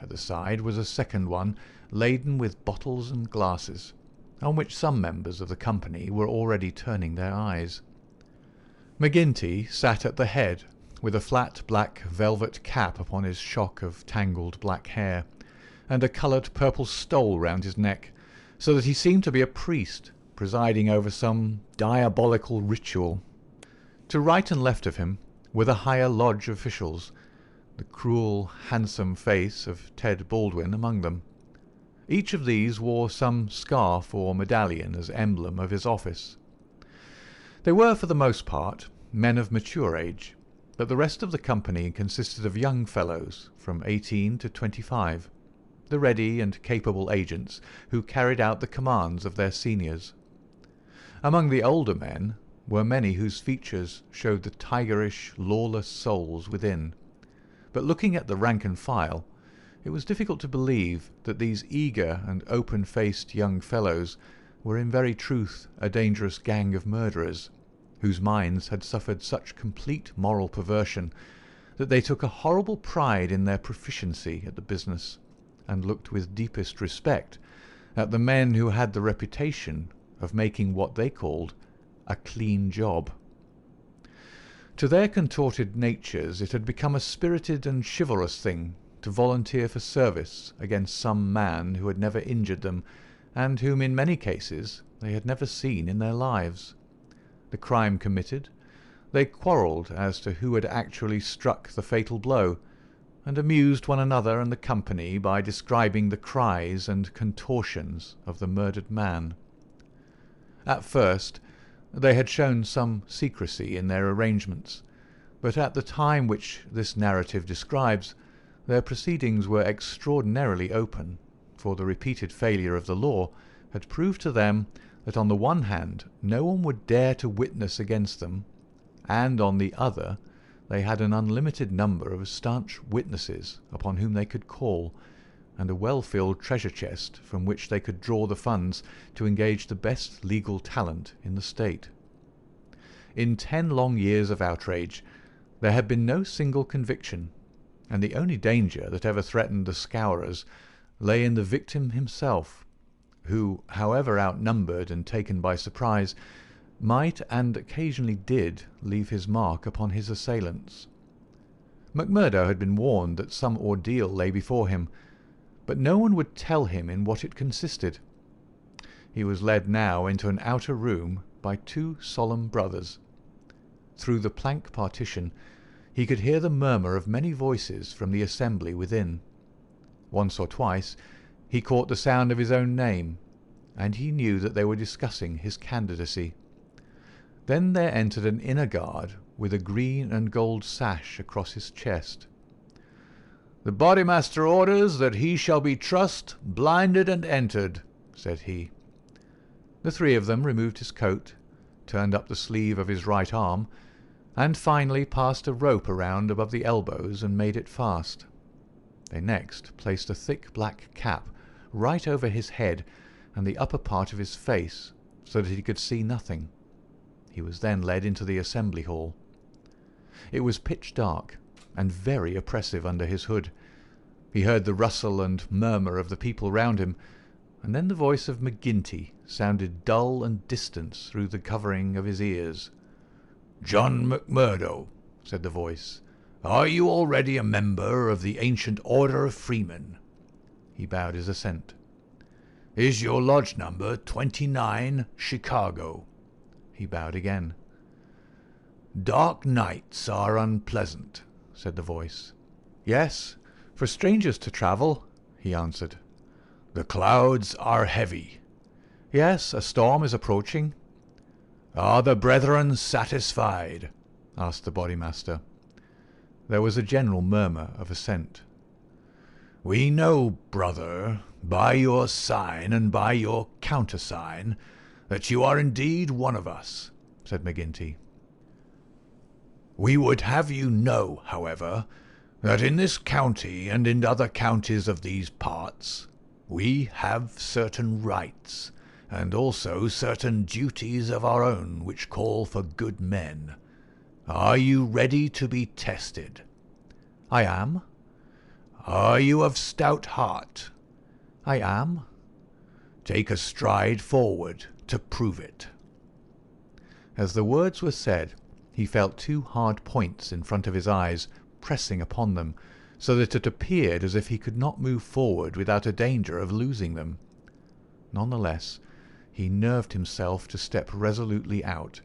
At the side was a second one, laden with bottles and glasses, on which some members of the company were already turning their eyes. McGinty sat at the head, with a flat black velvet cap upon his shock of tangled black hair, and a coloured purple stole round his neck, so that he seemed to be a priest presiding over some diabolical ritual. To right and left of him were the higher lodge officials, the cruel, handsome face of Ted Baldwin among them. Each of these wore some scarf or medallion as emblem of his office. They were, for the most part, men of mature age, but the rest of the company consisted of young fellows from 18 to 25, the ready and capable agents who carried out the commands of their seniors. Among the older men were many whose features showed the tigerish, lawless souls within, but looking at the rank and file, it was difficult to believe that these eager and open-faced young fellows were in very truth a dangerous gang of murderers, whose minds had suffered such complete moral perversion that they took a horrible pride in their proficiency at the business, and looked with deepest respect at the men who had the reputation of making what they called a clean job. To their contorted natures it had become a spirited and chivalrous thing to volunteer for service against some man who had never injured them, and whom in many cases they had never seen in their lives. The crime committed, they quarrelled as to who had actually struck the fatal blow, and amused one another and the company by describing the cries and contortions of the murdered man. At first they had shown some secrecy in their arrangements, but at the time which this narrative describes, their proceedings were extraordinarily open, for the repeated failure of the law had proved to them that on the one hand no one would dare to witness against them, and on the other they had an unlimited number of staunch witnesses upon whom they could call, and a well-filled treasure chest from which they could draw the funds to engage the best legal talent in the state. In 10 long years of outrage there had been no single conviction, and the only danger that ever threatened the Scourers lay in the victim himself, who, however outnumbered and taken by surprise, might and occasionally did leave his mark upon his assailants. MacMurdo had been warned that some ordeal lay before him, but no one would tell him in what it consisted. He was led now into an outer room by 2 solemn brothers. Through the plank partition he could hear the murmur of many voices from the assembly within. Once or twice he caught the sound of his own name, and he knew that they were discussing his candidacy. Then there entered an inner guard with a green and gold sash across his chest. "The Bodymaster orders that he shall be trussed, blinded, and entered," said he. The 3 of them removed his coat, turned up the sleeve of his right arm, and finally passed a rope around above the elbows and made it fast. They next placed a thick black cap right over his head and the upper part of his face, so that he could see nothing. He was then led into the assembly hall. It was pitch dark and very oppressive under his hood. He heard the rustle and murmur of the people round him, and then the voice of McGinty sounded dull and distant through the covering of his ears. "John MacMurdo," said the voice, "are you already a member of the ancient order of freemen?" He bowed his assent. "Is your lodge number 29, Chicago?" He bowed again. "Dark nights are unpleasant," said the voice. "Yes, for strangers to travel," he answered. "The clouds are heavy." "Yes, a storm is approaching." "Are the brethren satisfied?" asked the Bodymaster. There was a general murmur of assent. "We know, brother, by your sign and by your countersign, that you are indeed one of us," said McGinty. "We would have you know, however, that in this county and in other counties of these parts we have certain rights, and also certain duties of our own which call for good men. Are you ready to be tested?" "I am." "Are you of stout heart?" "I am." "Take a stride forward to prove it." As the words were said, he felt 2 hard points in front of his eyes pressing upon them, so that it appeared as if he could not move forward without a danger of losing them. None the less, he nerved himself to step resolutely out,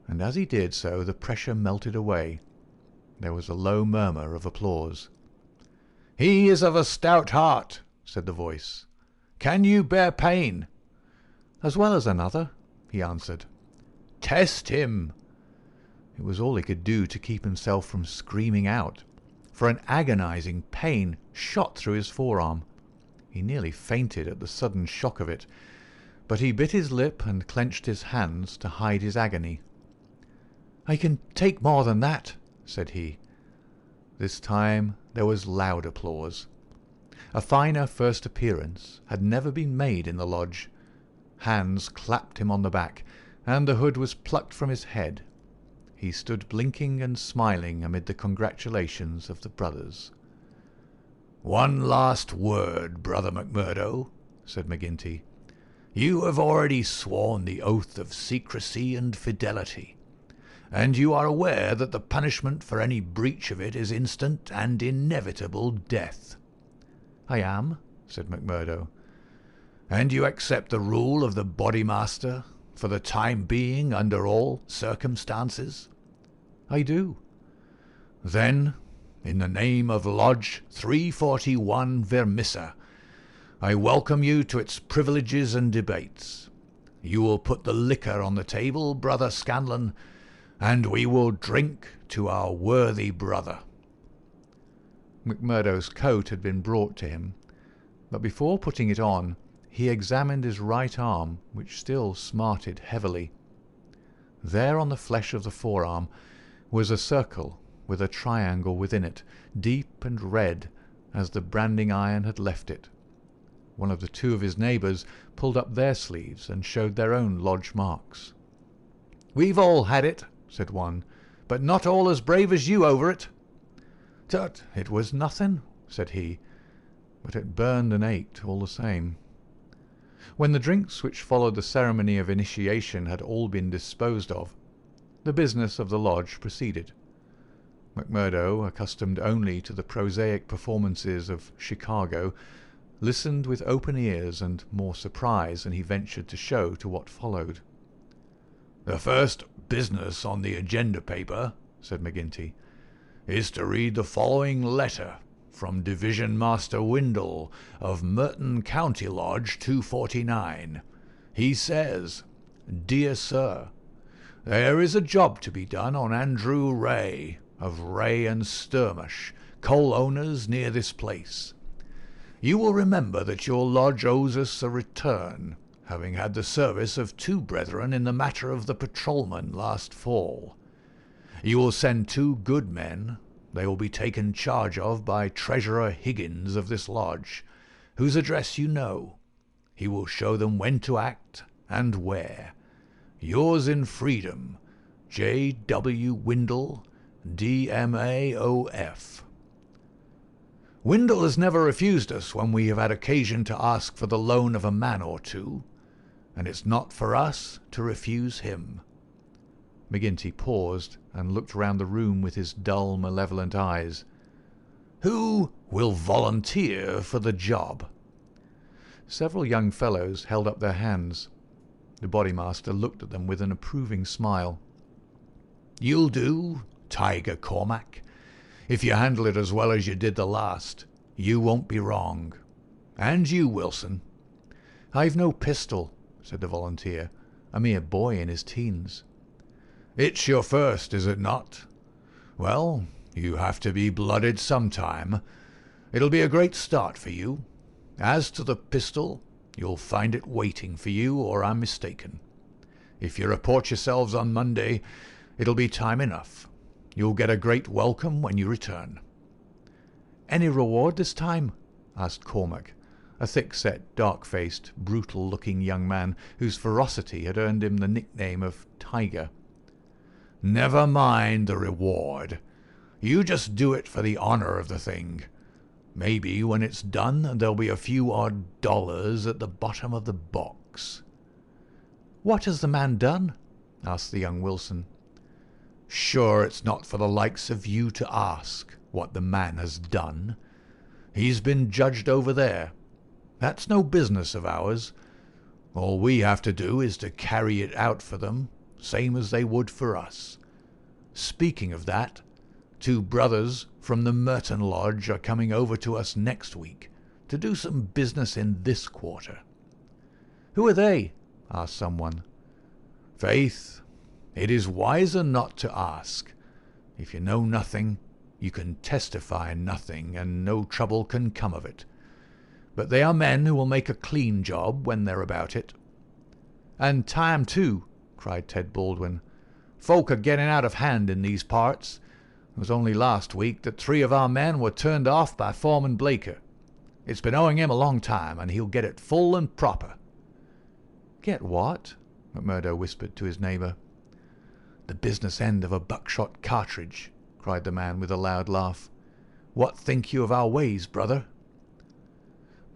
and as he did so the pressure melted away. There was a low murmur of applause. "He is of a stout heart," said the voice. "Can you bear pain?" "As well as another," he answered. "Test him." It was all he could do to keep himself from screaming out, for an agonizing pain shot through his forearm. He nearly fainted at the sudden shock of it, but he bit his lip and clenched his hands to hide his agony. "I can take more than that," said he. This time there was loud applause. A finer first appearance had never been made in the lodge. Hands clapped him on the back, and the hood was plucked from his head. He stood blinking and smiling amid the congratulations of the brothers. "One last word, Brother MacMurdo," said McGinty. "You have already sworn the oath of secrecy and fidelity, and you are aware that the punishment for any breach of it is instant and inevitable death." "I am," said MacMurdo. "And you accept the rule of the Bodymaster, for the time being under all circumstances?" "I do." "Then, in the name of Lodge 341 Vermissa, I welcome you to its privileges and debates. You will put the liquor on the table, Brother Scanlon, and we will drink to our worthy brother." MacMurdo's coat had been brought to him, but before putting it on he examined his right arm, which still smarted heavily. There on the flesh of the forearm was a circle with a triangle within it, deep and red, as the branding iron had left it. One of the two of his neighbours pulled up their sleeves and showed their own lodge marks. "We've all had it," said one, "but not all as brave as you over it." "Tut, it was nothing," said he, but it burned and ached all the same. When the drinks which followed the ceremony of initiation had all been disposed of, the business of the lodge proceeded. McMurdo, accustomed only to the prosaic performances of Chicago, listened with open ears and more surprise than he ventured to show to what followed. "The first business on the agenda paper," said McGinty, "is to read the following letter from Division Master Windle of Merton County Lodge 249. He says, 'Dear Sir, there is a job to be done on Andrew Ray, of Ray and Sturmish, coal owners near this place. You will remember that your lodge owes us a return, having had the service of 2 brethren in the matter of the patrolman last fall. You will send 2 good men. They will be taken charge of by Treasurer Higgins of this lodge, whose address you know. He will show them when to act and where. Yours in freedom, J. W. Windle, D.M.A.O.F. Windle has never refused us when we have had occasion to ask for the loan of a man or two, and it's not for us to refuse him." McGinty paused and looked round the room with his dull, malevolent eyes. "Who will volunteer for the job?" Several young fellows held up their hands. The Bodymaster looked at them with an approving smile. "You'll do, Tiger Cormac. If you handle it as well as you did the last, you won't be wrong. And you, Wilson." "I've no pistol," said the volunteer, a mere boy in his teens. "It's your first, is it not? Well, you have to be blooded sometime. It'll be a great start for you. As to the pistol, you'll find it waiting for you, or I'm mistaken. If you report yourselves on Monday, it'll be time enough. You'll get a great welcome when you return." "Any reward this time?" asked Cormac, a thick-set, dark-faced, brutal-looking young man whose ferocity had earned him the nickname of Tiger. "Never mind the reward. You just do it for the honour of the thing. Maybe when it's done there'll be a few odd dollars at the bottom of the box." "What has the man done?" asked the young Wilson. "Sure, it's not for the likes of you to ask what the man has done. He's been judged over there. That's no business of ours. All we have to do is to carry it out for them, same as they would for us. Speaking of that, 2 brothers from the Merton Lodge are coming over to us next week to do some business in this quarter." "Who are they?" asked someone. "Faith, it is wiser not to ask. If you know nothing, you can testify nothing, and no trouble can come of it. But they are men who will make a clean job when they're about it." "And time, too," cried Ted Baldwin. "Folk are getting out of hand in these parts. It was only last week that 3 of our men were turned off by Foreman Blaker. It's been owing him a long time, and he'll get it full and proper." "Get what?" McMurdo whispered to his neighbour. "The business end of a buckshot cartridge," cried the man with a loud laugh. "What think you of our ways, brother?"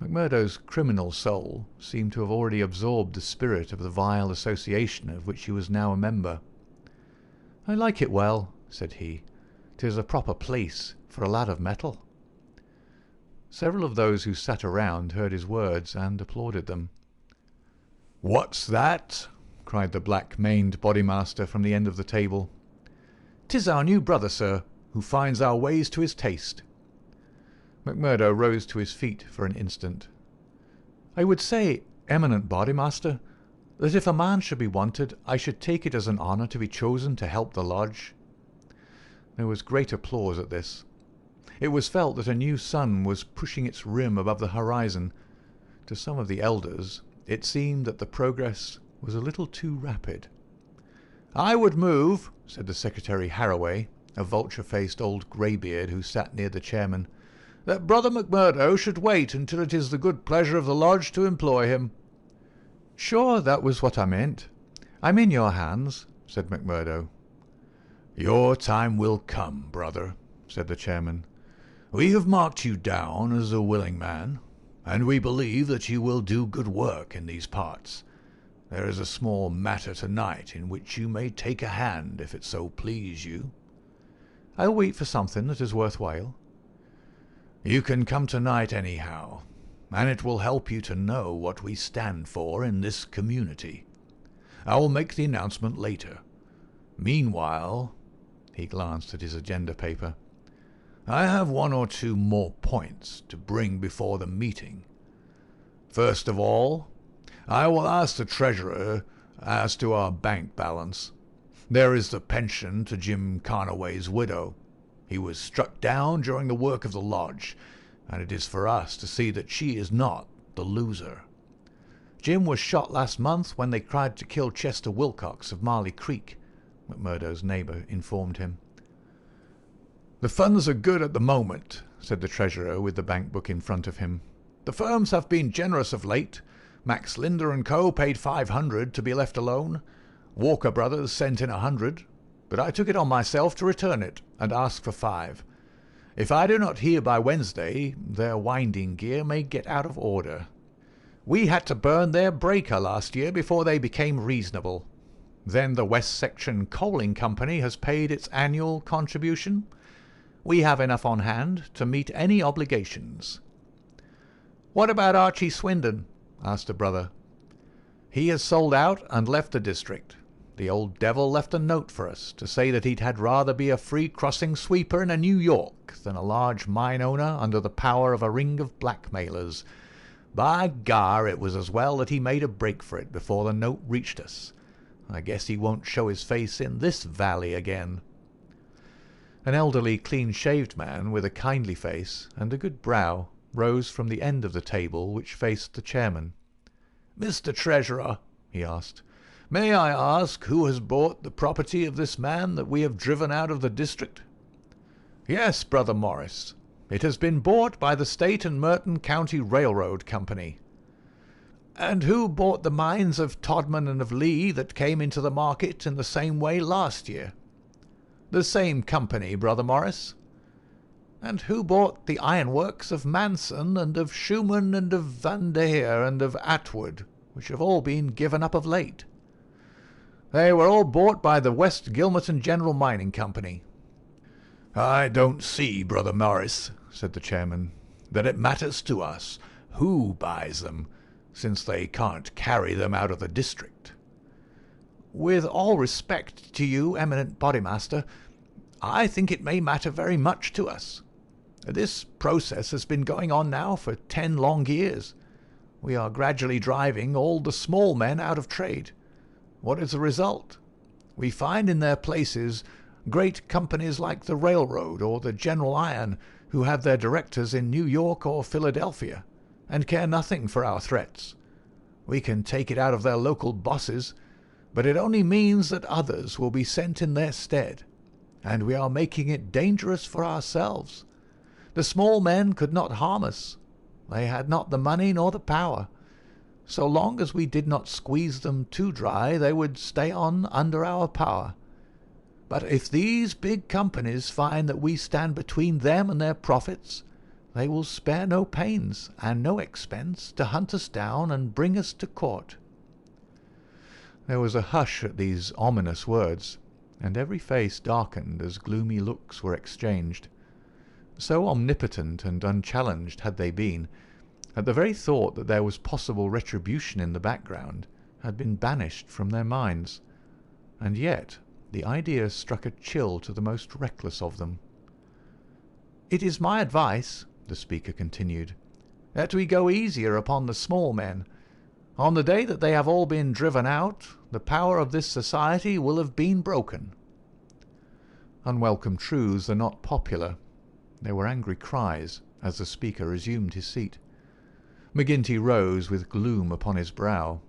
McMurdo's criminal soul seemed to have already absorbed the spirit of the vile association of which he was now a member. "I like it well," said he. "'Tis a proper place for a lad of metal." Several of those who sat around heard his words and applauded them. "What's that?" cried the black-maned Bodymaster from the end of the table. "'Tis our new brother, sir, who finds our ways to his taste." McMurdo rose to his feet for an instant. "I would say, eminent Bodymaster, that if a man should be wanted, I should take it as an honour to be chosen to help the lodge." There was great applause at this. It was felt that a new sun was pushing its rim above the horizon. To some of the elders it seemed that the progress was a little too rapid. "I would move," said the Secretary Harraway, a vulture-faced old greybeard who sat near the chairman, "that Brother McMurdo should wait until it is the good pleasure of the lodge to employ him." "Sure, that was what I meant. I'm in your hands," said McMurdo. "Your time will come, brother," said the chairman. "We have marked you down as a willing man, and we believe that you will do good work in these parts. There is a small matter tonight in which you may take a hand, if it so please you." "I'll wait for something that is worthwhile." "You can come tonight anyhow, and it will help you to know what we stand for in this community. I will make the announcement later. Meanwhile," he glanced at his agenda paper, "I have one or two more points to bring before the meeting. First of all, I will ask the treasurer as to our bank balance. There is the pension to Jim Carnaway's widow. He was struck down during the work of the lodge, and it is for us to see that she is not the loser. Jim was shot last month when they tried to kill Chester Wilcox of Marley Creek," McMurdo's neighbour informed him. "The funds are good at the moment," said the treasurer with the bank book in front of him. "The firms have been generous of late. Max Linder and Co. paid $500 to be left alone. Walker Brothers sent in $100, but I took it on myself to return it and ask for $5. If I do not hear by Wednesday, their winding gear may get out of order. We had to burn their breaker last year before they became reasonable. Then the West Section Coaling Company has paid its annual contribution. We have enough on hand to meet any obligations." "What about Archie Swindon?" asked a brother. "He has sold out and left the district. The old devil left a note for us to say that he'd had rather be a free crossing sweeper in a New York than a large mine owner under the power of a ring of blackmailers. By gar, it was as well that he made a break for it before the note reached us. I guess he won't show his face in this valley again." An elderly, clean-shaved man with a kindly face and a good brow rose from the end of the table which faced the chairman. "Mr. Treasurer," he asked, "may I ask who has bought the property of this man that we have driven out of the district?" "Yes, Brother Morris. It has been bought by the State and Merton County Railroad Company." "And who bought the mines of Todman and of Lee that came into the market in the same way last year?" "The same company, Brother Morris." "And who bought the ironworks of Manson and of Schumann and of Van Deer and of Atwood, which have all been given up of late?" "They were all bought by the West Gilmerton General Mining Company." "I don't see, Brother Morris," said the chairman, "that it matters to us who buys them, since they can't carry them out of the district." "With all respect to you, eminent Bodymaster, I think it may matter very much to us. This process has been going on now for 10 long years. We are gradually driving all the small men out of trade. What is the result? We find in their places great companies like the railroad or the General Iron, who have their directors in New York or Philadelphia, and care nothing for our threats. We can take it out of their local bosses, but it only means that others will be sent in their stead, and we are making it dangerous for ourselves. The small men could not harm us. They had not the money nor the power. So long as we did not squeeze them too dry, they would stay on under our power. But if these big companies find that we stand between them and their profits, they will spare no pains and no expense to hunt us down and bring us to court." There was a hush at these ominous words, and every face darkened as gloomy looks were exchanged. So omnipotent and unchallenged had they been, that the very thought that there was possible retribution in the background had been banished from their minds, and yet the idea struck a chill to the most reckless of them. "It is my advice," the speaker continued, "that we go easier upon the small men. On the day that they have all been driven out, the power of this society will have been broken." Unwelcome truths are not popular. There were angry cries as the speaker resumed his seat. McGinty rose with gloom upon his brow.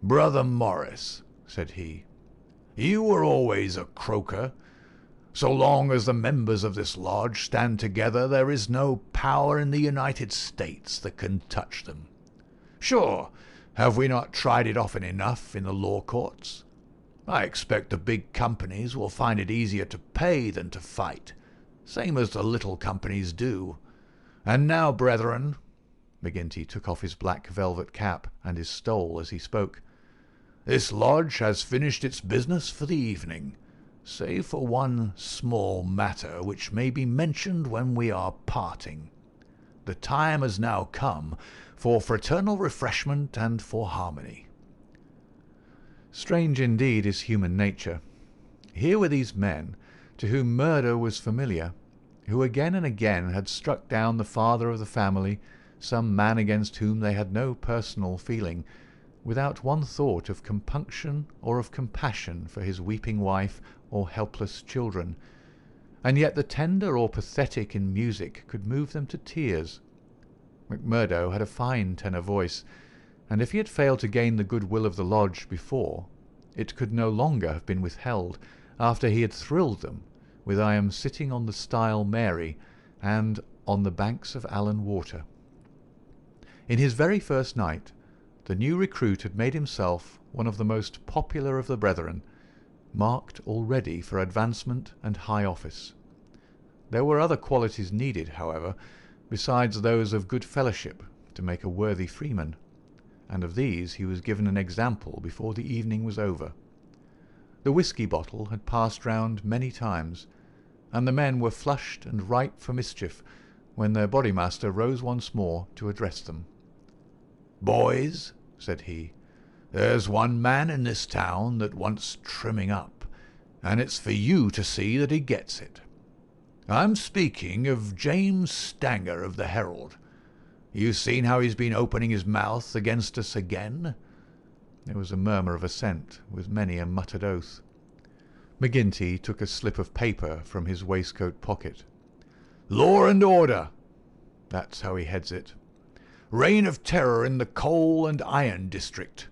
"Brother Morris," said he, "you were always a croaker. So long as the members of this lodge stand together, there is no power in the United States that can touch them. Sure, have we not tried it often enough in the law courts? I expect the big companies will find it easier to pay than to fight, same as the little companies do. And now, brethren," McGinty took off his black velvet cap and his stole as he spoke, "this lodge has finished its business for the evening, save for one small matter which may be mentioned when we are parting. The time has now come for fraternal refreshment and for harmony." Strange indeed is human nature. Here were these men, to whom murder was familiar, who again and again had struck down the father of the family, some man against whom they had no personal feeling, without one thought of compunction or of compassion for his weeping wife or helpless children, and yet the tender or pathetic in music could move them to tears. MacMurdo had a fine tenor voice, and if he had failed to gain the goodwill of the lodge before, it could no longer have been withheld after he had thrilled them with "I am sitting on the stile Mary" and "On the banks of Allan Water." In his very first night, the new recruit had made himself one of the most popular of the brethren, marked already for advancement and high office. There were other qualities needed, however, besides those of good fellowship, to make a worthy freeman, and of these he was given an example before the evening was over. The whisky bottle had passed round many times, and the men were flushed and ripe for mischief when their Bodymaster rose once more to address them. "Boys," said he, "there's one man in this town that wants trimming up, and it's for you to see that he gets it. I'm speaking of James Stanger of the Herald. You've seen how he's been opening his mouth against us again?" There was a murmur of assent, with many a muttered oath. McGinty took a slip of paper from his waistcoat pocket. "Law and order," that's how he heads it. "Reign of terror in the coal and iron district.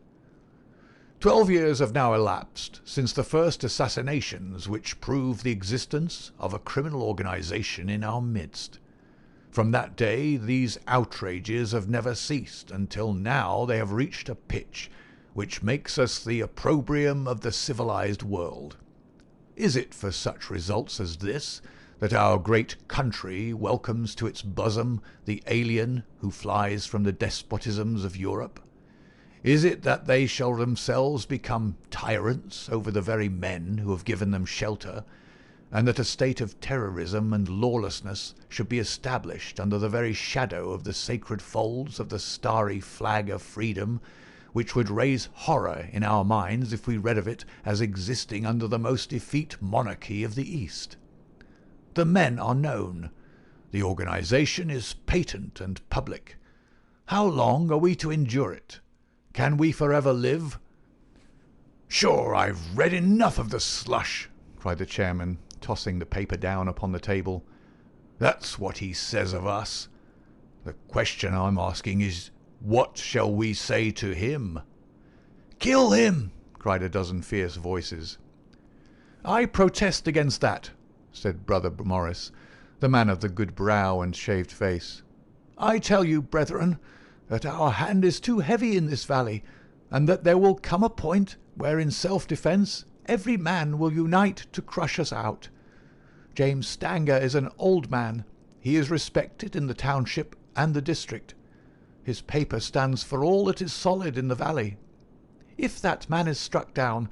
12 years have now elapsed since the first assassinations which prove the existence of a criminal organization in our midst. From that day these outrages have never ceased, until now they have reached a pitch which makes us the opprobrium of the civilized world. Is it for such results as this that our great country welcomes to its bosom the alien who flies from the despotisms of Europe? Is it that they shall themselves become tyrants over the very men who have given them shelter, and that a state of terrorism and lawlessness should be established under the very shadow of the sacred folds of the starry flag of freedom, which would raise horror in our minds if we read of it as existing under the most effete monarchy of the East? The men are known. The organization is patent and public. How long are we to endure it? Can we forever live?" "Sure, I've read enough of the slush," cried the chairman, tossing the paper down upon the table. "That's what he says of us. The question I'm asking is, what shall we say to him?" "Kill him!" cried a dozen fierce voices. "I protest against that," said Brother Morris, the man of the good brow and shaved face. "I tell you, brethren, that our hand is too heavy in this valley, and that there will come a point where in self-defence every man will unite to crush us out. James Stanger is an old man. He is respected in the township and the district. His paper stands for all that is solid in the valley. If that man is struck down,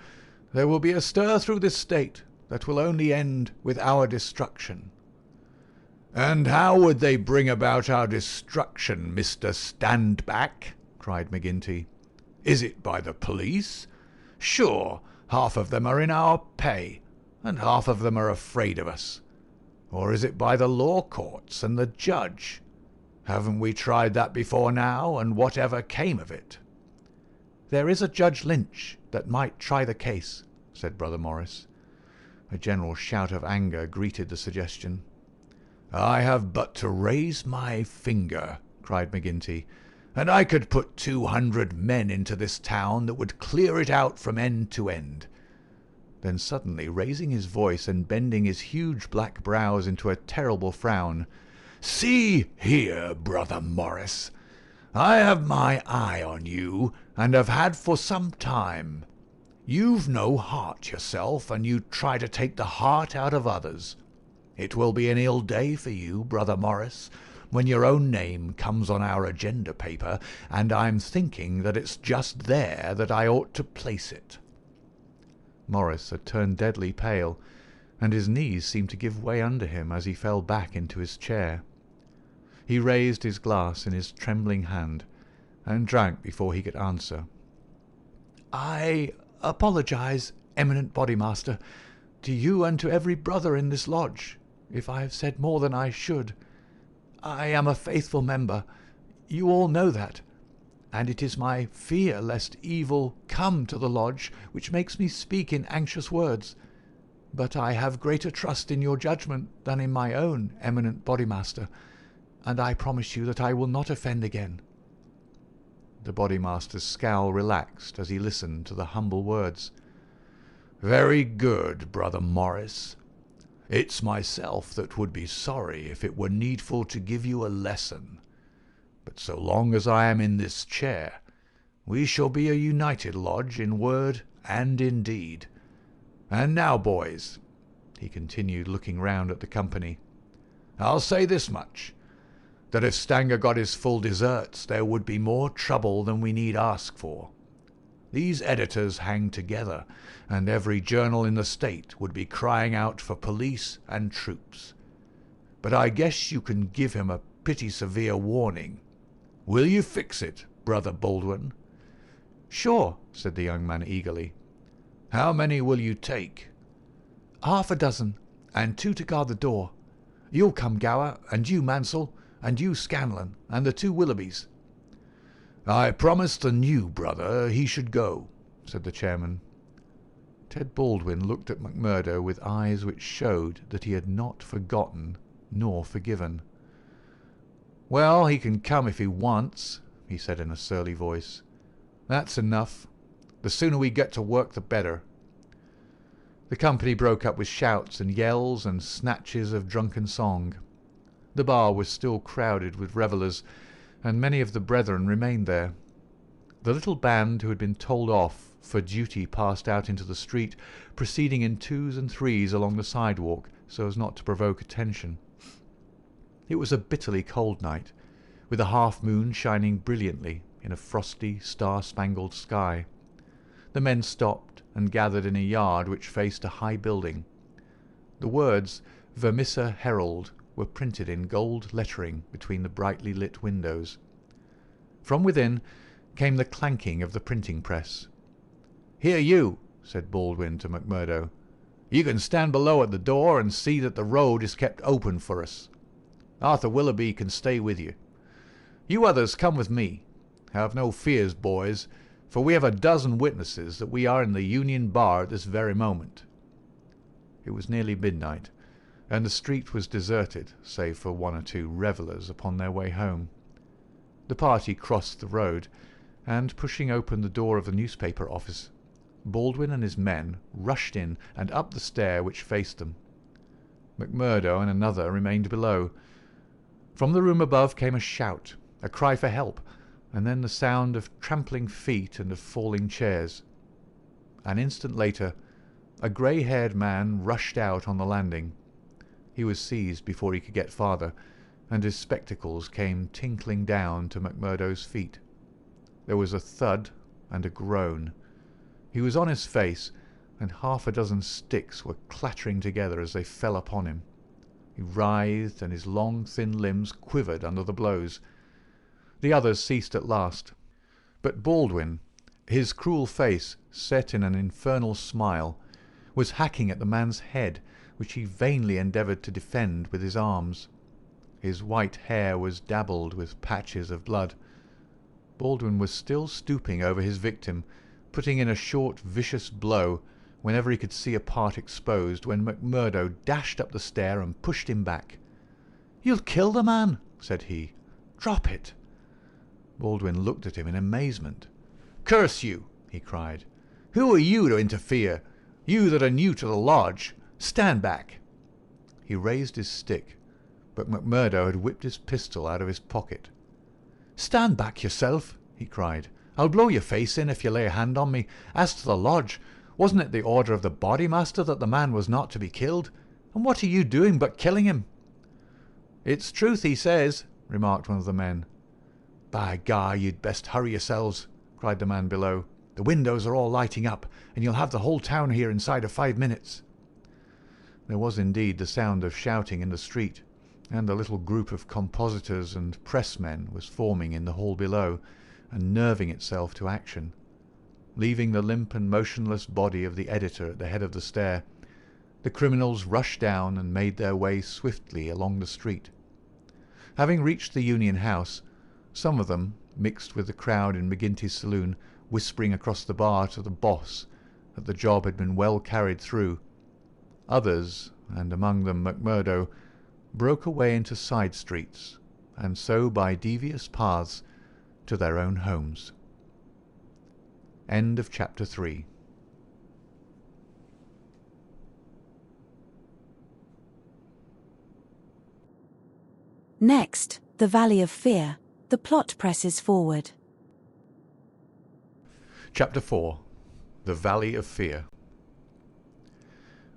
there will be a stir through this state that will only end with our destruction." "And how would they bring about our destruction, Mr. Standback?" cried McGinty. "Is it by the police? Sure, half of them are in our pay, and half of them are afraid of us. Or is it by the law courts and the judge? Haven't we tried that before now, and whatever came of it?" "There is a Judge Lynch that might try the case," said Brother Morris. A general shout of anger greeted the suggestion. "I have but to raise my finger," cried McGinty, "and I could put 200 men into this town that would clear it out from end to end. Then suddenly raising his voice and bending his huge black brows into a terrible frown, "See here, Brother Morris, I have my eye on you, and have had for some time. You've no heart yourself, and you try to take the heart out of others. It will be an ill day for you, Brother Morris, when your own name comes on our agenda paper, and I'm thinking that it's just there that I ought to place it." Morris had turned deadly pale, and his knees seemed to give way under him as he fell back into his chair. He raised his glass in his trembling hand, and drank before he could answer. "I apologize, eminent Bodymaster, to you and to every brother in this lodge, if I have said more than I should. I am a faithful member, you all know that, and it is my fear lest evil come to the lodge which makes me speak in anxious words. But I have greater trust in your judgment than in my own, eminent Bodymaster, and I promise you that I will not offend again." The Bodymaster's scowl relaxed as he listened to the humble words. "Very good, Brother Morris. It's myself that would be sorry if it were needful to give you a lesson. But so long as I am in this chair, we shall be a united lodge in word and in deed. And now, boys," he continued, looking round at the company, "I'll say this much, that if Stanger got his full deserts, there would be more trouble than we need ask for. These editors hang together, and every journal in the state would be crying out for police and troops. But I guess you can give him a pretty severe warning. Will you fix it, Brother Baldwin?" "Sure," said the young man eagerly. "How many will you take?" "Half a dozen, and 2 to guard the door. You'll come, Gower, and you, Mansell, and you, Scanlon, and the 2 Willoughbys." "I promised the new brother he should go," said the chairman. Ted Baldwin looked at McMurdo with eyes which showed that he had not forgotten nor forgiven. "Well, he can come if he wants," he said in a surly voice. "That's enough. The sooner we get to work the better." The company broke up with shouts and yells and snatches of drunken song. The bar was still crowded with revellers, and many of the brethren remained there. The little band who had been told off for duty passed out into the street, proceeding in 2s and 3s along the sidewalk so as not to provoke attention. It was a bitterly cold night, with a half-moon shining brilliantly in a frosty, star-spangled sky. The men stopped and gathered in a yard which faced a high building. The words "Vermissa Herald" were printed in gold lettering between the brightly lit windows. From within came the clanking of the printing press. "Here you," said Baldwin to McMurdo. "You can stand below at the door and see that the road is kept open for us. Arthur Willoughby can stay with you. You others come with me. Have no fears, boys, for we have a dozen witnesses that we are in the Union Bar at this very moment." It was nearly midnight, and the street was deserted, save for 1 or 2 revellers upon their way home. The party crossed the road, and, pushing open the door of the newspaper office, Baldwin and his men rushed in and up the stair which faced them. McMurdo and another remained below. From the room above came a shout, a cry for help, and then the sound of trampling feet and of falling chairs. An instant later, a grey-haired man rushed out on the landing. He was seized before he could get farther, and his spectacles came tinkling down to McMurdo's feet. There was a thud and a groan. He was on his face, and half a dozen sticks were clattering together as they fell upon him. He writhed, and his long, thin limbs quivered under the blows. The others ceased at last, but Baldwin, his cruel face set in an infernal smile, was hacking at the man's head, which he vainly endeavoured to defend with his arms. His white hair was dabbled with patches of blood. Baldwin was still stooping over his victim, putting in a short, vicious blow whenever he could see a part exposed, when McMurdo dashed up the stair and pushed him back. "You'll kill the man," said he. "Drop it." Baldwin looked at him in amazement. "Curse you!" he cried. "Who are you to interfere? You that are new to the lodge, stand back." He raised his stick, but McMurdo had whipped his pistol out of his pocket. "Stand back yourself," he cried. "I'll blow your face in if you lay a hand on me. As to the lodge, wasn't it the order of the Bodymaster that the man was not to be killed? And what are you doing but killing him?" "It's truth he says," remarked one of the men. "By gar, you'd best hurry yourselves," cried the man below. "The windows are all lighting up, and you'll have the whole town here inside of 5 minutes." There was indeed the sound of shouting in the street, and a little group of compositors and pressmen was forming in the hall below, and nerving itself to action. Leaving the limp and motionless body of the editor at the head of the stair, the criminals rushed down and made their way swiftly along the street. Having reached the Union House, some of them, mixed with the crowd in McGinty's saloon, whispering across the bar to the boss that the job had been well carried through, others, and among them McMurdo, broke away into side streets, and so by devious paths to their own homes. End of chapter 3. Next, The Valley of Fear. The plot presses forward. Chapter 4. The Valley of Fear.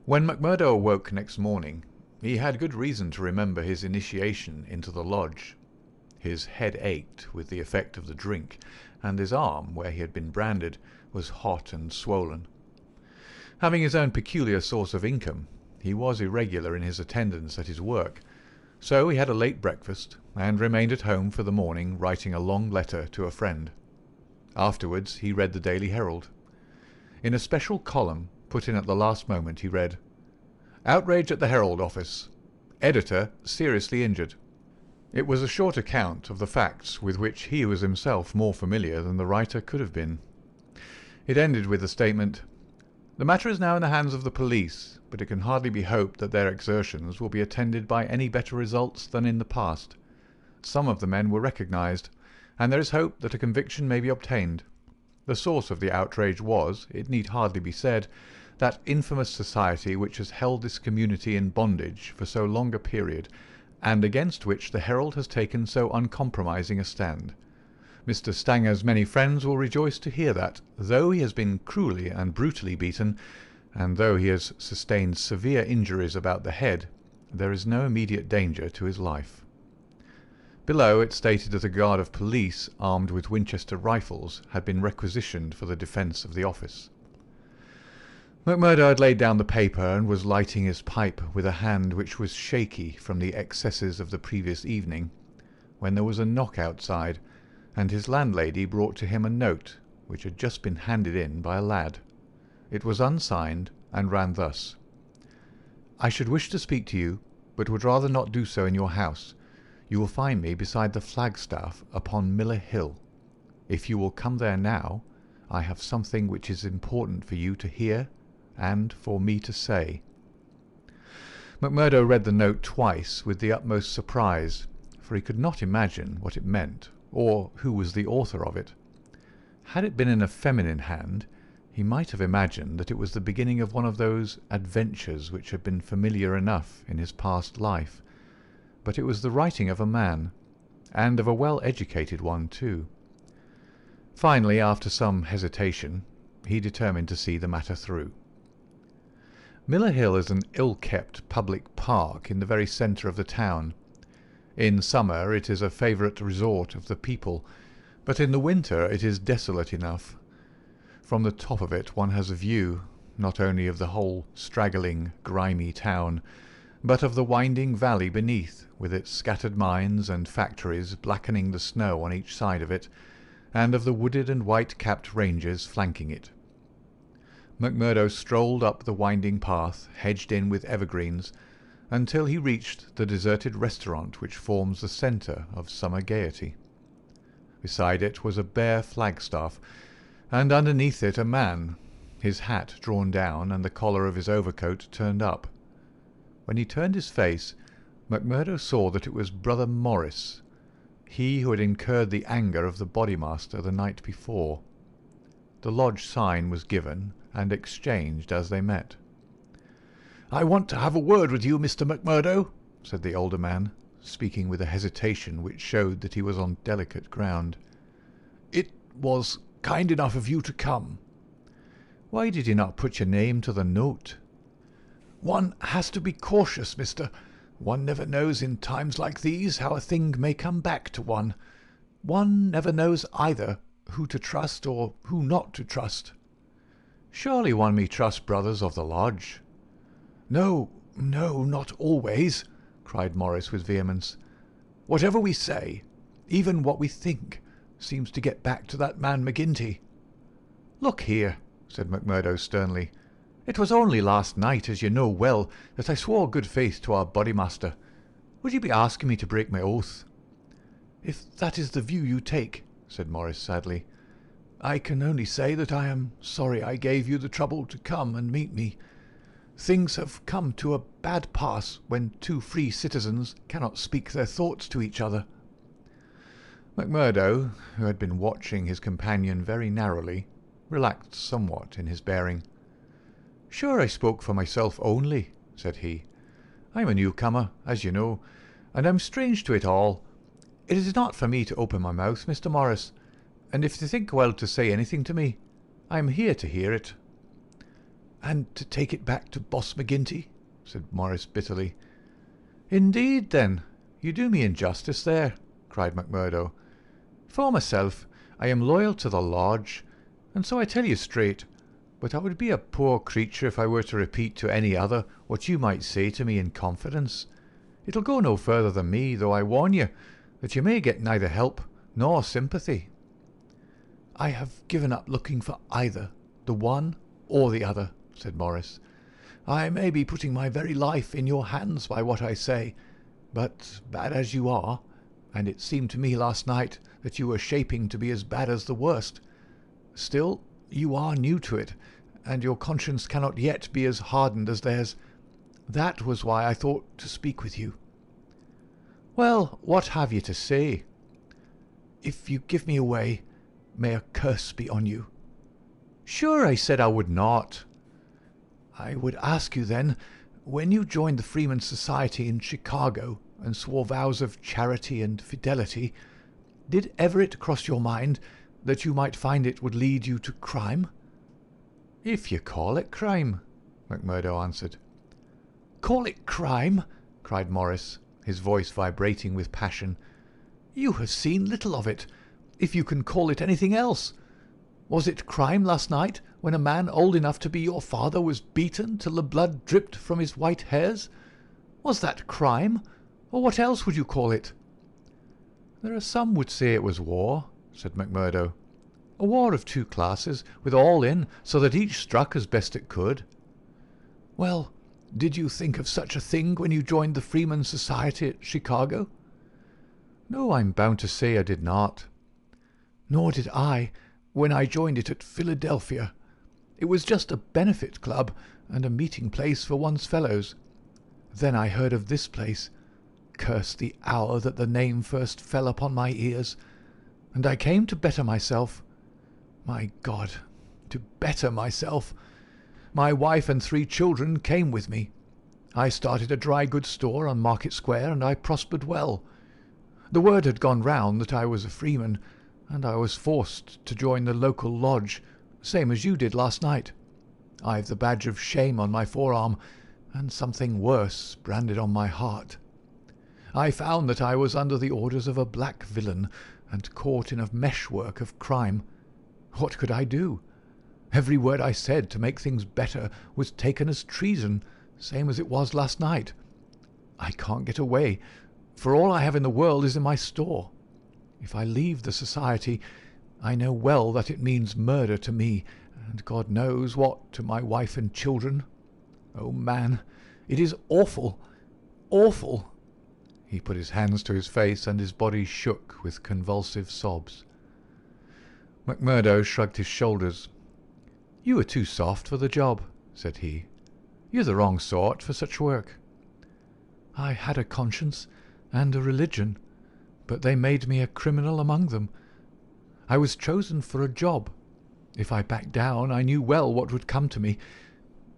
When McMurdo awoke next morning, he had good reason to remember his initiation into the lodge. His head ached with the effect of the drink, and his arm, where he had been branded, was hot and swollen. Having his own peculiar source of income, he was irregular in his attendance at his work, so he had a late breakfast and remained at home for the morning writing a long letter to a friend. Afterwards he read the Daily Herald. In a special column put in at the last moment he read, "Outrage at the Herald office. Editor seriously injured." It was a short account of the facts with which he was himself more familiar than the writer could have been. It ended with the statement, "The matter is now in the hands of the police, but it can hardly be hoped that their exertions will be attended by any better results than in the past. Some of the men were recognized, and there is hope that a conviction may be obtained. The source of the outrage was, it need hardly be said, that infamous society which has held this community in bondage for so long a period, and against which the Herald has taken so uncompromising a stand. Mr. Stanger's many friends will rejoice to hear that, though he has been cruelly and brutally beaten, and though he has sustained severe injuries about the head, there is no immediate danger to his life." Below it stated that a guard of police armed with Winchester rifles had been requisitioned for the defence of the office. McMurdo had laid down the paper and was lighting his pipe with a hand which was shaky from the excesses of the previous evening, when there was a knock outside, and his landlady brought to him a note which had just been handed in by a lad. It was unsigned, and ran thus: "I should wish to speak to you, but would rather not do so in your house. You will find me beside the flagstaff upon Miller Hill. If you will come there now, I have something which is important for you to hear and for me to say." McMurdo read the note twice with the utmost surprise, for he could not imagine what it meant, or who was the author of it. Had it been in a feminine hand, he might have imagined that it was the beginning of one of those adventures which had been familiar enough in his past life, but it was the writing of a man, and of a well-educated one too. Finally, after some hesitation, he determined to see the matter through. Miller Hill is an ill-kept public park in the very centre of the town. In summer it is a favourite resort of the people, but in the winter it is desolate enough. From the top of it one has a view, not only of the whole straggling, grimy town, but of the winding valley beneath, with its scattered mines and factories blackening the snow on each side of it, and of the wooded and white-capped ranges flanking it. McMurdo strolled up the winding path, hedged in with evergreens, until he reached the deserted restaurant which forms the centre of summer gaiety. Beside it was a bare flagstaff, and underneath it a man, his hat drawn down and the collar of his overcoat turned up. When he turned his face, McMurdo saw that it was Brother Morris, he who had incurred the anger of the Bodymaster the night before. The lodge sign was given, and exchanged as they met. "I want to have a word with you, Mr. Macmurdo," said the older man, speaking with a hesitation which showed that he was on delicate ground. "It was kind enough of you to come." "Why did you not put your name to the note?" "One has to be cautious, mister. One never knows in times like these how a thing may come back to one. One never knows either who to trust or who not to trust." "Surely one may trust brothers of the lodge." "No, no, not always," cried Morris with vehemence. "Whatever we say, even what we think, seems to get back to that man McGinty." "Look here," said McMurdo sternly. "It was only last night, as you know well, that I swore good faith to our Bodymaster. Would you be asking me to break my oath?" "If that is the view you take," said Morris sadly, "I can only say that I am sorry I gave you the trouble to come and meet me. Things have come to a bad pass when two free citizens cannot speak their thoughts to each other." McMurdo, who had been watching his companion very narrowly, relaxed somewhat in his bearing. "Sure, I spoke for myself only," said he. "I am a newcomer, as you know, and am strange to it all. It is not for me to open my mouth, Mr. Morris, and if you think well to say anything to me, I am here to hear it." "And to take it back to Boss McGinty?" said Morris bitterly. "Indeed, then, you do me injustice there," cried McMurdo. "For myself, I am loyal to the lodge, and so I tell you straight, but I would be a poor creature if I were to repeat to any other what you might say to me in confidence. It'll go no further than me, though I warn you that you may get neither help nor sympathy." "I have given up looking for either the one or the other," said Morris. "I may be putting my very life in your hands by what I say, but bad as you are, and it seemed to me last night that you were shaping to be as bad as the worst, still you are new to it, and your conscience cannot yet be as hardened as theirs. That was why I thought to speak with you." "Well, what have you to say?" "If you give me away, may a curse be on you." "Sure, I said I would not." "I would ask you then, when you joined the Freemen's Society in Chicago and swore vows of charity and fidelity, did ever it cross your mind that you might find it would lead you to crime?" "If you call it crime," McMurdo answered. "Call it crime?" cried Morris, his voice vibrating with passion. "You have seen little of it, if you can call it anything else. Was it crime last night when a man old enough to be your father was beaten till the blood dripped from his white hairs? Was that crime, or what else would you call it?" "There are some would say it was war," said McMurdo. "A war of two classes, with all in, so that each struck as best it could." "Well, did you think of such a thing when you joined the Freemen's Society at Chicago?" "No, I'm bound to say I did not." "Nor did I, when I joined it at Philadelphia. It was just a benefit club and a meeting place for one's fellows. Then I heard of this place. Curse the hour that the name first fell upon my ears. And I came to better myself. My God, to better myself. My wife and 3 children came with me. I started a dry goods store on Market Square, and I prospered well. The word had gone round that I was a freeman, and I was forced to join the local lodge, same as you did last night. I've the badge of shame on my forearm, and something worse branded on my heart. I found that I was under the orders of a black villain, and caught in a meshwork of crime. What could I do? Every word I said to make things better was taken as treason, same as it was last night. I can't get away, for all I have in the world is in my store. If I leave the society, I know well that it means murder to me, and God knows what to my wife and children. Oh, man, it is awful, awful." He put his hands to his face, and his body shook with convulsive sobs. McMurdo shrugged his shoulders. "You are too soft for the job," said he. "You're the wrong sort for such work." "I had a conscience and a religion, but they made me a criminal among them. I was chosen for a job. If I backed down, I knew well what would come to me.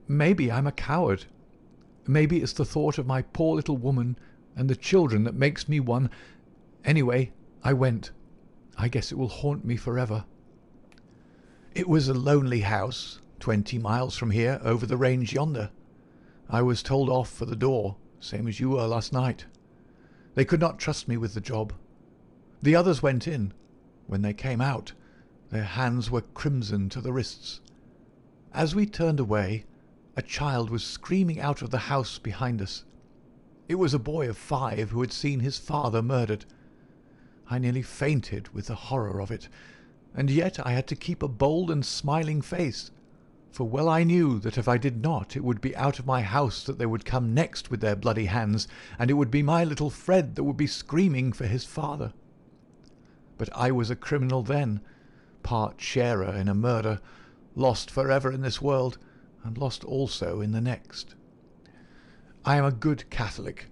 Maybe I'm a coward. Maybe it's the thought of my poor little woman and the children that makes me one. Anyway, I went. I guess it will haunt me forever. It was a lonely house, 20 miles from here, over the range yonder. I was told off for the door, same as you were last night. They could not trust me with the job. The others went in. When they came out, their hands were crimson to the wrists. As we turned away, a child was screaming out of the house behind us. It was a boy of 5 who had seen his father murdered. I nearly fainted with the horror of it, and yet I had to keep a bold and smiling face, for well I knew that if I did not, it would be out of my house that they would come next with their bloody hands, and it would be my little Fred that would be screaming for his father. But I was a criminal then, part sharer in a murder, lost forever in this world, and lost also in the next. I am a good Catholic,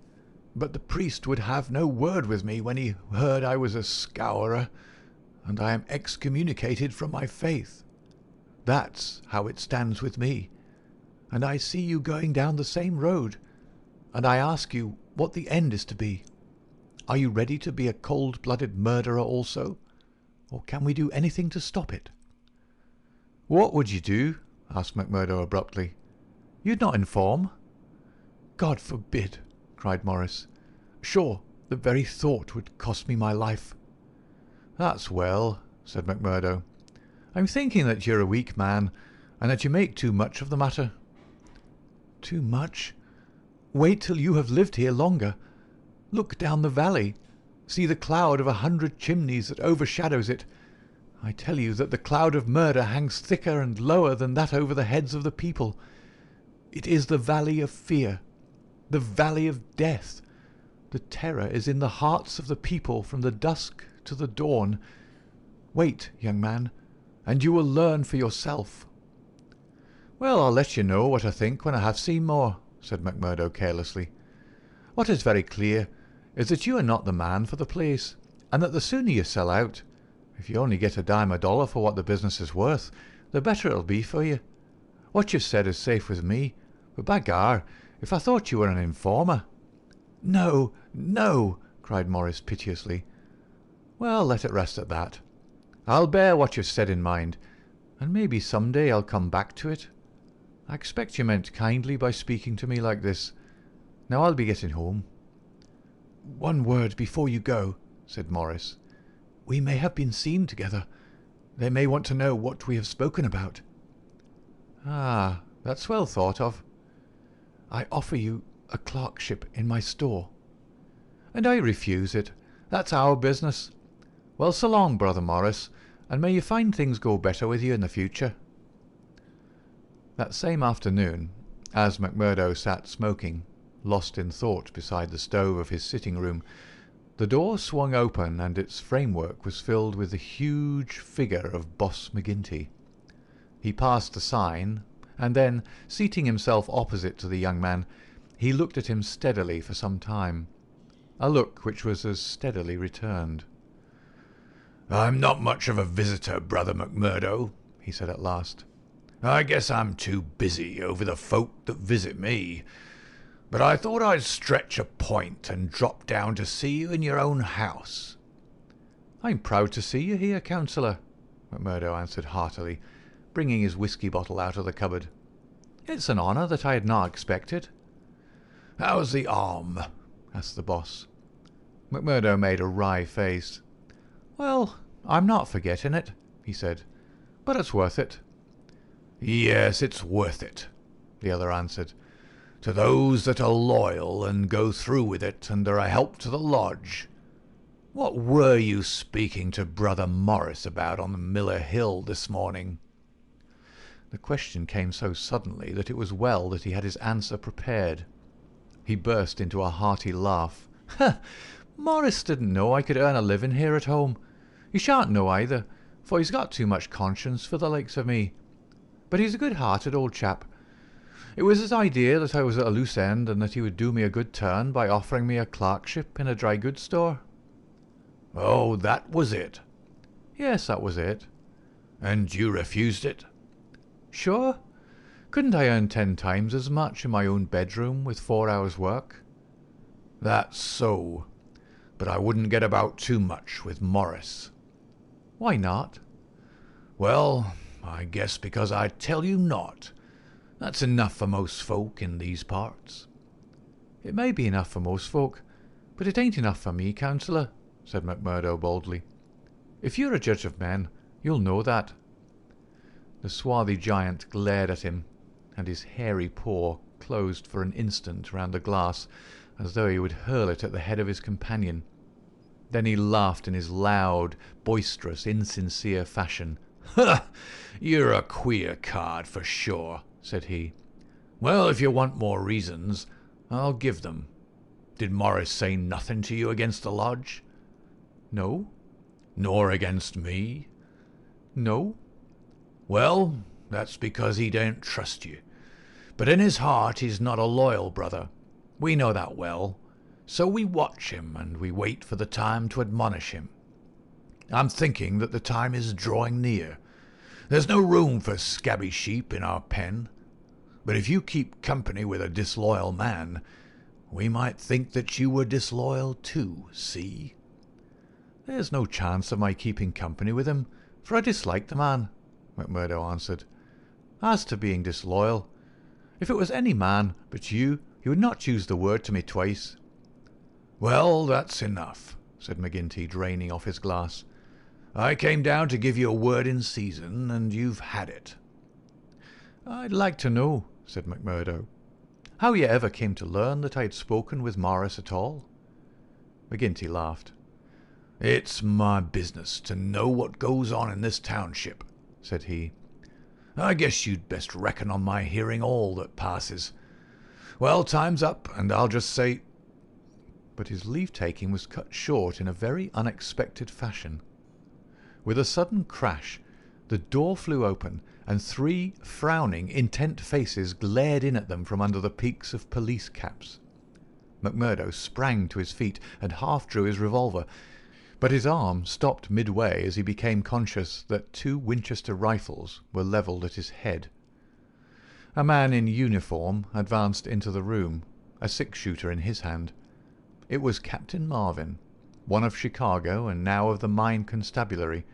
but the priest would have no word with me when he heard I was a scourer, and I am excommunicated from my faith. That's how it stands with me, and I see you going down the same road, and I ask you what the end is to be. Are you ready to be a cold-blooded murderer also, or can we do anything to stop it?" "What would you do?" asked McMurdo abruptly. "You'd not inform?" "God forbid!" cried Morris. "Sure, the very thought would cost me my life." "That's well," said McMurdo. "I'm thinking that you're a weak man, and that you make too much of the matter." "Too much? Wait till you have lived here longer. Look down the valley. See the cloud of 100 chimneys that overshadows it. I tell you that the cloud of murder hangs thicker and lower than that over the heads of the people. It is the valley of fear, the valley of death. The terror is in the hearts of the people from the dusk to the dawn. Wait, young man, and you will learn for yourself." "Well, I'll let you know what I think when I have seen more," said McMurdo carelessly. "What is very clear is that you are not the man for the place, and that the sooner you sell out, if you only get a dime a dollar for what the business is worth, the better it'll be for you. What you've said is safe with me, but by gar, if I thought you were an informer—" "No, no!" cried Morris piteously. "Well, let it rest at that. I'll bear what you've said in mind, and maybe some day I'll come back to it. I expect you meant kindly by speaking to me like this. Now I'll be getting home." "One word before you go," said Morris. "We may have been seen together. They may want to know what we have spoken about." "Ah, that's well thought of." "I offer you a clerkship in my store." "And I refuse it. That's our business. Well, so long, Brother Morris, and may you find things go better with you in the future." That same afternoon, as McMurdo sat smoking, lost in thought beside the stove of his sitting-room, the door swung open and its framework was filled with the huge figure of Boss McGinty. He passed the sign, and then, seating himself opposite to the young man, he looked at him steadily for some time, a look which was as steadily returned. "I'm not much of a visitor, Brother McMurdo," he said at last. "I guess I'm too busy over the folk that visit me. But I thought I'd stretch a point and drop down to see you in your own house." "I'm proud to see you here, Councillor," McMurdo answered heartily, bringing his whisky bottle out of the cupboard. "It's an honour that I had not expected." "How's the arm?" asked the boss. McMurdo made a wry face. "Well, I'm not forgetting it," he said, "but it's worth it." "Yes, it's worth it," the other answered, "to those that are loyal and go through with it and are a help to the lodge. What were you speaking to Brother Morris about on the Miller Hill this morning?" The question came so suddenly that it was well that he had his answer prepared. He burst into a hearty laugh. "Morris didn't know I could earn a living here at home. He shan't know either, for he's got too much conscience for the likes of me. But he's a good-hearted old chap. It was his idea that I was at a loose end, and that he would do me a good turn by offering me a clerkship in a dry goods store." "Oh, that was it?" "Yes, that was it." And you refused it? Sure. Couldn't I earn 10 times as much in my own bedroom with 4 hours' work? That's so. But I wouldn't get about too much with Morris. Why not? Well, I guess because I tell you not. That's enough for most folk in these parts. It may be enough for most folk, but it ain't enough for me, counsellor, said McMurdo boldly. If you're a judge of men, you'll know that. The swarthy giant glared at him, and his hairy paw closed for an instant round the glass, as though he would hurl it at the head of his companion. Then he laughed in his loud, boisterous, insincere fashion. "Ha! You're a queer card, for sure," said he. "Well, if you want more reasons, I'll give them. Did Morris say nothing to you against the lodge?" No. "Nor against me?" No. "Well, that's because he don't trust you. But in his heart he's not a loyal brother. We know that well. So we watch him, and we wait for the time to admonish him. I'm thinking that the time is drawing near. There's no room for scabby sheep in our pen. But if you keep company with a disloyal man, we might think that you were disloyal too, see?" There's no chance of my keeping company with him, for I dislike the man, McMurdo answered. As to being disloyal, if it was any man but you would not use the word to me twice. "Well, that's enough," said McGinty, draining off his glass. "I came down to give you a word in season, and you've had it." "I'd like to know," said McMurdo, "how you ever came to learn that I had spoken with Morris at all." McGinty laughed. "It's my business to know what goes on in this township," said he. "I guess you'd best reckon on my hearing all that passes. Well, time's up, and I'll just say—" But his leave-taking was cut short in a very unexpected fashion. With a sudden crash, the door flew open, and 3 frowning, intent faces glared in at them from under the peaks of police caps. McMurdo sprang to his feet and half drew his revolver, but his arm stopped midway as he became conscious that 2 Winchester rifles were levelled at his head. A man in uniform advanced into the room, a 6-shooter in his hand. It was Captain Marvin, one of Chicago and now of the Mine Constabulary.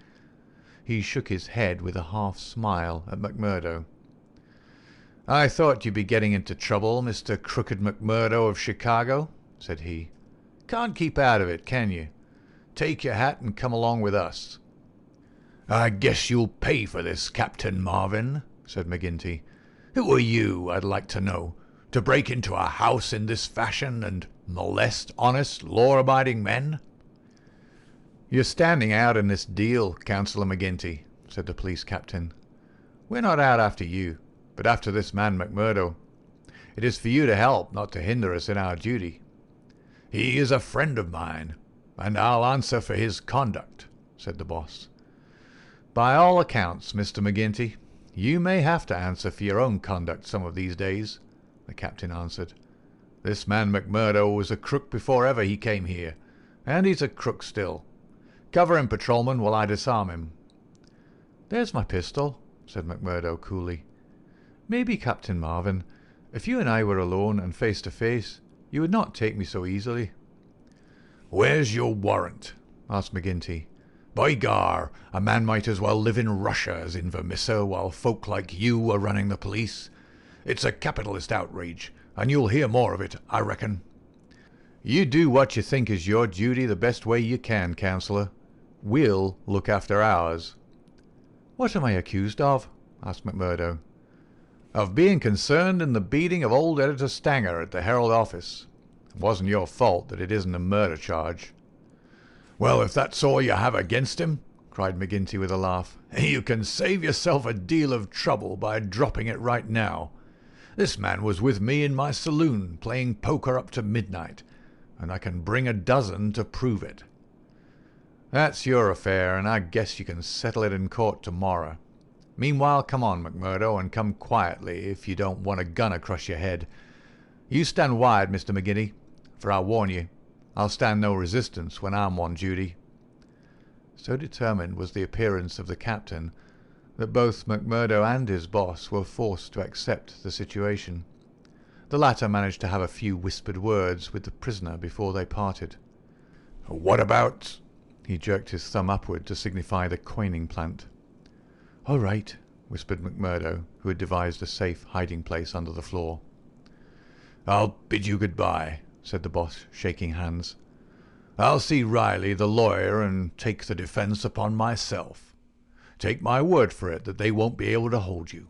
He shook his head with a half-smile at McMurdo. "I thought you'd be getting into trouble, Mr. Crooked McMurdo of Chicago," said he. "Can't keep out of it, can you? Take your hat and come along with us." "I guess you'll pay for this, Captain Marvin," said McGinty. "Who are you, I'd like to know, to break into a house in this fashion and molest honest, law-abiding men?" "You're standing out in this deal, Councillor McGinty," said the police captain. "We're not out after you, but after this man McMurdo. It is for you to help, not to hinder us in our duty." "He is a friend of mine, and I'll answer for his conduct," said the boss. "By all accounts, Mr. McGinty, you may have to answer for your own conduct some of these days," the captain answered. "This man McMurdo was a crook before ever he came here, and he's a crook still. Cover him, patrolman, while I disarm him." "There's my pistol," said McMurdo coolly. "Maybe, Captain Marvin, if you and I were alone and face to face, you would not take me so easily." "Where's your warrant?" asked McGinty. "By gar, a man might as well live in Russia as in Vermissa while folk like you are running the police. It's a capitalist outrage, and you'll hear more of it, I reckon." "You do what you think is your duty the best way you can, Councillor. We'll look after ours." "What am I accused of?" asked McMurdo. "Of being concerned in the beating of old Editor Stanger at the Herald office. It wasn't your fault that it isn't a murder charge." "Well, if that's all you have against him," cried McGinty with a laugh, "you can save yourself a deal of trouble by dropping it right now. This man was with me in my saloon playing poker up to midnight, and I can bring a dozen to prove it." "That's your affair, and I guess you can settle it in court tomorrow. Meanwhile, come on, McMurdo, and come quietly if you don't want a gun across your head. You stand wide, Mr. McGinty, for I warn you, I'll stand no resistance when I'm on duty." So determined was the appearance of the captain that both McMurdo and his boss were forced to accept the situation. The latter managed to have a few whispered words with the prisoner before they parted. "What about—" He jerked his thumb upward to signify the coining plant. "All right," whispered McMurdo, who had devised a safe hiding place under the floor. "I'll bid you good-bye," said the boss, shaking hands. "I'll see Riley, the lawyer, and take the defence upon myself. Take my word for it that they won't be able to hold you."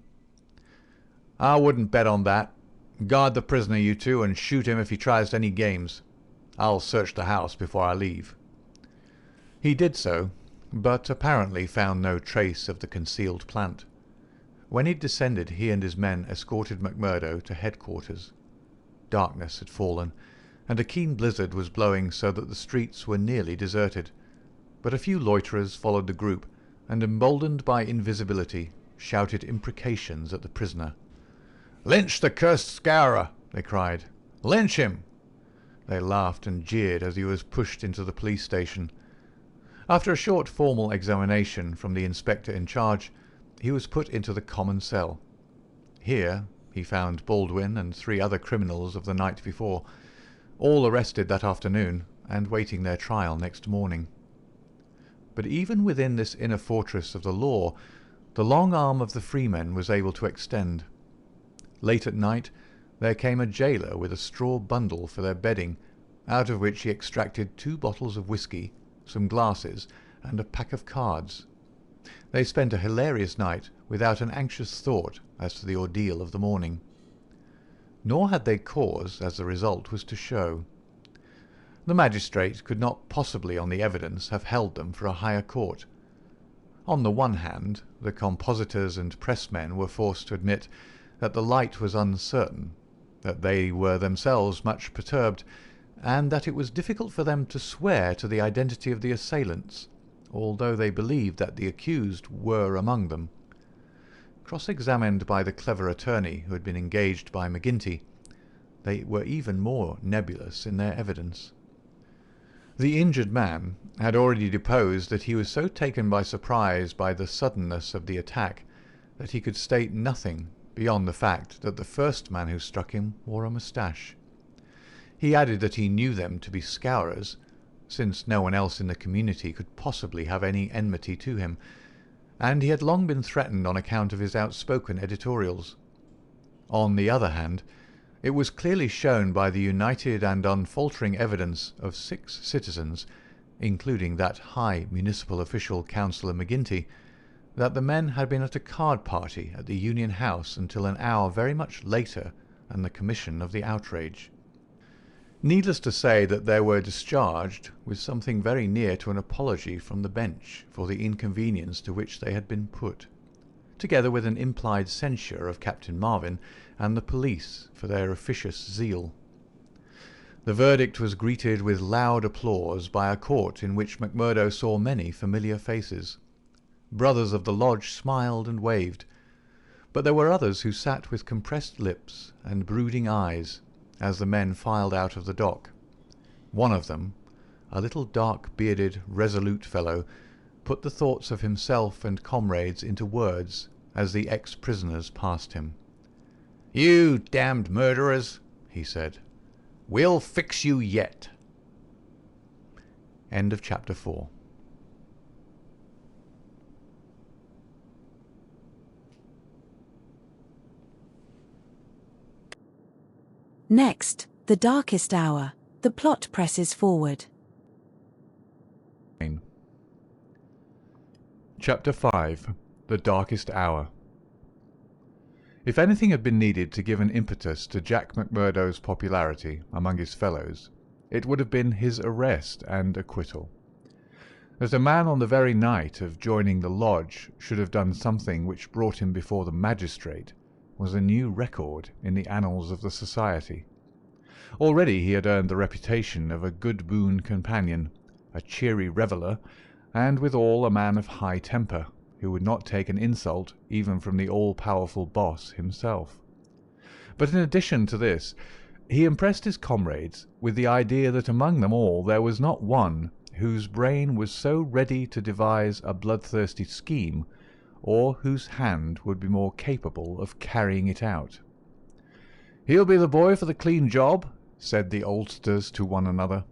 "I wouldn't bet on that. Guard the prisoner, you two, and shoot him if he tries any games. I'll search the house before I leave." He did so, but apparently found no trace of the concealed plant. When he descended, he and his men escorted McMurdo to headquarters. Darkness had fallen, and a keen blizzard was blowing so that the streets were nearly deserted, but a few loiterers followed the group, and emboldened by invisibility, shouted imprecations at the prisoner. "Lynch the cursed scourer!" they cried. "Lynch him!" They laughed and jeered as he was pushed into the police station. After a short formal examination from the inspector in charge, he was put into the common cell. Here he found Baldwin and 3 other criminals of the night before, all arrested that afternoon and waiting their trial next morning. But even within this inner fortress of the law, the long arm of the freemen was able to extend. Late at night there came a jailer with a straw bundle for their bedding, out of which he extracted 2 bottles of whisky, some glasses, and a pack of cards. They spent a hilarious night without an anxious thought as to the ordeal of the morning. Nor had they cause, as the result was to show. The magistrate could not possibly on the evidence have held them for a higher court. On the one hand, the compositors and pressmen were forced to admit that the light was uncertain, that they were themselves much perturbed, and that it was difficult for them to swear to the identity of the assailants, although they believed that the accused were among them. Cross-examined by the clever attorney who had been engaged by McGinty, they were even more nebulous in their evidence. The injured man had already deposed that he was so taken by surprise by the suddenness of the attack that he could state nothing beyond the fact that the first man who struck him wore a moustache. He added that he knew them to be scourers, since no one else in the community could possibly have any enmity to him, and he had long been threatened on account of his outspoken editorials. On the other hand, it was clearly shown by the united and unfaltering evidence of 6 citizens, including that high municipal official Councillor McGinty, that the men had been at a card party at the Union House until an hour very much later than the commission of the outrage. Needless to say that they were discharged with something very near to an apology from the bench for the inconvenience to which they had been put, together with an implied censure of Captain Marvin and the police for their officious zeal. The verdict was greeted with loud applause by a court in which McMurdo saw many familiar faces. Brothers of the lodge smiled and waved, but there were others who sat with compressed lips and brooding eyes as the men filed out of the dock. One of them, a little dark-bearded, resolute fellow, put the thoughts of himself and comrades into words as the ex-prisoners passed him. "You damned murderers," he said. "We'll fix you yet." End of chapter 4. Next, The Darkest Hour. The plot presses forward. Chapter 5. The Darkest Hour. If anything had been needed to give an impetus to Jack McMurdo's popularity among his fellows, it would have been his arrest and acquittal. That a man on the very night of joining the lodge should have done something which brought him before the magistrate was a new record in the annals of the society. Already he had earned the reputation of a good boon companion, a cheery reveller, and withal a man of high temper, who would not take an insult even from the all-powerful boss himself. But in addition to this, he impressed his comrades with the idea that among them all there was not one whose brain was so ready to devise a bloodthirsty scheme, or whose hand would be more capable of carrying it out. "He'll be the boy for the clean job," said the oldsters to one another,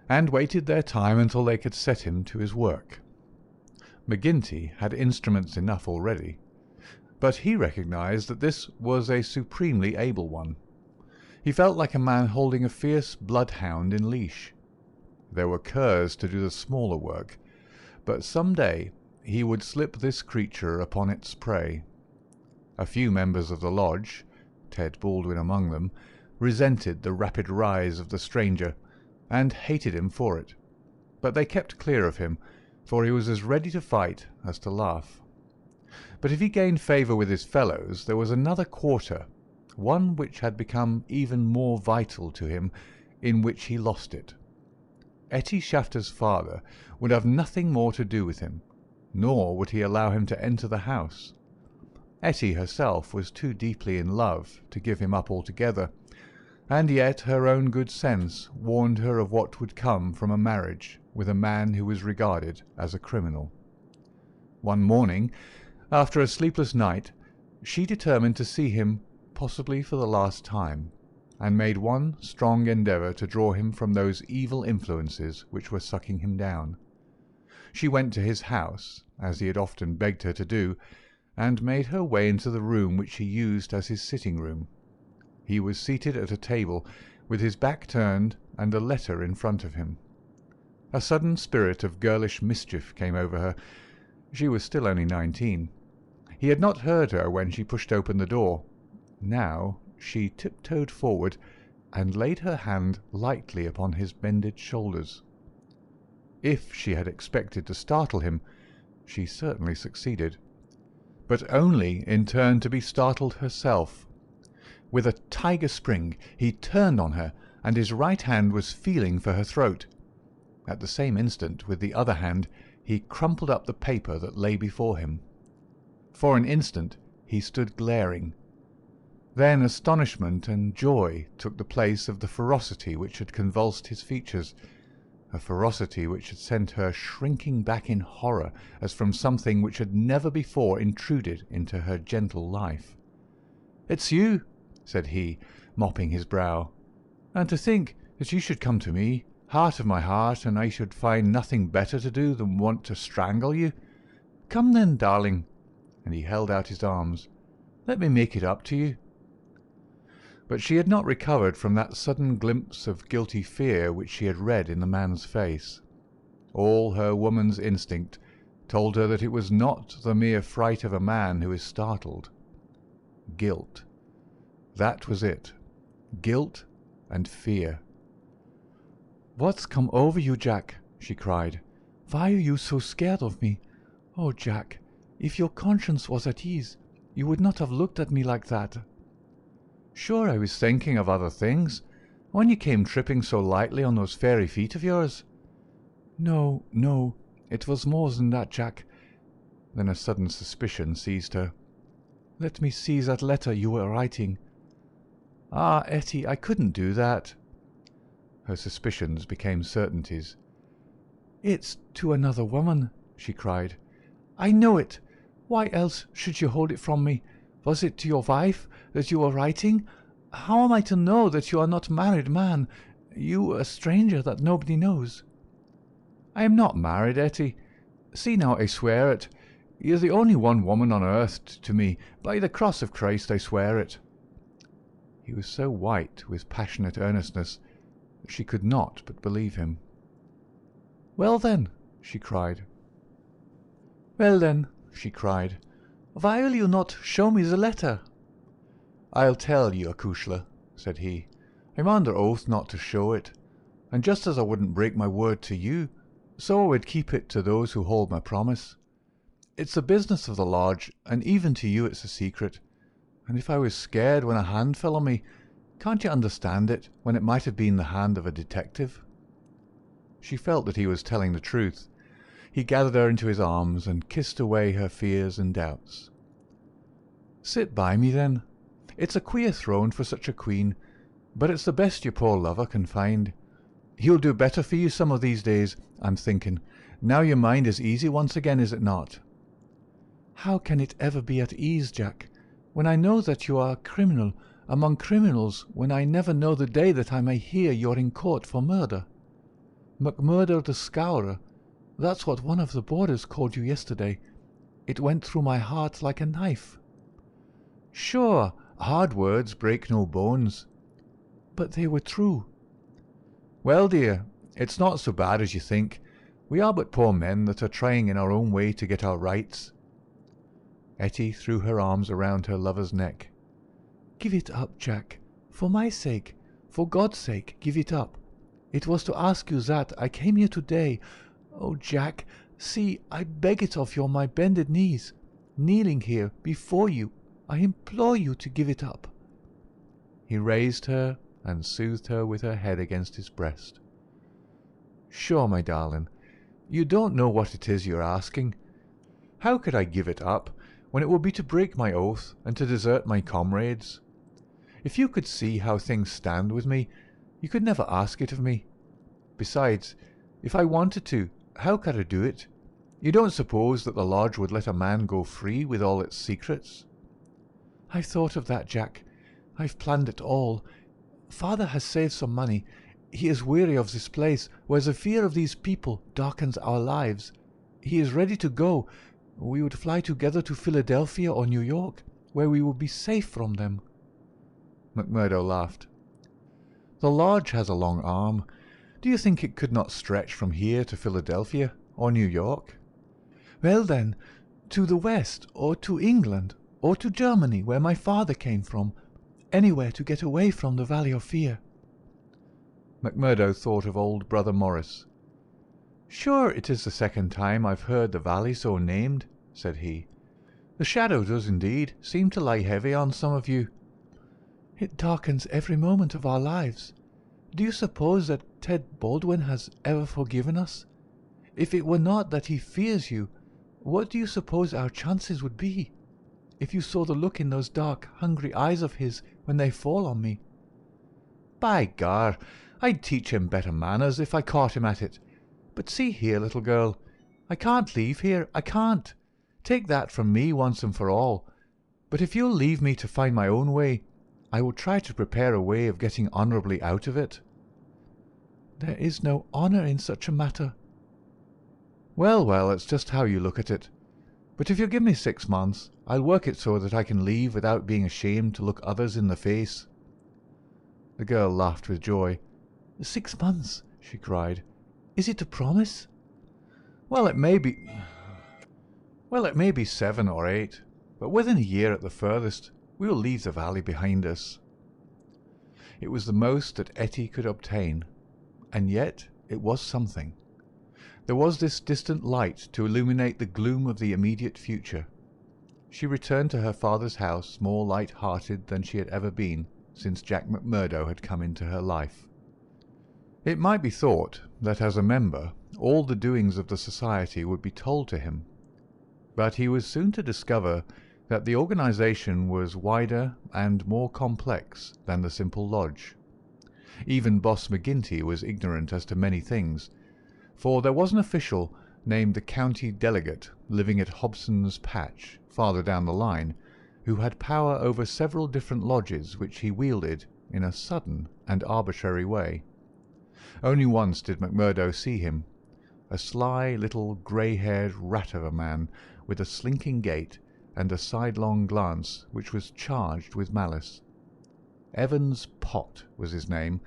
and waited their time until they could set him to his work. McGinty had instruments enough already, but he recognized that this was a supremely able one. He felt like a man holding a fierce bloodhound in leash. There were curs to do the smaller work, but some day he would slip this creature upon its prey. A few members of the lodge, Ted Baldwin among them, resented the rapid rise of the stranger, and hated him for it, but they kept clear of him, for he was as ready to fight as to laugh. But if he gained favour with his fellows, there was another quarter, one which had become even more vital to him, in which he lost it. Etty Shafter's father would have nothing more to do with him, nor would he allow him to enter the house. Etty herself was too deeply in love to give him up altogether, and yet her own good sense warned her of what would come from a marriage with a man who was regarded as a criminal. One morning, after a sleepless night, she determined to see him, possibly for the last time, and made one strong endeavour to draw him from those evil influences which were sucking him down. She went to his house, as he had often begged her to do, and made her way into the room which he used as his sitting-room. He was seated at a table, with his back turned and a letter in front of him. A sudden spirit of girlish mischief came over her. She was still only 19. He had not heard her when she pushed open the door. Now she tiptoed forward and laid her hand lightly upon his bended shoulders. If she had expected to startle him, she certainly succeeded, but only in turn to be startled herself. With a tiger spring he turned on her, and his right hand was feeling for her throat. At the same instant, with the other hand, he crumpled up the paper that lay before him. For an instant he stood glaring. Then astonishment and joy took the place of the ferocity which had convulsed his features, a ferocity which had sent her shrinking back in horror as from something which had never before intruded into her gentle life. "It's you," said he, mopping his brow. "And to think that you should come to me, heart of my heart, and I should find nothing better to do than want to strangle you. Come then, darling," and he held out his arms. "Let me make it up to you." But she had not recovered from that sudden glimpse of guilty fear which she had read in the man's face. All her woman's instinct told her that it was not the mere fright of a man who is startled. Guilt. That was it. Guilt and fear. "What's come over you, Jack?" she cried. "Why are you so scared of me? Oh, Jack, if your conscience was at ease, you would not have looked at me like that." "Sure, I was thinking of other things, when you came tripping so lightly on those fairy feet of yours." "No, no, it was more than that, Jack." Then a sudden suspicion seized her. "Let me see that letter you were writing." "Ah, Etty, I couldn't do that." Her suspicions became certainties. "It's to another woman," she cried. "I know it. Why else should you hold it from me? Was it to your wife that you were writing? How am I to know that you are not a married man, you a stranger that nobody knows?" "I am not married, Etty. See now, I swear it. You're the only one woman on earth to me. By the cross of Christ, I swear it." He was so white with passionate earnestness that she could not but believe him. "Well then," she cried. "Well then," she cried, "why will you not show me the letter?" "I'll tell you, acushla," said he. "I'm under oath not to show it, and just as I wouldn't break my word to you, so I would keep it to those who hold my promise. It's the business of the lodge, and even to you it's a secret, and if I was scared when a hand fell on me, can't you understand it when it might have been the hand of a detective?" She felt that he was telling the truth. He gathered her into his arms and kissed away her fears and doubts. "Sit by me, then. It's a queer throne for such a queen, but it's the best your poor lover can find. He'll do better for you some of these days, I'm thinking. Now your mind is easy once again, is it not?" How can it ever be at ease, Jack, when I know that you are a criminal among criminals, when I never know the day that I may hear you're in court for murder? McMurdo the Scourer, that's what one of the boarders called you yesterday. It went through my heart like a knife." "Sure, hard words break no bones." "But they were true." "Well, dear, it's not so bad as you think. We are but poor men that are trying in our own way to get our rights." Etty threw her arms around her lover's neck. "Give it up, Jack. For my sake, for God's sake, give it up. It was to ask you that I came here today. Oh, Jack, see, I beg it of you on my bended knees, kneeling here before you. I implore you to give it up." He raised her and soothed her with her head against his breast. "Sure, my darling, you don't know what it is you're asking. How could I give it up when it would be to break my oath and to desert my comrades? If you could see how things stand with me, you could never ask it of me. Besides, if I wanted to, how could I do it? You don't suppose that the lodge would let a man go free with all its secrets?" "I've thought of that, Jack. I've planned it all. Father has saved some money. He is weary of this place, where the fear of these people darkens our lives. He is ready to go. We would fly together to Philadelphia or New York, where we would be safe from them." McMurdo laughed. "The lodge has a long arm. Do you think it could not stretch from here to Philadelphia or New York?" "Well then, to the west, or to England, or to Germany, where my father came from. Anywhere to get away from the Valley of Fear." McMurdo thought of old Brother Morris. "Sure, it is the second time I've heard the valley so named," said he. "The shadow does indeed seem to lie heavy on some of you." "It darkens every moment of our lives. Do you suppose that Ted Baldwin has ever forgiven us? If it were not that he fears you, what do you suppose our chances would be? If you saw the look in those dark, hungry eyes of his when they fall on me." "By gar, I'd teach him better manners if I caught him at it. But see here, little girl, I can't leave here, I can't. Take that from me once and for all. But if you'll leave me to find my own way, I will try to prepare a way of getting honourably out of it." "There is no honour in such a matter." Well, well, it's just how you look at it. But if you'll give me 6 months, I'll work it so that I can leave without being ashamed to look others in the face." The girl laughed with joy. 6 months, she cried. "Is it a promise?" Well, it may be 7 or 8, but within a year at the furthest, we will leave the valley behind us." It was the most that Etty could obtain, and yet it was something. There was this distant light to illuminate the gloom of the immediate future. She returned to her father's house more light-hearted than she had ever been since Jack McMurdo had come into her life. It might be thought that as a member all the doings of the society would be told to him, but he was soon to discover that the organisation was wider and more complex than the simple lodge. Even Boss McGinty was ignorant as to many things, for there was an official named the county delegate living at Hobson's Patch, farther down the line, who had power over several different lodges which he wielded in a sudden and arbitrary way. Only once did McMurdo see him, a sly little grey-haired rat of a man with a slinking gait and a sidelong glance which was charged with malice. Evans Pott was his name,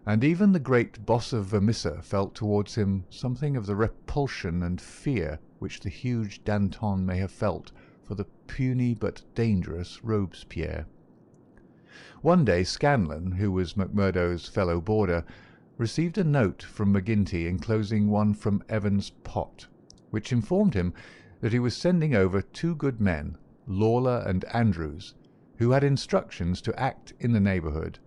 and even the great boss of Vermissa felt towards him something of the repulsion and fear which the huge Danton may have felt for the puny but dangerous Robespierre. One day Scanlon, who was McMurdo's fellow boarder, received a note from McGinty enclosing one from Evans Pott, which informed him that he was sending over 2 good men, Lawler and Andrews, who had instructions to act in the neighbourhood,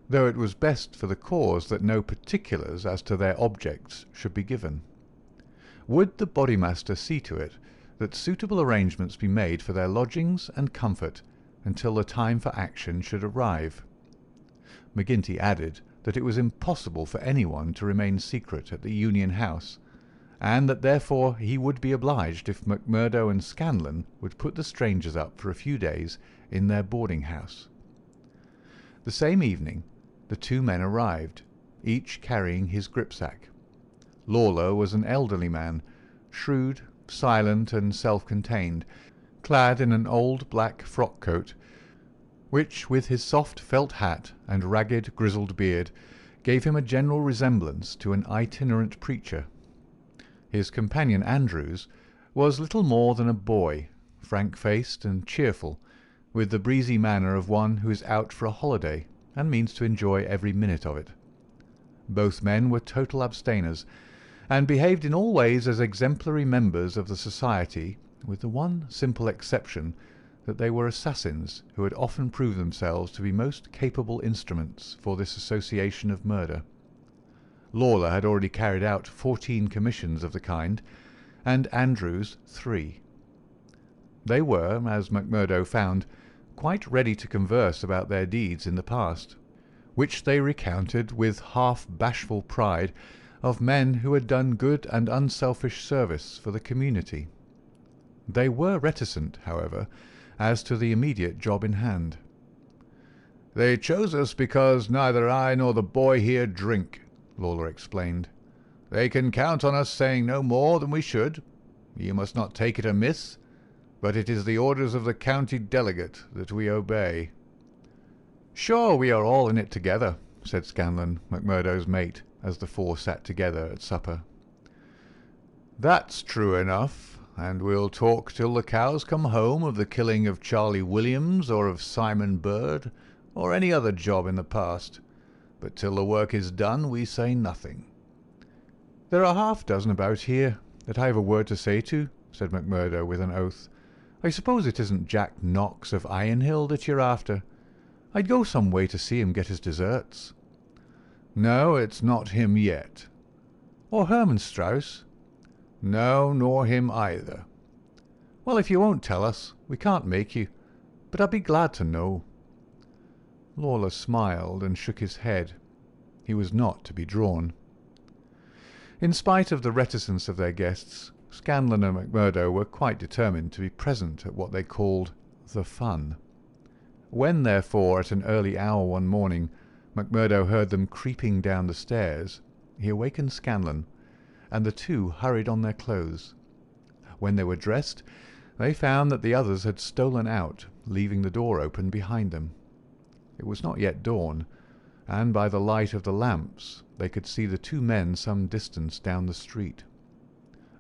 though it was best for the cause that no particulars as to their objects should be given. Would the Bodymaster see to it that suitable arrangements be made for their lodgings and comfort until the time for action should arrive? McGinty added that it was impossible for anyone to remain secret at the Union House, and that therefore he would be obliged if McMurdo and Scanlon would put the strangers up for a few days in their boarding-house. The same evening the two men arrived, each carrying his gripsack. Lawler was an elderly man, shrewd, silent, and self-contained, clad in an old black frock-coat, which, with his soft felt hat and ragged grizzled beard, gave him a general resemblance to an itinerant preacher. His companion Andrews was little more than a boy, frank-faced and cheerful, with the breezy manner of one who is out for a holiday and means to enjoy every minute of it. Both men were total abstainers, and behaved in all ways as exemplary members of the society, with the one simple exception that they were assassins who had often proved themselves to be most capable instruments for this association of murder. Lawler had already carried out 14 commissions of the kind, and Andrews 3. They were, as McMurdo found, quite ready to converse about their deeds in the past, which they recounted with half-bashful pride of men who had done good and unselfish service for the community. They were reticent, however, as to the immediate job in hand. "They chose us because neither I nor the boy here drink," Lawler explained. "They can count on us saying no more than we should. You must not take it amiss, but it is the orders of the county delegate that we obey." "Sure, we are all in it together," said Scanlon, McMurdo's mate, as the four sat together at supper. "That's true enough, and we'll talk till the cows come home of the killing of Charlie Williams or of Simon Bird or any other job in the past, but till the work is done we say nothing." "There are half-dozen about here that I have a word to say to," said McMurdo with an oath. "I suppose it isn't Jack Knox of Ironhill that you're after? I'd go some way to see him get his deserts." "No, it's not him yet." "Or Herman Strauss?" "No, nor him either." "Well, if you won't tell us, we can't make you, but I'd be glad to know." Lawler smiled and shook his head. He was not to be drawn. In spite of the reticence of their guests, Scanlon and McMurdo were quite determined to be present at what they called the fun. When, therefore, at an early hour one morning, McMurdo heard them creeping down the stairs, he awakened Scanlon, and the two hurried on their clothes. When they were dressed, they found that the others had stolen out, leaving the door open behind them. It was not yet dawn, and by the light of the lamps they could see the two men some distance down the street.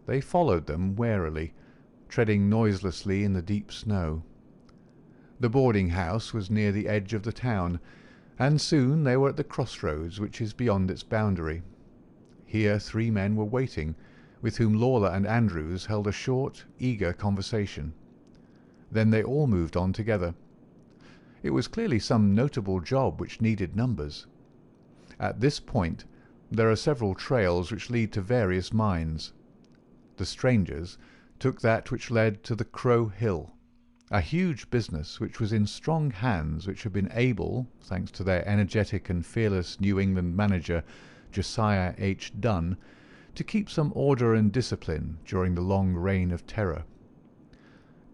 They followed them warily, treading noiselessly in the deep snow. The boarding-house was near the edge of the town, and soon they were at the crossroads which is beyond its boundary. Here 3 men were waiting, with whom Lawler and Andrews held a short, eager conversation. Then they all moved on together. It was clearly some notable job which needed numbers. At this point there are several trails which lead to various mines. The strangers took that which led to the Crow Hill, a huge business which was in strong hands which had been able, thanks to their energetic and fearless New England manager, Josiah H. Dunn, to keep some order and discipline during the long reign of terror.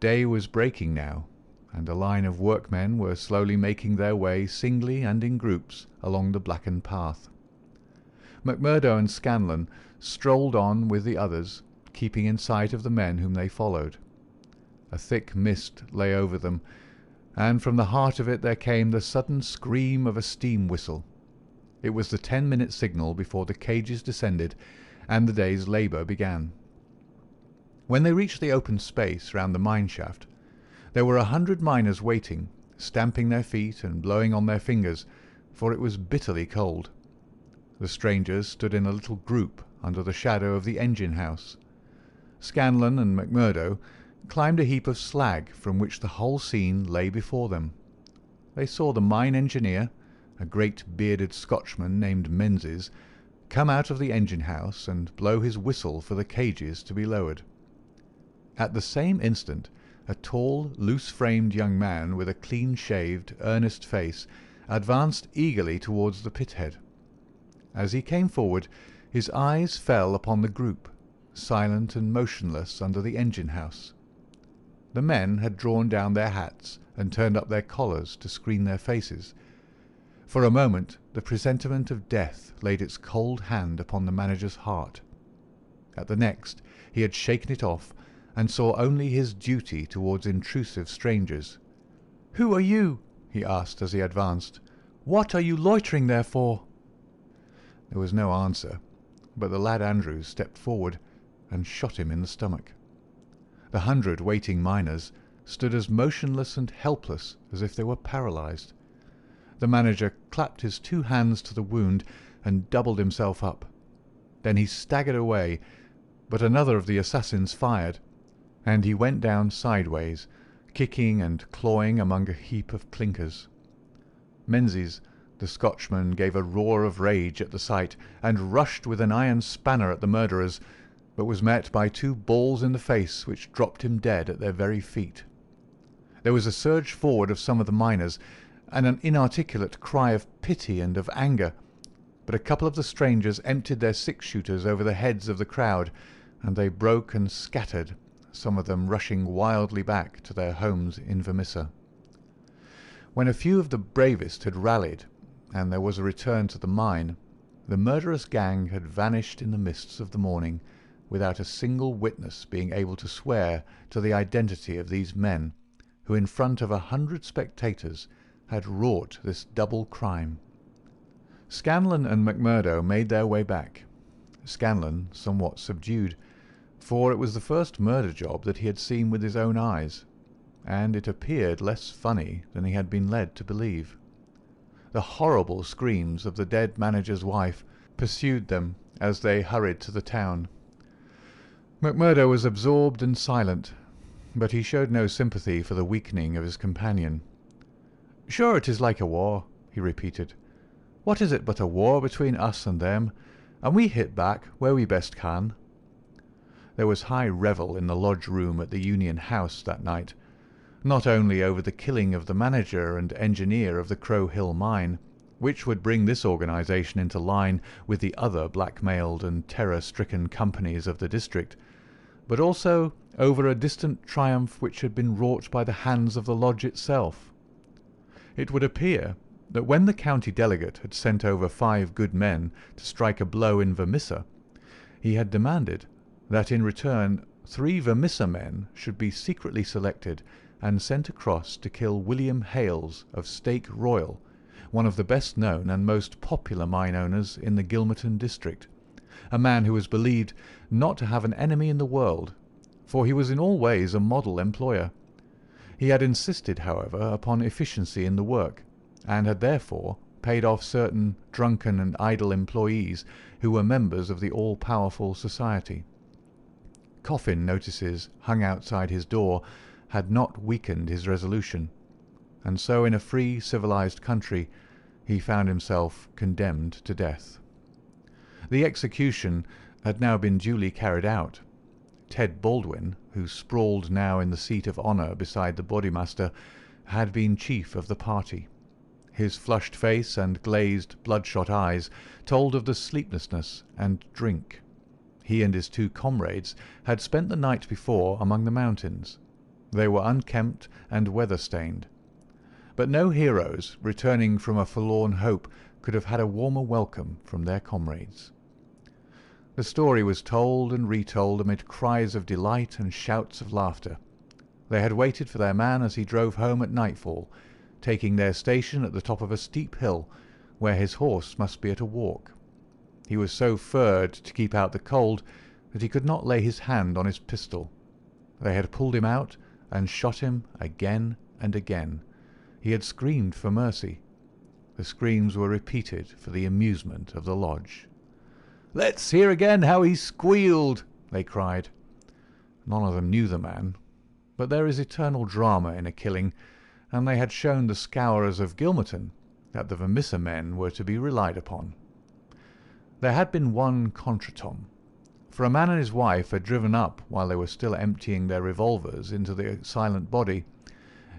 Day was breaking now, and a line of workmen were slowly making their way singly and in groups along the blackened path. McMurdo and Scanlon strolled on with the others, keeping in sight of the men whom they followed. A thick mist lay over them, and from the heart of it there came the sudden scream of a steam whistle. It was the 10-minute signal before the cages descended and the day's labour began. When they reached the open space round the mine shaft, there were 100 miners waiting, stamping their feet and blowing on their fingers, for it was bitterly cold. The strangers stood in a little group under the shadow of the engine-house. Scanlon and McMurdo climbed a heap of slag from which the whole scene lay before them. They saw the mine engineer, a great bearded Scotchman named Menzies, come out of the engine-house and blow his whistle for the cages to be lowered. At the same instant a tall, loose-framed young man with a clean-shaved, earnest face advanced eagerly towards the pit-head. As he came forward, his eyes fell upon the group, silent and motionless under the engine-house. The men had drawn down their hats and turned up their collars to screen their faces. For a moment the presentiment of death laid its cold hand upon the manager's heart. At the next he had shaken it off, and saw only his duty towards intrusive strangers. "Who are you?" he asked as he advanced. "What are you loitering there for?" There was no answer, but the lad Andrews stepped forward and shot him in the stomach. The 100 waiting miners stood as motionless and helpless as if they were paralysed. The manager clapped his 2 hands to the wound and doubled himself up. Then he staggered away, but another of the assassins fired, and he went down sideways, kicking and clawing among a heap of clinkers. Menzies, the Scotchman, gave a roar of rage at the sight, and rushed with an iron spanner at the murderers, but was met by 2 balls in the face which dropped him dead at their very feet. There was a surge forward of some of the miners, and an inarticulate cry of pity and of anger, but a couple of the strangers emptied their 6-shooters over the heads of the crowd, and they broke and scattered, some of them rushing wildly back to their homes in Vermissa. When a few of the bravest had rallied, and there was a return to the mine, the murderous gang had vanished in the mists of the morning, without a single witness being able to swear to the identity of these men, who in front of 100 spectators had wrought this double crime. Scanlon and McMurdo made their way back, Scanlon somewhat subdued, for it was the first murder job that he had seen with his own eyes, and it appeared less funny than he had been led to believe. The horrible screams of the dead manager's wife pursued them as they hurried to the town. McMurdo was absorbed and silent, but he showed no sympathy for the weakening of his companion. "Sure it is like a war," he repeated. "What is it but a war between us and them, and we hit back where we best can." There was high revel in the lodge room at the Union House that night, not only over the killing of the manager and engineer of the Crow Hill mine, which would bring this organisation into line with the other blackmailed and terror-stricken companies of the district, but also over a distant triumph which had been wrought by the hands of the lodge itself. It would appear that when the county delegate had sent over 5 good men to strike a blow in Vermissa, he had demanded that in return 3 Vermissa men should be secretly selected and sent across to kill William Hales of Stake Royal, one of the best known and most popular mine owners in the Gilmerton district, a man who was believed not to have an enemy in the world, for he was in all ways a model employer. He had insisted, however, upon efficiency in the work, and had therefore paid off certain drunken and idle employees who were members of the all-powerful society. Coffin notices hung outside his door had not weakened his resolution, and so in a free, civilized country he found himself condemned to death. The execution had now been duly carried out. Ted Baldwin, who sprawled now in the seat of honour beside the Bodymaster, had been chief of the party. His flushed face and glazed, bloodshot eyes told of the sleeplessness and drink. He and his 2 comrades had spent the night before among the mountains. They were unkempt and weather-stained. But no heroes, returning from a forlorn hope, could have had a warmer welcome from their comrades. The story was told and retold amid cries of delight and shouts of laughter. They had waited for their man as he drove home at nightfall, taking their station at the top of a steep hill, where his horse must be at a walk. He was so furred to keep out the cold that he could not lay his hand on his pistol. They had pulled him out and shot him again and again. He had screamed for mercy. The screams were repeated for the amusement of the lodge. "Let's hear again how he squealed," they cried. None of them knew the man, but there is eternal drama in a killing, and they had shown the scourers of Gilmerton that the Vermissa men were to be relied upon. There had been one contretemps, for a man and his wife had driven up while they were still emptying their revolvers into the silent body.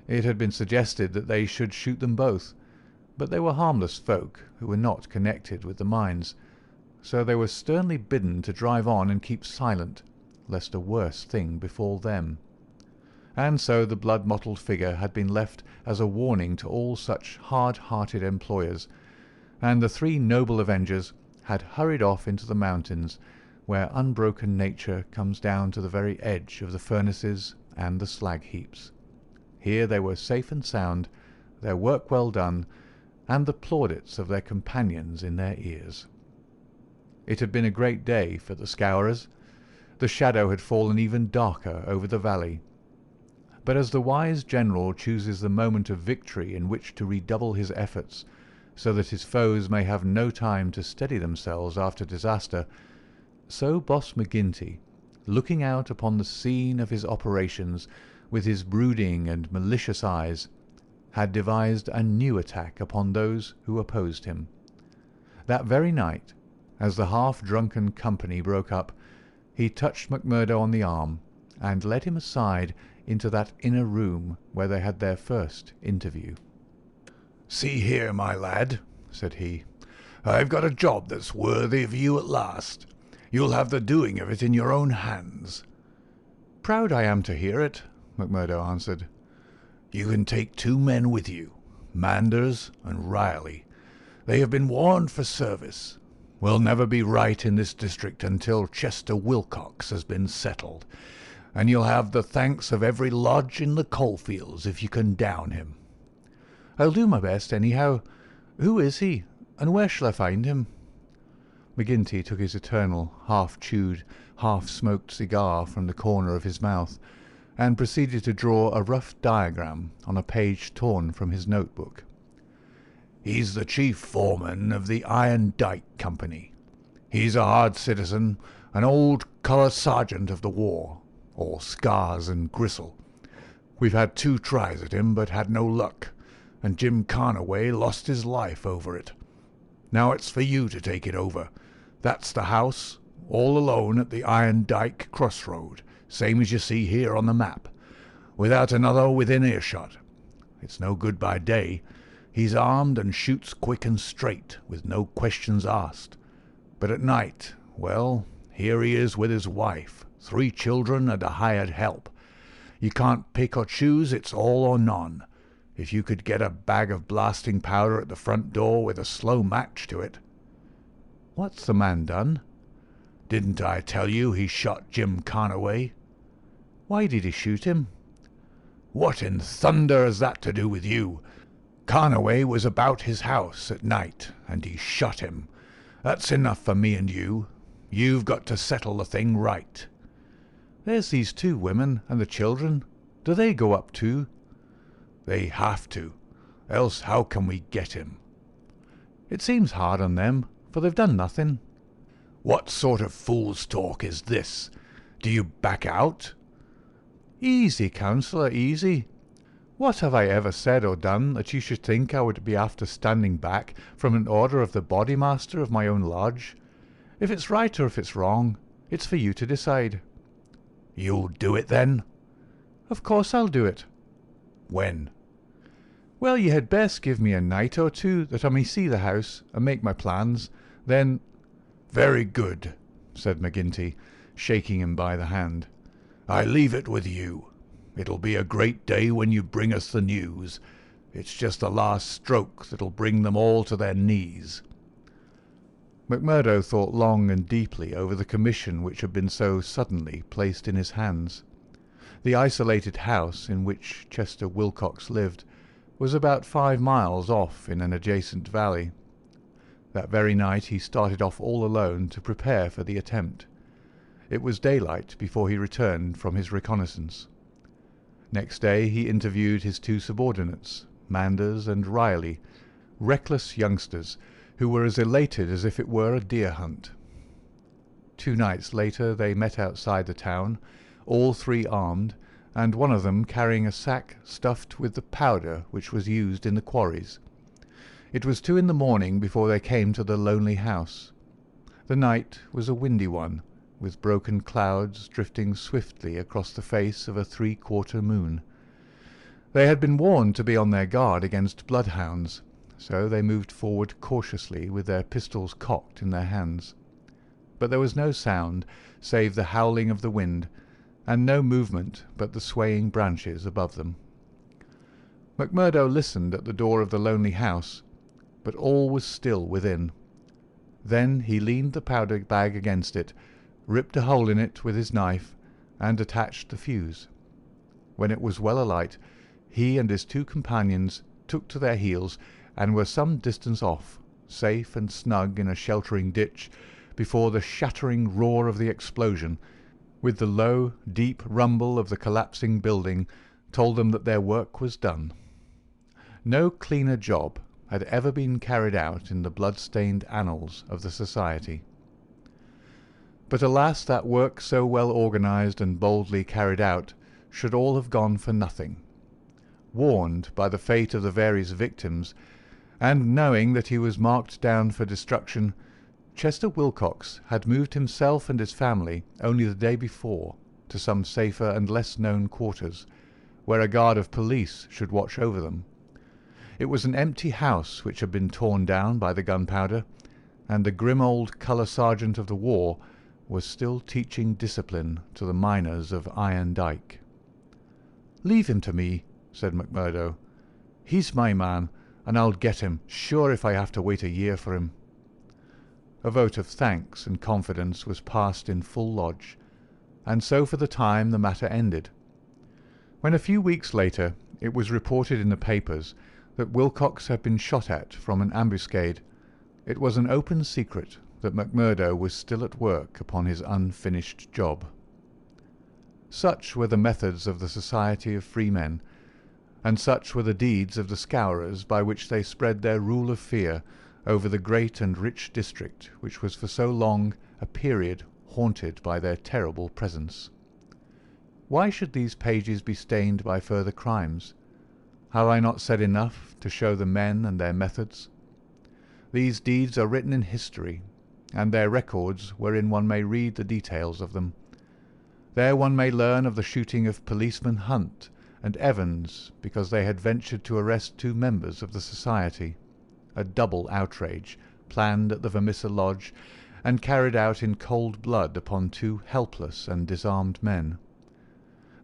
It had been suggested that they should shoot them both, but they were harmless folk who were not connected with the mines, so they were sternly bidden to drive on and keep silent, lest a worse thing befall them. And so the blood-mottled figure had been left as a warning to all such hard-hearted employers, and the three noble avengers had hurried off into the mountains, where unbroken nature comes down to the very edge of the furnaces and the slag-heaps. Here they were safe and sound, their work well done, and the plaudits of their companions in their ears. It had been a great day for the Scourers. The shadow had fallen even darker over the valley. But as the wise general chooses the moment of victory in which to redouble his efforts, so that his foes may have no time to steady themselves after disaster, so Boss McGinty, looking out upon the scene of his operations with his brooding and malicious eyes, had devised a new attack upon those who opposed him. That very night, as the half-drunken company broke up, he touched McMurdo on the arm and led him aside into that inner room where they had their first interview. "See here, my lad," said he, "I've got a job that's worthy of you at last. You'll have the doing of it in your own hands." "Proud I am to hear it," McMurdo answered. "You can take 2 men with you, Manders and Riley. They have been warned for service. We'll never be right in this district until Chester Wilcox has been settled, and you'll have the thanks of every lodge in the coalfields if you can down him." "I'll do my best, anyhow. Who is he, and where shall I find him?" McGinty took his eternal, half-chewed, half-smoked cigar from the corner of his mouth, and proceeded to draw a rough diagram on a page torn from his notebook. "He's the chief foreman of the Iron Dyke Company. He's a hard citizen, an old colour sergeant of the war, or scars and gristle. We've had 2 tries at him, but had no luck, and Jim Carnaway lost his life over it. Now it's for you to take it over. That's the house, all alone at the Iron Dyke crossroad, same as you see here on the map, without another within earshot. It's no good by day. He's armed and shoots quick and straight, with no questions asked. But at night, well, here he is with his wife, 3 children and a hired help. You can't pick or choose, it's all or none. If you could get a bag of blasting powder at the front door with a slow match to it." "What's the man done?" "Didn't I tell you he shot Jim Carnaway?" "Why did he shoot him?" "What in thunder has that to do with you? Carnaway was about his house at night, and he shot him. That's enough for me and you. You've got to settle the thing right." "There's these 2 women and the children. Do they go up too?" "They have to. Else how can we get him?" "It seems hard on them, for they've done nothing." "What sort of fool's talk is this? Do you back out?" "Easy, councillor, easy. What have I ever said or done that you should think I would be after standing back from an order of the Bodymaster of my own lodge? If it's right or if it's wrong, it's for you to decide." "You'll do it then?" "Of course I'll do it." "When?" "Well, you had best give me a night or 2 that I may see the house and make my plans. Then—" "Very good," said McGinty, shaking him by the hand. "I leave it with you. It'll be a great day when you bring us the news. It's just the last stroke that'll bring them all to their knees." McMurdo thought long and deeply over the commission which had been so suddenly placed in his hands. The isolated house in which Chester Wilcox lived was about 5 miles off in an adjacent valley. That very night he started off all alone to prepare for the attempt. It was daylight before he returned from his reconnaissance. Next day he interviewed his 2 subordinates, Manders and Riley, reckless youngsters who were as elated as if it were a deer hunt. 2 nights later they met outside the town, all 3 armed, and one of them carrying a sack stuffed with the powder which was used in the quarries. It was 2 in the morning before they came to the lonely house. The night was a windy one, with broken clouds drifting swiftly across the face of a 3/4 moon. They had been warned to be on their guard against bloodhounds, so they moved forward cautiously with their pistols cocked in their hands. but there was no sound save the howling of the wind, and no movement but the swaying branches above them. McMurdo listened at the door of the lonely house, but all was still within. Then he leaned the powder bag against it, ripped a hole in it with his knife, and attached the fuse. When it was well alight, he and his two companions took to their heels and were some distance off, safe and snug in a sheltering ditch, before the shattering roar of the explosion, with the low, deep rumble of the collapsing building, told them that their work was done. No cleaner job had ever been carried out in the blood-stained annals of the Society. But alas, that work so well organized and boldly carried out should all have gone for nothing. Warned by the fate of the various victims, and knowing that he was marked down for destruction, Chester Wilcox had moved himself and his family only the day before to some safer and less known quarters, where a guard of police should watch over them. It was an empty house which had been torn down by the gunpowder, and the grim old colour sergeant of the war was still teaching discipline to the miners of Iron Dyke. "Leave him to me," said McMurdo. "He's my man, and I'll get him, sure, if I have to wait a year for him." A vote of thanks and confidence was passed in full lodge, and so for the time the matter ended. When a few weeks later it was reported in the papers that Wilcox had been shot at from an ambuscade, it was an open secret that McMurdo was still at work upon his unfinished job. Such were the methods of the Society of Free Men, and such were the deeds of the Scourers by which they spread their rule of fear over the great and rich district which was for so long a period haunted by their terrible presence. Why should these pages be stained by further crimes? Have I not said enough to show the men and their methods? These deeds are written in history, and their records wherein one may read the details of them. There one may learn of the shooting of policemen Hunt and Evans because they had ventured to arrest two members of the Society, a double outrage planned at the Vermissa lodge and carried out in cold blood upon two helpless and disarmed men.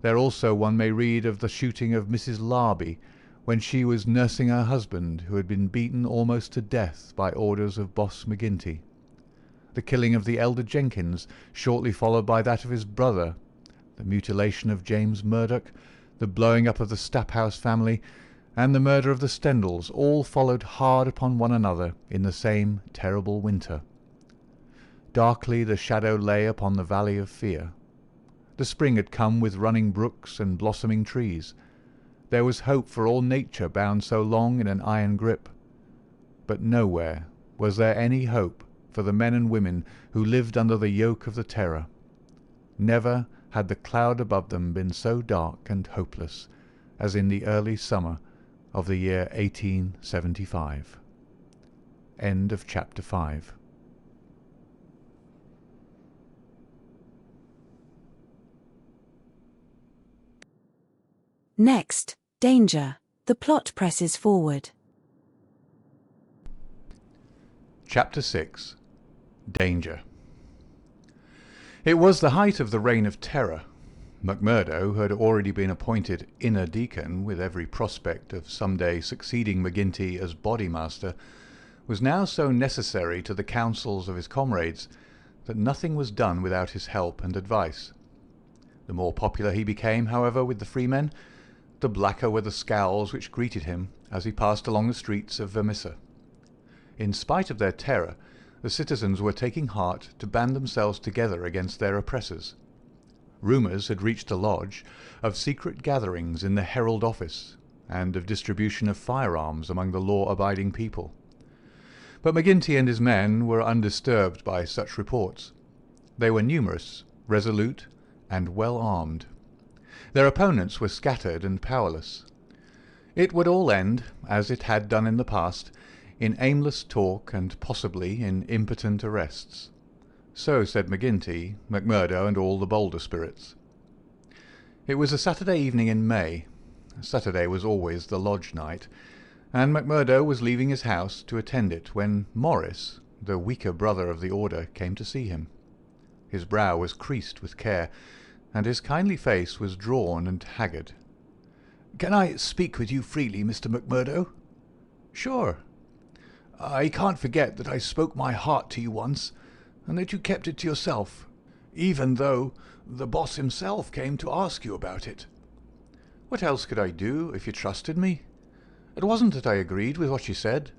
There also one may read of the shooting of Mrs. Larby when she was nursing her husband, who had been beaten almost to death by orders of Boss McGinty, the killing of the elder Jenkins, shortly followed by that of his brother, the mutilation of James Murdoch, the blowing up of the Staphouse family, and the murder of the Stendals, all followed hard upon one another in the same terrible winter. Darkly the shadow lay upon the valley of fear. The spring had come with running brooks and blossoming trees. There was hope for all nature bound so long in an iron grip. But nowhere was there any hope for the men and women who lived under the yoke of the terror. Never had the cloud above them been so dark and hopeless as in the early summer of the year 1875. End of chapter 5. Next, danger. The plot presses forward. Chapter 6. Danger. It was the height of the Reign of Terror. McMurdo, who had already been appointed inner deacon with every prospect of some day succeeding McGinty as Bodymaster, was now so necessary to the counsels of his comrades that nothing was done without his help and advice. The more popular he became, however, with the freemen, the blacker were the scowls which greeted him as he passed along the streets of Vermissa. In spite of their terror, the citizens were taking heart to band themselves together against their oppressors. Rumours had reached the lodge of secret gatherings in the Herald office, and of distribution of firearms among the law-abiding people. But McGinty and his men were undisturbed by such reports. They were numerous, resolute, and well armed. Their opponents were scattered and powerless. It would all end, as it had done in the past, in aimless talk and possibly in impotent arrests. So said McGinty, McMurdo, and all the bolder spirits. It was a Saturday evening in May. Saturday was always the lodge night, and McMurdo was leaving his house to attend it when Morris, the weaker brother of the order, came to see him. His brow was creased with care, and his kindly face was drawn and haggard. "Can I speak with you freely, Mr. McMurdo?" "Sure." "I can't forget that I spoke my heart to you once, and that you kept it to yourself, even though the boss himself came to ask you about it." "What else could I do if you trusted me? It wasn't that I agreed with what you said."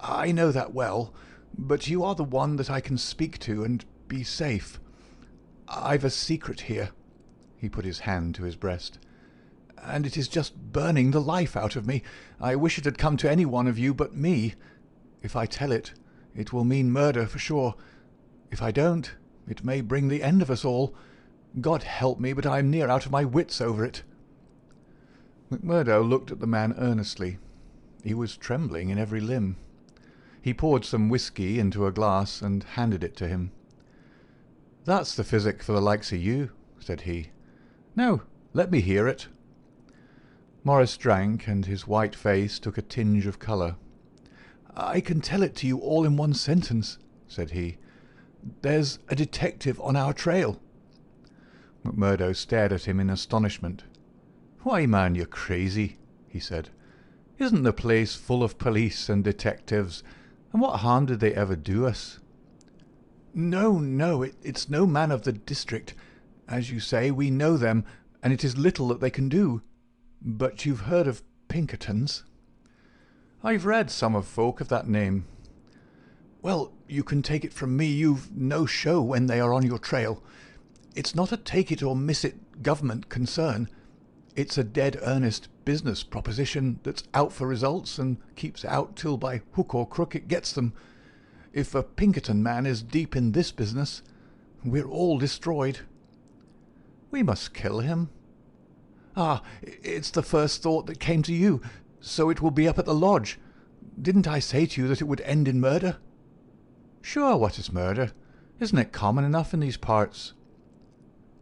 "I know that well, but you are the one that I can speak to and be safe. I've a secret here." He put his hand to his breast. "And it is just burning the life out of me. I wish it had come to any one of you but me. If I tell it, it will mean murder for sure. If I don't, it may bring the end of us all. God help me, but I am near out of my wits over it." McMurdo looked at the man earnestly. He was trembling in every limb. He poured some whisky into a glass and handed it to him. "That's the physic for the likes of you," said he. "Now, let me hear it." Morris drank, and his white face took a tinge of colour. "I can tell it to you all in one sentence," said he. "There's a detective on our trail." McMurdo stared at him in astonishment. "Why, man, you're crazy," he said. "Isn't the place full of police and detectives, and what harm did they ever do us?" No, it's no man of the district. As you say, we know them, and it is little that they can do. But you've heard of Pinkertons?" "I've read some of folk of that name." "Well, you can take it from me you've no show when they are on your trail. It's not a take-it-or-miss-it government concern. It's a dead earnest business proposition that's out for results and keeps out till by hook or crook it gets them. If a Pinkerton man is deep in this business, we're all destroyed." "We must kill him." "Ah, it's the first thought that came to you, so it will be up at the lodge. Didn't I say to you that it would end in murder?" "Sure, what is murder? Isn't it common enough in these parts?"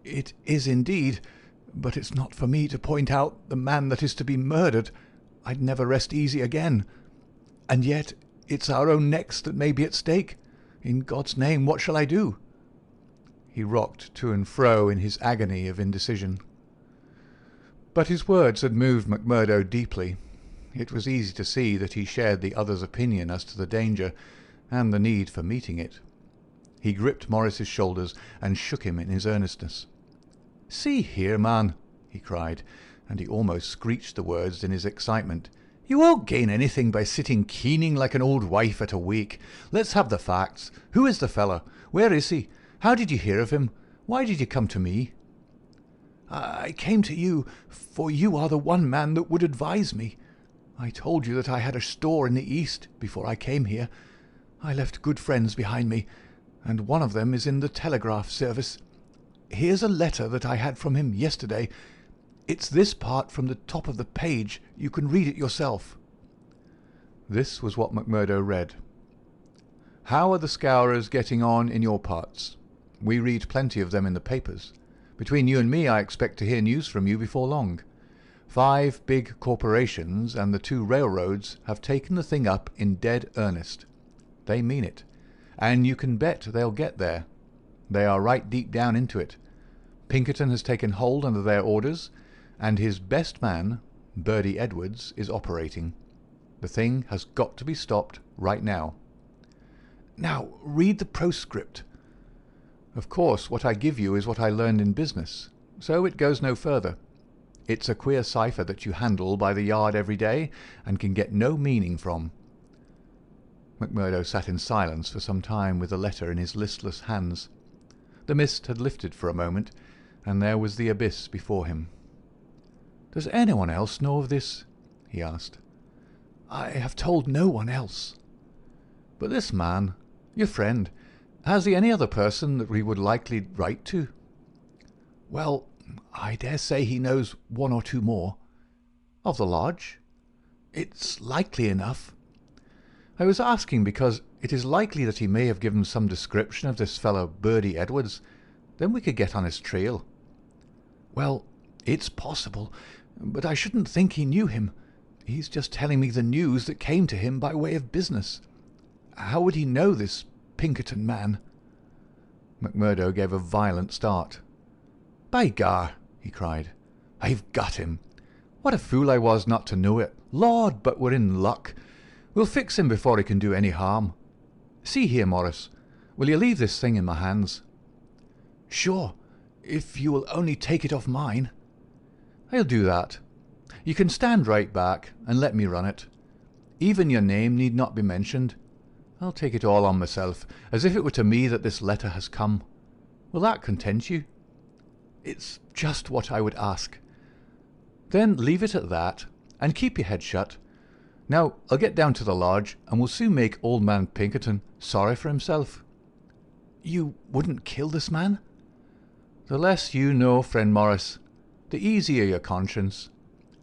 "It is indeed, but it's not for me to point out the man that is to be murdered. I'd never rest easy again. And yet it's our own necks that may be at stake. In God's name, what shall I do?" He rocked to and fro in his agony of indecision. But his words had moved McMurdo deeply. It was easy to see that he shared the other's opinion as to the danger and the need for meeting it. He gripped Morris's shoulders and shook him in his earnestness. "See here, man," he cried, and he almost screeched the words in his excitement. "You won't gain anything by sitting keening like an old wife at a wake. Let's have the facts. Who is the fellow? Where is he? How did you hear of him? Why did you come to me?" "I came to you, for you are the one man that would advise me. I told you that I had a store in the East before I came here. I left good friends behind me, and one of them is in the telegraph service. Here's a letter that I had from him yesterday. It's this part from the top of the page. You can read it yourself." This was what McMurdo read. "How are the Scourers getting on in your parts? We read plenty of them in the papers. Between you and me, I expect to hear news from you before long. 5 big corporations and the 2 railroads have taken the thing up in dead earnest. They mean it, and you can bet they'll get there. They are right deep down into it. Pinkerton has taken hold under their orders, and his best man, Birdy Edwards, is operating. The thing has got to be stopped right now." "Now read the postscript." "Of course, what I give you is what I learned in business, so it goes no further. It's a queer cipher that you handle by the yard every day and can get no meaning from." McMurdo sat in silence for some time with the letter in his listless hands. The mist had lifted for a moment, and there was the abyss before him. "Does anyone else know of this?" he asked. "I have told no one else." "But this man, your friend, has he any other person that we would likely write to?" "Well, I dare say he knows 1 or 2 more." "Of the lodge?" "It's likely enough." "I was asking because it is likely that he may have given some description of this fellow Birdy Edwards. Then we could get on his trail." "Well, it's possible, but I shouldn't think he knew him. He's just telling me the news that came to him by way of business. How would he know this Pinkerton man?" McMurdo gave a violent start. "By gar!" he cried. "I've got him. What a fool I was not to know it. Lord, but we're in luck. We'll fix him before he can do any harm. See here, Morris, will you leave this thing in my hands?" "Sure, if you will only take it off mine." "I'll do that. You can stand right back and let me run it. Even your name need not be mentioned. I'll take it all on myself, as if it were to me that this letter has come. Will that content you?" "It's just what I would ask." "Then leave it at that, and keep your head shut. Now I'll get down to the lodge, and we'll soon make old man Pinkerton sorry for himself." "You wouldn't kill this man?" "The less you know, friend Morris, the easier your conscience,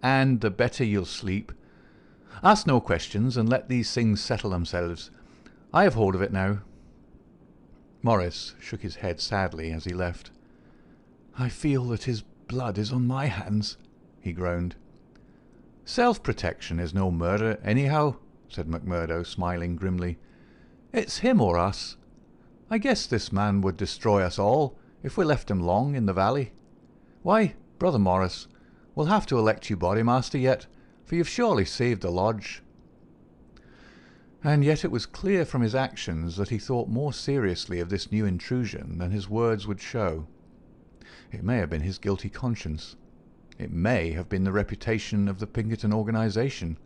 and the better you'll sleep. Ask no questions, and let these things settle themselves. I have hold of it now." Morris shook his head sadly as he left. "I feel that his blood is on my hands," he groaned. "Self-protection is no murder, anyhow," said McMurdo, smiling grimly. "It's him or us. I guess this man would destroy us all if we left him long in the valley. Why, Brother Morris, we'll have to elect you Bodymaster yet, for you've surely saved the lodge." And yet it was clear from his actions that he thought more seriously of this new intrusion than his words would show. It may have been his guilty conscience. It may have been the reputation of the Pinkerton organization.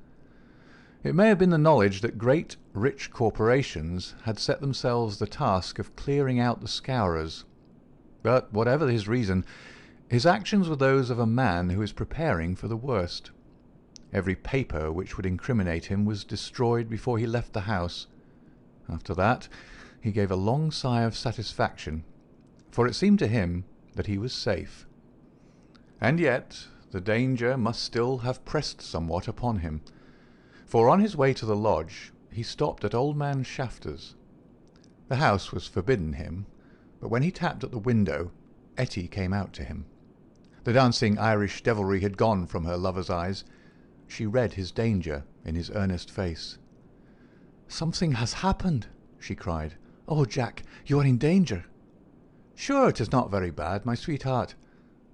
It may have been the knowledge that great, rich corporations had set themselves the task of clearing out the scourers. But whatever his reason, his actions were those of a man who is preparing for the worst. Every paper which would incriminate him was destroyed before he left the house. After that, he gave a long sigh of satisfaction, for it seemed to him that he was safe. And yet the danger must still have pressed somewhat upon him, for on his way to the lodge he stopped at old man Shafter's. The house was forbidden him, but when he tapped at the window, Etty came out to him. The dancing Irish devilry had gone from her lover's eyes. She read his danger in his earnest face. "Something has happened," she cried. "Oh, Jack, you are in danger." "Sure, it is not very bad, my sweetheart,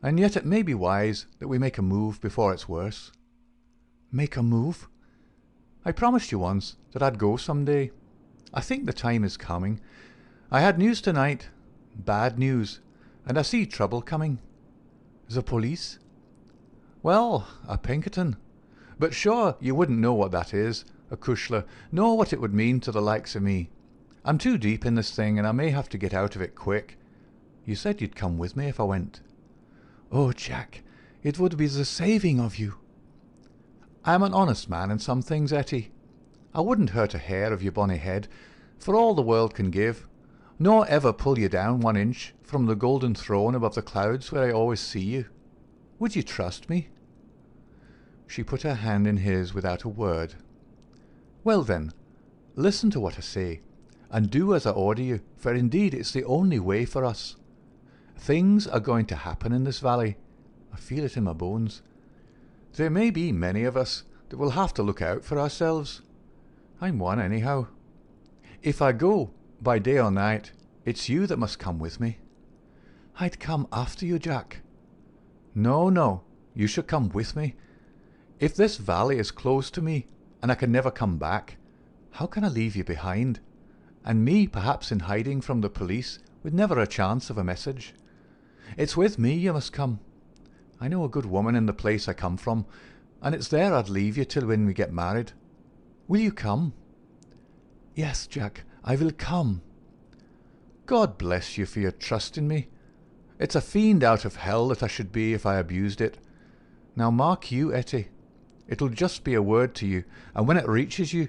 and yet it may be wise that we make a move before it's worse." "Make a move?" "I promised you once that I'd go some day. I think the time is coming. I had news tonight, bad news, and I see trouble coming." "The police?" "Well, a Pinkerton. But sure, you wouldn't know what that is, a cushla, nor what it would mean to the likes of me. I'm too deep in this thing, and I may have to get out of it quick. You said you'd come with me if I went." "Oh, Jack, it would be the saving of you." "I am an honest man in some things, Etty. I wouldn't hurt a hair of your bonny head for all the world can give, nor ever pull you down 1 inch from the golden throne above the clouds where I always see you. Would you trust me?" She put her hand in his without a word. "Well then, listen to what I say, and do as I order you, for indeed it's the only way for us. Things are going to happen in this valley. I feel it in my bones. There may be many of us that will have to look out for ourselves. I'm one, anyhow. If I go, by day or night, it's you that must come with me." "I'd come after you, Jack." "No, no, you should come with me. If this valley is closed to me, and I can never come back, how can I leave you behind? And me perhaps in hiding from the police, with never a chance of a message. It's with me you must come. I know a good woman in the place I come from, and it's there I'd leave you till when we get married. Will you come?" "Yes, Jack, I will come." "God bless you for your trust in me. It's a fiend out of hell that I should be if I abused it. Now mark you, Etty. It'll just be a word to you, and when it reaches you,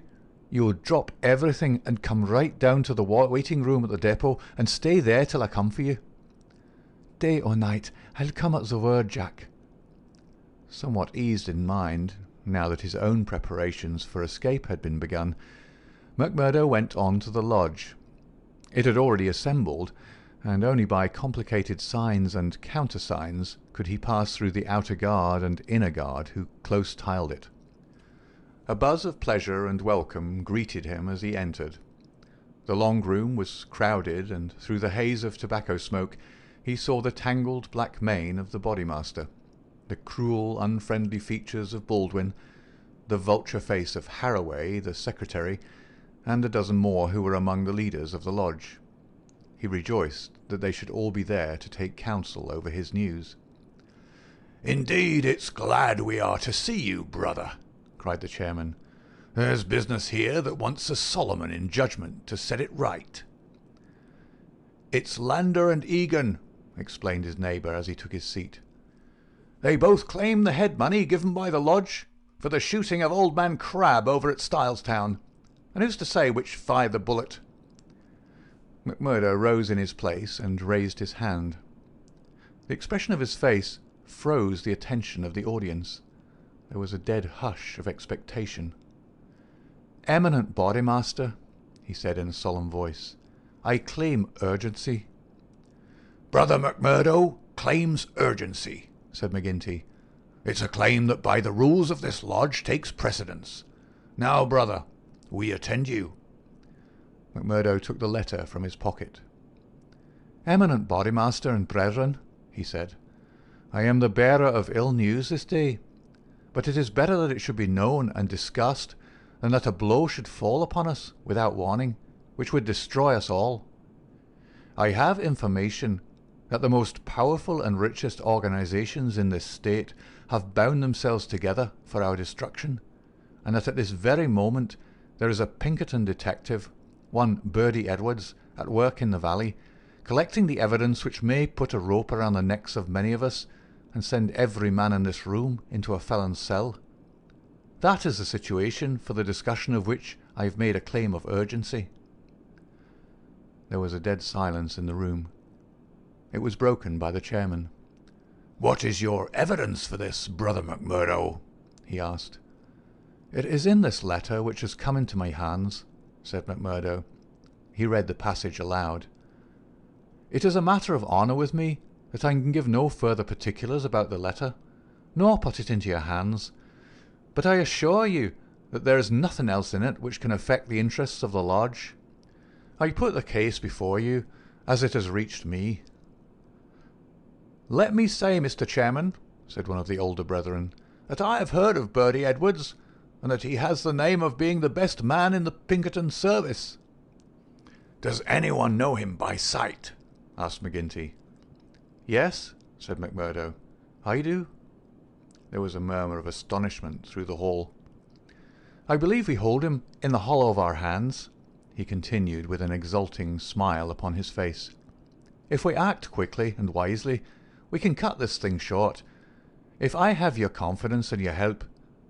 you'll drop everything and come right down to the waiting room at the depot and stay there till I come for you." "Day or night, I'll come at the word, Jack." Somewhat eased in mind, now that his own preparations for escape had been begun, McMurdo went on to the lodge. It had already assembled, and only by complicated signs and countersigns could he pass through the outer guard and inner guard who close tiled it. A buzz of pleasure and welcome greeted him as he entered. The long room was crowded, and through the haze of tobacco smoke he saw the tangled black mane of the Bodymaster, the cruel, unfriendly features of Baldwin, the vulture face of Harroway, the secretary, and a dozen more who were among the leaders of the lodge. He rejoiced that they should all be there to take counsel over his news. "Indeed, it's glad we are to see you, brother," cried the chairman. "There's business here that wants a Solomon in judgment to set it right." "It's Lander and Egan," explained his neighbour as he took his seat. "They both claim the head money given by the lodge for the shooting of old man Crabbe over at Stylestown. And who's to say which fired the bullet?" McMurdo rose in his place and raised his hand. The expression of his face froze the attention of the audience. There was a dead hush of expectation. "Eminent Bodymaster," he said in a solemn voice, "I claim urgency." "Brother McMurdo claims urgency," said McGinty. "It's a claim that by the rules of this lodge takes precedence. Now, brother, we attend you." McMurdo took the letter from his pocket. "Eminent Bodymaster and brethren," he said, "I am the bearer of ill news this day, but it is better that it should be known and discussed than that a blow should fall upon us without warning, which would destroy us all. I have information that the most powerful and richest organizations in this state have bound themselves together for our destruction, and that at this very moment there is a Pinkerton detective, one Birdy Edwards, at work in the valley, collecting the evidence which may put a rope around the necks of many of us and send every man in this room into a felon's cell. That is the situation for the discussion of which I have made a claim of urgency." There was a dead silence in the room. It was broken by the chairman. "What is your evidence for this, Brother McMurdo?" he asked. "It is in this letter which has come into my hands," said McMurdo. He read the passage aloud. "It is a matter of honour with me that I can give no further particulars about the letter, nor put it into your hands, but I assure you that there is nothing else in it which can affect the interests of the lodge. I put the case before you as it has reached me." "Let me say, Mr. Chairman," said one of the older brethren, "that I have heard of Birdy Edwards, and that he has the name of being the best man in the Pinkerton service." "Does anyone know him by sight?" asked McGinty. "Yes," said McMurdo. "I do." There was a murmur of astonishment through the hall. "I believe we hold him in the hollow of our hands," he continued with an exulting smile upon his face. "If we act quickly and wisely, we can cut this thing short. If I have your confidence and your help,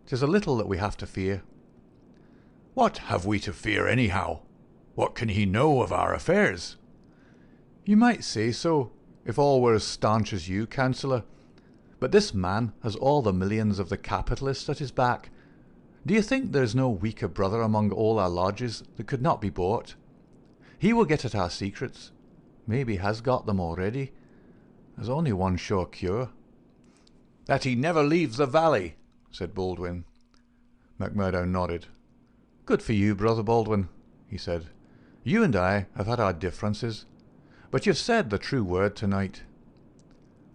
'tis a little that we have to fear." "What have we to fear anyhow? What can he know of our affairs?" "You might say so, if all were as staunch as you, counsellor. But this man has all the millions of the capitalists at his back. Do you think there is no weaker brother among all our lodges that could not be bought? He will get at our secrets. Maybe has got them already. There's only one sure cure." "That he never leaves the valley," said Baldwin. McMurdo nodded. "Good for you, Brother Baldwin," he said. "You and I have had our differences, but you've said the true word tonight."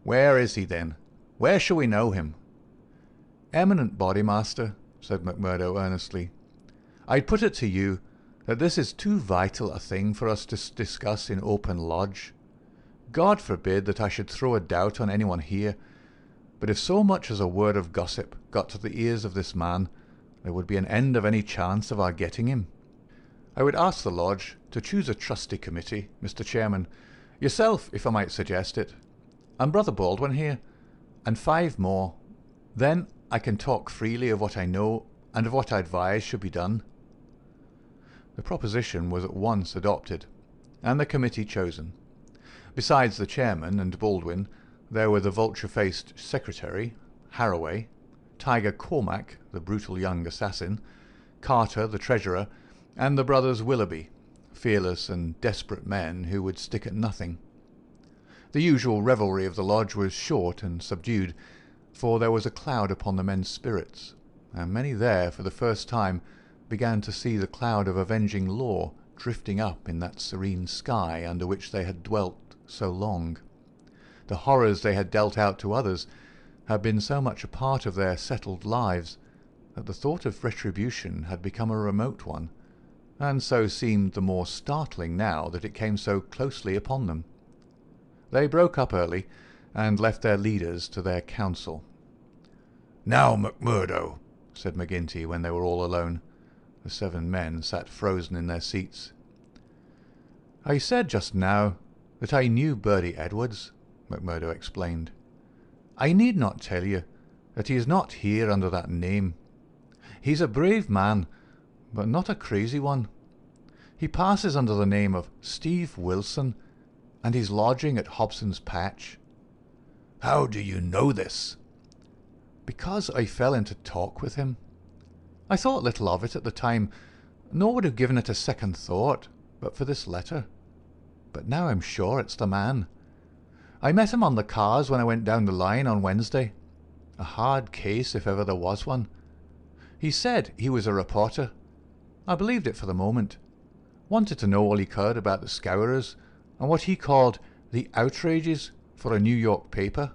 "Where is he, then? Where shall we know him?" "Eminent Bodymaster," said McMurdo earnestly, "I'd put it to you that this is too vital a thing for us to discuss in open lodge. God forbid that I should throw a doubt on anyone here, but if so much as a word of gossip got to the ears of this man, there would be an end of any chance of our getting him. I would ask the lodge to choose a trusty committee, Mr. Chairman, yourself, if I might suggest it, and Brother Baldwin here, and 5 more. Then I can talk freely of what I know and of what I advise should be done." The proposition was at once adopted, and the committee chosen. Besides the chairman and Baldwin, there were the vulture-faced secretary, Harroway, Tiger Cormac, the brutal young assassin, Carter, the treasurer, and the brothers Willoughby, fearless and desperate men who would stick at nothing. The usual revelry of the lodge was short and subdued, for there was a cloud upon the men's spirits, and many there, for the first time, began to see the cloud of avenging law drifting up in that serene sky under which they had dwelt so long. The horrors they had dealt out to others had been so much a part of their settled lives that the thought of retribution had become a remote one, and so seemed the more startling now that it came so closely upon them. They broke up early, and left their leaders to their counsel. "Now, McMurdo," said McGinty when they were all alone. The 7 men sat frozen in their seats. "I said just now that I knew Birdy Edwards," McMurdo explained. "I need not tell you that he is not here under that name. He's a brave man, but not a crazy one. He passes under the name of Steve Wilson, and he's lodging at Hobson's Patch." "How do you know this?" "Because I fell into talk with him. I thought little of it at the time, nor would have given it a second thought but for this letter. But now I'm sure it's the man. I met him on the cars when I went down the line on Wednesday. A hard case if ever there was one. He said he was a reporter. I believed it for the moment. Wanted to know all he could about the Scourers and what he called the outrages for a New York paper.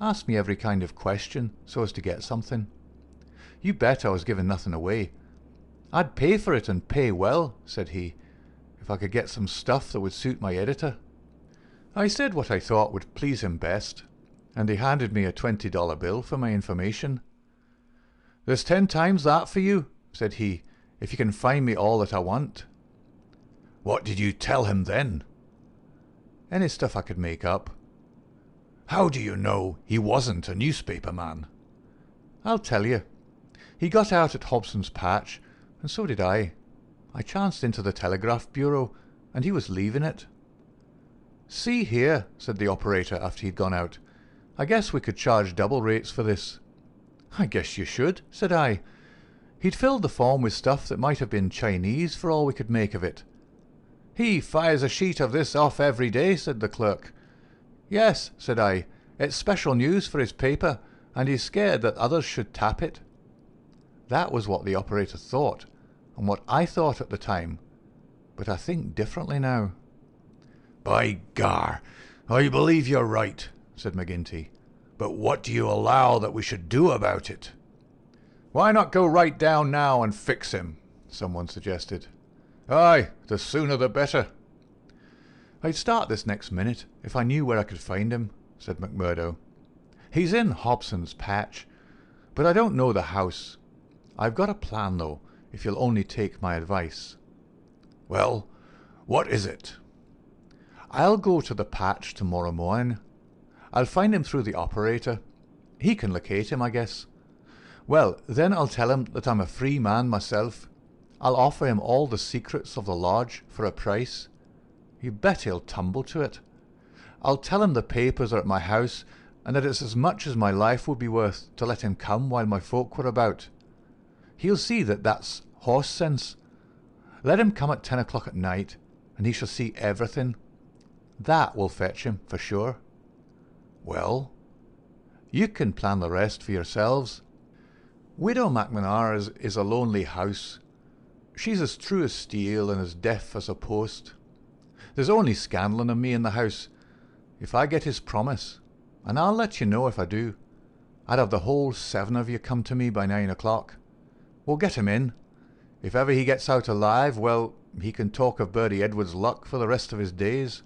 Asked me every kind of question so as to get something. You bet I was giving nothing away. I'd pay for it and pay well, said he, if I could get some stuff that would suit my editor. I said what I thought would please him best, and he handed me a $20 bill for my information. "There's 10 times that for you," said he, "if you can find me all that I want." "What did you tell him then?" "Any stuff I could make up." "How do you know he wasn't a newspaper man?" "I'll tell you. He got out at Hobson's Patch, and so did I. I chanced into the Telegraph Bureau, and he was leaving it. "See here," said the operator after he'd gone out, "I guess we could charge double rates for this." "I guess you should," said I. He'd filled the form with stuff that might have been Chinese for all we could make of it. "He fires a sheet of this off every day," said the clerk. "Yes," said I, "it's special news for his paper, and he's scared that others should tap it." That was what the operator thought, and what I thought at the time, but I think differently now. "By gar, I believe you're right," said McGinty. "But what do you allow that we should do about it?" "Why not go right down now and fix him?" someone suggested. "Aye, the sooner the better." "I'd start this next minute if I knew where I could find him," said McMurdo. "He's in Hobson's Patch, but I don't know the house. I've got a plan, though, if you'll only take my advice." "Well, what is it?" "I'll go to the patch tomorrow morning. I'll find him through the operator. He can locate him, I guess. Well, then I'll tell him that I'm a free man myself. I'll offer him all the secrets of the lodge for a price. You bet he'll tumble to it. I'll tell him the papers are at my house, and that it's as much as my life would be worth to let him come while my folk were about. He'll see that that's horse sense. Let him come at 10 o'clock at night, and he shall see everything. That will fetch him, for sure." "Well?" "You can plan the rest for yourselves. Widow McManara is a lonely house. She's as true as steel and as deaf as a post. There's only Scanlon and me in the house. If I get his promise, and I'll let you know if I do, I'd have the whole 7 of you come to me by 9 o'clock. We'll get him in. If ever he gets out alive, well, he can talk of Birdy Edwards' luck for the rest of his days."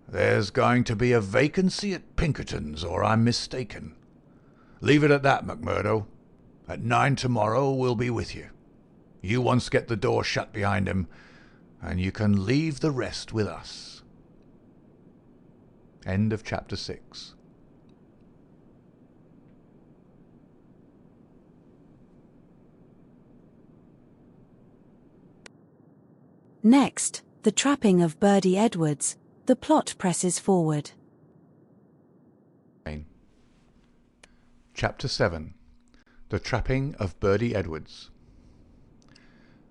"There's going to be a vacancy at Pinkerton's, or I'm mistaken. Leave it at that, McMurdo. At 9 tomorrow we'll be with you. You once get the door shut behind him, and you can leave the rest with us." End of chapter 6. Next, the trapping of Birdy Edwards. The plot presses forward. Chapter 7. The Trapping of Birdy Edwards.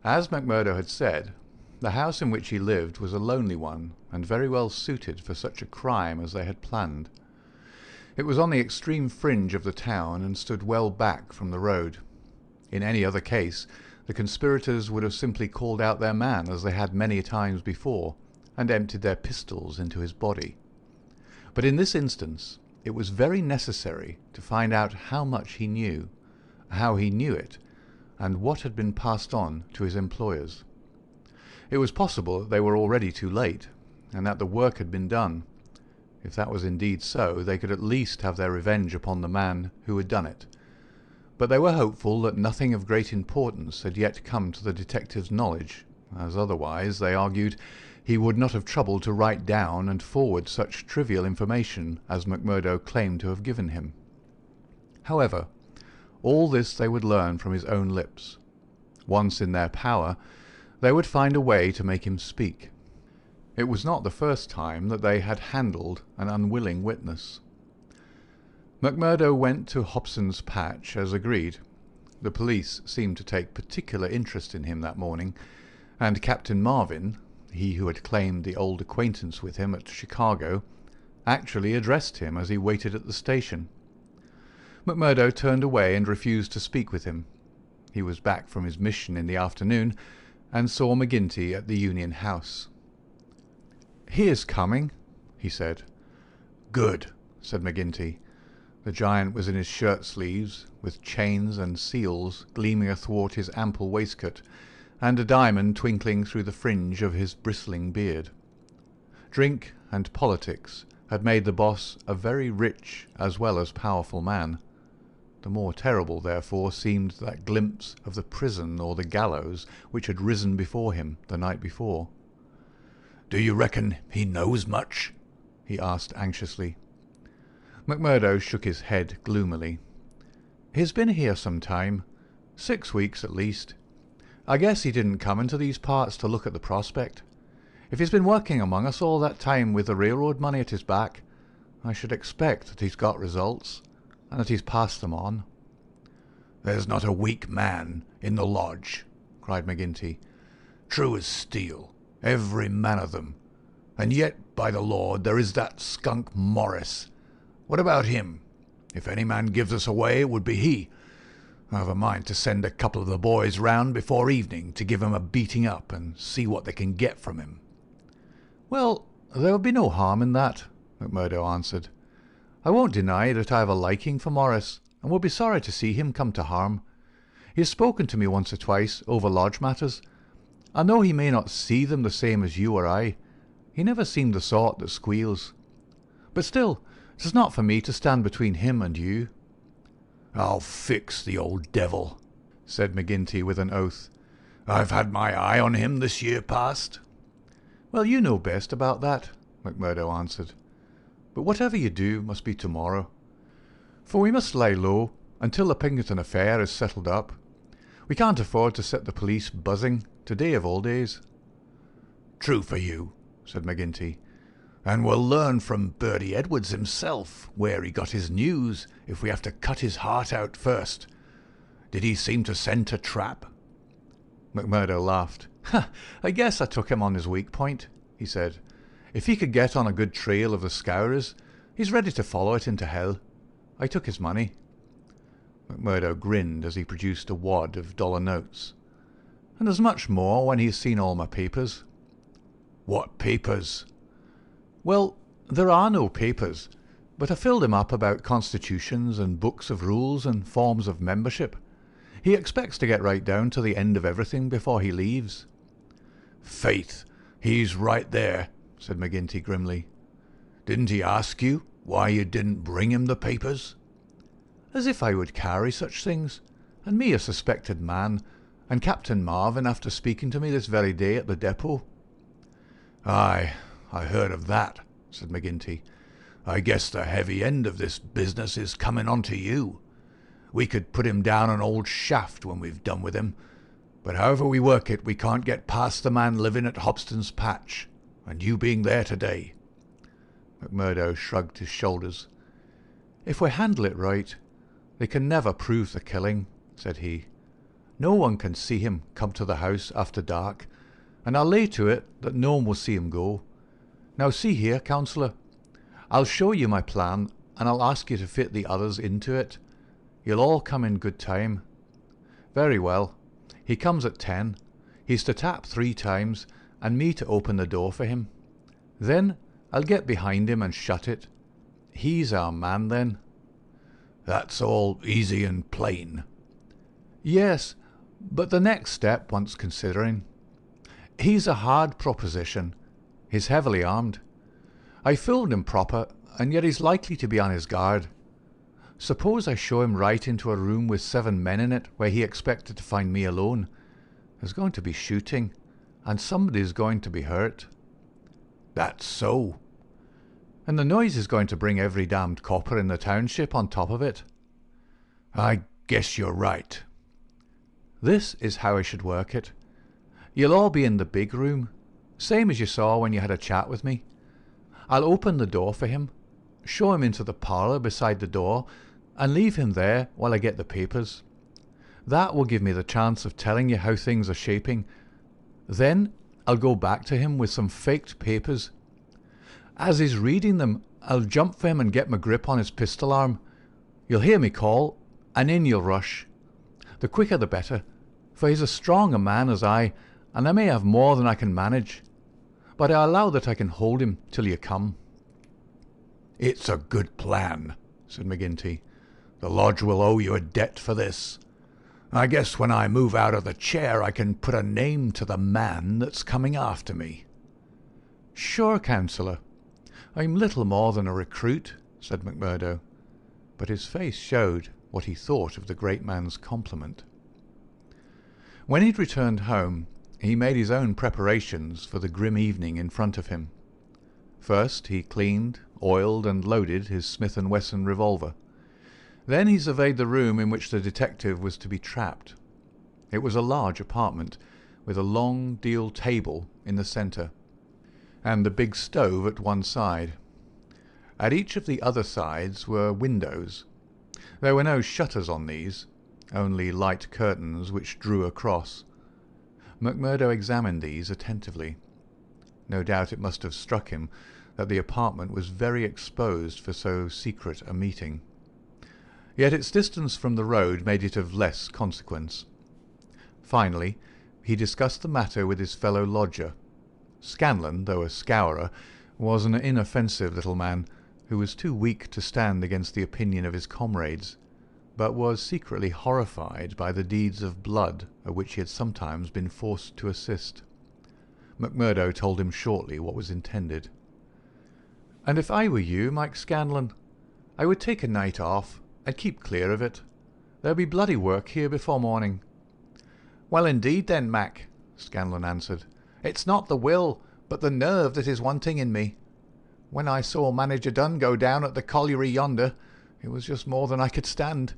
As McMurdo had said, the house in which he lived was a lonely one, and very well suited for such a crime as they had planned. It was on the extreme fringe of the town, and stood well back from the road. In any other case, the conspirators would have simply called out their man, as they had many times before, and emptied their pistols into his body. But in this instance, it was very necessary to find out how much he knew, how he knew it, and what had been passed on to his employers. It was possible that they were already too late, and that the work had been done. If that was indeed so, they could at least have their revenge upon the man who had done it. But they were hopeful that nothing of great importance had yet come to the detective's knowledge, as otherwise, they argued, he would not have troubled to write down and forward such trivial information as McMurdo claimed to have given him. However, all this they would learn from his own lips. Once in their power, they would find a way to make him speak. It was not the first time that they had handled an unwilling witness. McMurdo went to Hobson's Patch as agreed. The police seemed to take particular interest in him that morning, and Captain Marvin, he who had claimed the old acquaintance with him at Chicago, actually addressed him as he waited at the station. McMurdo turned away and refused to speak with him. He was back from his mission in the afternoon, and saw McGinty at the Union House. "He is coming," he said. "Good," said McGinty. The giant was in his shirt-sleeves, with chains and seals gleaming athwart his ample waistcoat, and a diamond twinkling through the fringe of his bristling beard. Drink and politics had made the boss a very rich as well as powerful man. The more terrible, therefore, seemed that glimpse of the prison or the gallows which had risen before him the night before. "Do you reckon he knows much?" he asked anxiously. McMurdo shook his head gloomily. "He's been here some time, 6 weeks at least. I guess he didn't come into these parts to look at the prospect. If he's been working among us all that time with the railroad money at his back, I should expect that he's got results, and that he's passed them on." "There's not a weak man in the lodge," cried McGinty. "True as steel, every man of them. And yet, by the Lord, there is that skunk Morris. What about him? If any man gives us away, it would be he. I've a mind to send a couple of the boys round before evening to give him a beating up and see what they can get from him." "Well, there would be no harm in that," McMurdo answered. "I won't deny that I have a liking for Morris, and would be sorry to see him come to harm. He has spoken to me once or twice over lodge matters. I know he may not see them the same as you or I. He never seemed the sort that squeals. But still, it is not for me to stand between him and you." "I'll fix the old devil," said McGinty with an oath. "I've had my eye on him this year past." "Well, you know best about that," McMurdo answered. "But whatever you do must be tomorrow. For we must lie low until the Pinkerton affair is settled up. We can't afford to set the police buzzing today of all days." "True for you," said McGinty. "And we'll learn from Birdy Edwards himself where he got his news if we have to cut his heart out first. Did he seem to scent a trap?" McMurdo laughed. "I guess I took him on his weak point," he said. "If he could get on a good trail of the scourers, he's ready to follow it into hell. I took his money." McMurdo grinned as he produced a wad of dollar notes. "And there's much more when he's seen all my papers." "What papers?" "Well, there are no papers, but I filled him up about constitutions and books of rules and forms of membership. He expects to get right down to the end of everything before he leaves." "Faith, he's right there," said McGinty grimly. "Didn't he ask you why you didn't bring him the papers?" "As if I would carry such things, and me a suspected man, and Captain Marvin after speaking to me this very day at the depot." "Aye, I heard of that," said McGinty. "I guess the heavy end of this business is coming on to you. We could put him down an old shaft when we've done with him, but however we work it, we can't get past the man living at Hobson's Patch, and you being there today." McMurdo shrugged his shoulders. "If we handle it right, they can never prove the killing," said he. "No one can see him come to the house after dark, and I'll lay to it that no one will see him go. Now see here, councillor, I'll show you my plan, and I'll ask you to fit the others into it. You'll all come in good time. Very well. He comes at 10. He's to tap 3 times, and me to open the door for him. Then I'll get behind him and shut it. He's our man then." "That's all easy and plain." "Yes, but the next step wants considering. He's a hard proposition. He's heavily armed. I filmed him proper, and yet he's likely to be on his guard. Suppose I show him right into a room with 7 men in it where he expected to find me alone. There's going to be shooting, and somebody's going to be hurt." "That's so." "And the noise is going to bring every damned copper in the township on top of it." "I guess you're right." "This is how I should work it. You'll all be in the big room, same as you saw when you had a chat with me. I'll open the door for him, show him into the parlour beside the door, and leave him there while I get the papers. That will give me the chance of telling you how things are shaping. Then I'll go back to him with some faked papers. As he's reading them, I'll jump for him and get my grip on his pistol arm. You'll hear me call, and in you'll rush. The quicker the better, for he's as strong a man as I, and I may have more than I can manage. But I allow that I can hold him till you come." "It's a good plan," said McGinty. "The lodge will owe you a debt for this. I guess when I move out of the chair I can put a name to the man that's coming after me." "Sure, councillor. I'm little more than a recruit," said McMurdo, but his face showed what he thought of the great man's compliment. When he'd returned home, he made his own preparations for the grim evening in front of him. First he cleaned, oiled, and loaded his Smith & Wesson revolver. Then he surveyed the room in which the detective was to be trapped. It was a large apartment, with a long deal table in the centre, and the big stove at one side. At each of the other sides were windows. There were no shutters on these, only light curtains which drew across. McMurdo examined these attentively. No doubt it must have struck him that the apartment was very exposed for so secret a meeting. Yet its distance from the road made it of less consequence. Finally, he discussed the matter with his fellow lodger. Scanlon, though a scourer, was an inoffensive little man who was too weak to stand against the opinion of his comrades, but was secretly horrified by the deeds of blood at which he had sometimes been forced to assist. McMurdo told him shortly what was intended. "And if I were you, Mike Scanlon, I would take a night off and keep clear of it. There'll be bloody work here before morning." "Well, indeed then, Mac," Scanlon answered. "It's not the will, but the nerve that is wanting in me. When I saw Manager Dunn go down at the colliery yonder, it was just more than I could stand.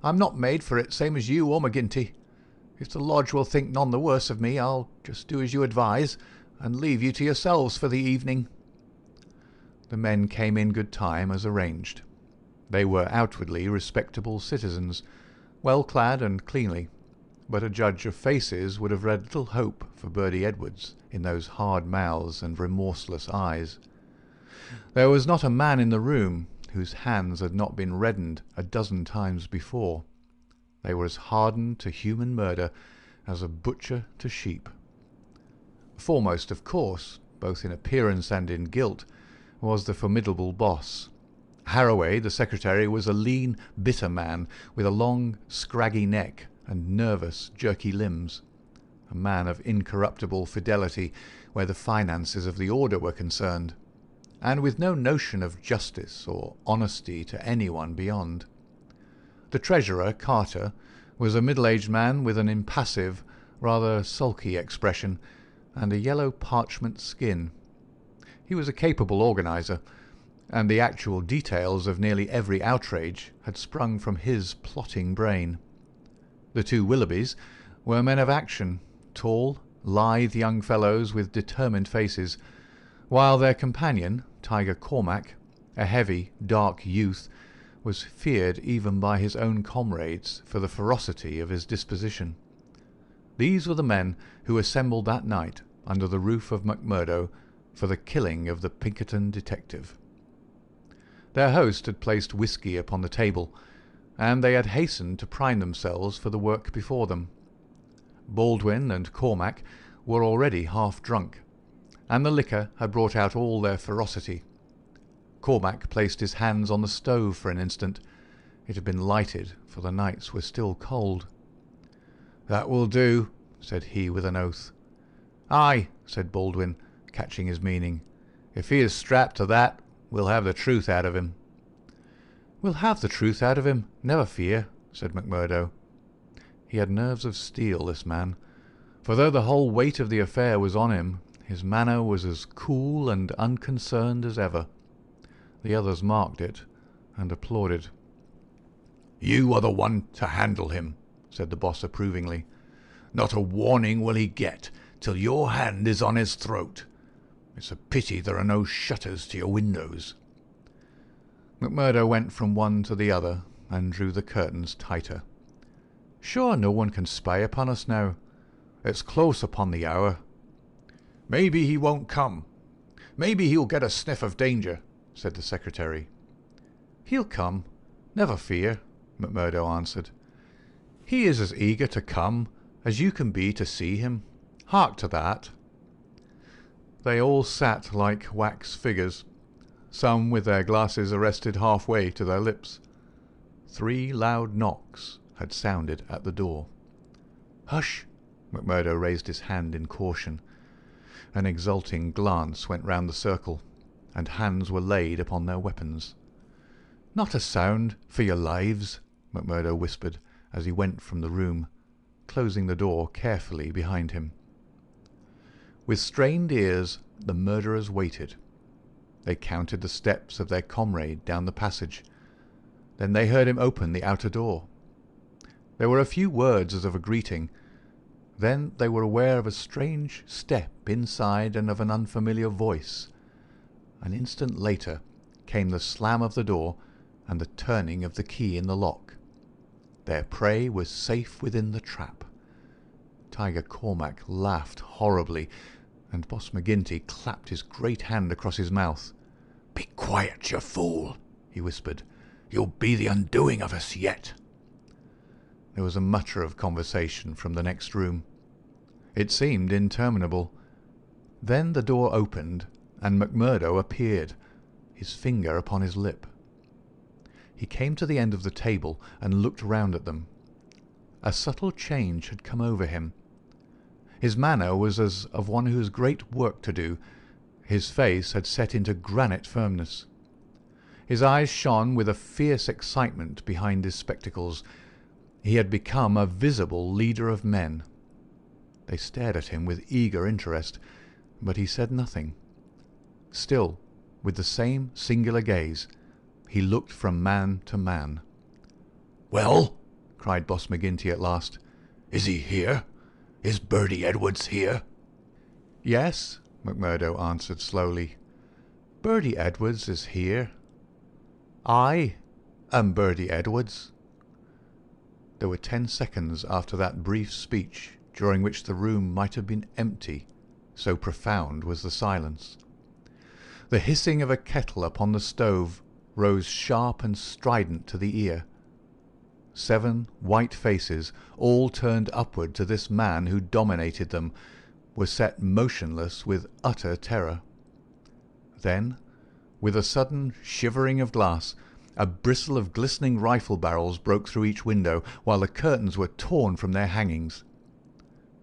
I'm not made for it, same as you or McGinty. If the lodge will think none the worse of me, I'll just do as you advise, and leave you to yourselves for the evening." The men came in good time, as arranged. They were outwardly respectable citizens, well clad and cleanly, but a judge of faces would have read little hope for Birdy Edwards in those hard mouths and remorseless eyes. There was not a man in the room whose hands had not been reddened a dozen times before. They were as hardened to human murder as a butcher to sheep. Foremost, of course, both in appearance and in guilt, was the formidable boss. Harroway, the secretary, was a lean, bitter man with a long, scraggy neck and nervous, jerky limbs. A man of incorruptible fidelity where the finances of the order were concerned, and with no notion of justice or honesty to anyone beyond. The treasurer, Carter, was a middle-aged man with an impassive, rather sulky expression and a yellow parchment skin. He was a capable organizer, and the actual details of nearly every outrage had sprung from his plotting brain. The two Willoughbys were men of action, tall, lithe young fellows with determined faces, while their companion, Tiger Cormac, a heavy, dark youth, was feared even by his own comrades for the ferocity of his disposition. These were the men who assembled that night under the roof of McMurdo for the killing of the Pinkerton detective. Their host had placed whisky upon the table, and they had hastened to prime themselves for the work before them. Baldwin and Cormac were already half drunk, and the liquor had brought out all their ferocity. Cormac placed his hands on the stove for an instant. It had been lighted, for the nights were still cold. "That will do," said he with an oath. "Aye," said Baldwin, catching his meaning. "If he is strapped to that, we'll have the truth out of him." "We'll have the truth out of him, never fear," said McMurdo. He had nerves of steel, this man, for though the whole weight of the affair was on him, his manner was as cool and unconcerned as ever. The others marked it and applauded. "You are the one to handle him," said the boss approvingly. "Not a warning will he get till your hand is on his throat. It's a pity there are no shutters to your windows." McMurdo went from one to the other and drew the curtains tighter. "Sure no one can spy upon us now. It's close upon the hour." "Maybe he won't come. Maybe he'll get a sniff of danger," said the secretary. "He'll come, never fear," McMurdo answered. "He is as eager to come as you can be to see him. Hark to that." They all sat like wax figures, some with their glasses arrested halfway to their lips. 3 loud knocks had sounded at the door. "Hush!" McMurdo raised his hand in caution. An exulting glance went round the circle, and hands were laid upon their weapons. "Not a sound, for your lives," McMurdo whispered as he went from the room, closing the door carefully behind him. With strained ears the murderers waited. They counted the steps of their comrade down the passage. Then they heard him open the outer door. There were a few words as of a greeting. Then they were aware of a strange step inside and of an unfamiliar voice. An instant later came the slam of the door and the turning of the key in the lock. Their prey was safe within the trap. Tiger Cormac laughed horribly, and Boss McGinty clapped his great hand across his mouth. "Be quiet, you fool," he whispered. "You'll be the undoing of us yet." There was a mutter of conversation from the next room. It seemed interminable. Then the door opened, and McMurdo appeared, his finger upon his lip. He came to the end of the table and looked round at them. A subtle change had come over him. His manner was as of one who has great work to do. His face had set into granite firmness. His eyes shone with a fierce excitement behind his spectacles. He had become a visible leader of men. They stared at him with eager interest, but he said nothing. Still, with the same singular gaze, he looked from man to man. "Well," cried Boss McGinty at last, "is he here? Is Birdy Edwards here?" "Yes," McMurdo answered slowly. "Birdy Edwards is here. I am Birdy Edwards." There were 10 seconds after that brief speech during which the room might have been empty, so profound was the silence. The hissing of a kettle upon the stove rose sharp and strident to the ear. 7 white faces, all turned upward to this man who dominated them, were set motionless with utter terror. Then, with a sudden shivering of glass, a bristle of glistening rifle barrels broke through each window, while the curtains were torn from their hangings.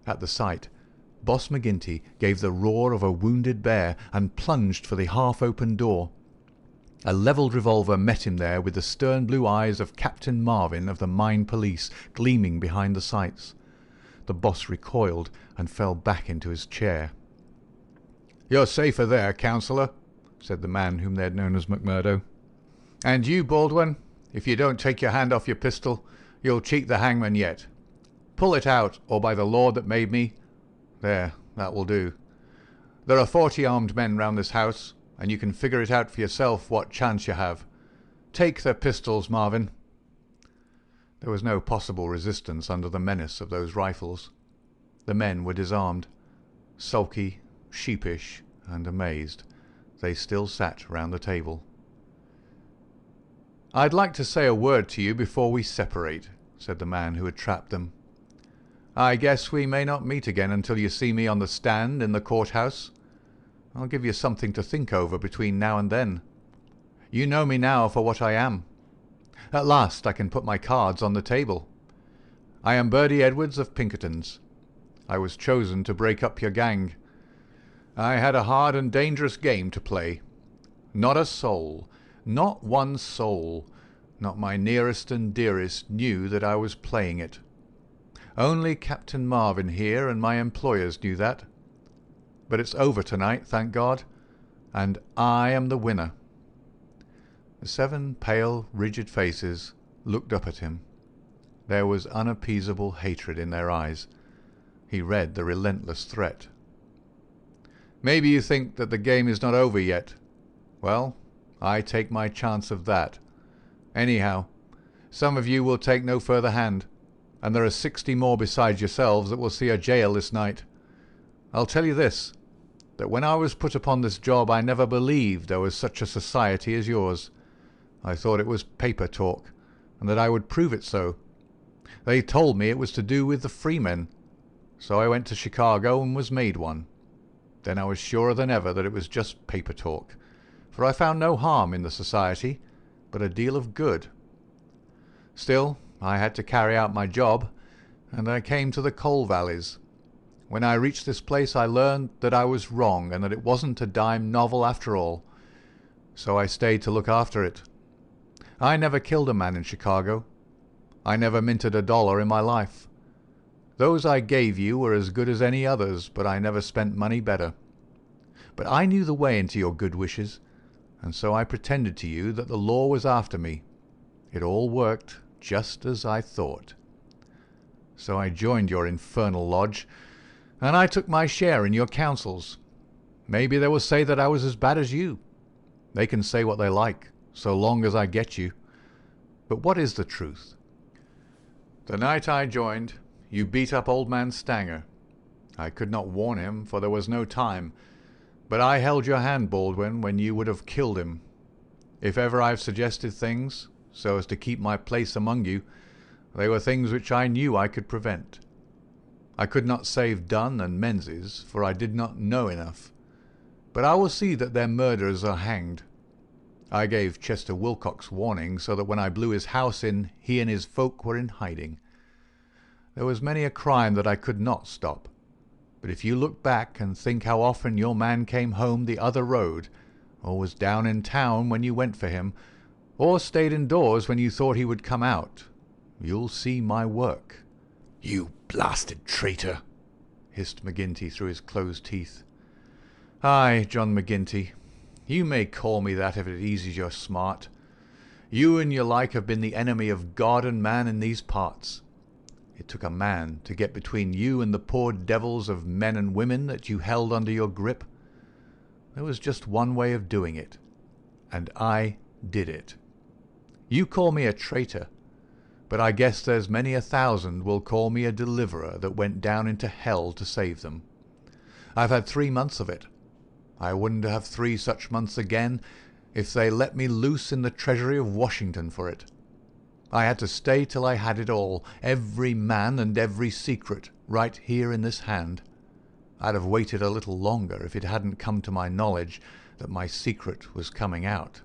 At the sight, Boss McGinty gave the roar of a wounded bear and plunged for the half-open door. A levelled revolver met him there with the stern blue eyes of Captain Marvin of the Mine Police gleaming behind the sights. The boss recoiled and fell back into his chair. "You're safer there, councillor," said the man whom they had known as McMurdo. "And you, Baldwin, if you don't take your hand off your pistol, you'll cheat the hangman yet. Pull it out, or by the Lord that made me— There, that will do. There are 40 armed men round this house, and you can figure it out for yourself what chance you have. Take their pistols, Marvin." There was no possible resistance under the menace of those rifles. The men were disarmed. Sulky, sheepish, and amazed, they still sat round the table. "I'd like to say a word to you before we separate," said the man who had trapped them. I guess we may not meet again until you see me on the stand in the courthouse. I'll give you something to think over between now and then. You know me now for what I am. At last I can put my cards on the table. I am Birdy Edwards of Pinkerton's. I was chosen to break up your gang. I had a hard and dangerous game to play. Not a soul, not one soul, not my nearest and dearest knew that I was playing it. Only Captain Marvin here and my employers knew that. But it's over tonight, thank God, and I am the winner. The 7 pale, rigid faces looked up at him. There was unappeasable hatred in their eyes. He read the relentless threat. Maybe you think that the game is not over yet. Well, I take my chance of that. Anyhow, some of you will take no further hand, and there are 60 more besides yourselves that will see a jail this night. I'll tell you this, that when I was put upon this job I never believed there was such a society as yours. I thought it was paper talk, and that I would prove it so. They told me it was to do with the freemen, so I went to Chicago and was made one. Then I was surer than ever that it was just paper talk, for I found no harm in the society, but a deal of good. Still, I had to carry out my job, and I came to the coal valleys. When I reached this place I learned that I was wrong and that it wasn't a dime novel after all. So I stayed to look after it. I never killed a man in Chicago. I never minted $1 in my life. Those I gave you were as good as any others, but I never spent money better. But I knew the way into your good wishes, and so I pretended to you that the law was after me. It all worked just as I thought. So I joined your infernal lodge, and I took my share in your councils. Maybe they will say that I was as bad as you. They can say what they like, so long as I get you. But what is the truth? The night I joined, you beat up old man Stanger. I could not warn him, for there was no time, but I held your hand, Baldwin, when you would have killed him. If ever I've suggested things, so as to keep my place among you, they were things which I knew I could prevent. I could not save Dunn and Menzies, for I did not know enough. But I will see that their murderers are hanged. I gave Chester Wilcox warning, so that when I blew his house in, he and his folk were in hiding. There was many a crime that I could not stop. But if you look back and think how often your man came home the other road, or was down in town when you went for him, or stayed indoors when you thought he would come out, you'll see my work. You blasted traitor, hissed McGinty through his closed teeth. Aye, John McGinty, you may call me that if it eases your smart. You and your like have been the enemy of God and man in these parts. It took a man to get between you and the poor devils of men and women that you held under your grip. There was just one way of doing it, and I did it. You call me a traitor, but I guess there's many 1,000 will call me a deliverer that went down into hell to save them. I've had 3 months of it. I wouldn't have 3 such months again if they let me loose in the treasury of Washington for it. I had to stay till I had it all, every man and every secret, right here in this hand. I'd have waited a little longer if it hadn't come to my knowledge that my secret was coming out.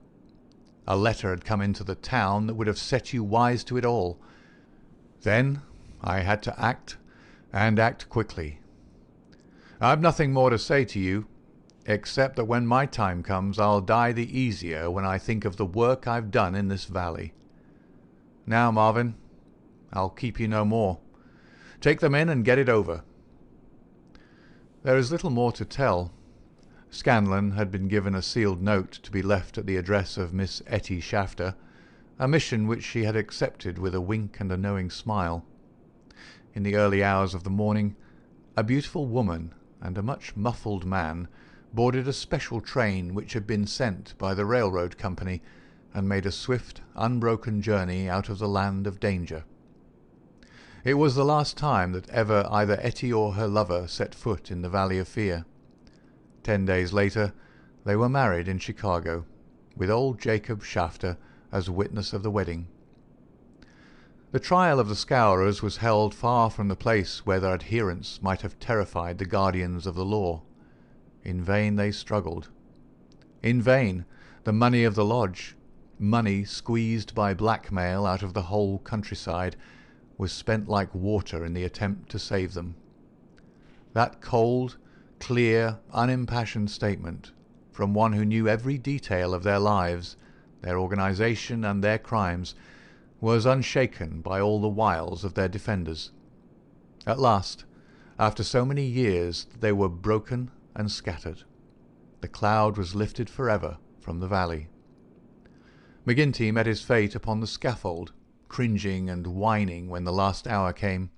A letter had come into the town that would have set you wise to it all. Then I had to act, and act quickly. I've nothing more to say to you, except that when my time comes I'll die the easier when I think of the work I've done in this valley. Now, Marvin, I'll keep you no more. Take them in and get it over. There is little more to tell. Scanlon had been given a sealed note to be left at the address of Miss Etty Shafter, a mission which she had accepted with a wink and a knowing smile. In the early hours of the morning, a beautiful woman and a much muffled man boarded a special train which had been sent by the railroad company, and made a swift, unbroken journey out of the land of danger. It was the last time that ever either Etty or her lover set foot in the Valley of Fear. 10 days later they were married in Chicago, with old Jacob Shafter as witness of the wedding. The trial of the Scourers was held far from the place where their adherents might have terrified the guardians of the law. In vain they struggled. In vain the money of the lodge, money squeezed by blackmail out of the whole countryside, was spent like water in the attempt to save them. That cold, clear, unimpassioned statement, from one who knew every detail of their lives, their organisation and their crimes, was unshaken by all the wiles of their defenders. At last, after so many years, they were broken and scattered. The cloud was lifted forever from the valley. McGinty met his fate upon the scaffold, cringing and whining when the last hour came.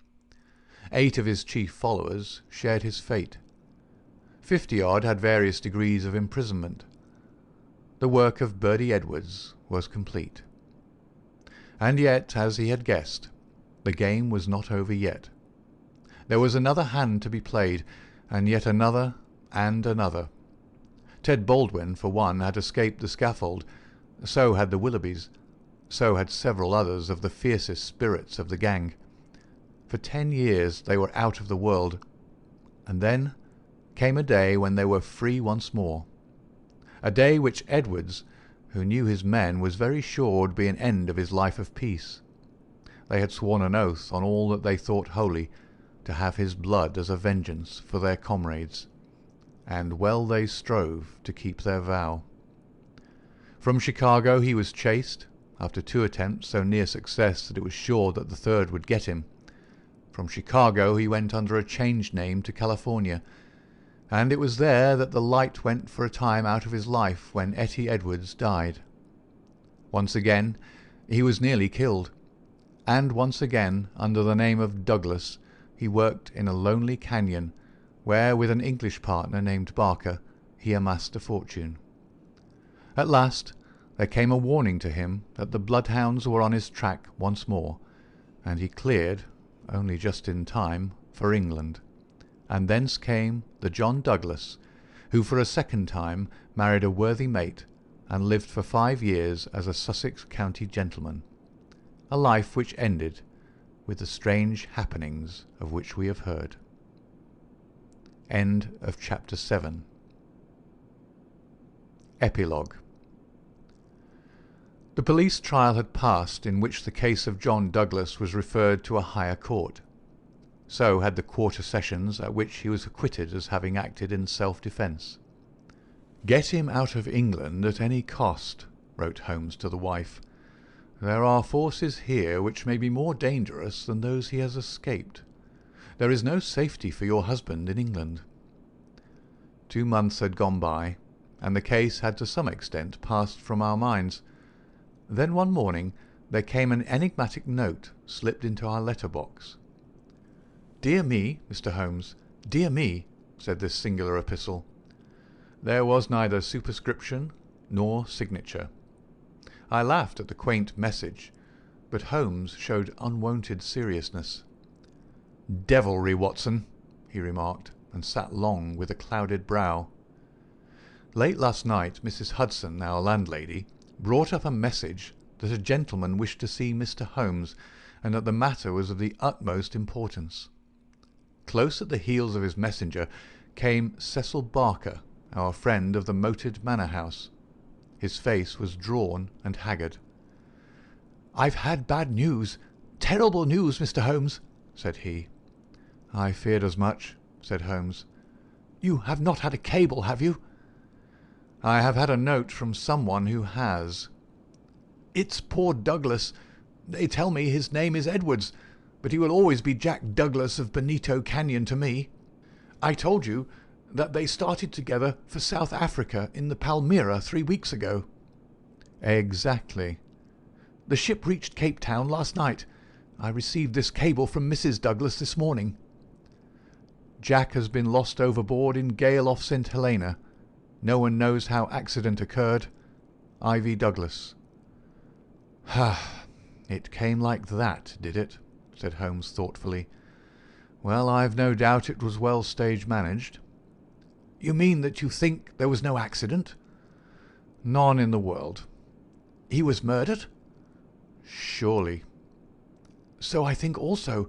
8 of his chief followers shared his fate. 50-odd had various degrees of imprisonment. The work of Birdy Edwards was complete. And yet, as he had guessed, the game was not over yet. There was another hand to be played, and yet another and another. Ted Baldwin, for one, had escaped the scaffold. So had the Willoughbys. So had several others of the fiercest spirits of the gang. For 10 years they were out of the world, and then came a day when they were free once more. A day which Edwards, who knew his men, was very sure would be an end of his life of peace. They had sworn an oath on all that they thought holy, to have his blood as a vengeance for their comrades, and well they strove to keep their vow. From Chicago he was chased, after 2 attempts so near success that it was sure that the third would get him. From Chicago he went under a changed name to California, and it was there that the light went for a time out of his life when Etty Edwards died. Once again he was nearly killed, and once again, under the name of Douglas, he worked in a lonely canyon, where with an English partner named Barker he amassed a fortune. At last there came a warning to him that the bloodhounds were on his track once more, and he cleared, only just in time, for England. And thence came the John Douglas, who for a second time married a worthy mate, and lived for 5 years as a Sussex county gentleman, a life which ended with the strange happenings of which we have heard. End of Chapter 7. Epilogue. The police trial had passed, in which the case of John Douglas was referred to a higher court. So had the quarter sessions, at which he was acquitted as having acted in self-defence. "Get him out of England at any cost," wrote Holmes to the wife. "There are forces here which may be more dangerous than those he has escaped. There is no safety for your husband in England." 2 months had gone by, and the case had to some extent passed from our minds. Then one morning there came an enigmatic note slipped into our letter-box. "Dear me, Mr. Holmes, dear me," said this singular epistle. There was neither superscription nor signature. I laughed at the quaint message, but Holmes showed unwonted seriousness. "Devilry, Watson," he remarked, and sat long with a clouded brow. Late last night Mrs. Hudson, our landlady, brought up a message that a gentleman wished to see Mr. Holmes, and that the matter was of the utmost importance. Close at the heels of his messenger came Cecil Barker, our friend of the moated manor house. His face was drawn and haggard. "I've had bad news, terrible news, Mr. Holmes," said he. "I feared as much," said Holmes. "You have not had a cable, have you?" "I have had a note from someone who has." "It's poor Douglas. They tell me his name is Edwards, but he will always be Jack Douglas of Bonito Canyon to me. I told you that they started together for South Africa in the Palmyra 3 weeks ago." "Exactly." "The ship reached Cape Town last night. I received this cable from Mrs. Douglas this morning." "Jack has been lost overboard in gale off St. Helena. No one knows how accident occurred. Ivy Douglas." "Ha! It came like that, did it?" said Holmes thoughtfully. "Well, I've no doubt it was well stage managed." "You mean that you think there was no accident?" "None in the world." "He was murdered?" "Surely." So I think also.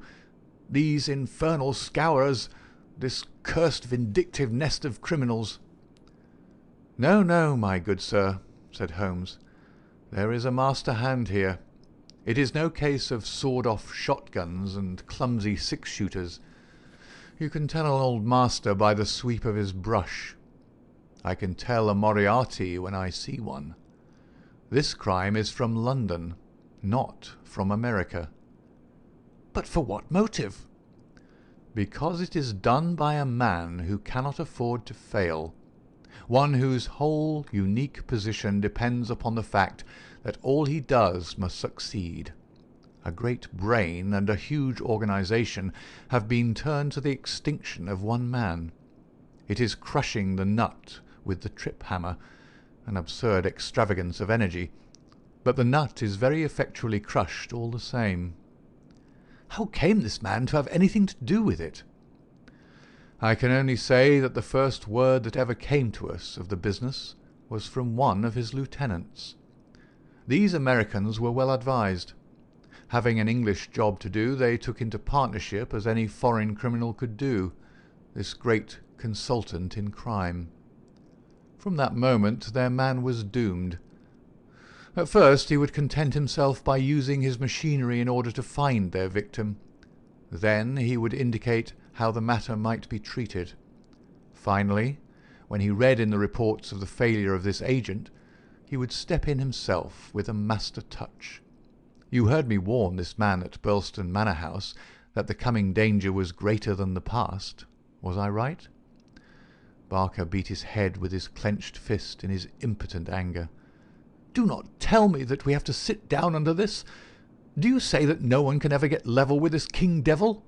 These infernal scourers, this cursed vindictive nest of criminals. No, no, my good sir, said Holmes. There is a master hand here. It is no case of sawed-off shotguns and clumsy six-shooters. You can tell an old master by the sweep of his brush. I can tell a Moriarty when I see one. This crime is from London, not from America. But for what motive? Because it is done by a man who cannot afford to fail, one whose whole unique position depends upon the fact that all he does must succeed. A great brain and a huge organization have been turned to the extinction of one man. It is crushing the nut with the trip-hammer, an absurd extravagance of energy, but the nut is very effectually crushed all the same. How came this man to have anything to do with it? I can only say that the first word that ever came to us of the business was from one of his lieutenants. These Americans were well advised. Having an English job to do, they took into partnership as any foreign criminal could do, this great consultant in crime. From that moment their man was doomed. At first he would content himself by using his machinery in order to find their victim. Then he would indicate how the matter might be treated. Finally, when he read in the reports of the failure of this agent, he would step in himself with a master touch. You heard me warn this man at Birlstone Manor House that the coming danger was greater than the past. Was I right? Barker beat his head with his clenched fist in his impotent anger. Do not tell me that we have to sit down under this. Do you say that no one can ever get level with this king devil?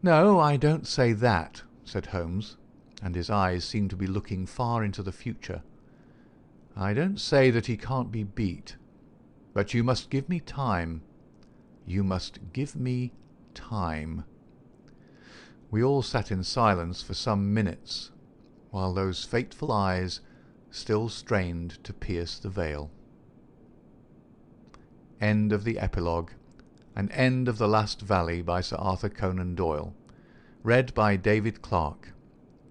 No, I don't say that, said Holmes, and his eyes seemed to be looking far into the future. I don't say that he can't be beat, but you must give me time. You must give me time. We all sat in silence for some minutes, while those fateful eyes still strained to pierce the veil. End of the epilogue, and end of The Last Valley by Sir Arthur Conan Doyle. Read by David Clarke.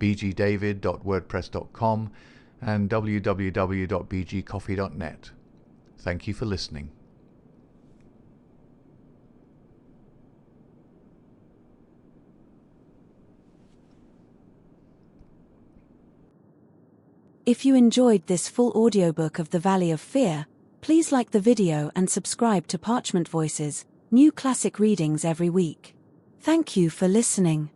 bgdavid.wordpress.com and www.bgcoffee.net. Thank you for listening. If you enjoyed this full audiobook of The Valley of Fear, please like the video and subscribe to Parchment Voices, new classic readings every week. Thank you for listening.